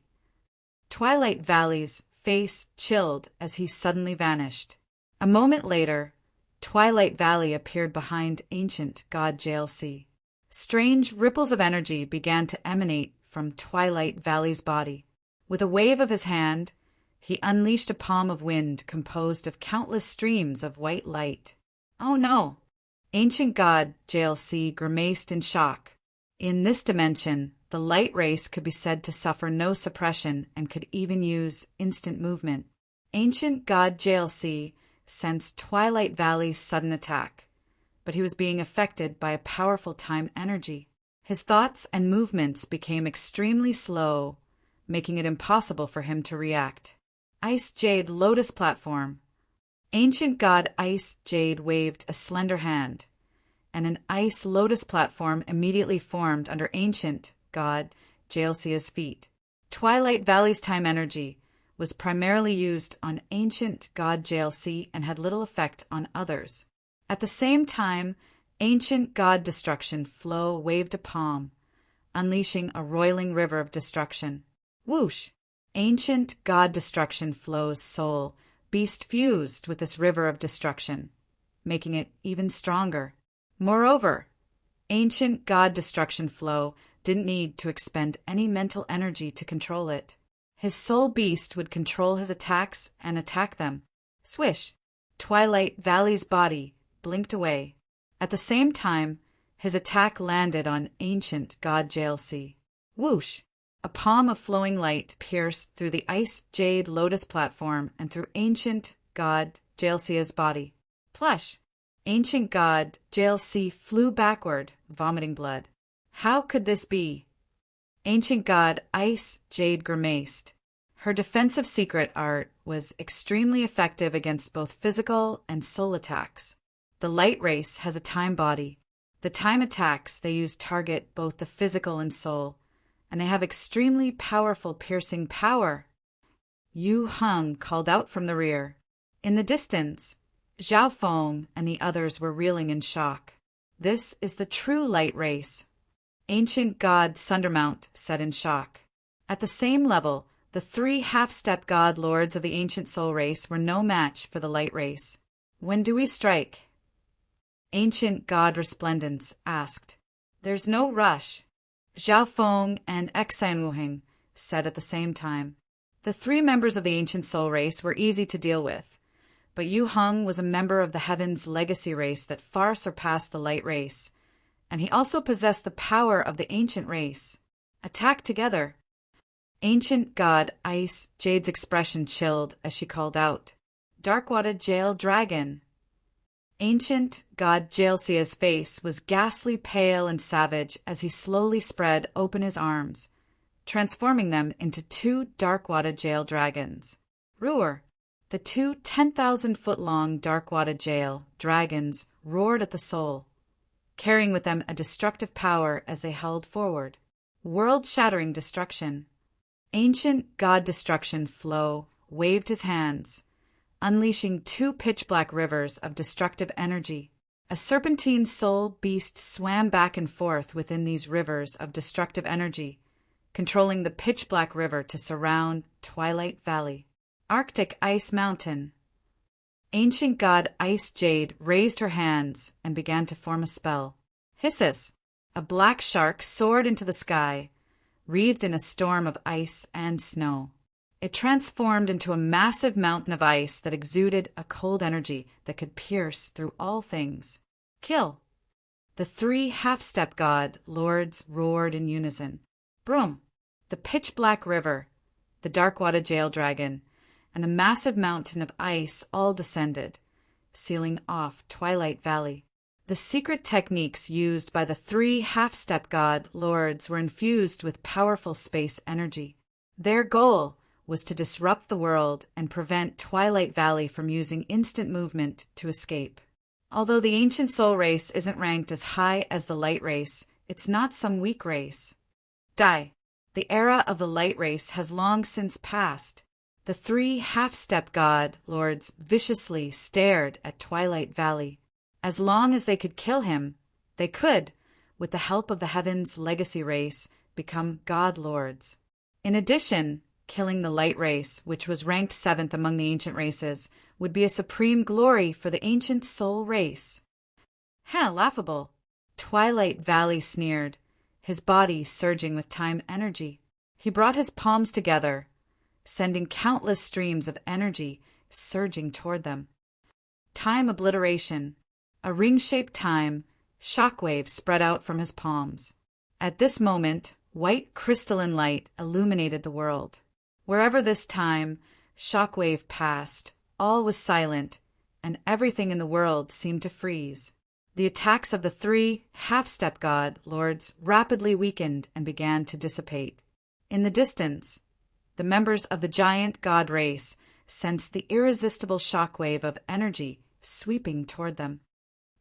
Twilight Valley's face chilled as he suddenly vanished. A moment later, Twilight Valley appeared behind ancient god Jailsi. Strange ripples of energy began to emanate from Twilight Valley's body. With a wave of his hand, he unleashed a palm of wind composed of countless streams of white light. Oh no! Ancient god Jailsi grimaced in shock. In this dimension, the light race could be said to suffer no suppression and could even use instant movement. Ancient god Jailsi sensed Twilight Valley's sudden attack, but he was being affected by a powerful time energy. His thoughts and movements became extremely slow, making it impossible for him to react. Ice Jade Lotus Platform. Ancient god Ice Jade waved a slender hand, and an ice lotus platform immediately formed under ancient god Jailsia's feet. Twilight Valley's time energy was primarily used on ancient god Jailsi and had little effect on others. At the same time, ancient god Destruction Flow waved a palm, unleashing a roiling river of destruction. Whoosh! Ancient god Destruction Flow's soul beast fused with this river of destruction, making it even stronger. Moreover, ancient god Destruction Flow didn't need to expend any mental energy to control it. His soul beast would control his attacks and attack them. Swish! Twilight Valley's body blinked away. At the same time, his attack landed on ancient god Jailsi. Whoosh! A palm of flowing light pierced through the ice jade lotus platform and through ancient god Jailsia's body. Plush! Ancient god Jailsi flew backward, vomiting blood. How could this be? Ancient god Ice Jade grimaced. Her defensive secret art was extremely effective against both physical and soul attacks. The light race has a time body. The time attacks they use target both the physical and soul, and they have extremely powerful piercing power. Yu Hung called out from the rear. In the distance, Zhao Feng and the others were reeling in shock. This is the true light race. Ancient god Sundermount said in shock. At the same level, the three half-step god lords of the ancient soul race were no match for the light race. When do we strike? Ancient god Resplendence asked. There's no rush. Zhao Feng and Exanwuheng said at the same time. The three members of the ancient soul race were easy to deal with, but Yu Hung was a member of the Heaven's legacy race that far surpassed the light race, and he also possessed the power of the ancient race. Attack together. Ancient god Ice Jade's expression chilled as she called out, Darkwater Jail Dragon. Ancient god Jailsia's face was ghastly pale and savage as he slowly spread open his arms, transforming them into two Darkwater Jail Dragons. Roar! The two 10,000-foot-long Darkwater jail dragons roared at the soul, carrying with them a destructive power as they held forward. World-shattering destruction. Ancient god destruction Flow waved his hands, unleashing two pitch-black rivers of destructive energy. A serpentine soul beast swam back and forth within these rivers of destructive energy, controlling the pitch-black river to surround Twilight Valley. Arctic Ice Mountain. Ancient god Ice Jade raised her hands and began to form a spell. Hisses! A black shark soared into the sky, wreathed in a storm of ice and snow. It transformed into a massive mountain of ice that exuded a cold energy that could pierce through all things. Kill! The three half-step god lords roared in unison. Broom! The pitch-black river, the Darkwater jail dragon, and the massive mountain of ice all descended, sealing off Twilight Valley. The secret techniques used by the three half-step god lords were infused with powerful space energy. Their goal was to disrupt the world and prevent Twilight Valley from using instant movement to escape. Although the ancient soul race isn't ranked as high as the light race, it's not some weak race. Die. The era of the light race has long since passed. The three half-step god lords viciously stared at Twilight Valley. As long as they could kill him, they could, with the help of the Heaven's legacy race, become god lords. In addition, killing the light race, which was ranked 7th among the ancient races, would be a supreme glory for the ancient soul race. Laughable. Twilight Valley sneered, his body surging with time energy. He brought his palms together, sending countless streams of energy surging toward them. Time obliteration. A ring-shaped time shockwave spread out from his palms. At this moment, white crystalline light illuminated the world. Wherever this time shockwave passed, all was silent, and everything in the world seemed to freeze. The attacks of the three half-step god lords rapidly weakened and began to dissipate. In the distance, the members of the giant god race sensed the irresistible shockwave of energy sweeping toward them.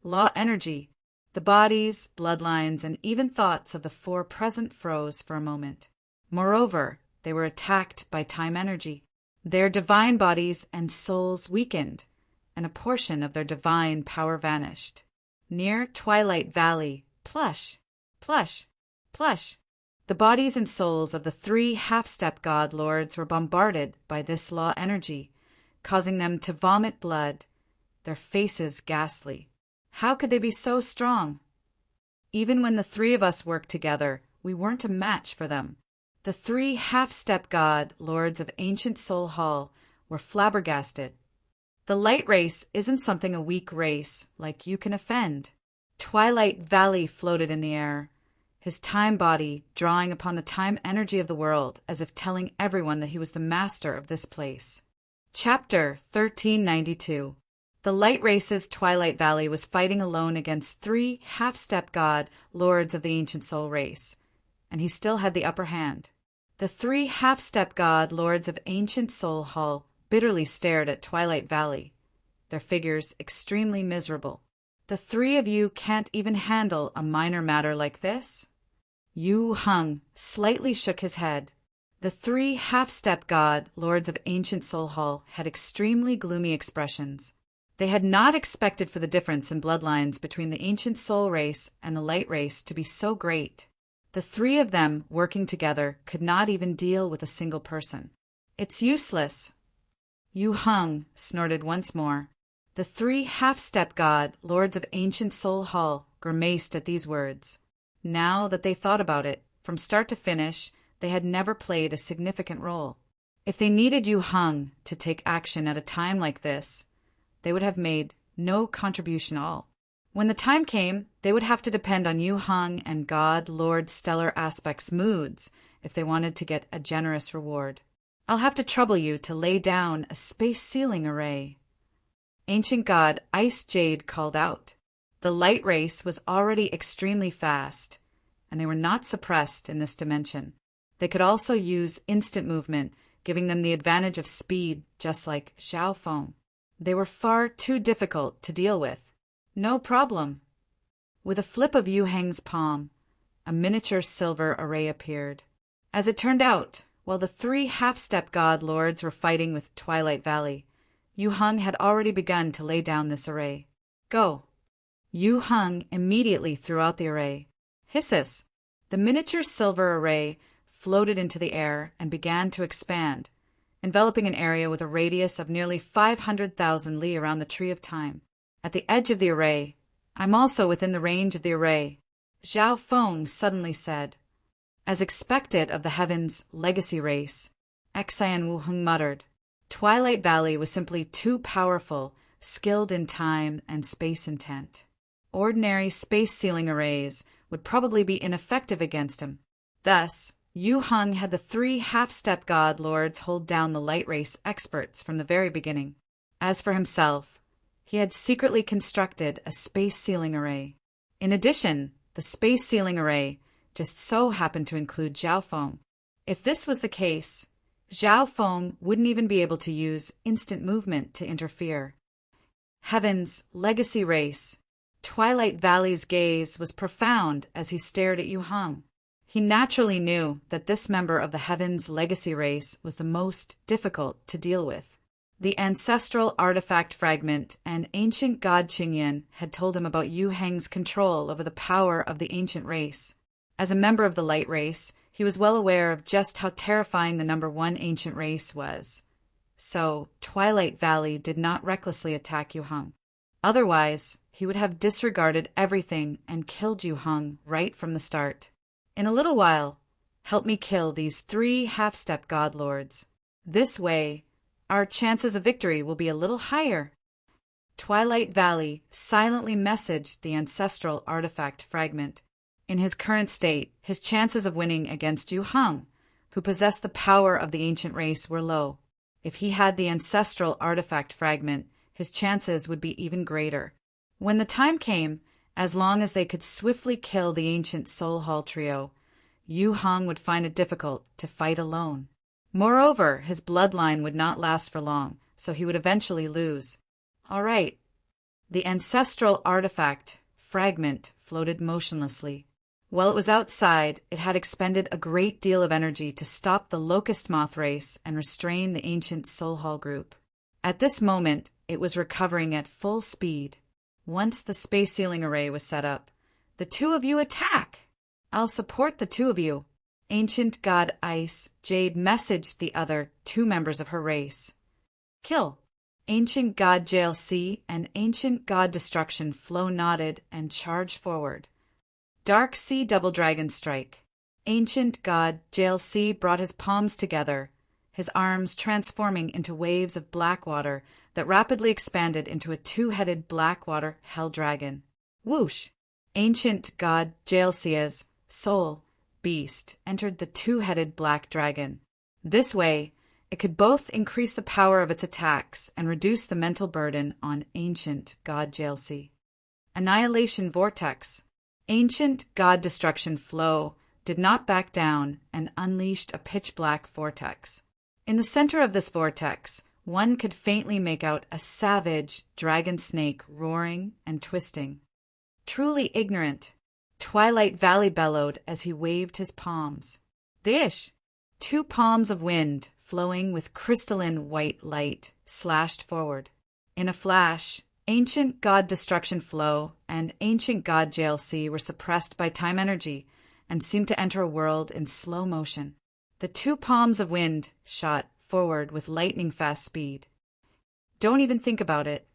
Law energy. The bodies, bloodlines, and even thoughts of the four present froze for a moment. Moreover, they were attacked by time energy. Their divine bodies and souls weakened, and a portion of their divine power vanished. Near Twilight Valley, plush, plush, plush. The bodies and souls of the three half-step god lords were bombarded by this law energy, causing them to vomit blood, their faces ghastly. How could they be so strong? Even when the three of us worked together, we weren't a match for them. The three half-step god lords of Ancient Soul Hall were flabbergasted. The light race isn't something a weak race like you can offend. Twilight Valley floated in the air, his time body drawing upon the time energy of the world as if telling everyone that he was the master of this place. Chapter 1392. The light race's Twilight Valley was fighting alone against three half-step god lords of the ancient soul race, and he still had the upper hand. The three half-step god lords of Ancient Soul Hall bitterly stared at Twilight Valley, their figures extremely miserable. The three of you can't even handle a minor matter like this? Yu Hung slightly shook his head. The three half-step god lords of Ancient Soul Hall had extremely gloomy expressions. They had not expected for the difference in bloodlines between the ancient soul race and the light race to be so great. The three of them working together could not even deal with a single person. It's useless. Yu Hung snorted once more. The three half-step god lords of Ancient Soul Hall grimaced at these words. Now that they thought about it, from start to finish, they had never played a significant role. If they needed Yu Hung to take action at a time like this, they would have made no contribution at all. When the time came, they would have to depend on Yu Hung and God Lord Stellar Aspect's moods if they wanted to get a generous reward. I'll have to trouble you to lay down a space sealing array. Ancient God Ice Jade called out. The light race was already extremely fast, and they were not suppressed in this dimension. They could also use instant movement, giving them the advantage of speed, just like Zhao Feng. They were far too difficult to deal with. No problem. With a flip of Yu Heng's palm, a miniature silver array appeared. As it turned out, while the three half-step god lords were fighting with Twilight Valley, Yu Heng had already begun to lay down this array. Go! Yu Heng immediately threw out the array. Hisses! The miniature silver array floated into the air and began to expand, enveloping an area with a radius of nearly 500,000 li around the Tree of Time. At the edge of the array, I'm also within the range of the array, Zhao Feng suddenly said. As expected of the Heaven's legacy race, Xian Wuheng muttered. Twilight Valley was simply too powerful, skilled in time and space intent. Ordinary space-sealing arrays would probably be ineffective against him. Thus, Yu Heng had the three half-step god lords hold down the light race experts from the very beginning. As for himself, he had secretly constructed a space-sealing array. In addition, the space-sealing array just so happened to include Zhao Feng. If this was the case, Zhao Feng wouldn't even be able to use instant movement to interfere. Heaven's legacy race. Twilight Valley's gaze was profound as he stared at Yu Heng. He naturally knew that this member of the Heaven's legacy race was the most difficult to deal with. The ancestral artifact fragment and ancient god Qingyan had told him about Yu Heng's control over the power of the ancient race. As a member of the light race, he was well aware of just how terrifying the number one ancient race was. So, Twilight Valley did not recklessly attack Yu Heng. Otherwise, he would have disregarded everything and killed Yu Heng right from the start. In a little while, help me kill these three half-step god lords. This way, our chances of victory will be a little higher. Twilight Valley silently messaged the ancestral artifact fragment. In his current state, his chances of winning against Yu Heng, who possessed the power of the ancient race, were low. If he had the ancestral artifact fragment, his chances would be even greater. When the time came, as long as they could swiftly kill the ancient Soul Hall trio, Yu Heng would find it difficult to fight alone. Moreover, his bloodline would not last for long, so he would eventually lose. All right. The ancestral artifact fragment floated motionlessly. While it was outside, it had expended a great deal of energy to stop the locust moth race and restrain the ancient Soul Hall group. At this moment, it was recovering at full speed. Once the space sealing array was set up, the two of you attack! I'll support the two of you. Ancient God Ice Jade messaged the other two members of her race. Kill! Ancient God JLC and Ancient God Destruction Flow nodded and charged forward. Dark Sea Double Dragon Strike. Ancient God JLC brought his palms together, his arms transforming into waves of black water that rapidly expanded into a two-headed black-water hell dragon. Whoosh! Ancient God JLC's soul beast entered the two-headed black dragon. This way, it could both increase the power of its attacks and reduce the mental burden on Ancient God JLC. Annihilation Vortex. Ancient God Destruction Flow did not back down and unleashed a pitch-black vortex. In the center of this vortex, one could faintly make out a savage dragon snake roaring and twisting. Truly ignorant, Twilight Valley bellowed as he waved his palms. Dish! Two palms of wind, flowing with crystalline white light, slashed forward. In a flash, Ancient God Destruction Flow and Ancient God JLC were suppressed by time energy and seemed to enter a world in slow motion. The two palms of wind shot forward with lightning-fast speed. Don't even think about it.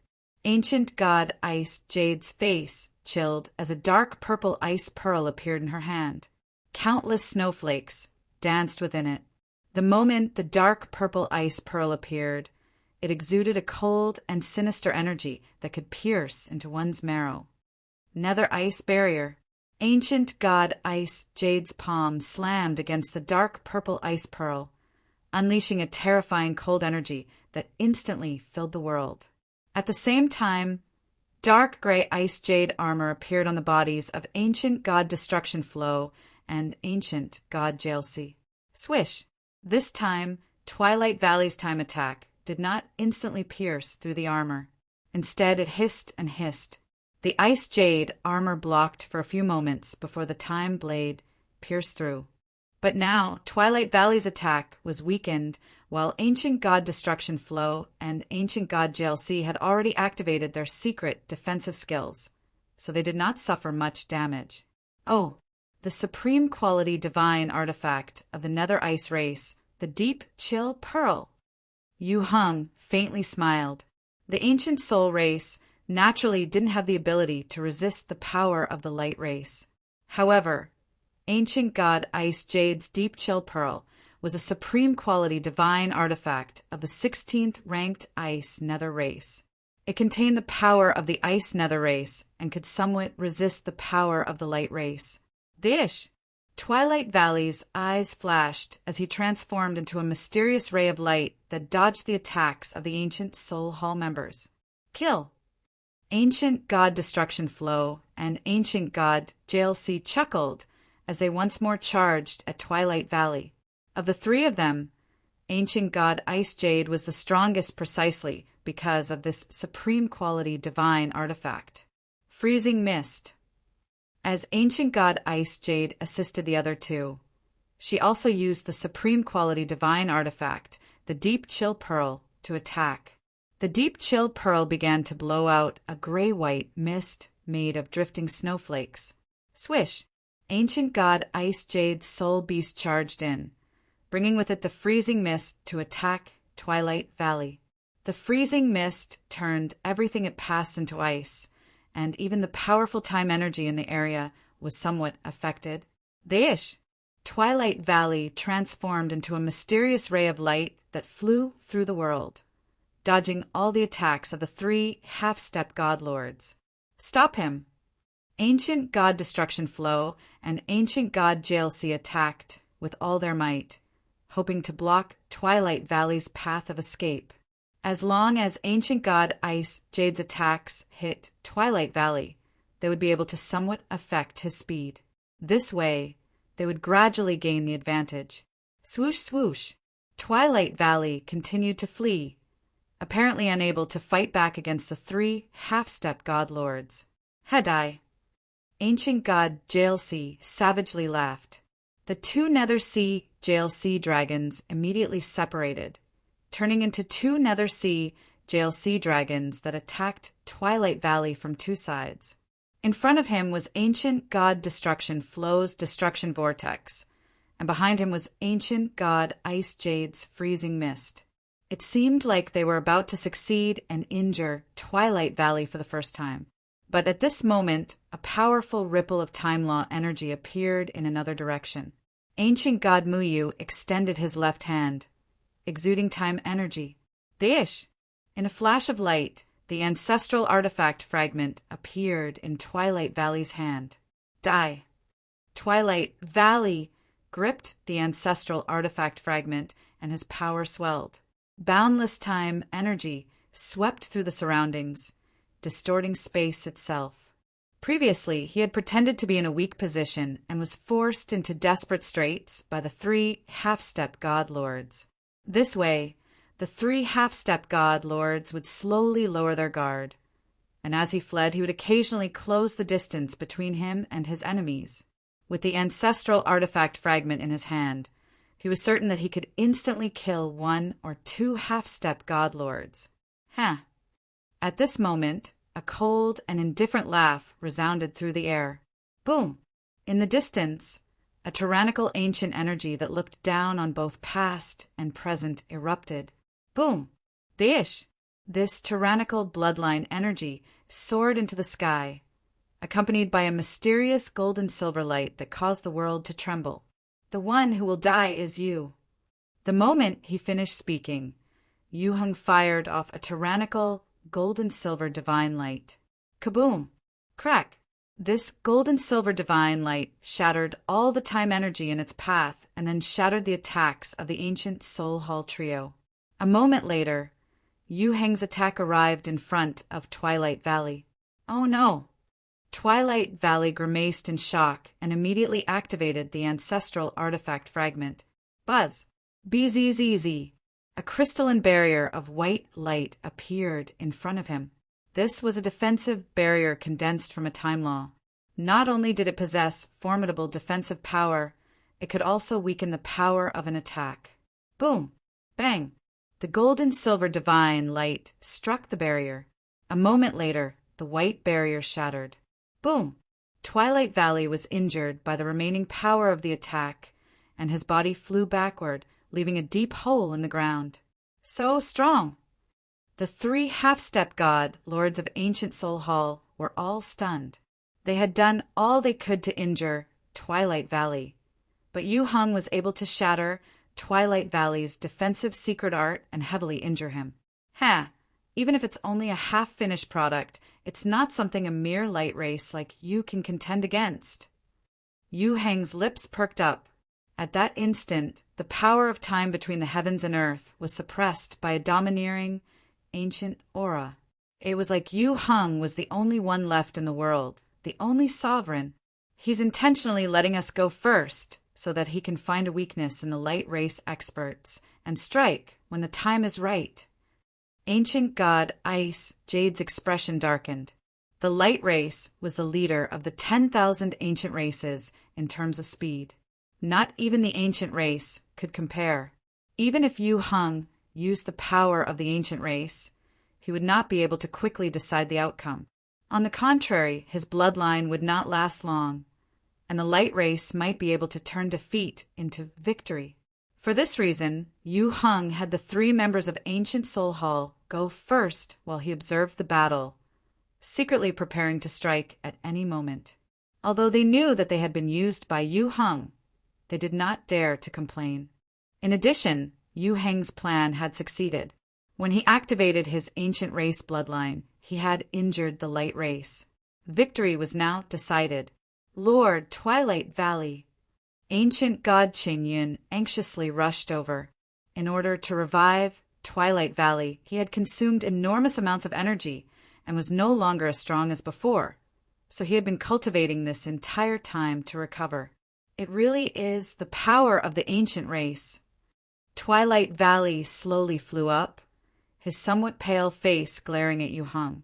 Ancient God Ice Jade's face chilled as a dark purple ice pearl appeared in her hand. Countless snowflakes danced within it. The moment the dark purple ice pearl appeared, it exuded a cold and sinister energy that could pierce into one's marrow. Nether ice barrier. Ancient God Ice Jade's palm slammed against the dark purple ice pearl, unleashing a terrifying cold energy that instantly filled the world. At the same time, dark gray ice jade armor appeared on the bodies of Ancient God Destruction Flow and Ancient God JLC. Swish! This time, Twilight Valley's time attack did not instantly pierce through the armor. Instead, it hissed and hissed. The ice jade armor blocked for a few moments before the time blade pierced through. But now, Twilight Valley's attack was weakened, while Ancient God Destruction Flow and Ancient God JLC had already activated their secret defensive skills, so they did not suffer much damage. Oh, the supreme quality divine artifact of the Nether Ice race, the Deep Chill Pearl. Yu Hung faintly smiled. The Ancient Soul race naturally didn't have the ability to resist the power of the Light race. However, Ancient God Ice Jade's Deep Chill Pearl was a supreme quality divine artifact of the 16th ranked Ice Nether race. It contained the power of the Ice Nether race and could somewhat resist the power of the Light race. Dish! Twilight Valley's eyes flashed as he transformed into a mysterious ray of light that dodged the attacks of the Ancient Soul Hall members. Kill! Ancient God Destruction Flow and Ancient God JLC chuckled as they once more charged at Twilight Valley. Of the three of them, Ancient God Ice Jade was the strongest precisely because of this supreme quality divine artifact. Freezing Mist. As Ancient God Ice Jade assisted the other two, she also used the supreme quality divine artifact, the Deep Chill Pearl, to attack. The Deep Chill Pearl began to blow out a gray-white mist made of drifting snowflakes. Swish! Ancient God Ice Jade's Soul Beast charged in, bringing with it the freezing mist to attack Twilight Valley. The freezing mist turned everything it passed into ice, and even the powerful time energy in the area was somewhat affected. Dish! Twilight Valley transformed into a mysterious ray of light that flew through the world, dodging all the attacks of the three half-step God Lords. Stop him! Ancient God Destruction Flow and Ancient God JLC attacked with all their might, hoping to block Twilight Valley's path of escape. As long as Ancient God Ice Jade's attacks hit Twilight Valley, they would be able to somewhat affect his speed. This way, they would gradually gain the advantage. Swoosh, swoosh! Twilight Valley continued to flee, apparently unable to fight back against the three half-step God Lords. Hedai! Ancient God JLC savagely laughed. The two Nether Sea JLC dragons immediately separated, turning into two Nether Sea JLC dragons that attacked Twilight Valley from two sides. In front of him was Ancient God Destruction Flow's Destruction Vortex, and behind him was Ancient God Ice Jade's Freezing Mist. It seemed like they were about to succeed and injure Twilight Valley for the first time. But at this moment, a powerful ripple of time law energy appeared in another direction. Ancient God Muyu extended his left hand, exuding time energy. Dish! In a flash of light, the ancestral artifact fragment appeared in Twilight Valley's hand. Die! Twilight Valley gripped the ancestral artifact fragment and his power swelled. Boundless time energy swept through the surroundings, distorting space itself. Previously, he had pretended to be in a weak position and was forced into desperate straits by the three half-step God Lords. This way, the three half-step God Lords would slowly lower their guard, and as he fled, he would occasionally close the distance between him and his enemies. With the ancestral artifact fragment in his hand, he was certain that he could instantly kill one or two half-step God Lords. At this moment, a cold and indifferent laugh resounded through the air. Boom! In the distance, a tyrannical ancient energy that looked down on both past and present erupted. Boom! Dish! This tyrannical bloodline energy soared into the sky, accompanied by a mysterious gold-and-silver light that caused the world to tremble. The one who will die is you. The moment he finished speaking, Yu Hung fired off a tyrannical gold-and-silver divine light. Kaboom! Crack! This gold-and-silver divine light shattered all the time energy in its path and then shattered the attacks of the ancient Soul Hall trio. A moment later, Yu Heng's attack arrived in front of Twilight Valley. Oh no! Twilight Valley grimaced in shock and immediately activated the ancestral artifact fragment. Buzz! BZZZ! A crystalline barrier of white light appeared in front of him. This was a defensive barrier condensed from a time law. Not only did it possess formidable defensive power, it could also weaken the power of an attack. Boom! Bang! The gold and silver divine light struck the barrier. A moment later, the white barrier shattered. Boom! Twilight Valley was injured by the remaining power of the attack, and his body flew backward, leaving a deep hole in the ground. So strong! The 3 half-step god lords of Ancient Soul Hall were all stunned. They had done all they could to injure Twilight Valley, but Yu Hung was able to shatter Twilight Valley's defensive secret art and heavily injure him. Even if it's only a half-finished product, it's not something a mere light race like you can contend against. Yu Hang's lips perked up. At that instant, the power of time between the heavens and earth was suppressed by a domineering, ancient aura. It was like Yu Hung was the only one left in the world, the only sovereign. He's intentionally letting us go first, so that he can find a weakness in the light race experts and strike when the time is right. Ancient god Ice Jade's expression darkened. The light race was the leader of the 10,000 ancient races in terms of speed. Not even the ancient race could compare. Even if Yu Hung used the power of the ancient race, he would not be able to quickly decide the outcome. On the contrary, his bloodline would not last long, and the light race might be able to turn defeat into victory. For this reason, Yu Hung had the 3 members of Ancient Soul Hall go first while he observed the battle, secretly preparing to strike at any moment. Although they knew that they had been used by Yu Hung, they did not dare to complain. In addition, Yu Hang's plan had succeeded. When he activated his ancient race bloodline, he had injured the light race. Victory was now decided. Lord Twilight Valley. Ancient god Qing Yun anxiously rushed over. In order to revive Twilight Valley, he had consumed enormous amounts of energy and was no longer as strong as before, so he had been cultivating this entire time to recover. It really is the power of the ancient race. Twilight Valley slowly flew up, his somewhat pale face glaring at Yu Hung,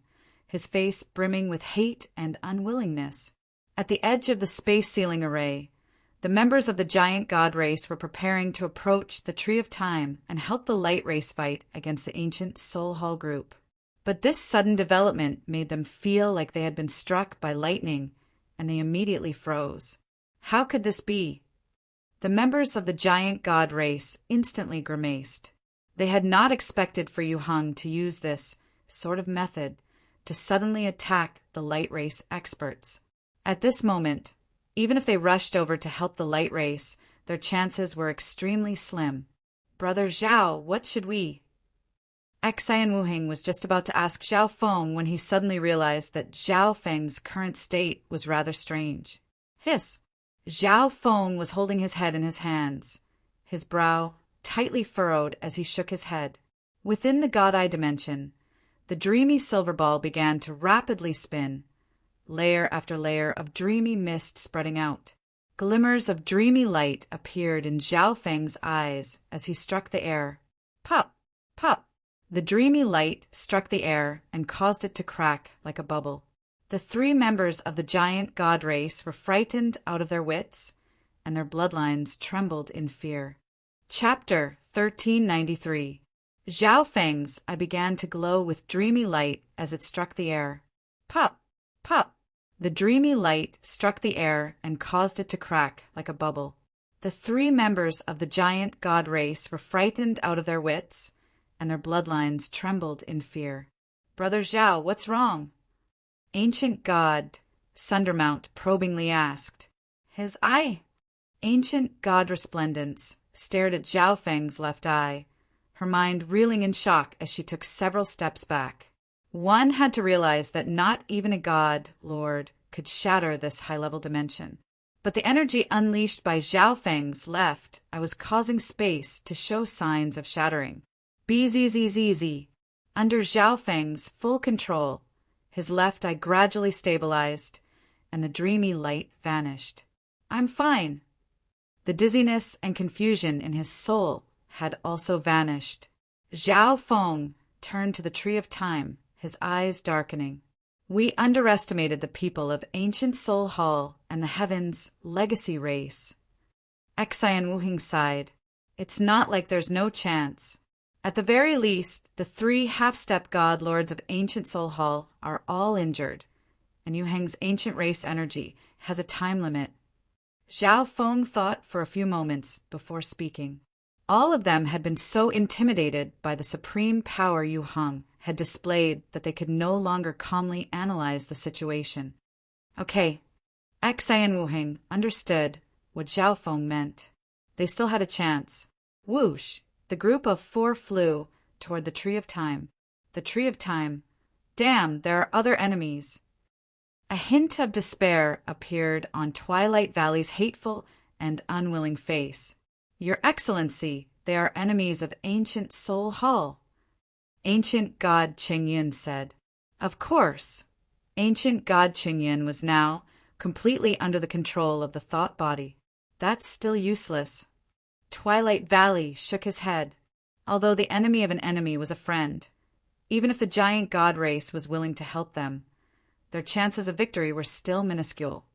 his face brimming with hate and unwillingness. At the edge of the space ceiling array, the members of the giant god race were preparing to approach the Tree of Time and help the light race fight against the ancient Soul Hall group. But this sudden development made them feel like they had been struck by lightning, and they immediately froze. How could this be? The members of the giant god race instantly grimaced. They had not expected for Yu Hung to use this sort of method to suddenly attack the light race experts. At this moment, even if they rushed over to help the light race, their chances were extremely slim. Brother Zhao, what should we? Xian Wuheng was just about to ask Zhao Feng when he suddenly realized that Zhao Feng's current state was rather strange. Hiss! Zhao Feng was holding his head in his hands, his brow tightly furrowed as he shook his head. Within the God-Eye dimension, the dreamy silver ball began to rapidly spin, layer after layer of dreamy mist spreading out. Glimmers of dreamy light appeared in Zhao Feng's eyes as he struck the air. Pop! Pop! The dreamy light struck the air and caused it to crack like a bubble. The 3 members of the giant god race were frightened out of their wits, and their bloodlines trembled in fear. Chapter 1393. Zhao Feng's eye began to glow with dreamy light as it struck the air. Pop! Pop! The dreamy light struck the air and caused it to crack like a bubble. The 3 members of the giant god race were frightened out of their wits, and their bloodlines trembled in fear. Brother Zhao, what's wrong? Ancient God, Sundermount probingly asked. His eye? Ancient God Resplendence stared at Zhao Feng's left eye, her mind reeling in shock as she took several steps back. One had to realize that not even a god, Lord, could shatter this high-level dimension. But the energy unleashed by Zhao Feng's left eye was causing space to show signs of shattering. BZZZZ. Under Zhao Feng's full control, his left eye gradually stabilized, and the dreamy light vanished. I'm fine. The dizziness and confusion in his soul had also vanished. Zhao Feng turned to the Tree of Time, his eyes darkening. We underestimated the people of Ancient Soul Hall and the Heaven's legacy race. Xian Wuhing sighed. It's not like there's no chance. At the very least, the 3 half-step god lords of Ancient Soul Hall are all injured, and Yu Heng's ancient race energy has a time limit. Zhao Feng thought for a few moments before speaking. All of them had been so intimidated by the supreme power Yu Heng had displayed that they could no longer calmly analyze the situation. Okay, Xian Wuhing understood what Zhao Feng meant. They still had a chance. Whoosh! The group of 4 flew toward the Tree of Time. The Tree of Time. Damn, there are other enemies. A hint of despair appeared on Twilight Valley's hateful and unwilling face. Your Excellency, they are enemies of Ancient Soul Hall. Ancient God Qingyan said. Of course. Ancient God Qingyan was now completely under the control of the thought body. That's still useless. Twilight Valley shook his head. Although the enemy of an enemy was a friend, even if the giant god race was willing to help them, their chances of victory were still minuscule.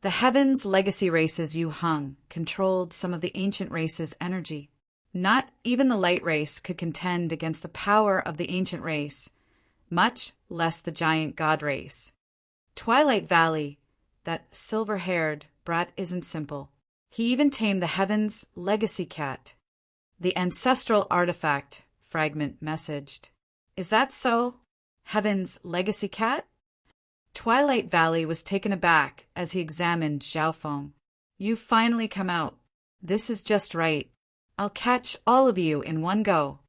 The Heaven's legacy race's Yu Heng controlled some of the ancient race's energy. Not even the light race could contend against the power of the ancient race, much less the giant god race. Twilight Valley, that silver-haired brat isn't simple. He even tamed the Heaven's legacy cat. The ancestral artifact, Fragment messaged. Is that so? Heaven's legacy cat? Twilight Valley was taken aback as he examined Zhao Feng. You finally come out. This is just right. I'll catch all of you in one go.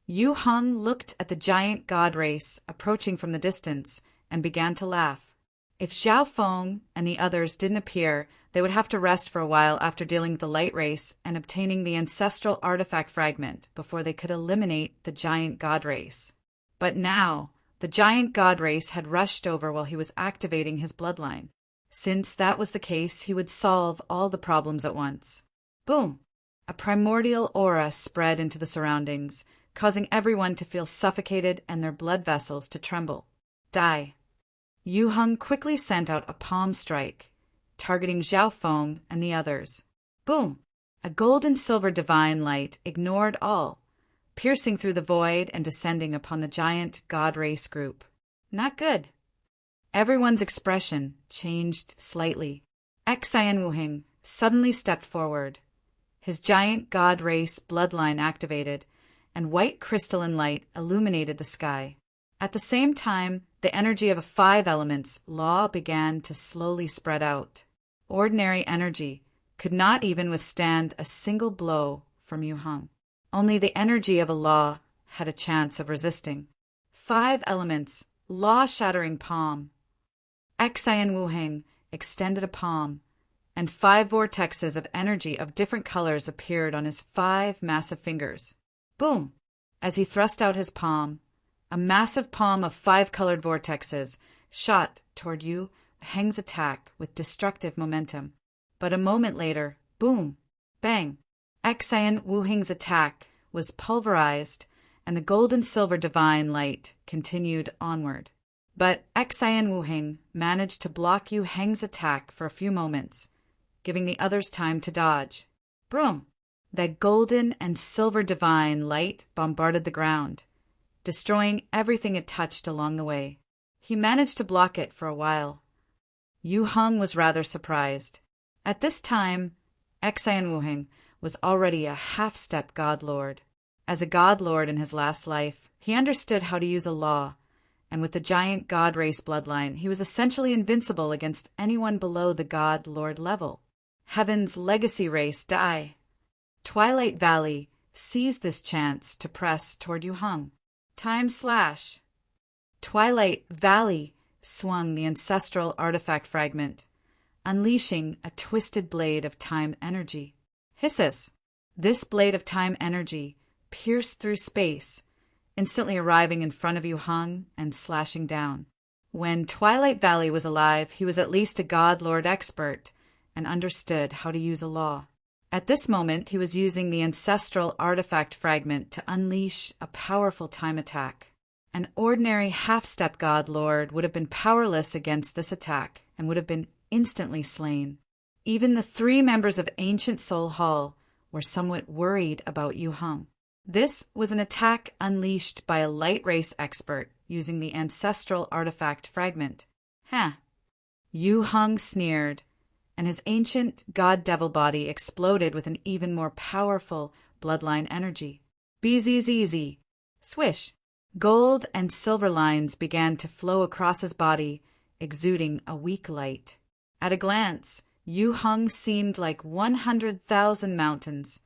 Yu Heng looked at the giant god race approaching from the distance and began to laugh. If Zhao Feng and the others didn't appear, they would have to rest for a while after dealing with the light race and obtaining the ancestral artifact fragment before they could eliminate the giant god race. But now, the giant god race had rushed over while he was activating his bloodline. Since that was the case, he would solve all the problems at once. Boom! A primordial aura spread into the surroundings, causing everyone to feel suffocated and their blood vessels to tremble. Die! Yu Heng quickly sent out a palm strike, targeting Zhao Feng and the others. Boom! A gold and silver divine light ignored all, piercing through the void and descending upon the giant god race group. Not good. Everyone's expression changed slightly. Xian Wuhing suddenly stepped forward. His giant god race bloodline activated, and white crystalline light illuminated the sky. At the same time, the energy of 5 elements law began to slowly spread out. Ordinary energy could not even withstand a single blow from Yu Heng. Only the energy of a law had a chance of resisting. 5 elements, law-shattering palm. Xian Wuhing extended a palm, and 5 vortexes of energy of different colors appeared on his 5 massive fingers. Boom! As he thrust out his palm, a massive palm of 5 colored vortexes shot toward Yu Heng's attack with destructive momentum. But a moment later, boom! Bang! Xian Wuhing's attack was pulverized, and the gold and silver divine light continued onward. But Xian Wuhing managed to block Yu Heng's attack for a few moments, giving the others time to dodge. Broom! That golden and silver divine light bombarded the ground, destroying everything it touched along the way. He managed to block it for a while. Yu Heng was rather surprised. At this time, Xian Wuhing was already a half-step god lord. As a god lord in his last life, he understood how to use a law, and with the giant god race bloodline, he was essentially invincible against anyone below the god lord level. Heaven's legacy race die. Twilight Valley seized this chance to press toward Yu Heng. Time slash. Twilight Valley swung the ancestral artifact fragment, unleashing a twisted blade of time energy. Hisses! This blade of time energy pierced through space, instantly arriving in front of Yu Heng and slashing down. When Twilight Valley was alive, he was at least a god lord expert and understood how to use a law. At this moment, he was using the ancestral artifact fragment to unleash a powerful time attack. An ordinary half-step god lord would have been powerless against this attack and would have been instantly slain. Even the 3 members of Ancient Soul Hall were somewhat worried about Yu Heng. This was an attack unleashed by a light race expert using the ancestral artifact fragment. Yu Heng sneered, and his ancient god-devil body exploded with an even more powerful bloodline energy. BZZZ. Swish. Gold and silver lines began to flow across his body, exuding a weak light. At a glance, Yu Heng seemed like 100,000 mountains,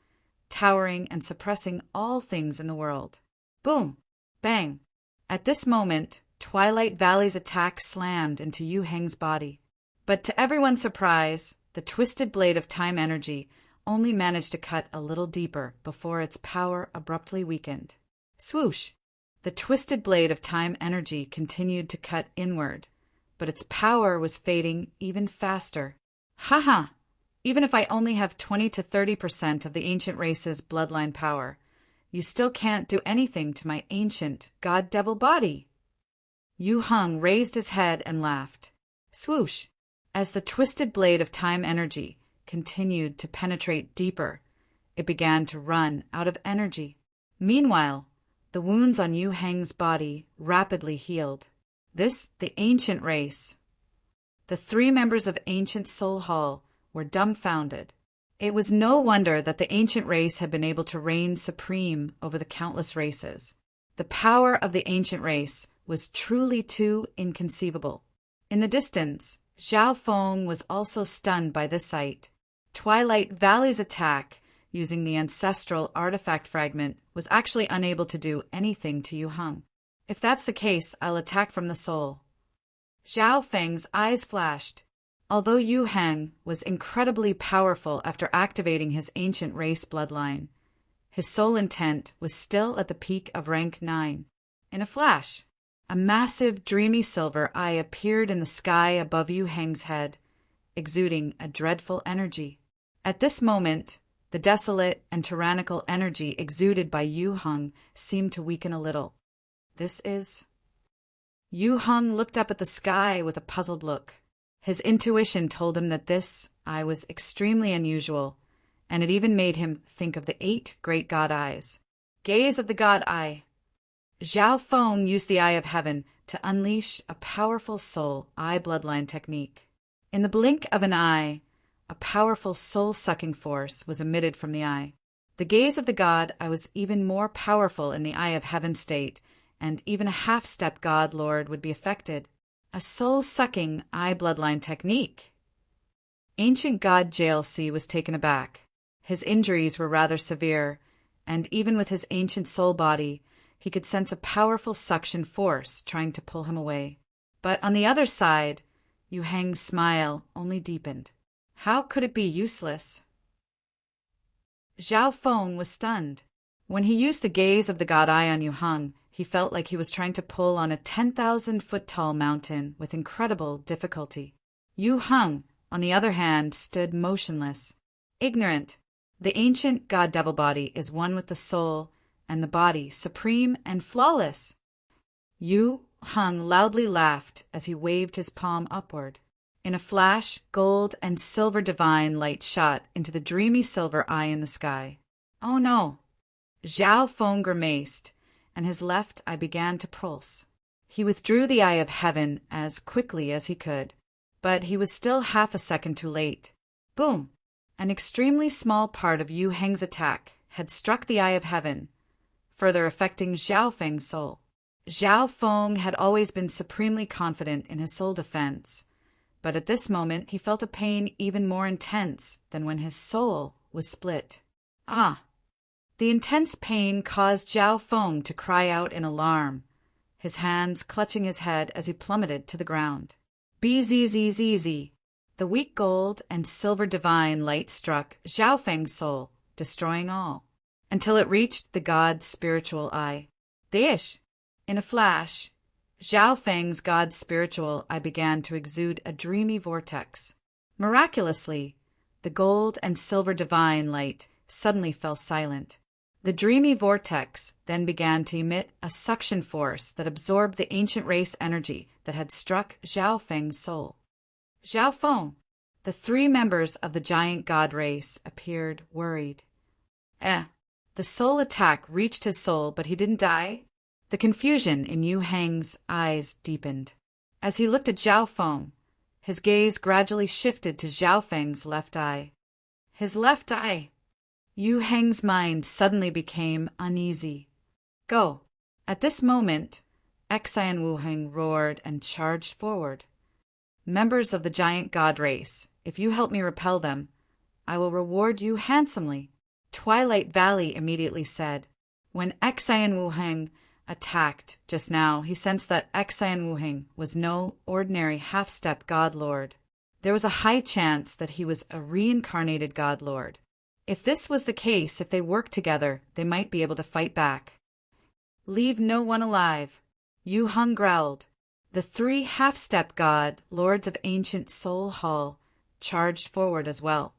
towering and suppressing all things in the world. Boom! Bang! At this moment, Twilight Valley's attack slammed into Yu Heng's body. But to everyone's surprise, the twisted blade of time energy only managed to cut a little deeper before its power abruptly weakened. Swoosh! The twisted blade of time energy continued to cut inward, but its power was fading even faster. Haha! Even if I only have 20 to 30% of the ancient race's bloodline power, you still can't do anything to my ancient god-devil body. Yu Heng raised his head and laughed. Swoosh! As the twisted blade of time energy continued to penetrate deeper, it began to run out of energy. Meanwhile, the wounds on Yu Heng's body rapidly healed. The ancient race. The 3 members of Ancient Soul Hall were dumbfounded. It was no wonder that the ancient race had been able to reign supreme over the countless races. The power of the ancient race was truly too inconceivable. In the distance, Zhao Feng was also stunned by this sight. Twilight Valley's attack, using the ancestral artifact fragment, was actually unable to do anything to Yu Heng. If that's the case, I'll attack from the soul. Zhao Feng's eyes flashed. Although Yu Heng was incredibly powerful after activating his ancient race bloodline, his soul intent was still at the peak of rank 9. In a flash, a massive, dreamy silver eye appeared in the sky above Yu Heng's head, exuding a dreadful energy. At this moment, the desolate and tyrannical energy exuded by Yu Heng seemed to weaken a little. Yu Heng looked up at the sky with a puzzled look. His intuition told him that this eye was extremely unusual, and it even made him think of the 8 great god eyes. Gaze of the god eye. Zhao Feng used the Eye of Heaven to unleash a powerful soul eye bloodline technique. In the blink of an eye, a powerful soul-sucking force was emitted from the eye. The gaze of the god eye was even more powerful in the Eye of Heaven state, and even a half-step god lord would be affected. A soul-sucking eye bloodline technique. Ancient god JLC was taken aback. His injuries were rather severe, and even with his ancient soul body, he could sense a powerful suction force trying to pull him away. But on the other side, Yu Heng's smile only deepened. How could it be useless? Zhao Feng was stunned. When he used the gaze of the god eye on Yu Heng, he felt like he was trying to pull on a 10,000-foot-tall mountain with incredible difficulty. Yu Heng, on the other hand, stood motionless. Ignorant. The ancient god-devil body is one with the soul, and the body supreme and flawless. Yu Heng loudly laughed as he waved his palm upward. In a flash, gold and silver divine light shot into the dreamy silver eye in the sky. Oh no! Zhao Feng grimaced, and his left eye began to pulse. He withdrew the Eye of Heaven as quickly as he could, but he was still half a second too late. Boom! An extremely small part of Yu Heng's attack had struck the Eye of Heaven, further affecting Zhao Feng's soul. Zhao Feng had always been supremely confident in his soul defense, but at this moment he felt a pain even more intense than when his soul was split. Ah! The intense pain caused Zhao Feng to cry out in alarm, his hands clutching his head as he plummeted to the ground. BZZZZ. The weak gold and silver divine light struck Zhao Feng's soul, destroying all, until it reached the god's spiritual eye. In a flash, Zhao Feng's god's spiritual eye began to exude a dreamy vortex. Miraculously, The gold and silver divine light suddenly fell silent. The dreamy vortex then began to emit a suction force that absorbed the ancient race energy that had struck Zhao Feng's soul. Zhao Feng, the three members of the giant god race, appeared worried. The soul attack reached his soul, but he didn't die? The confusion in Yu Heng's eyes deepened. As he looked at Zhao Feng, his gaze gradually shifted to Zhao Feng's left eye. His left eye! Yu Heng's mind suddenly became uneasy. Go! At this moment, Xian Wu Heng roared and charged forward. Members of the giant god race, if you help me repel them, I will reward you handsomely. Twilight Valley immediately said. When Xian Wu Heng attacked just now, he sensed that Xian Wu Heng was no ordinary half-step god lord. There was a high chance that he was a reincarnated god lord. If this was the case, if they worked together, they might be able to fight back. Leave no one alive, Yu Heng growled. The three half-step god lords of ancient Soul Hall charged forward as well.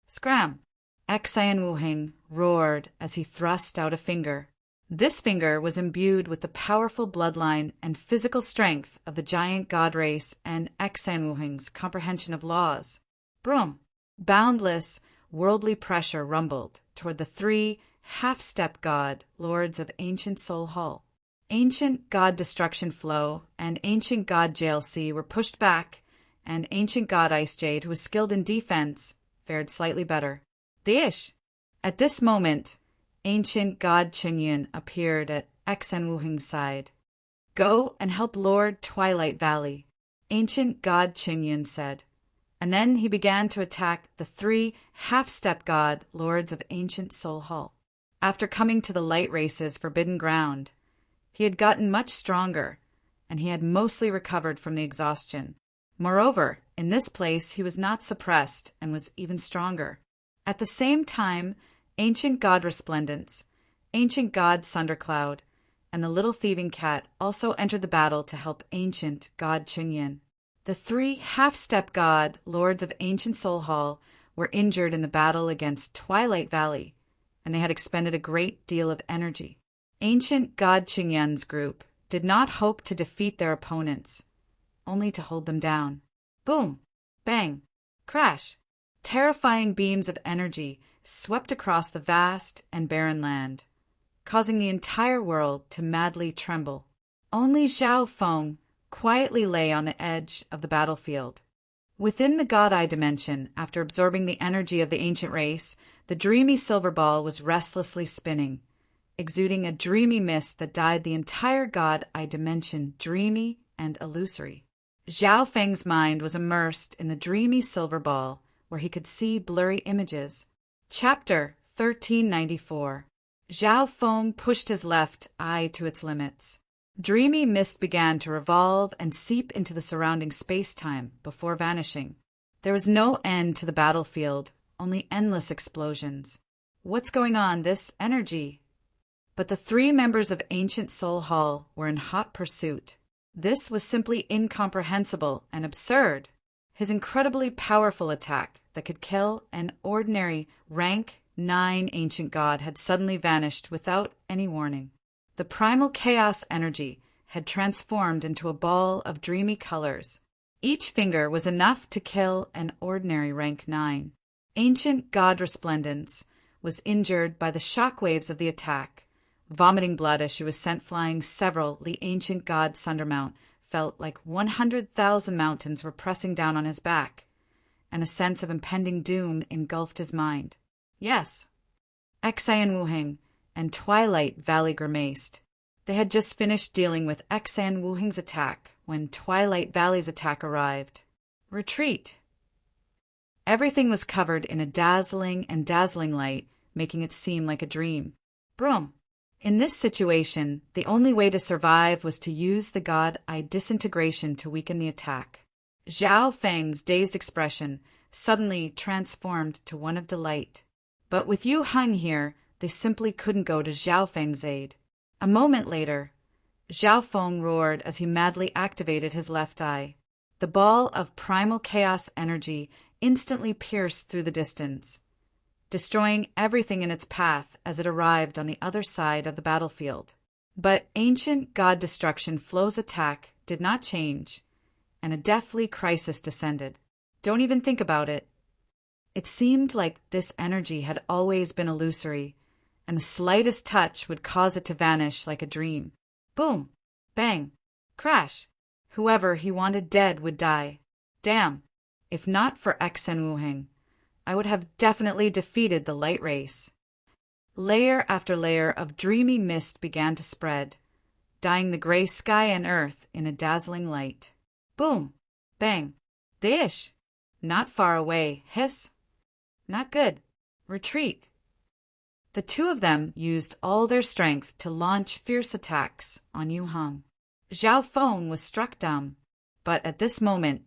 Scram! Xian Wu Heng roared as he thrust out a finger. This finger was imbued with the powerful bloodline and physical strength of the giant god race and Xian Wu Heng's comprehension of laws. Broom! Boundless, worldly pressure rumbled toward the three half-step god lords of ancient Soul Hall. Ancient god destruction flow and ancient god JLC were pushed back, and ancient god Ice Jade, who was skilled in defense, fared slightly better. The ish! At this moment, ancient god Qingyun appeared at Xian Wu Heng's side. Go and help Lord Twilight Valley, ancient god Qingyun said. And then he began to attack the three half-step god lords of ancient Soul Hall. After coming to the light race's forbidden ground, he had gotten much stronger, and he had mostly recovered from the exhaustion. Moreover, in this place he was not suppressed and was even stronger. At the same time, ancient god Resplendence, ancient god Sundercloud, and the little thieving cat also entered the battle to help ancient god Qingyun. The three half-step god lords of ancient Soul Hall were injured in the battle against Twilight Valley, and they had expended a great deal of energy. Ancient god Qingyun's group did not hope to defeat their opponents, only to hold them down. Boom! Bang! Crash! Terrifying beams of energy swept across the vast and barren land, causing the entire world to madly tremble. Only Zhao Feng quietly lay on the edge of the battlefield. Within the God-Eye dimension, after absorbing the energy of the ancient race, the dreamy silver ball was restlessly spinning, exuding a dreamy mist that dyed the entire God-Eye dimension dreamy and illusory. Zhao Feng's mind was immersed in the dreamy silver ball, where he could see blurry images. Chapter 1394. Zhao Feng pushed his left eye to its limits. Dreamy mist began to revolve and seep into the surrounding space-time before vanishing. There was no end to the battlefield, only endless explosions. What's going on? This energy? But the three members of Ancient Soul Hall were in hot pursuit. This was simply incomprehensible and absurd. His incredibly powerful attack that could kill an ordinary rank 9 ancient god had suddenly vanished without any warning. The primal chaos energy had transformed into a ball of dreamy colors. Each finger was enough to kill an ordinary rank 9. Ancient god Resplendence was injured by the shock waves of the attack. Vomiting blood as she was sent flying, the ancient god Sundermount felt like 100,000 mountains were pressing down on his back, and a sense of impending doom engulfed his mind. Yes, Xian Wu Heng and Twilight Valley grimaced. They had just finished dealing with Xian Wu Heng's attack when Twilight Valley's attack arrived. Retreat! Everything was covered in a dazzling light, making it seem like a dream. Broom! In this situation, the only way to survive was to use the God-Eye disintegration to weaken the attack. Zhao Feng's dazed expression suddenly transformed to one of delight. But with Yu Heng here, they simply couldn't go to Zhao Feng's aid. A moment later, Zhao Feng roared as he madly activated his left eye. The ball of primal chaos energy instantly pierced through the distance, destroying everything in its path as it arrived on the other side of the battlefield. But ancient god destruction flow's attack did not change, and a deathly crisis descended. Don't even think about it. It seemed like this energy had always been illusory, and the slightest touch would cause it to vanish like a dream. Boom! Bang! Crash! Whoever he wanted dead would die. Damn! If not for Xen Wuheng, I would have definitely defeated the light race. Layer after layer of dreamy mist began to spread, dyeing the gray sky and earth in a dazzling light. Boom! Bang! Dish! Not far away. Hiss! Not good. Retreat! The two of them used all their strength to launch fierce attacks on Yu Heng. Zhao Feng was struck dumb, but at this moment,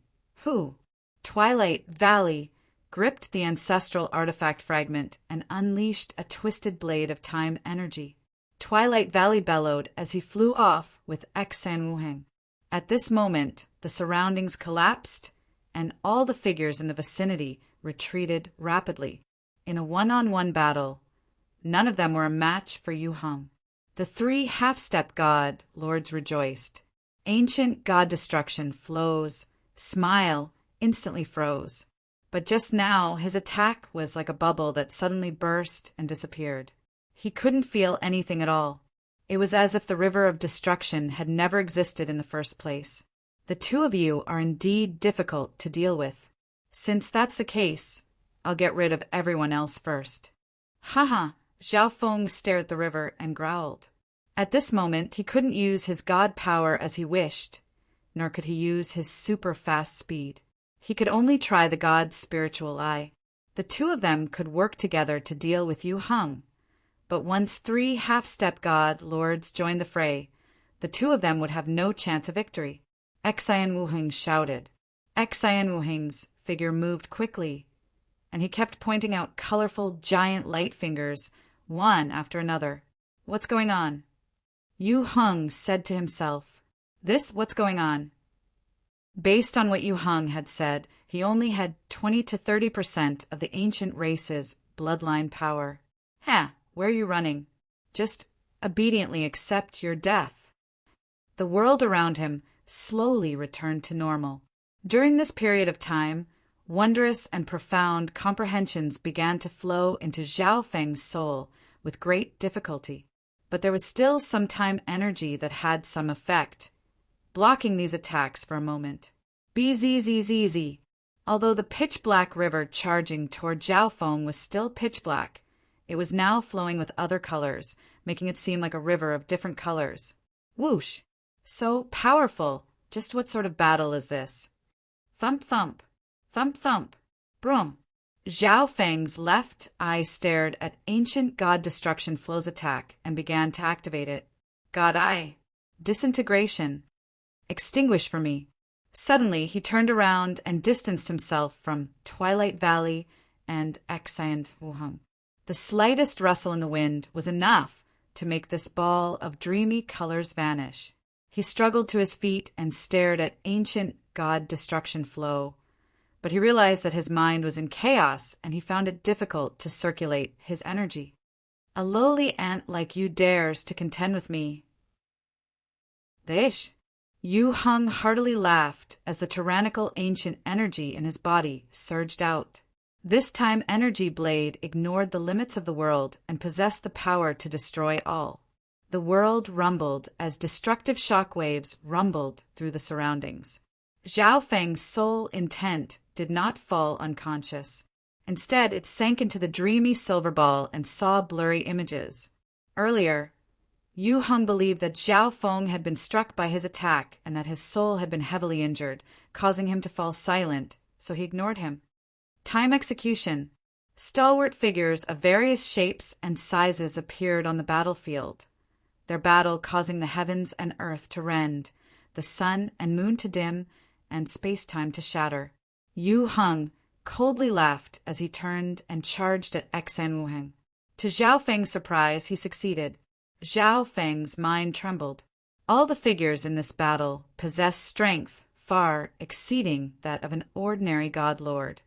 Twilight Valley gripped the ancestral artifact fragment and unleashed a twisted blade of time energy. Twilight Valley bellowed as he flew off with Xen Wuheng. At this moment, the surroundings collapsed, and all the figures in the vicinity retreated rapidly. In a one-on-one battle, none of them were a match for Yu Heng. The three half-step god lords rejoiced. Ancient god destruction flows, smile, instantly froze. But just now, his attack was like a bubble that suddenly burst and disappeared. He couldn't feel anything at all. It was as if the river of destruction had never existed in the first place. The two of you are indeed difficult to deal with. Since that's the case, I'll get rid of everyone else first. Haha! Zhao Feng stared at the river and growled. At this moment, he couldn't use his god power as he wished, nor could he use his super-fast speed. He could only try the god's spiritual eye. The two of them could work together to deal with Yu Heng, but once three half-step god lords joined the fray, the two of them would have no chance of victory. Xen Wuheng shouted. Xen Wuheng's figure moved quickly, and he kept pointing out colorful giant light fingers, one after another. What's going on? Yu Heng said to himself. What's going on? Based on what Yu Heng had said, he only had 20 to 30% of the ancient race's bloodline power. Where are you running? Just obediently accept your death. The world around him slowly returned to normal. During this period of time, wondrous and profound comprehensions began to flow into Zhao Feng's soul with great difficulty. But there was still some time energy that had some effect, blocking these attacks for a moment. Bzzz. Although the pitch-black river charging toward Zhao Feng was still pitch-black, it was now flowing with other colors, making it seem like a river of different colors. Whoosh! So powerful! Just what sort of battle is this? Thump thump! Thump thump! Broom! Zhao Feng's left eye stared at ancient god destruction flow's attack and began to activate it. God eye! Disintegration! Extinguish for me! Suddenly, he turned around and distanced himself from Twilight Valley and Xen Wuheng. The slightest rustle in the wind was enough to make this ball of dreamy colors vanish. He struggled to his feet and stared at ancient god destruction flow, but he realized that his mind was in chaos and he found it difficult to circulate his energy. A lowly ant like you dares to contend with me. Dish! Yu Heng heartily laughed as the tyrannical ancient energy in his body surged out. This time energy blade ignored the limits of the world and possessed the power to destroy all. The world rumbled as destructive shockwaves rumbled through the surroundings. Zhao Feng's sole intent did not fall unconscious. Instead, it sank into the dreamy silver ball and saw blurry images. Earlier, Yu Heng believed that Zhao Feng had been struck by his attack and that his soul had been heavily injured, causing him to fall silent, so he ignored him. Time execution. Stalwart figures of various shapes and sizes appeared on the battlefield, their battle causing the heavens and earth to rend, the sun and moon to dim, and space-time to shatter. Yu Heng coldly laughed as he turned and charged at Xen Wuheng. To Zhao Feng's surprise, he succeeded. Zhao Feng's mind trembled. All the figures in this battle possessed strength far exceeding that of an ordinary god lord.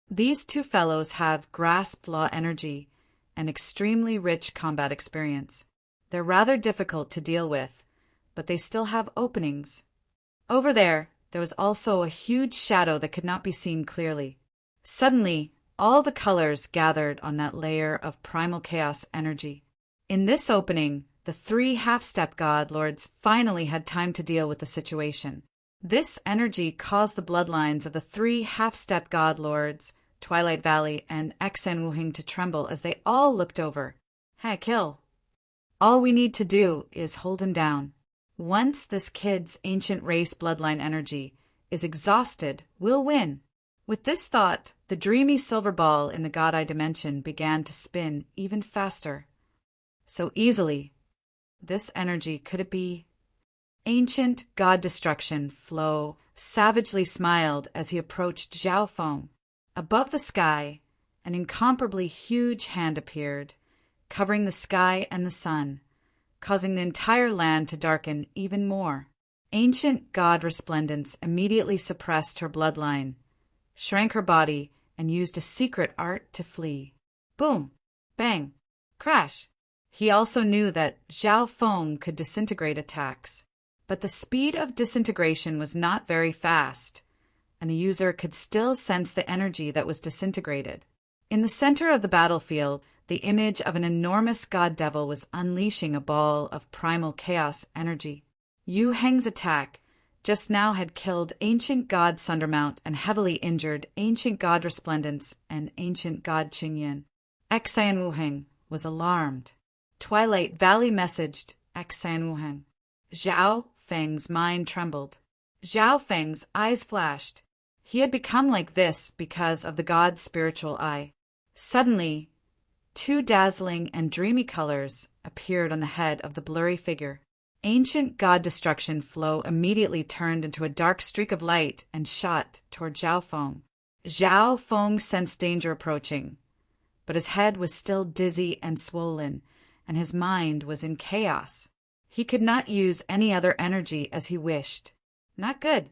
These two fellows have grasped law energy and extremely rich combat experience. They're rather difficult to deal with, but they still have openings. Over there was also a huge shadow that could not be seen clearly. Suddenly, all the colors gathered on that layer of primal chaos energy. In this opening, the three half-step god lords finally had time to deal with the situation. This energy caused the bloodlines of the three half-step god lords, Twilight Valley and Xen Wuhing, to tremble as they all looked over. Hey, kill. All we need to do is hold him down. Once this kid's ancient race bloodline energy is exhausted, we'll win. With this thought, the dreamy silver ball in the God Eye dimension began to spin even faster. So easily. This energy, could it be? Ancient God Destruction Flow savagely smiled as he approached Zhao Feng. Above the sky, an incomparably huge hand appeared, covering the sky and the sun, causing the entire land to darken even more. Ancient God Resplendence immediately suppressed her bloodline, shrank her body, and used a secret art to flee. Boom! Bang! Crash! He also knew that Zhao Feng could disintegrate attacks, but the speed of disintegration was not very fast, and the user could still sense the energy that was disintegrated. In the center of the battlefield, the image of an enormous god devil was unleashing a ball of primal chaos energy. Yu Heng's attack just now had killed Ancient God Sundermount and heavily injured Ancient God Resplendence and Ancient God Qingyan. Xan Wuheng was alarmed. Twilight Valley messaged Xan Wuheng. Zhao Feng's mind trembled. Zhao Feng's eyes flashed. He had become like this because of the god's spiritual eye. Suddenly, two dazzling and dreamy colors appeared on the head of the blurry figure. Ancient God Destruction Flow immediately turned into a dark streak of light and shot toward Zhao Feng. Zhao Feng sensed danger approaching, but his head was still dizzy and swollen, and his mind was in chaos. He could not use any other energy as he wished. Not good.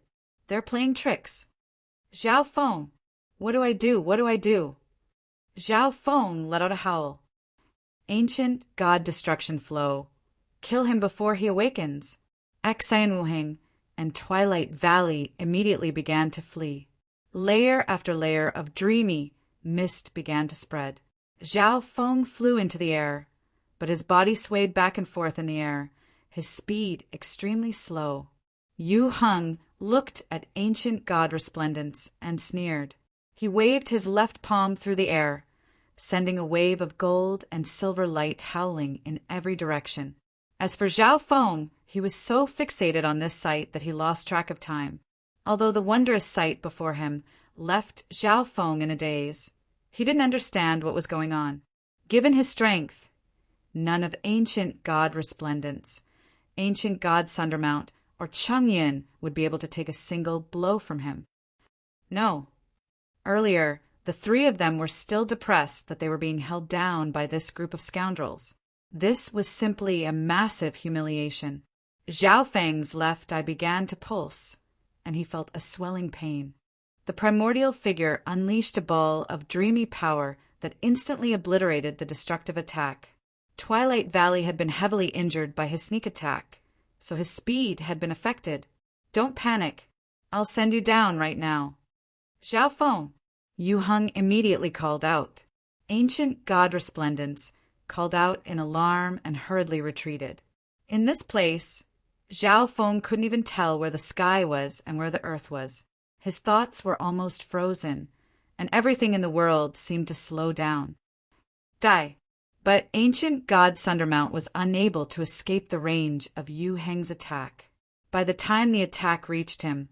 They're playing tricks. Zhao Feng, what do I do? What do I do? Zhao Feng let out a howl. Ancient God Destruction Flow. Kill him before he awakens. Xan Wuheng and Twilight Valley immediately began to flee. Layer after layer of dreamy mist began to spread. Zhao Feng flew into the air, but his body swayed back and forth in the air, his speed extremely slow. Yu Heng looked at Ancient God Resplendence and sneered. He waved his left palm through the air, sending a wave of gold and silver light howling in every direction. As for Zhao Feng, he was so fixated on this sight that he lost track of time. Although the wondrous sight before him left Zhao Feng in a daze, he didn't understand what was going on. Given his strength, none of Ancient God Resplendence, Ancient God Sundermount, or Changyan would be able to take a single blow from him. No. Earlier, the three of them were still depressed that they were being held down by this group of scoundrels. This was simply a massive humiliation. Zhao Feng's left eye began to pulse, and he felt a swelling pain. The primordial figure unleashed a ball of dreamy power that instantly obliterated the destructive attack. Twilight Valley had been heavily injured by his sneak attack, so his speed had been affected. Don't panic. I'll send you down right now. Zhao Feng, Yu Heng immediately called out. Ancient God Resplendence called out in alarm and hurriedly retreated. In this place, Zhao Feng couldn't even tell where the sky was and where the earth was. His thoughts were almost frozen, and everything in the world seemed to slow down. Die! But Ancient God Sundermount was unable to escape the range of Yu Heng's attack. By the time the attack reached him,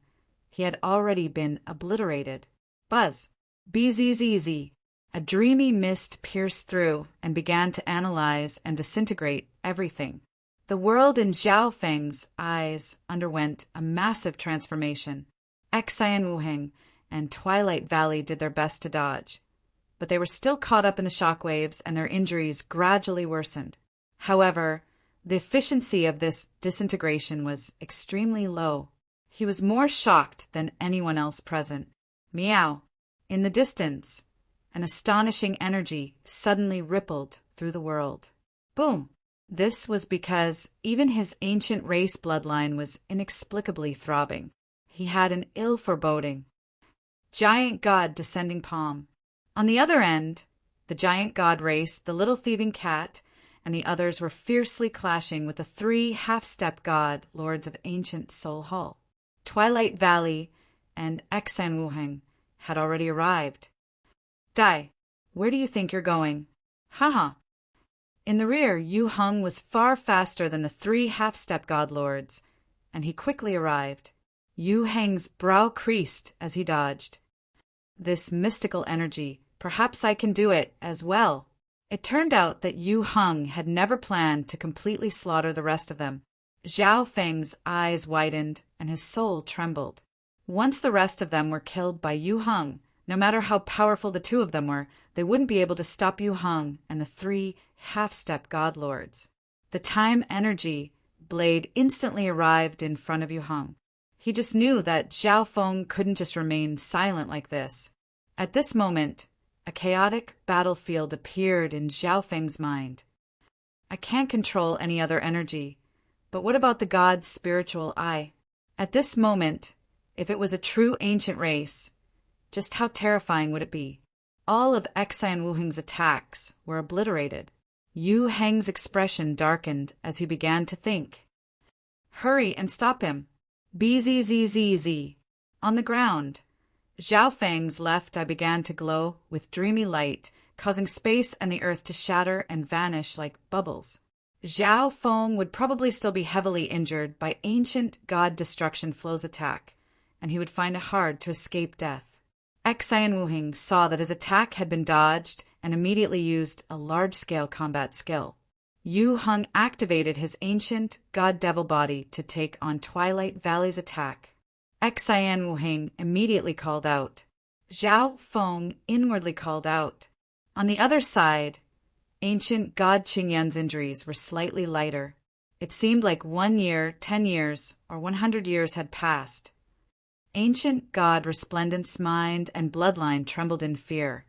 he had already been obliterated. Buzz! Bzzz! A dreamy mist pierced through and began to analyze and disintegrate everything. The world in Zhao Feng's eyes underwent a massive transformation. Xan Wuheng and Twilight Valley did their best to dodge, but they were still caught up in the shockwaves and their injuries gradually worsened. However, the efficiency of this disintegration was extremely low. He was more shocked than anyone else present. Meow! In the distance, an astonishing energy suddenly rippled through the world. Boom! This was because even his ancient race bloodline was inexplicably throbbing. He had an ill foreboding. Giant god descending palm. On the other end, the giant god race, the little thieving cat, and the others were fiercely clashing with the 3 half-step god lords of ancient Seoul Hall. Twilight Valley and Eksan had already arrived. Dai, where do you think you're going? Haha. In the rear, Yu Hung was far faster than the 3 half-step god lords, and he quickly arrived. Yu Heng's brow creased as he dodged. This mystical energy, perhaps I can do it as well. It turned out that Yu Hung had never planned to completely slaughter the rest of them. Zhao Feng's eyes widened and his soul trembled. Once the rest of them were killed by Yu Hung, no matter how powerful the 2 of them were, they wouldn't be able to stop Yu Hung and the 3 half-step god lords. The time energy blade instantly arrived in front of Yu Hung. He just knew that Zhao Feng couldn't just remain silent like this. At this moment, a chaotic battlefield appeared in Zhao Feng's mind. I can't control any other energy, but what about the god's spiritual eye? At this moment, if it was a true ancient race, just how terrifying would it be? All of Eksan Wuheng's attacks were obliterated. Yu Heng's expression darkened as he began to think. Hurry and stop him. BZZZZ. On the ground. Zhao Feng's left eye began to glow with dreamy light, causing space and the earth to shatter and vanish like bubbles. Zhao Feng would probably still be heavily injured by ancient god destruction flow's attack, and he would find it hard to escape death. Eksan Wuheng saw that his attack had been dodged and immediately used a large-scale combat skill. Yu Hung activated his ancient god-devil body to take on Twilight Valley's attack. Eksan Wuheng immediately called out. Zhao Feng inwardly called out. On the other side, ancient god Qingyan's injuries were slightly lighter. It seemed like 1 year, 10 years, or 100 years had passed. Ancient god Resplendent's mind and bloodline trembled in fear,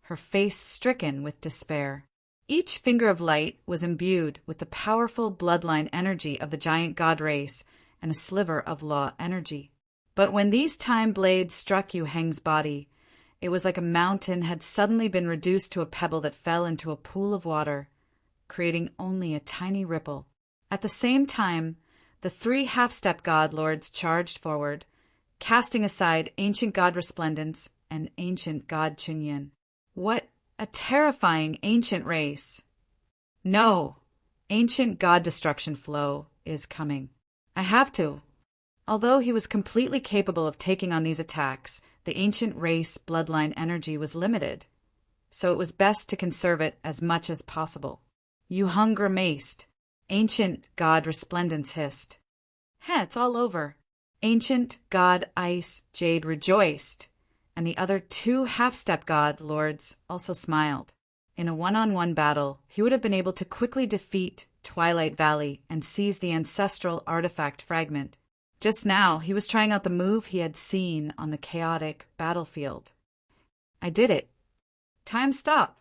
her face stricken with despair. Each finger of light was imbued with the powerful bloodline energy of the giant god race and a sliver of law energy. But when these time blades struck Yu Heng's body, it was like a mountain had suddenly been reduced to a pebble that fell into a pool of water, creating only a tiny ripple. At the same time, the 3 half-step god lords charged forward, casting aside ancient god Resplendence and ancient god Qingyan. What a terrifying ancient race! No, ancient god destruction flow is coming. I have to. Although he was completely capable of taking on these attacks, the ancient race bloodline energy was limited, so it was best to conserve it as much as possible. Yu Hung grimaced. Ancient god Resplendence hissed. It's all over. Ancient god Ice Jade rejoiced, and the other 2 half-step god lords also smiled. In a one-on-one battle, he would have been able to quickly defeat Twilight Valley and seize the ancestral artifact fragment. Just now, he was trying out the move he had seen on the chaotic battlefield. I did it. Time stop.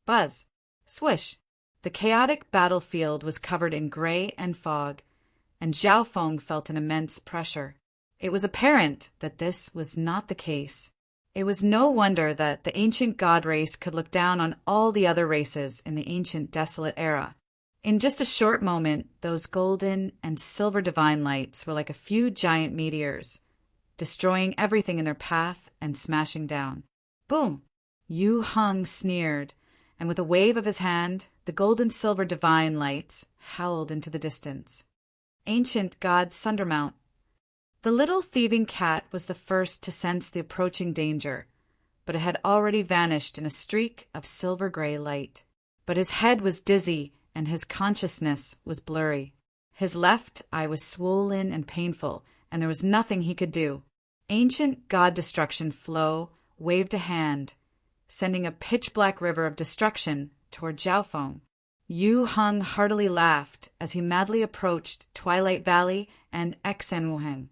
Buzz. Swish. The chaotic battlefield was covered in gray and fog, and Zhao Feng felt an immense pressure. It was apparent that this was not the case. It was no wonder that the ancient god race could look down on all the other races in the ancient desolate era. In just a short moment, those golden and silver divine lights were like a few giant meteors, destroying everything in their path and smashing down. Boom! Yu Hung sneered, and with a wave of his hand, the gold-and-silver divine lights howled into the distance. Ancient god Sundermount. The little thieving cat was the first to sense the approaching danger, but it had already vanished in a streak of silver-gray light. But his head was dizzy, and his consciousness was blurry. His left eye was swollen and painful, and there was nothing he could do. Ancient god destruction Flow waved a hand, sending a pitch-black river of destruction toward Zhao Feng. Yu Hung heartily laughed as he madly approached Twilight Valley and Eksan Wuheng,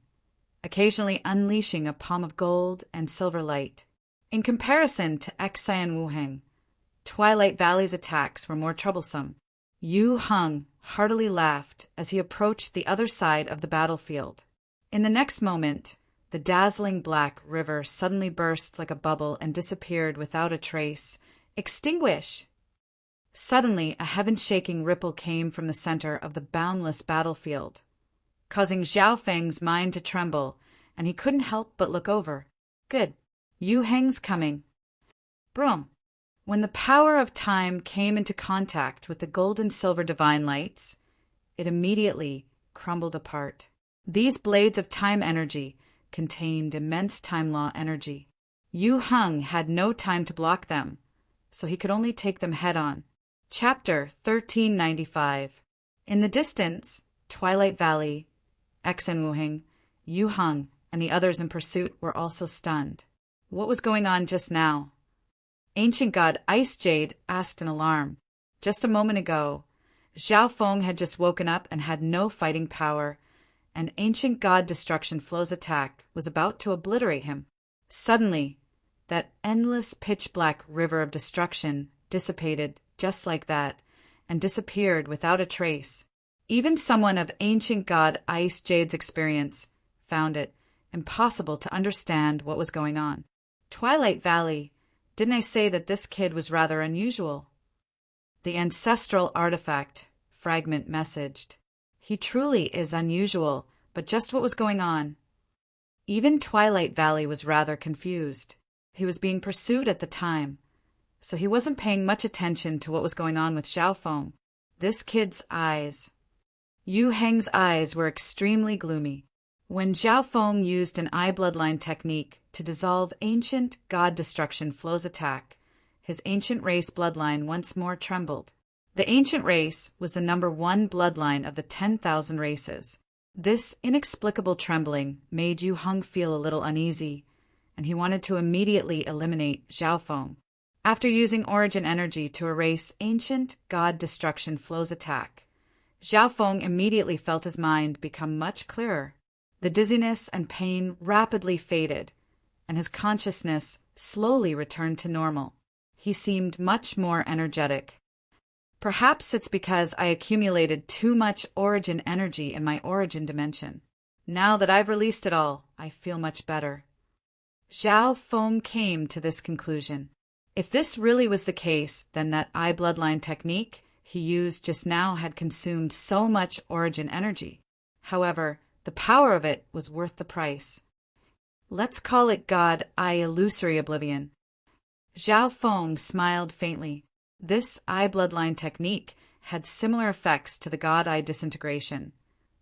occasionally unleashing a palm of gold and silver light. In comparison to Xian Wuheng, Twilight Valley's attacks were more troublesome. Yu Heng heartily laughed as he approached the other side of the battlefield. In the next moment, the dazzling black river suddenly burst like a bubble and disappeared without a trace. Extinguish! Suddenly, a heaven-shaking ripple came from the center of the boundless battlefield, causing Zhao Feng's mind to tremble, and he couldn't help but look over. Good. Yu Heng's coming. Broom. When the power of time came into contact with the gold and silver divine lights, it immediately crumbled apart. These blades of time energy contained immense time law energy. Yu Heng had no time to block them, so he could only take them head-on. Chapter 1395. In the distance, Twilight Valley, Xian Wuheng, Yu Heng, and the others in pursuit were also stunned. What was going on just now? Ancient God Ice Jade asked in alarm. Just a moment ago, Zhao Feng had just woken up and had no fighting power, and Ancient God Destruction Flow's attack was about to obliterate him. Suddenly, that endless pitch-black river of destruction dissipated just like that, and disappeared without a trace. Even someone of Ancient God Ice Jade's experience found it impossible to understand what was going on. Twilight Valley, didn't I say that this kid was rather unusual? The ancestral artifact fragment messaged. He truly is unusual, but just what was going on? Even Twilight Valley was rather confused. He was being pursued at the time, so he wasn't paying much attention to what was going on with Zhao Feng. This kid's eyes. Yu Heng's eyes were extremely gloomy. When Zhao Feng used an eye bloodline technique to dissolve Ancient God Destruction Flow's attack, his ancient race bloodline once more trembled. The ancient race was the number 1 bloodline of the 10,000 races. This inexplicable trembling made Yu Heng feel a little uneasy, and he wanted to immediately eliminate Zhao Feng. After using origin energy to erase Ancient God Destruction Flow's attack, Zhao Feng immediately felt his mind become much clearer. The dizziness and pain rapidly faded, and his consciousness slowly returned to normal. He seemed much more energetic. Perhaps it's because I accumulated too much origin energy in my origin dimension. Now that I've released it all, I feel much better. Zhao Feng came to this conclusion. If this really was the case, then that eye bloodline technique he used just now had consumed so much origin energy. However, the power of it was worth the price. Let's call it God Eye Illusory Oblivion. Zhao Feng smiled faintly. This eye bloodline technique had similar effects to the God Eye disintegration,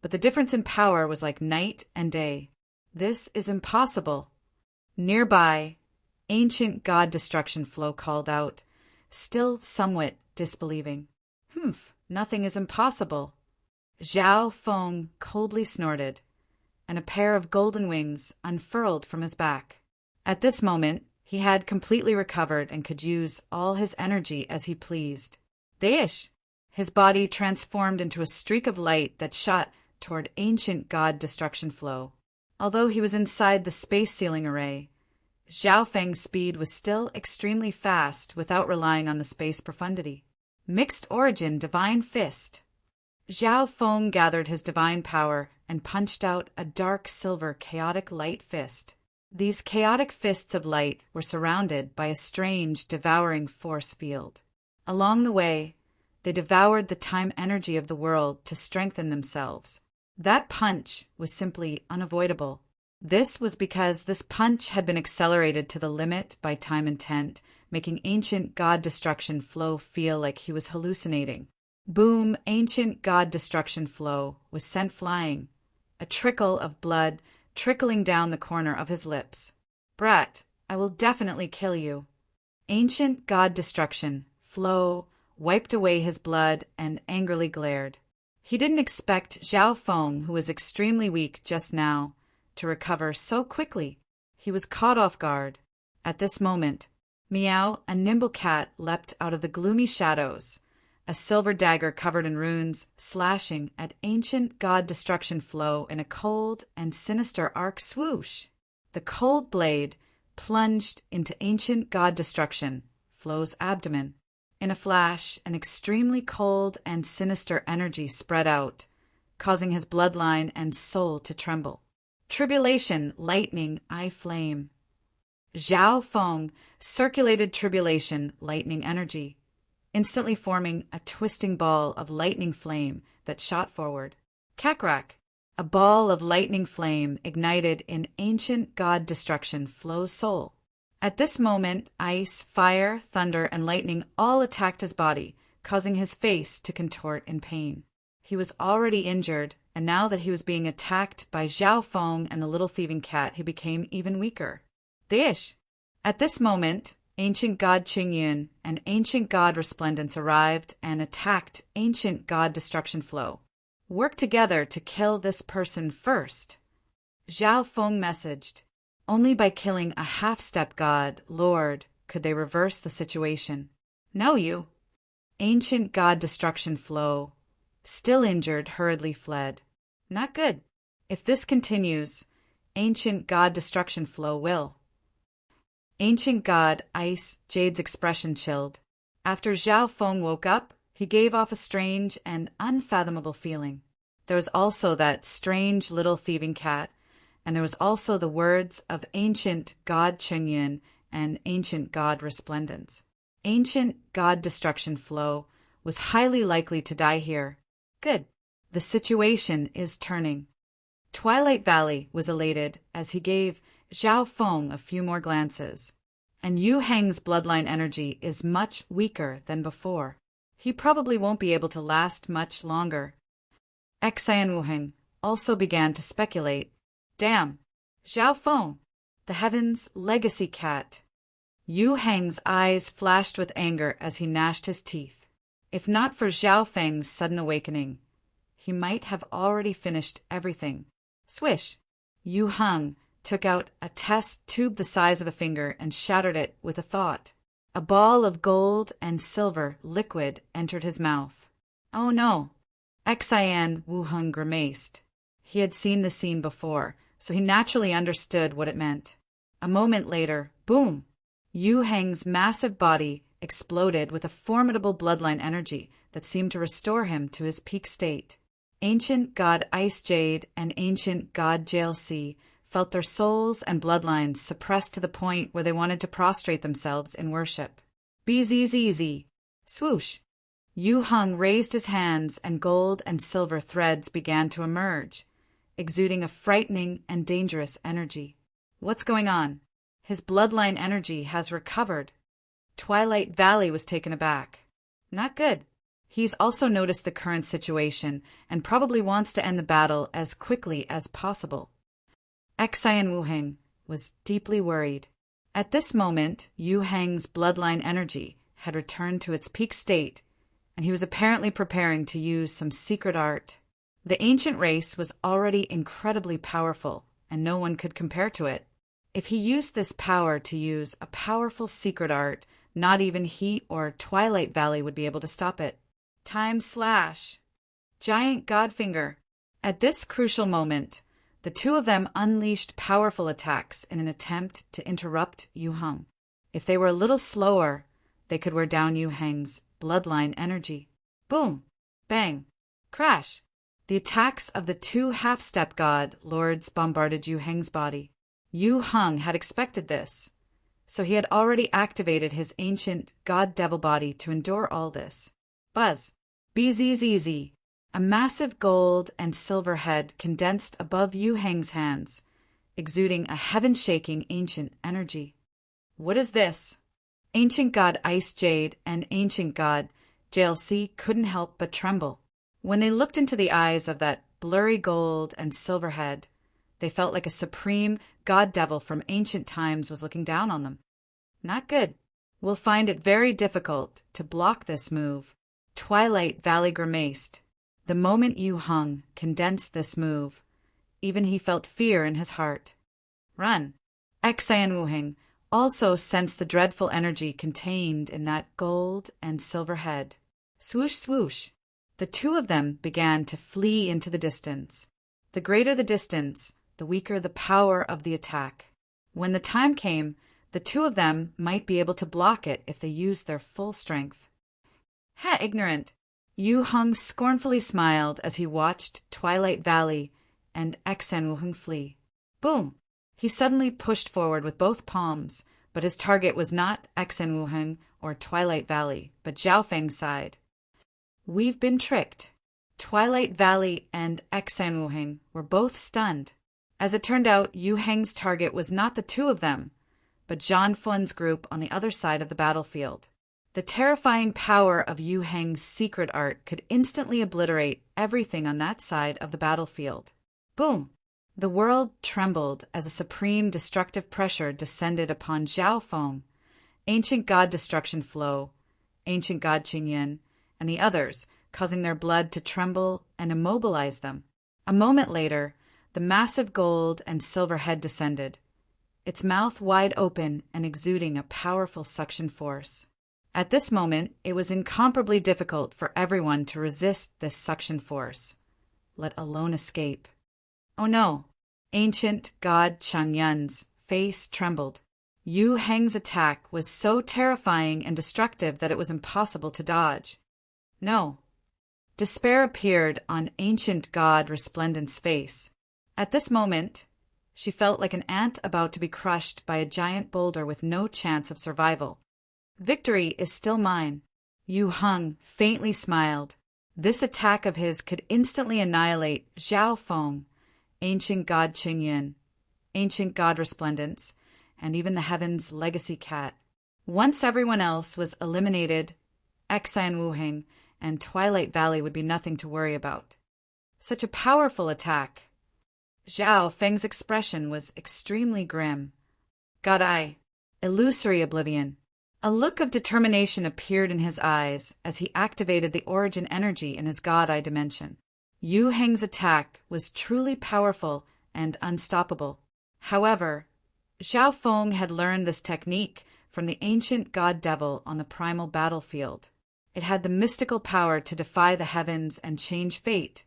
but the difference in power was like night and day. This is impossible. Nearby, Ancient God Destruction Flow called out, still somewhat disbelieving. Nothing is impossible. Zhao Feng coldly snorted, and a pair of golden wings unfurled from his back. At this moment, he had completely recovered and could use all his energy as he pleased. Deish! His body transformed into a streak of light that shot toward Ancient God Destruction Flow. Although he was inside the space sealing array, Zhao Feng's speed was still extremely fast without relying on the space profundity. Mixed Origin Divine Fist. Zhao Feng gathered his divine power and punched out a dark silver chaotic light fist. These chaotic fists of light were surrounded by a strange devouring force field. Along the way, they devoured the time energy of the world to strengthen themselves. That punch was simply unavoidable. This was because this punch had been accelerated to the limit by time intent, making Ancient God Destruction Flow feel like he was hallucinating. Boom! Ancient God Destruction Flow was sent flying, a trickle of blood trickling down the corner of his lips. Brat, I will definitely kill you. Ancient God Destruction Flow wiped away his blood and angrily glared. He didn't expect Zhao Feng, who was extremely weak just now, to recover so quickly. He was caught off guard. At this moment, Meow, a nimble cat, leapt out of the gloomy shadows, a silver dagger covered in runes, slashing at Ancient God Destruction Flow in a cold and sinister arc swoosh. The cold blade plunged into ancient god destruction, Flo's abdomen. In a flash, an extremely cold and sinister energy spread out, causing his bloodline and soul to tremble. Tribulation, lightning, eye flame. Zhao Feng circulated tribulation, lightning energy, instantly forming a twisting ball of lightning flame that shot forward. Kakrak, a ball of lightning flame ignited in ancient god destruction, Flo's soul. At this moment, ice, fire, thunder, and lightning all attacked his body, causing his face to contort in pain. He was already injured, and now that he was being attacked by Zhao Feng and the little thieving cat, he became even weaker. Dish! At this moment, ancient god Qingyun and ancient god Resplendence arrived and attacked ancient god Destruction Flo. Work together to kill this person first. Zhao Feng messaged. Only by killing a half-step god, Lord, could they reverse the situation. No, you. Ancient god Destruction Flo, still injured, hurriedly fled. Not good. If this continues, ancient god Destruction Flo will. Ancient god Ice Jade's expression chilled. After Zhao Feng woke up, he gave off a strange and unfathomable feeling. There was also that strange little thieving cat, and there was also the words of ancient god Qingyun and ancient god Resplendence. Ancient god Destruction Flo was highly likely to die here. Good. The situation is turning. Twilight Valley was elated as he gave Zhao Feng a few more glances. And Yu Heng's bloodline energy is much weaker than before. He probably won't be able to last much longer. Xian Wuheng also began to speculate. Damn, Zhao Feng, the heaven's legacy cat. Yu Heng's eyes flashed with anger as he gnashed his teeth. If not for Zhao Feng's sudden awakening, he might have already finished everything. Swish! Yu Heng took out a test tube the size of a finger and shattered it with a thought. A ball of gold and silver liquid entered his mouth. Oh no! Xian Wuheng grimaced. He had seen the scene before, so he naturally understood what it meant. A moment later, boom! Yu Heng's massive body exploded with a formidable bloodline energy that seemed to restore him to his peak state. Ancient god Ice Jade and ancient god JLC felt their souls and bloodlines suppressed to the point where they wanted to prostrate themselves in worship. BZZZ! Swoosh! Yu Heng raised his hands and gold and silver threads began to emerge, exuding a frightening and dangerous energy. What's going on? His bloodline energy has recovered. Twilight Valley was taken aback. Not good. He's also noticed the current situation and probably wants to end the battle as quickly as possible. Xian Wuheng was deeply worried. At this moment, Yu Heng's bloodline energy had returned to its peak state, and he was apparently preparing to use some secret art. The ancient race was already incredibly powerful, and no one could compare to it. If he used this power to use a powerful secret art, not even he or Twilight Valley would be able to stop it. Time slash! Giant Godfinger! At this crucial moment, the two of them unleashed powerful attacks in an attempt to interrupt Yu Heng. If they were a little slower, they could wear down Yu Heng's bloodline energy. Boom! Bang! Crash! The attacks of the two half-step god lords bombarded Yu Heng's body. Yu Heng had expected this, so he had already activated his ancient god-devil body to endure all this. Buzz! BZZZ! A massive gold and silver head condensed above Yu Heng's hands, exuding a heaven-shaking ancient energy. What is this? Ancient god Ice Jade and ancient god JLC couldn't help but tremble. When they looked into the eyes of that blurry gold and silver head, they felt like a supreme god-devil from ancient times was looking down on them. Not good. We'll find it very difficult to block this move. Twilight Valley grimaced. The moment Yu Heng condensed this move, even he felt fear in his heart. Run! Xian Wuheng also sensed the dreadful energy contained in that gold and silver head. Swoosh, swoosh! The two of them began to flee into the distance. The greater the distance, the weaker the power of the attack. When the time came, the two of them might be able to block it if they used their full strength. Ha, ignorant! Yu Hung scornfully smiled as he watched Twilight Valley and Xan Wuheng flee. Boom! He suddenly pushed forward with both palms, but his target was not Xan Wuheng or Twilight Valley, but Zhao Feng's side. We've been tricked. Twilight Valley and Xan Wuheng were both stunned. As it turned out, Yu Heng's target was not the two of them, but Zhan Fun's group on the other side of the battlefield. The terrifying power of Yu Heng's secret art could instantly obliterate everything on that side of the battlefield. Boom! The world trembled as a supreme destructive pressure descended upon Zhao Feng, ancient god Destruction Flow, ancient god Qingyan, and the others, causing their blood to tremble and immobilize them. A moment later, the massive gold and silver head descended, its mouth wide open and exuding a powerful suction force. At this moment, it was incomparably difficult for everyone to resist this suction force, let alone escape. Oh no! Ancient god Changyun's face trembled. Yu Heng's attack was so terrifying and destructive that it was impossible to dodge. No. Despair appeared on ancient god Resplendent's face. At this moment, she felt like an ant about to be crushed by a giant boulder with no chance of survival. Victory is still mine. Yu Hung faintly smiled. This attack of his could instantly annihilate Zhao Feng, ancient god Qingyan, ancient god Resplendence, and even the Heaven's legacy cat. Once everyone else was eliminated, Xan Wuheng and Twilight Valley would be nothing to worry about. Such a powerful attack. Zhao Feng's expression was extremely grim. God Eye, illusory oblivion. A look of determination appeared in his eyes as he activated the origin energy in his God Eye dimension. Yu Heng's attack was truly powerful and unstoppable. However, Zhao Feng had learned this technique from the ancient god devil on the primal battlefield. It had the mystical power to defy the heavens and change fate,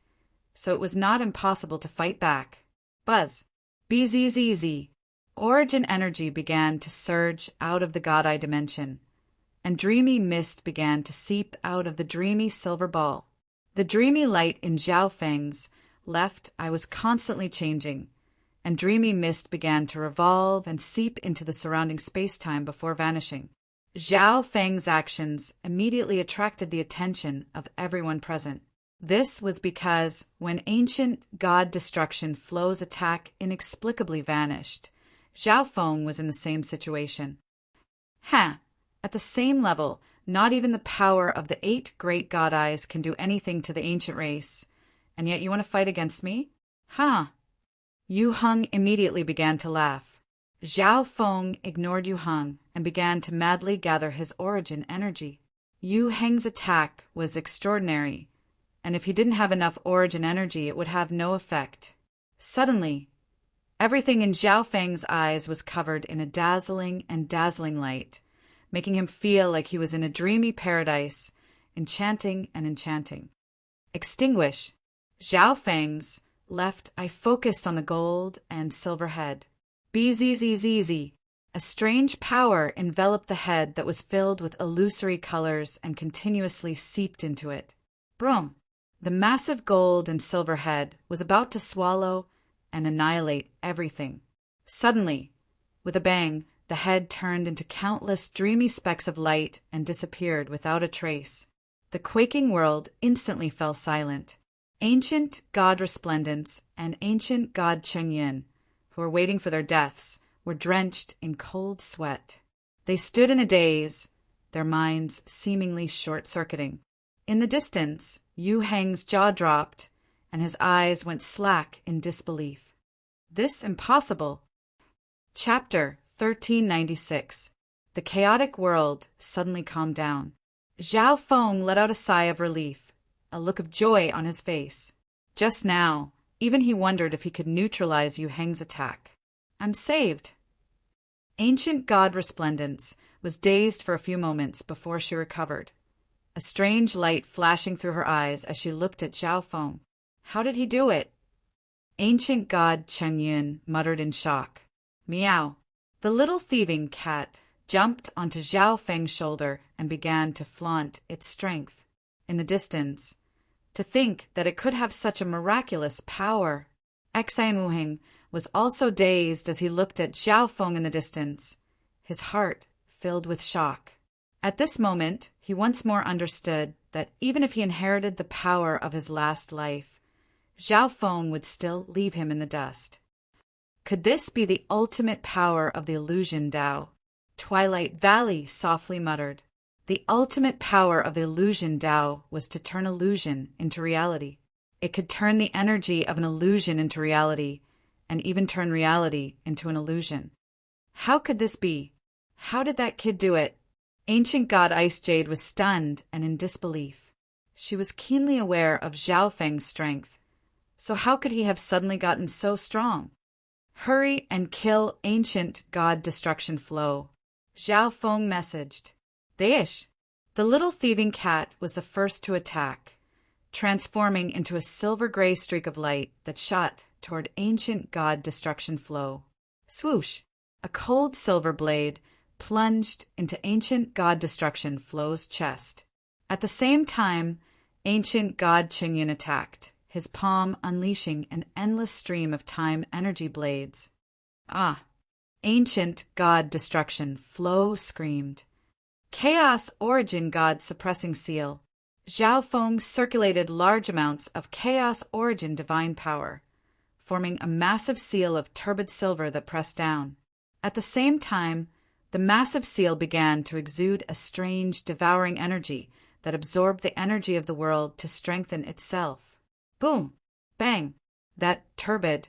so it was not impossible to fight back. Buzz. BZZZ. Origin energy began to surge out of the God Eye dimension, and dreamy mist began to seep out of the dreamy silver ball. The dreamy light in Zhao Feng's left eye was constantly changing, and dreamy mist began to revolve and seep into the surrounding space-time before vanishing. Zhao Feng's actions immediately attracted the attention of everyone present. This was because when ancient god Destruction Flow's attack inexplicably vanished, Zhao Feng was in the same situation. At the same level, not even the power of the 8 great god eyes can do anything to the ancient race, and yet you want to fight against me? Yu Hung immediately began to laugh. Zhao Feng ignored Yu Hung and began to madly gather his origin energy. Yu Heng's attack was extraordinary, and if he didn't have enough origin energy, it would have no effect. Suddenly, everything in Zhao Feng's eyes was covered in a dazzling light, making him feel like he was in a dreamy paradise, enchanting and enchanting. Extinguish. Zhao Feng's left eye focused on the gold and silver head. BZZZZ. A strange power enveloped the head that was filled with illusory colors and continuously seeped into it. Brum. The massive gold and silver head was about to swallow and annihilate everything. Suddenly, with a bang, the head turned into countless dreamy specks of light and disappeared without a trace. The quaking world instantly fell silent. Ancient god Resplendence and ancient god Chengyin, who were waiting for their deaths, were drenched in cold sweat. They stood in a daze, their minds seemingly short-circuiting. In the distance, Yu Heng's jaw dropped, and his eyes went slack in disbelief. This impossible. Chapter 1396. The chaotic world suddenly calmed down. Zhao Feng let out a sigh of relief, a look of joy on his face. Just now, even he wondered if he could neutralize Yu Heng's attack. I'm saved. Ancient god Resplendence was dazed for a few moments before she recovered, a strange light flashing through her eyes as she looked at Zhao Feng. How did he do it? Ancient god Chengyin muttered in shock. Meow. The little thieving cat jumped onto Zhao Feng's shoulder and began to flaunt its strength. In the distance, to think that it could have such a miraculous power. Xan Wuheng was also dazed as he looked at Zhao Feng in the distance, his heart filled with shock. At this moment, he once more understood that even if he inherited the power of his last life, Zhao Feng would still leave him in the dust. Could this be the ultimate power of the illusion Tao? Twilight Valley softly muttered. The ultimate power of the illusion Tao was to turn illusion into reality. It could turn the energy of an illusion into reality, and even turn reality into an illusion. How could this be? How did that kid do it? Ancient God Ice Jade was stunned and in disbelief. She was keenly aware of Zhao Feng's strength. So how could he have suddenly gotten so strong? Hurry and kill Ancient God Destruction Flow, Zhao Feng messaged. Deish! The little thieving cat was the first to attack, transforming into a silver-gray streak of light that shot toward Ancient God Destruction Flow. Swoosh! A cold silver blade plunged into Ancient God Destruction Flow's chest. At the same time, Ancient God Qingyun attacked, his palm unleashing an endless stream of time energy blades. Ah! Ancient God Destruction Flow screamed. Chaos Origin God Suppressing Seal. Zhao Feng circulated large amounts of Chaos Origin divine power, forming a massive seal of turbid silver that pressed down. At the same time, the massive seal began to exude a strange, devouring energy that absorbed the energy of the world to strengthen itself. Boom! Bang! That turbid,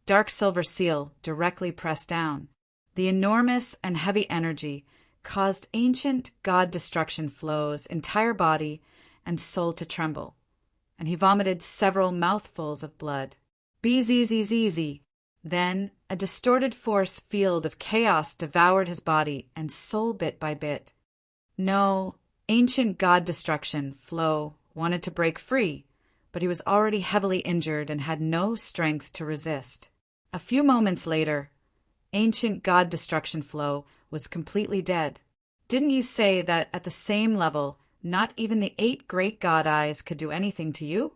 dark silver seal directly pressed down. The enormous and heavy energy caused Ancient God Destruction Flow's entire body and soul to tremble, and he vomited several mouthfuls of blood. Bzzz. Then a distorted force field of chaos devoured his body and soul bit by bit. No, Ancient God Destruction Flow wanted to break free, but he was already heavily injured and had no strength to resist. A few moments later, Ancient God Destruction Flow was completely dead. Didn't you say that at the same level, not even the 8 great god eyes could do anything to you?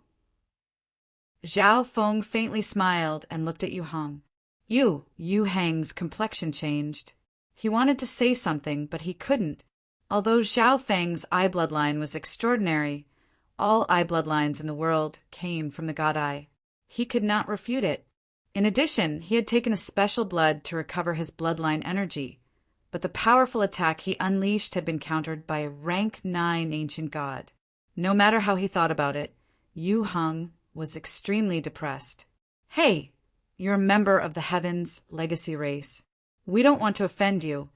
Zhao Feng faintly smiled and looked at Yu Heng. Yu Heng's complexion changed. He wanted to say something, but he couldn't. Although Zhao Feng's eye bloodline was extraordinary, all eye bloodlines in the world came from the god eye. He could not refute it. In addition, he had taken a special blood to recover his bloodline energy, but the powerful attack he unleashed had been countered by a rank 9 ancient god. No matter how he thought about it, Yu Heng was extremely depressed. Hey, you're a member of the Heaven's legacy race. We don't want to offend you.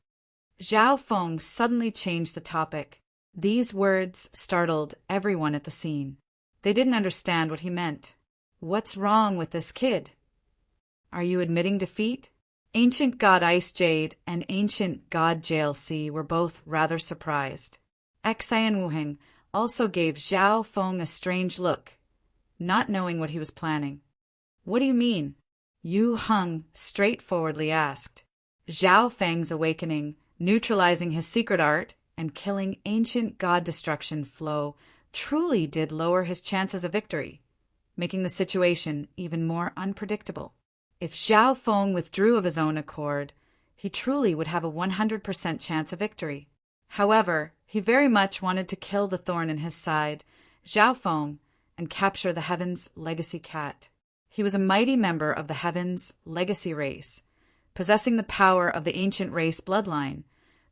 Zhao Feng suddenly changed the topic. These words startled everyone at the scene. They didn't understand what he meant. What's wrong with this kid? Are you admitting defeat? Ancient God Ice Jade and Ancient God Jail Sea were both rather surprised. Xan Wuheng also gave Zhao Feng a strange look, not knowing what he was planning. What do you mean? Yu Heng straightforwardly asked. Zhao Feng's awakening, neutralizing his secret art, and killing Ancient God Destruction Flow truly did lower his chances of victory, making the situation even more unpredictable. If Zhao Feng withdrew of his own accord, he truly would have a 100% chance of victory. However, he very much wanted to kill the thorn in his side, Zhao Feng, and capture the Heaven's legacy cat. He was a mighty member of the Heaven's legacy race, possessing the power of the ancient race bloodline,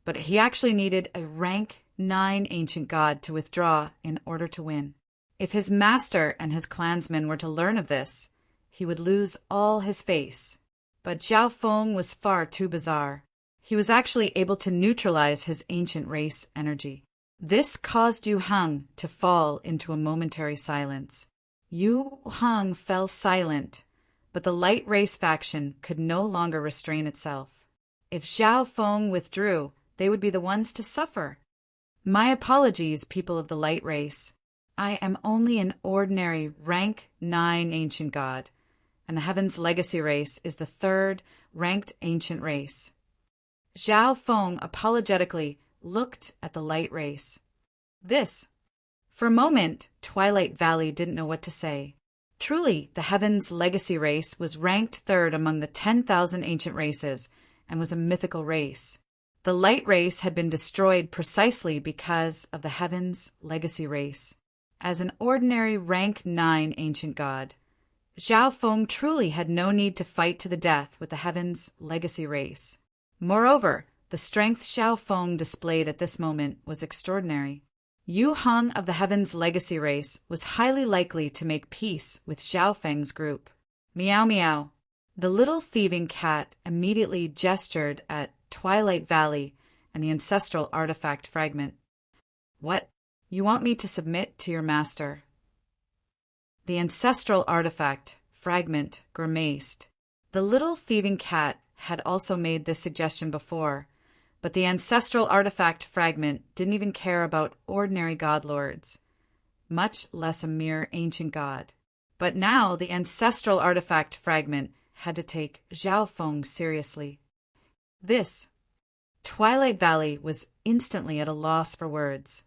but he actually needed a rank 9 ancient god to withdraw in order to win. If his master and his clansmen were to learn of this, he would lose all his face. But Zhao Feng was far too bizarre. He was actually able to neutralize his ancient race energy. This caused Yu Heng to fall into a momentary silence. Yu Heng fell silent, but the light race faction could no longer restrain itself. If Zhao Feng withdrew, they would be the ones to suffer. My apologies, people of the light race. I am only an ordinary rank 9 ancient god, and the Heaven's legacy race is the 3rd ranked ancient race. Zhao Feng apologetically looked at the light race. This. For a moment, Twilight Valley didn't know what to say. Truly, the Heaven's Legacy race was ranked third among the 10,000 ancient races and was a mythical race. The light race had been destroyed precisely because of the Heaven's Legacy race. As an ordinary rank 9 ancient god, Zhao Feng truly had no need to fight to the death with the Heaven's Legacy race. Moreover, the strength Zhao Feng displayed at this moment was extraordinary. Yu Heng of the Heaven's Legacy race was highly likely to make peace with Zhao Feng's group. Meow meow. The little thieving cat immediately gestured at Twilight Valley and the ancestral artifact fragment. What? You want me to submit to your master? The ancestral artifact fragment grimaced. The little thieving cat had also made this suggestion before, but the ancestral artifact fragment didn't even care about ordinary godlords, much less a mere ancient god. But now the ancestral artifact fragment had to take Zhao Feng seriously. This. Twilight Valley was instantly at a loss for words.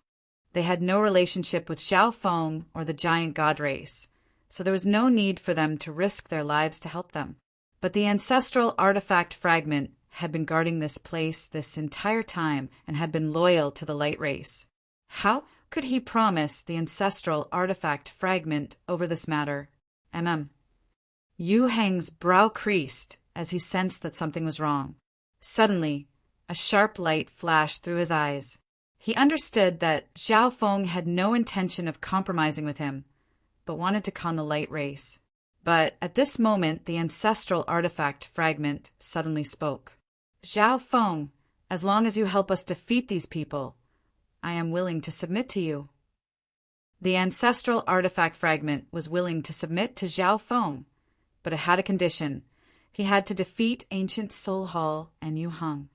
They had no relationship with Zhao Feng or the giant god race, so there was no need for them to risk their lives to help them. But the ancestral artifact fragment had been guarding this place this entire time and had been loyal to the light race. How could he promise the ancestral artifact fragment over this matter? Yu Heng's brow creased as he sensed that something was wrong. Suddenly, a sharp light flashed through his eyes. He understood that Zhao Feng had no intention of compromising with him, but wanted to con the light race. But at this moment, the ancestral artifact fragment suddenly spoke. Zhao Feng, as long as you help us defeat these people, I am willing to submit to you. The ancestral artifact fragment was willing to submit to Zhao Feng, but it had a condition. He had to defeat Ancient Soul Hall and Yu Heng.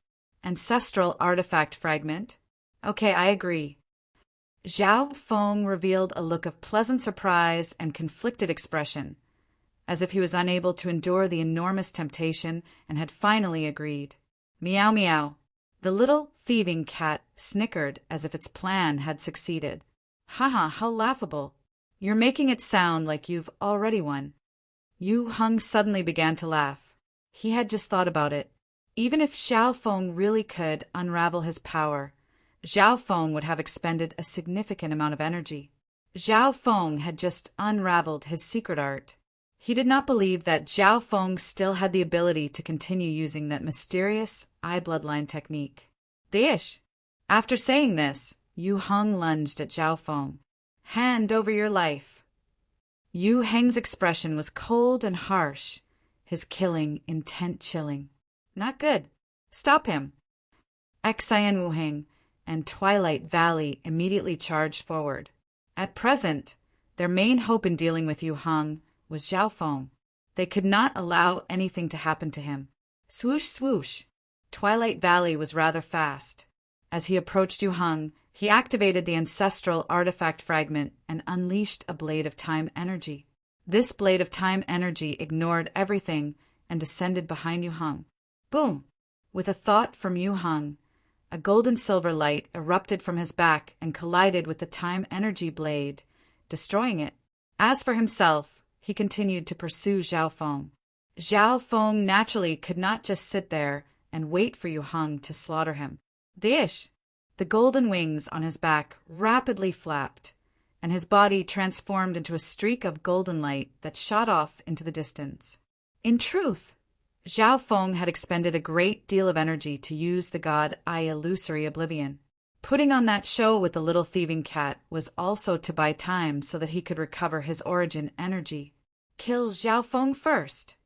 Ancestral artifact fragment. Okay, I agree. Zhao Feng revealed a look of pleasant surprise and conflicted expression, as if he was unable to endure the enormous temptation and had finally agreed. Meow meow. The little thieving cat snickered as if its plan had succeeded. Haha, how laughable. You're making it sound like you've already won. Yu Heng suddenly began to laugh. He had just thought about it. Even if Zhao Feng really could unravel his power, Zhao Feng would have expended a significant amount of energy. Zhao Feng had just unraveled his secret art. He did not believe that Zhao Feng still had the ability to continue using that mysterious eye bloodline technique. Deish! After saying this, Yu Heng lunged at Zhao Feng. Hand over your life. Yu Heng's expression was cold and harsh, his killing intent chilling. Not good. Stop him. Xian Wuheng and Twilight Valley immediately charged forward. At present, their main hope in dealing with Yu Heng was Zhao Feng. They could not allow anything to happen to him. Swoosh swoosh. Twilight Valley was rather fast. As he approached Yu Heng, he activated the ancestral artifact fragment and unleashed a blade of time energy. This blade of time energy ignored everything and descended behind Yu Heng. Boom! With a thought from Yu Heng, a gold-and-silver light erupted from his back and collided with the time energy blade, destroying it. As for himself, he continued to pursue Zhao Feng. Zhao Feng naturally could not just sit there and wait for Yu Heng to slaughter him. Deish! The golden wings on his back rapidly flapped, and his body transformed into a streak of golden light that shot off into the distance. In truth, Zhao Feng had expended a great deal of energy to use the god illusory oblivion. Putting on that show with the little thieving cat was also to buy time so that he could recover his origin energy. Kill Zhao Feng first!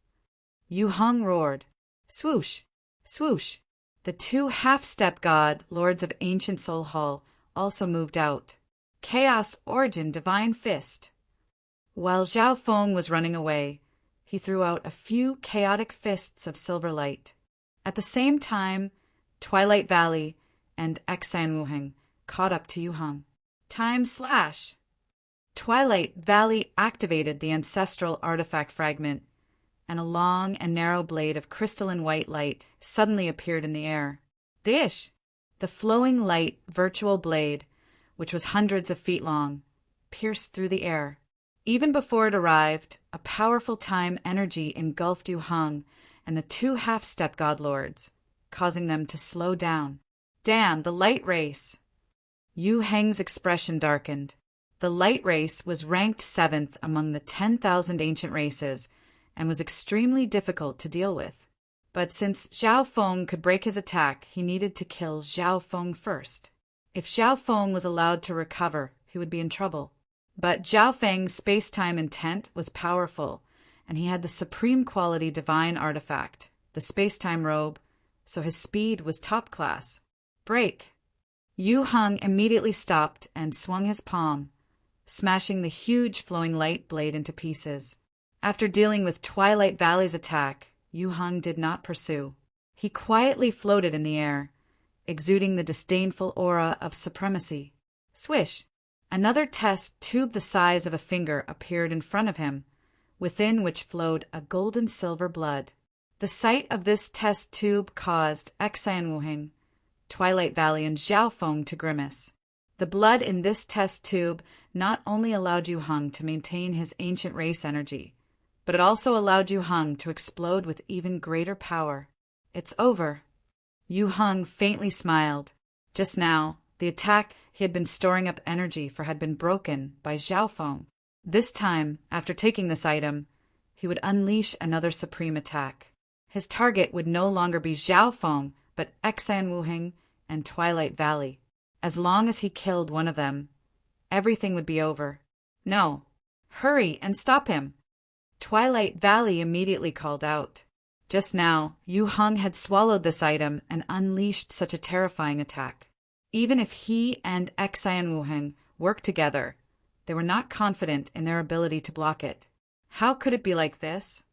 Yu Heng roared. Swoosh! Swoosh! The two half-step god lords of Ancient Soul Hall also moved out. Chaos Origin Divine Fist! While Zhao Feng was running away, he threw out a few chaotic fists of silver light. At the same time, Twilight Valley and Xian Wuheng caught up to Yu Heng. Time slash! Twilight Valley activated the ancestral artifact fragment, and a long and narrow blade of crystalline white light suddenly appeared in the air. Dish! The flowing light virtual blade, which was hundreds of feet long, pierced through the air. Even before it arrived, a powerful time energy engulfed Yu Heng and the two half-step god lords, causing them to slow down. Damn, the light race! Yu Heng's expression darkened. The light race was ranked 7th among the 10,000 ancient races and was extremely difficult to deal with. But since Zhao Feng could break his attack, he needed to kill Zhao Feng first. If Zhao Feng was allowed to recover, he would be in trouble. But Zhao Feng's space-time intent was powerful, and he had the supreme quality divine artifact, the space-time robe, so his speed was top class. Break! Yu Heng immediately stopped and swung his palm, smashing the huge flowing light blade into pieces. After dealing with Twilight Valley's attack, Yu Heng did not pursue. He quietly floated in the air, exuding the disdainful aura of supremacy. Swish! Another test tube the size of a finger appeared in front of him, within which flowed a gold-and-silver blood. The sight of this test tube caused Xian Wuheng, Twilight Valley, and Zhao Feng to grimace. The blood in this test tube not only allowed Yu Heng to maintain his ancient race energy, but it also allowed Yu Heng to explode with even greater power. It's over. Yu Heng faintly smiled. Just now, the attack he had been storing up energy for had been broken by Zhao Feng. This time, after taking this item, he would unleash another supreme attack. His target would no longer be Zhao Feng, but Xian Wuheng and Twilight Valley. As long as he killed one of them, everything would be over. No. Hurry and stop him! Twilight Valley immediately called out. Just now, Yu Heng had swallowed this item and unleashed such a terrifying attack. Even if he and Xian Wuheng worked together, they were not confident in their ability to block it. How could it be like this?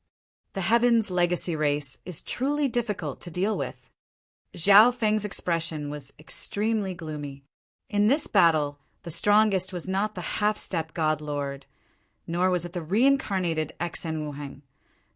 The Heaven's legacy race is truly difficult to deal with. Zhao Feng's expression was extremely gloomy. In this battle, the strongest was not the half-step god lord, nor was it the reincarnated Xian Wuheng,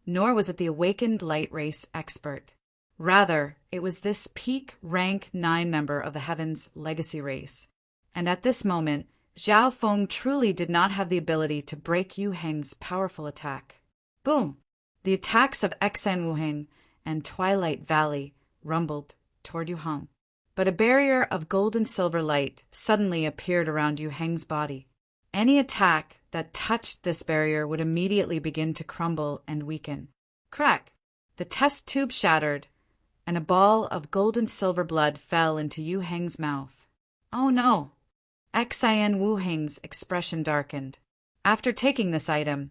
nor was it the awakened light race expert. Rather, it was this peak rank 9 member of the Heaven's legacy race. And at this moment, Zhao Feng truly did not have the ability to break Yu Heng's powerful attack. Boom! The attacks of Xian Wuheng and Twilight Valley rumbled toward Yu Heng. But a barrier of gold and silver light suddenly appeared around Yu Heng's body. Any attack that touched this barrier would immediately begin to crumble and weaken. Crack! The test tube shattered, and a ball of gold and silver blood fell into Yu Heng's mouth. Oh no! Xian Wuheng's expression darkened. After taking this item,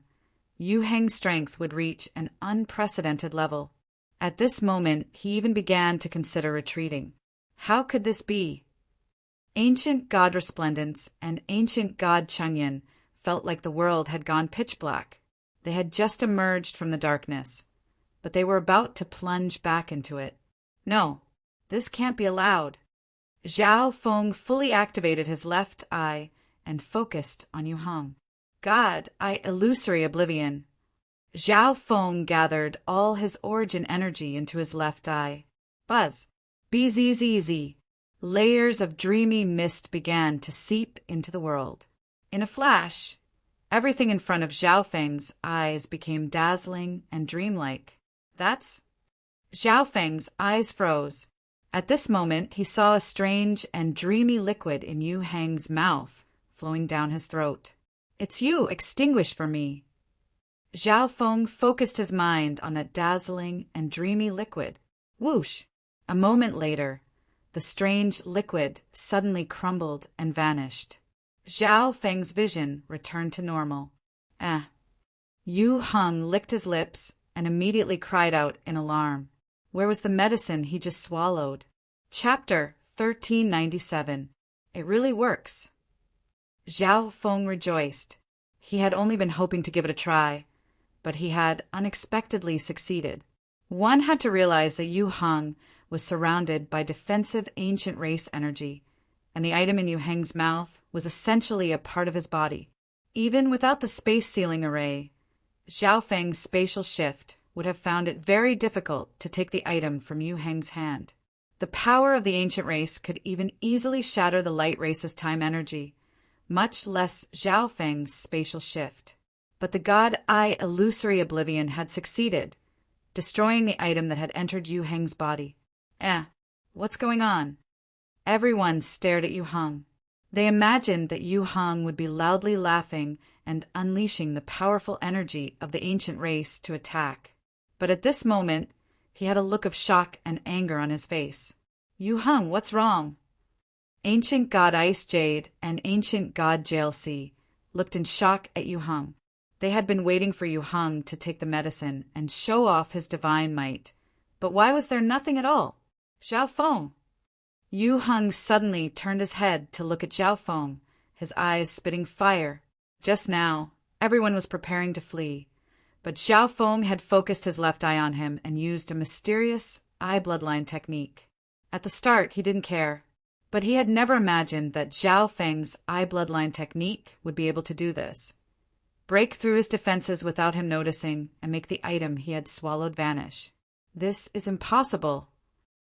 Yu Heng's strength would reach an unprecedented level. At this moment, he even began to consider retreating. How could this be? Ancient God Resplendence and Ancient God Changyan felt like the world had gone pitch black. They had just emerged from the darkness, but they were about to plunge back into it. No, this can't be allowed. Zhao Feng fully activated his left eye and focused on Yu Heng. God, illusory oblivion. Zhao Feng gathered all his origin energy into his left eye. Buzz. Bzzz. Layers of dreamy mist began to seep into the world. In a flash, everything in front of Zhao Feng's eyes became dazzling and dreamlike. That's... Zhao Feng's eyes froze. At this moment, he saw a strange and dreamy liquid in Yu Heng's mouth, flowing down his throat. It's you, extinguished for me. Zhao Feng focused his mind on that dazzling and dreamy liquid. Whoosh! A moment later, the strange liquid suddenly crumbled and vanished. Zhao Feng's vision returned to normal. Yu Heng licked his lips and immediately cried out in alarm. Where was the medicine he just swallowed? Chapter 1397. It really works. Zhao Feng rejoiced. He had only been hoping to give it a try, but he had unexpectedly succeeded. One had to realize that Yu Heng was surrounded by defensive ancient race energy, and the item in Yu Heng's mouth was essentially a part of his body. Even without the space sealing array, Zhao Feng's spatial shift would have found it very difficult to take the item from Yu Heng's hand. The power of the ancient race could even easily shatter the light race's time energy, much less Zhao Feng's spatial shift. But the God-Eye illusory oblivion had succeeded, destroying the item that had entered Yu Heng's body. What's going on? Everyone stared at Yu Heng. They imagined that Yu Heng would be loudly laughing and unleashing the powerful energy of the ancient race to attack. But at this moment, he had a look of shock and anger on his face. Yu Heng, what's wrong? Ancient God Ice Jade and Ancient God Jailsea looked in shock at Yu Heng. They had been waiting for Yu Heng to take the medicine and show off his divine might. But why was there nothing at all? Zhao Feng! Yu Heng suddenly turned his head to look at Zhao Feng, his eyes spitting fire. Just now, everyone was preparing to flee, but Zhao Feng had focused his left eye on him and used a mysterious eye bloodline technique. At the start, he didn't care, but he had never imagined that Zhao Feng's eye bloodline technique would be able to do this. Break through his defenses without him noticing and make the item he had swallowed vanish. This is impossible.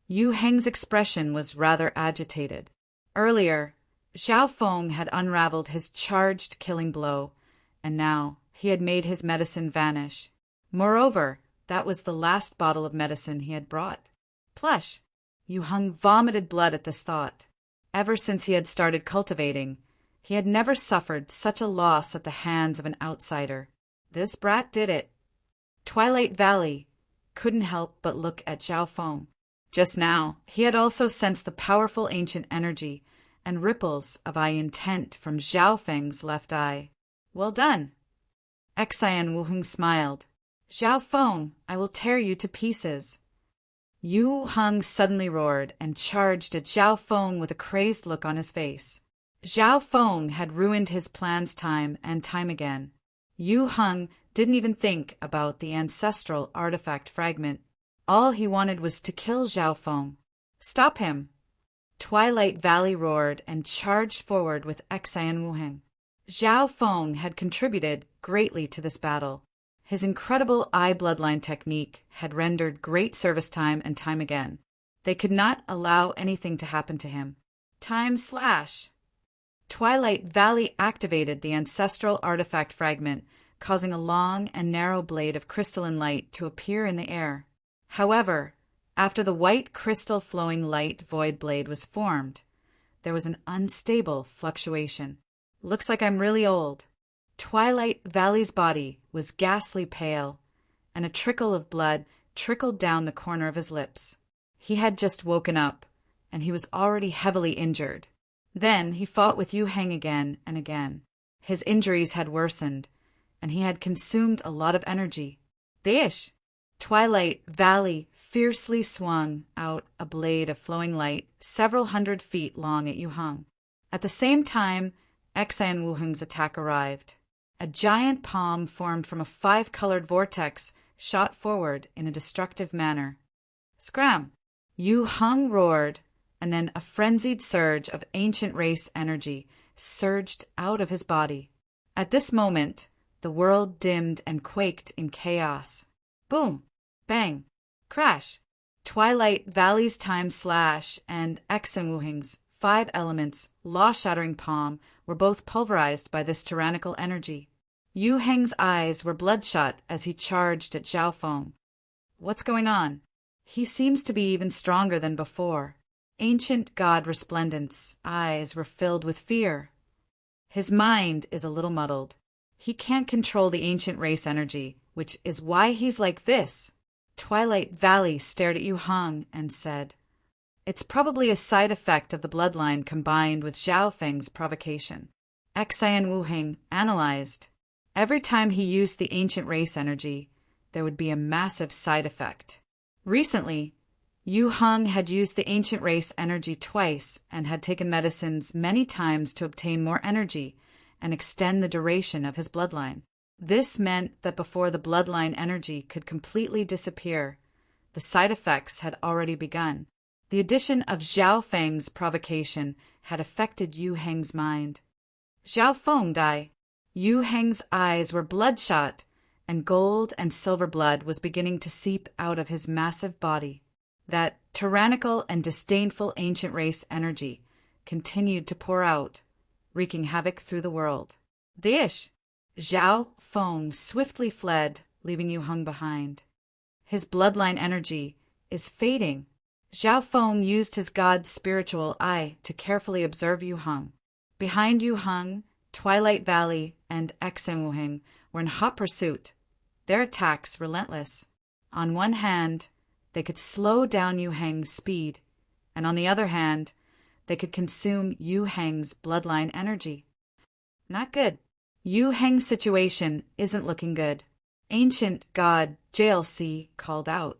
Yu Heng's expression was rather agitated. Earlier, Zhao Feng had unraveled his charged killing blow, and now he had made his medicine vanish. Moreover, that was the last bottle of medicine he had brought. Plush! Yu Heng vomited blood at this thought. Ever since he had started cultivating, he had never suffered such a loss at the hands of an outsider. This brat did it. Twilight Valley couldn't help but look at Zhao Feng. Just now, he had also sensed the powerful ancient energy and ripples of eye intent from Zhao Feng's left eye. Well done. Xian Wuheng smiled. Zhao Feng, I will tear you to pieces. Yu Heng suddenly roared and charged at Zhao Feng with a crazed look on his face. Zhao Feng had ruined his plans time and time again. Yu Heng didn't even think about the ancestral artifact fragment. All he wanted was to kill Zhao Feng. Stop him! Twilight Valley roared and charged forward with Xian Wuheng. Zhao Feng had contributed greatly to this battle. His incredible eye bloodline technique had rendered great service time and time again. They could not allow anything to happen to him. Time slash! Twilight Valley activated the ancestral artifact fragment, causing a long and narrow blade of crystalline light to appear in the air. However, after the white crystal flowing light void blade was formed, there was an unstable fluctuation. Looks like I'm really old. Twilight Valley's body was ghastly pale, and a trickle of blood trickled down the corner of his lips. He had just woken up, and he was already heavily injured. Then he fought with Yu Heng again and again. His injuries had worsened, and he had consumed a lot of energy. Bish! Twilight Valley fiercely swung out a blade of flowing light several hundred feet long at Yu Heng. At the same time, Xian Wuheng's attack arrived. A giant palm formed from a 5-colored vortex shot forward in a destructive manner. Scram! Yu Heng roared, and then a frenzied surge of ancient race energy surged out of his body. At this moment, the world dimmed and quaked in chaos. Boom! Bang! Crash! Twilight Valley's time slash and Xian Wuheng's 5 elements law-shattering palm were both pulverized by this tyrannical energy. Yu Heng's eyes were bloodshot as he charged at Zhao Feng. What's going on? He seems to be even stronger than before. Ancient God Resplendent's eyes were filled with fear. His mind is a little muddled. He can't control the ancient race energy, which is why he's like this. Twilight Valley stared at Yu Heng and said, It's probably a side effect of the bloodline combined with Zhao Feng's provocation. Xian Wuheng analyzed. Every time he used the ancient race energy, there would be a massive side effect. Recently, Yu Heng had used the ancient race energy twice and had taken medicines many times to obtain more energy and extend the duration of his bloodline. This meant that before the bloodline energy could completely disappear, the side effects had already begun. The addition of Zhao Feng's provocation had affected Yu Heng's mind. Zhao Feng die. Yu Heng's eyes were bloodshot, and gold and silver blood was beginning to seep out of his massive body. That tyrannical and disdainful ancient race energy continued to pour out, wreaking havoc through the world. The Ish. Zhao Feng swiftly fled, leaving Yu Heng behind. His bloodline energy is fading. Zhao Feng used his god's spiritual eye to carefully observe Yu Heng. Behind Yu Heng, Twilight Valley and Exen were in hot pursuit, their attacks relentless. On one hand, they could slow down Yu Heng's speed, and on the other hand, they could consume Yu Heng's bloodline energy. Not good. Yu Heng's situation isn't looking good. Ancient God JLC called out.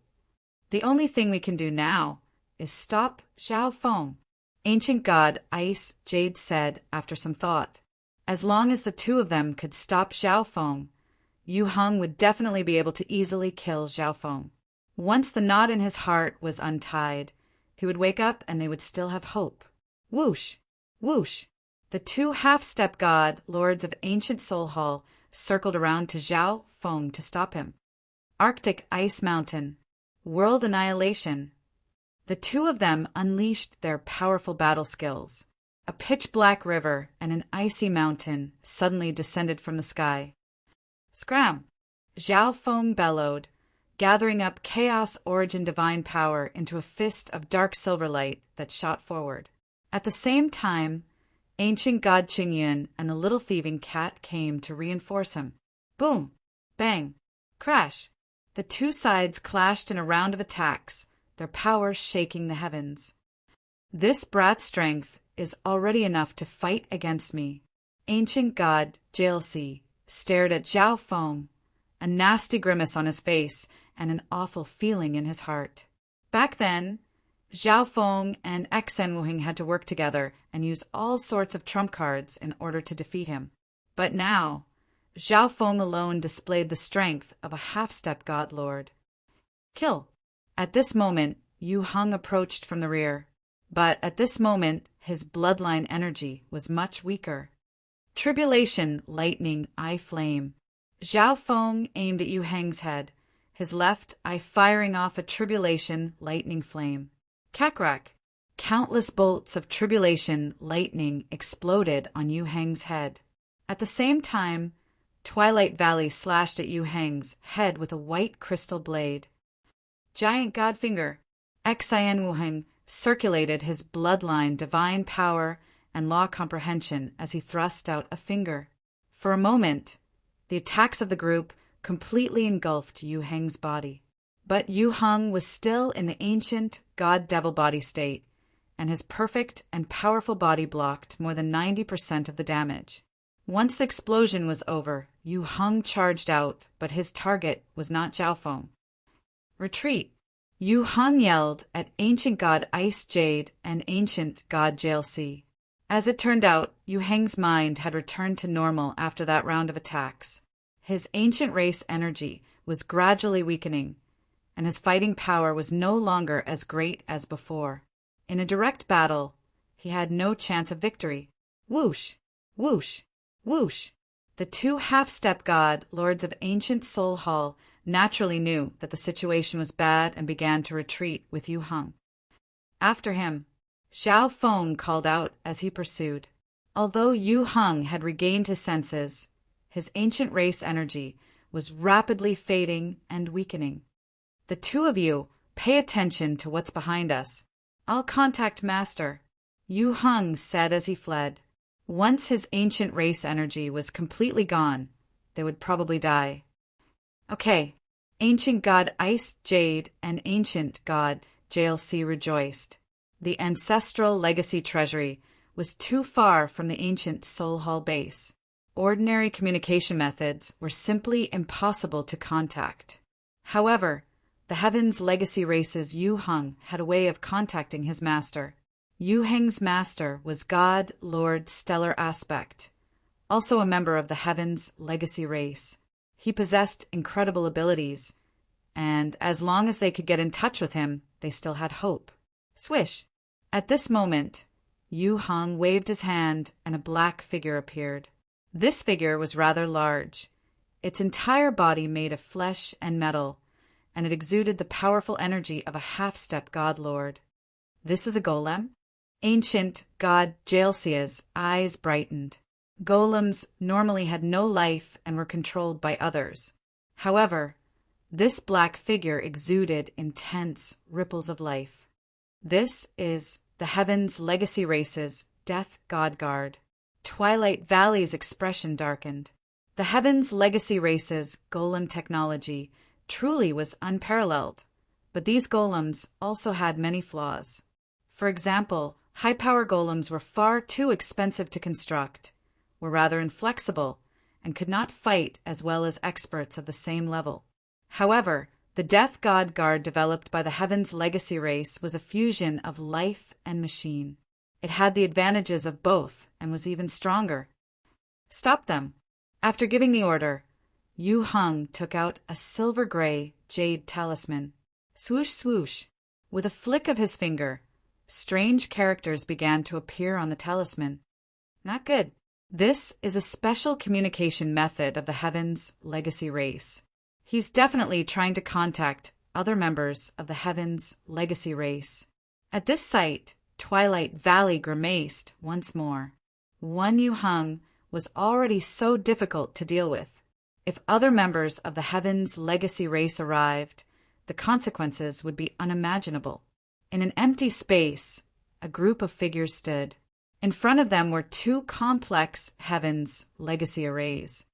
The only thing we can do now is stop Zhao Feng. Ancient God Ice Jade said after some thought. As long as the two of them could stop Zhao Feng, Yu Heng would definitely be able to easily kill Zhao Feng. Once the knot in his heart was untied, he would wake up and they would still have hope. Whoosh! Whoosh! The two half-step god lords of ancient Soul Hall circled around to Zhao Feng to stop him. Arctic Ice Mountain. World Annihilation. The two of them unleashed their powerful battle skills. A pitch-black river and an icy mountain suddenly descended from the sky. Scram! Zhao Feng bellowed, gathering up Chaos Origin divine power into a fist of dark silver light that shot forward. At the same time, ancient god Qingyun and the little thieving cat came to reinforce him. Boom! Bang! Crash! The two sides clashed in a round of attacks, their powers shaking the heavens. This brat's strength is already enough to fight against me. Ancient god Jailsi stared at Zhao Feng, a nasty grimace on his face and an awful feeling in his heart. Back then, Zhao Feng and Exen Wuheng had to work together and use all sorts of trump cards in order to defeat him. But now, Zhao Feng alone displayed the strength of a half-step god lord. Kill! At this moment, Yu Heng approached from the rear. But at this moment, his bloodline energy was much weaker. Tribulation, lightning, eye flame. Zhao Feng aimed at Yu Heng's head, his left eye firing off a tribulation, lightning flame. Cackrack! Countless bolts of tribulation, lightning exploded on Yu Heng's head. At the same time, Twilight Valley slashed at Yu Heng's head with a white crystal blade. Giant Godfinger! Xian Wuheng circulated his bloodline divine power and law comprehension as he thrust out a finger. For a moment, the attacks of the group completely engulfed Yu Heng's body. But Yu Heng was still in the ancient god-devil body state, and his perfect and powerful body blocked more than 90% of the damage. Once the explosion was over, Yu Heng charged out, but his target was not Zhao Feng. Retreat! Yu Heng yelled at ancient god Ice Jade and ancient god Jailsi. As it turned out, Yu Heng's mind had returned to normal after that round of attacks. His ancient race energy was gradually weakening, and his fighting power was no longer as great as before. In a direct battle, he had no chance of victory. Whoosh! Whoosh! Whoosh! The two half-step god lords of ancient Soul Hall naturally knew that the situation was bad and began to retreat with Yu Heng. After him, Zhao Feng called out as he pursued. Although Yu Heng had regained his senses, his ancient race energy was rapidly fading and weakening. The two of you, pay attention to what's behind us. I'll contact Master, Yu Heng said as he fled. Once his ancient race energy was completely gone, they would probably die. Okay, ancient god Ice Jade and ancient god JLC rejoiced. The ancestral legacy treasury was too far from the ancient Soul Hall base. Ordinary communication methods were simply impossible to contact. However, the Heaven's legacy race's Yu Heng had a way of contacting his master. Yu Heng's master was God Lord Stellar Aspect, also a member of the Heaven's legacy race. He possessed incredible abilities, and as long as they could get in touch with him, they still had hope. Swish! At this moment, Yu Heng waved his hand and a black figure appeared. This figure was rather large, its entire body made of flesh and metal, and it exuded the powerful energy of a half-step god lord. This is a golem? Ancient god Jalsia's eyes brightened. Golems normally had no life and were controlled by others. However, this black figure exuded intense ripples of life. This is the Heaven's Legacy Race's Death God Guard. Twilight Valley's expression darkened. The Heaven's Legacy Race's golem technology truly was unparalleled, but these golems also had many flaws. For example, high-power golems were far too expensive to construct, were rather inflexible, and could not fight as well as experts of the same level. However, the Death God Guard developed by the Heaven's Legacy Race was a fusion of life and machine. It had the advantages of both and was even stronger. Stop them. After giving the order, Yu Hung took out a silver-gray jade talisman. Swoosh, swoosh. With a flick of his finger, strange characters began to appear on the talisman. Not good. This is a special communication method of the Heaven's Legacy Race. He's definitely trying to contact other members of the Heaven's Legacy Race. At this sight, Twilight Valley grimaced once more. One Yu Hung was already so difficult to deal with. If other members of the Heaven's Legacy Race arrived, the consequences would be unimaginable. In an empty space, a group of figures stood. In front of them were two complex Heaven's Legacy arrays.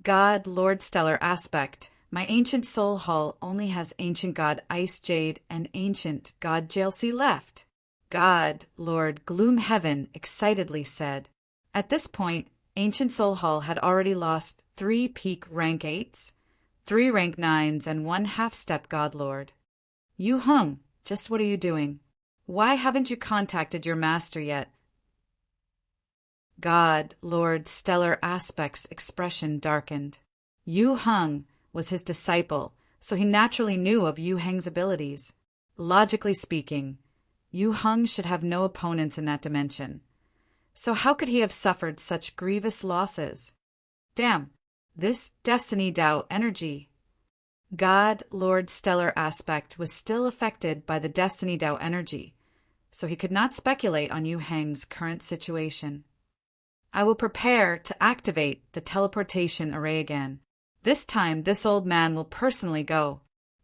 God, Lord Stellar Aspect, my ancient soul hull only has Ancient God Ice Jade and Ancient God Jalsi left. God, Lord Gloomhaven excitedly said. At this point, Ancient Soul Hull had already lost 3 peak rank 8s, 3 rank 9s, and 1 half-step God Lord. Yu Hung, just what are you doing? Why haven't you contacted your master yet? God, Lord Stellar Aspect's expression darkened. Yu Hung was his disciple, so he naturally knew of Yu Heng's abilities. Logically speaking, Yu Hung should have no opponents in that dimension. So how could he have suffered such grievous losses? Damn, this Destiny Dao energy. God, Lord Stellar Aspect was still affected by the Destiny Dao energy, so he could not speculate on Yu Heng's current situation. I will prepare to activate the teleportation array again. This time, this old man will personally go.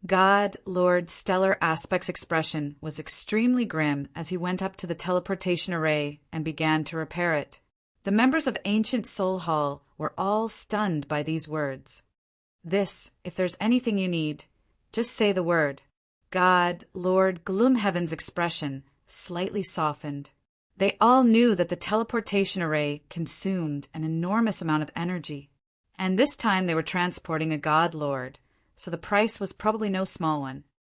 God, Lord Stellar Aspect's expression was extremely grim as he went up to the teleportation array and began to repair it. The members of Ancient Soul Hall were all stunned by these words. This, if there's anything you need, just say the word. God, Lord Gloomhaven's expression slightly softened. They all knew that the teleportation array consumed an enormous amount of energy. And this time they were transporting a God Lord, so the price was probably no small one.